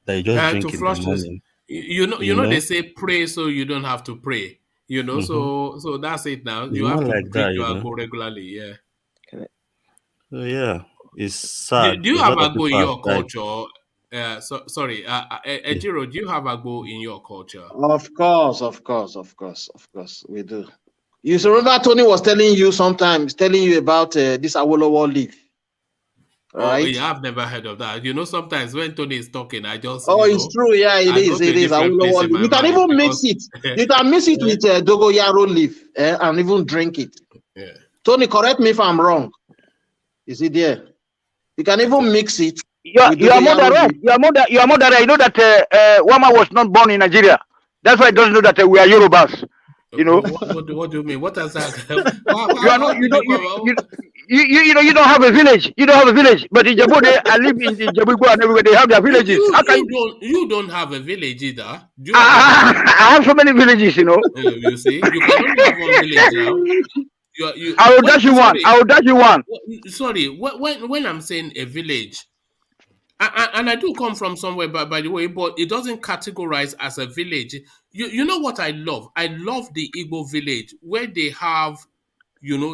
That you just drink in the morning. You know, they say pray so you don't have to pray. So that's it now. You have to drink your Agbo regularly, yeah. So yeah, it's sad. Do you have Agbo in your culture? Ejiro, do you have Agbo in your culture? Of course, we do. You remember Tony was telling you about this Awolowo leaf. Right? Oh, yeah, I've never heard of that. Sometimes when Tony is talking, I just... it's true. Yeah, it is. You can even mix it. You can mix it with dogoyaro leaf and even drink it. Yeah. Tony, correct me if I'm wrong. Is it there? You can even mix it. You are more right. You are more right. You know that Wama was not born in Nigeria. That's why he doesn't know that we are Yorubas. What do you mean? What does that? You don't have a village. You don't have a village. But in Djibouti, I live in Djibouti and everywhere they have their villages. You don't have a village either. I have so many villages, You see, you can only have one village now. I will dash you one. Sorry, when I'm saying a village, and I do come from somewhere, by the way, but it doesn't categorize as a village. You know what I love? I love the Igbo village where they have,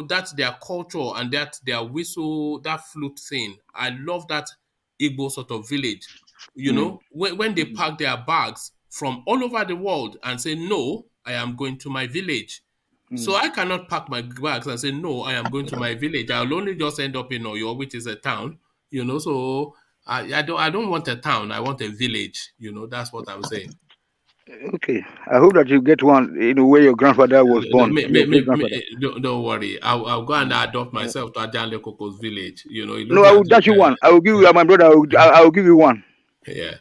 that's their culture and that's their whistle, that flute thing. I love that Igbo sort of village. When they pack their bags from all over the world and say, no, I am going to my village. So I cannot pack my bags and say, no, I am going to my village. I'll only just end up in Oyo, which is a town, so I don't want a town. I want a village. That's what I'm saying. Okay, I hope that you get one in where your grandfather was born, your great grandfather. Don't worry. I'll go and adopt myself to Ajanle Koko's village. You know, it No, looks I like will dash you one. I will give you my brother. I will give you one. yeah.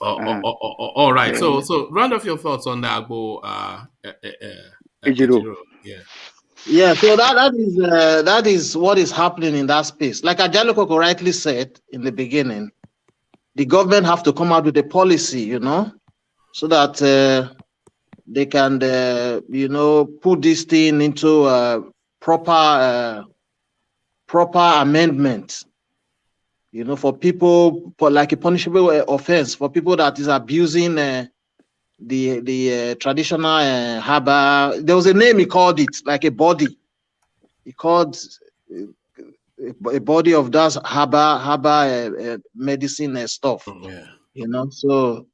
All right. Yeah. So round off your thoughts on the Agbo Ejiro. Yeah. Yeah, so that is what is happening in that space. Like Ajalo Koko rightly said in the beginning, the government have to come out with a policy, you know, so that they can, you know, put this thing into proper amendment, you know, for people, for like a punishable offense for people that is abusing the traditional harbor. There was a name he called it, like a body. He called a body of that harbor medicine stuff. Yeah. You know, so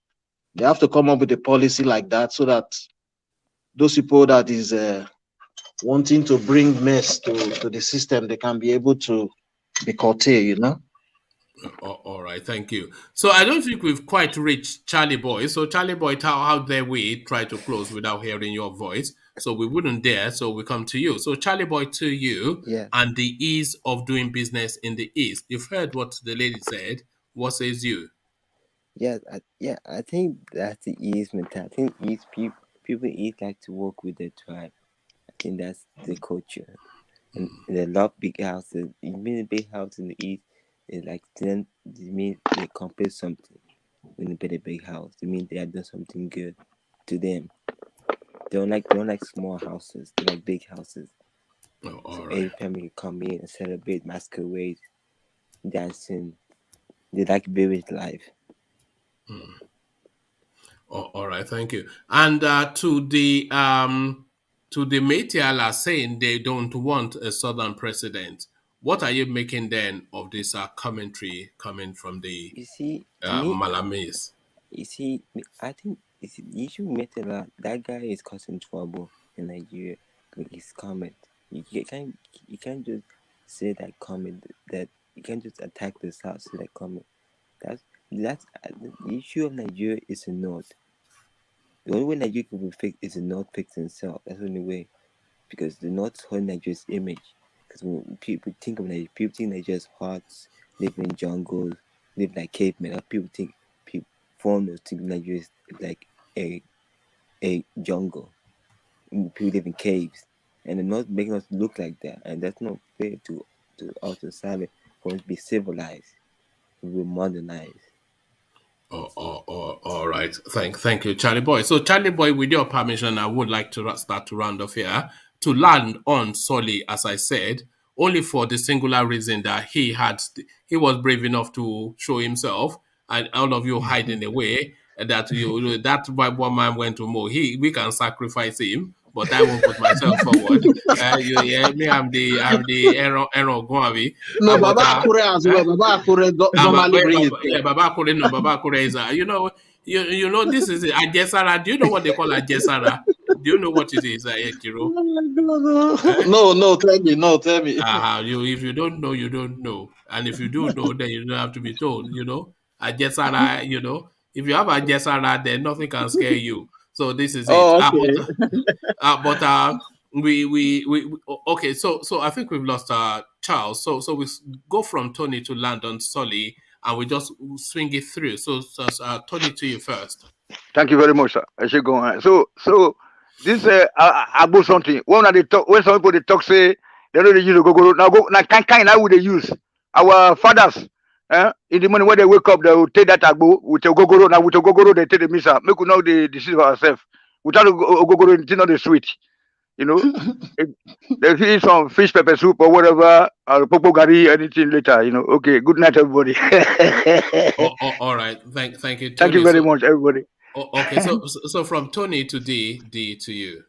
they have to come up with a policy like that so that those people that is wanting to bring mess to the system, they can be able to be curtailed, you know. All right, thank you. So I don't think we've quite reached Charlie Boy. So Charlie Boy, how dare we try to close without hearing your voice? So we wouldn't dare. So we come to you. So Charlie Boy, to you, Yeah. and the ease of doing business in the East. You've heard what the lady said. What says you? Yeah, I think that's the East mentality. I think East people East like to work with their tribe. I think that's the culture. And they love big houses. Even a big house in the East is like then it means they accomplish something when they build a big house. It means they have done something good to them. They don't like small houses. They like big houses. So right. every family come in and celebrate, masquerade, dancing. They like village life. All right, thank you. And to the Metiala saying they don't want a southern president, what are you making then of this commentary coming from the Malamese? You see, I think the issue with Metela, that guy is causing trouble in Nigeria with his comment. You can't just say that comment, that you can't just attack the South, say that comment. That's the issue of Nigeria is the North. The only way Nigeria can be fixed is the North fixing itself. That's the only way. Because the North hold Nigeria's image. Because when people think of Nigeria, people think Nigeria's hot, live in jungles, live like cavemen. Foreigners think Nigeria is like a jungle. People live in caves. And they're not making us look like that. And that's not fair to our society for us to be civilized. We're modernized. All right. Thank you, Charlie Boy. So, Charlie Boy, with your permission, I would like to start to round off here. To land on Solly, as I said, only for the singular reason that he was brave enough to show himself, and all of you hiding away. That that one man went to Mo. We can sacrifice him, but I won't put myself forward. Me, I'm the Aaron Gwavi. No, Baba Akure as well. Baba Akure normally bring it. Yeah, Baba Akure is you know this is Ajesara. Do you know what they call Ajesara? Do you know what it is, Ekiro? No, tell me. If you don't know, you don't know. And if you do know, then you don't have to be told, Ajesara, if you have Ajesara, then nothing can scare you. So this is it. Okay. We okay. So I think we've lost Charles. So we go from Tony to Landon Solly, and we just swing it through. So Tony, to you first. Thank you very much, sir. I should go on. So this Agbo something. When some people they talk say they know they use the gogoro. Now kind how would they use our fathers? In the morning when they wake up, they will take that Agbo with a gogoro. Now with a gogoro they take the misa. Make we know the deceive ourselves. Without a gogoro, it's not the sweet. They eat some fish pepper soup or whatever, or popo gari, anything later. Okay. Good night, everybody. All right. Thank you. Tony. Thank you very much, everybody. Okay. So from Tony to D to you.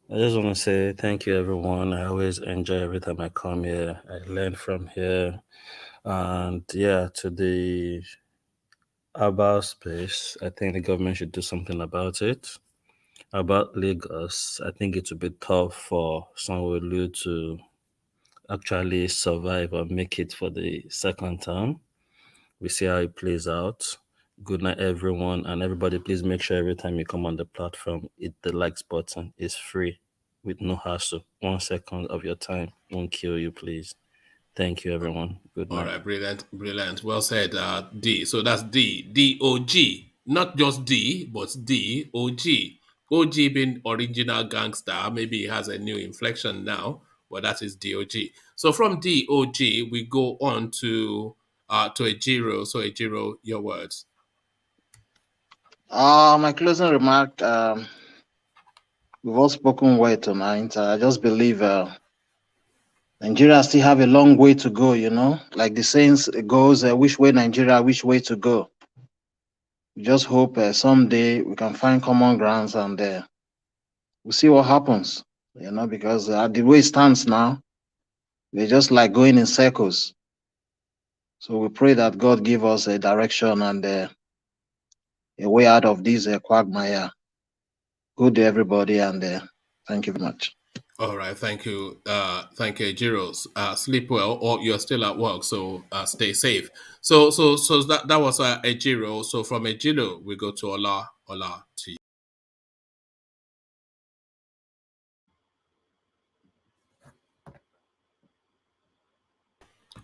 I just want to say thank you, everyone. I always enjoy every time I come here. I learn from here. And yeah, to the Aba space, I think the government should do something about it. About Lagos, I think it would be tough for Sanwo-Olu to actually survive or make it for the second term. We see how it plays out. Good night, everyone. And everybody, please make sure every time you come on the platform, hit the likes button. It's free with no hassle. 1 second of your time won't kill you, please. Thank you, everyone. Good night. All right, brilliant. Well said, D. So that's D-O-G. Not just D, but D-O-G. OG being original gangster. Maybe it has a new inflection now, but that is D-O-G. So from D-O-G, we go on to Ejiro. So Ejiro, your words. My closing remark, we've all spoken well tonight. I just believe Nigeria still have a long way to go, like the saying goes, which way Nigeria, which way to go. We just hope someday we can find common grounds and we'll see what happens, because the way it stands now, they're just like going in circles. So we pray that God give us a direction and a way out of this quagmire. Good day, everybody, and thank you very much. All right, thank you, Ejiro. Sleep well, or you're still at work, so stay safe. So that was Ejiro. So from Ejiro, we go to Ola to you.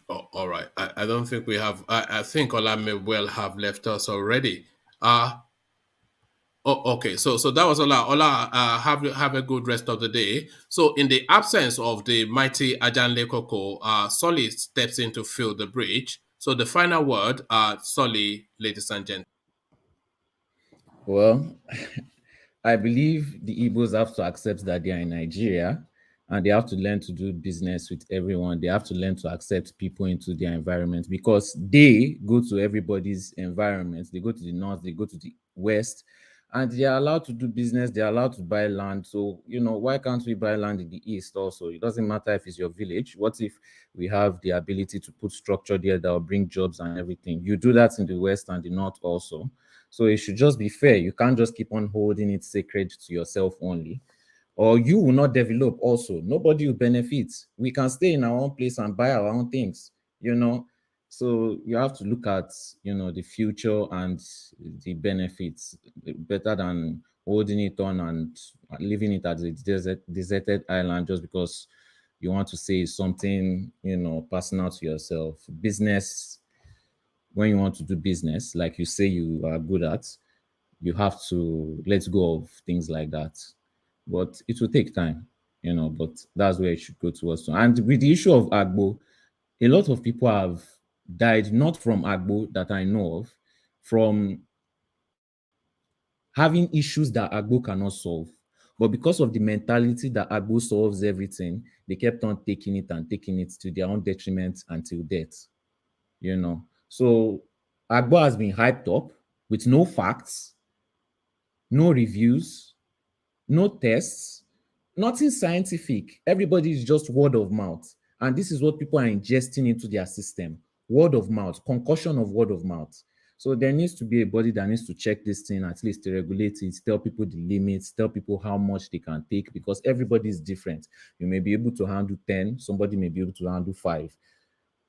Oh, all right. I don't think we have. I think Ola may well have left us already. Okay. So that was Ola. Ola, have a good rest of the day. So in the absence of the mighty Ajanle Koko, Solly steps in to fill the bridge. So the final word, Solly, ladies and gentlemen. Well, I believe the Igbos have to accept that they are in Nigeria and they have to learn to do business with everyone. They have to learn to accept people into their environment because they go to everybody's environment. They go to the north, they go to the west, and they are allowed to do business. They are allowed to buy land. So, why can't we buy land in the east also? It doesn't matter if it's your village. What if we have the ability to put structure there that will bring jobs and everything? You do that in the west and the north also. So it should just be fair. You can't just keep on holding it sacred to yourself only, or you will not develop also. Nobody will benefit. We can stay in our own place and buy our own things, So you have to look at, the future and the benefits better than holding it on and leaving it as a deserted island just because you want to say something, personal to yourself. Business, when you want to do business, like you say you are good at, you have to let go of things like that. But it will take time, but that's where it should go towards. And with the issue of Agbo, a lot of people have died, not from Agbo that I know of, from having issues that Agbo cannot solve. But because of the mentality that Agbo solves everything, they kept on taking it to their own detriment until death, So Agbo has been hyped up with no facts, no reviews, no tests, nothing scientific. Everybody is just word of mouth. And this is what people are ingesting into their system. Word of mouth, concussion of word of mouth. So there needs to be a body that needs to check this thing, at least to regulate it, tell people the limits, tell people how much they can take, because everybody is different. You may be able to handle 10, somebody may be able to handle 5.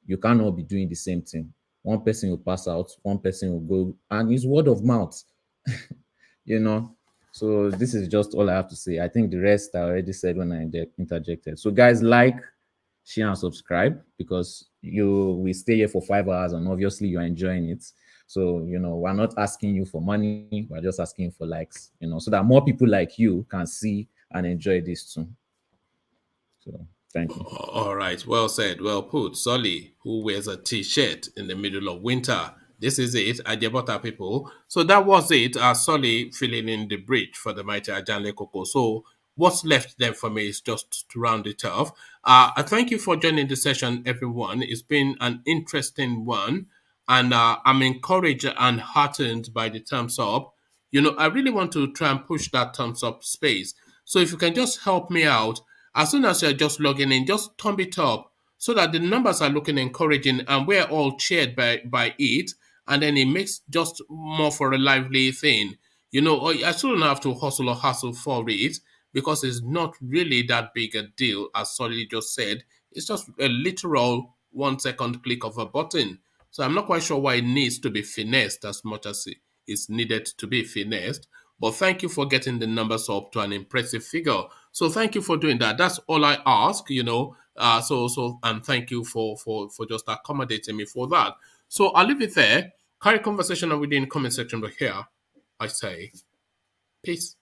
You cannot be doing the same thing. One person will pass out, one person will go, and it's word of mouth, So this is just all I have to say. I think the rest I already said when I interjected. So guys, like, share, and subscribe, because we stay here for 5 hours and obviously you're enjoying it. So, we're not asking you for money. We're just asking for likes, so that more people like you can see and enjoy this too. So thank you. All right. Well said. Well put. Solly, who wears a t-shirt in the middle of winter. This is it, Ajabota people. So that was it. Solly filling in the bridge for the mighty Ajanle Koko. So what's left then for me is just to round it off. I thank you for joining the session, everyone. It's been an interesting one. And I'm encouraged and heartened by the thumbs up. I really want to try and push that thumbs up space. So if you can just help me out, as soon as you're just logging in, just thumb it up so that the numbers are looking encouraging and we're all cheered by it. And then it makes just more for a lively thing. I shouldn't have to hustle or hustle for it because it's not really that big a deal, as Solly just said. It's just a literal 1 second click of a button. So I'm not quite sure why it needs to be finessed as much as it is needed to be finessed. But thank you for getting the numbers up to an impressive figure. So thank you for doing that. That's all I ask, and thank you for just accommodating me for that. So I'll leave it there. Carry conversation within the comment section, but here I say peace.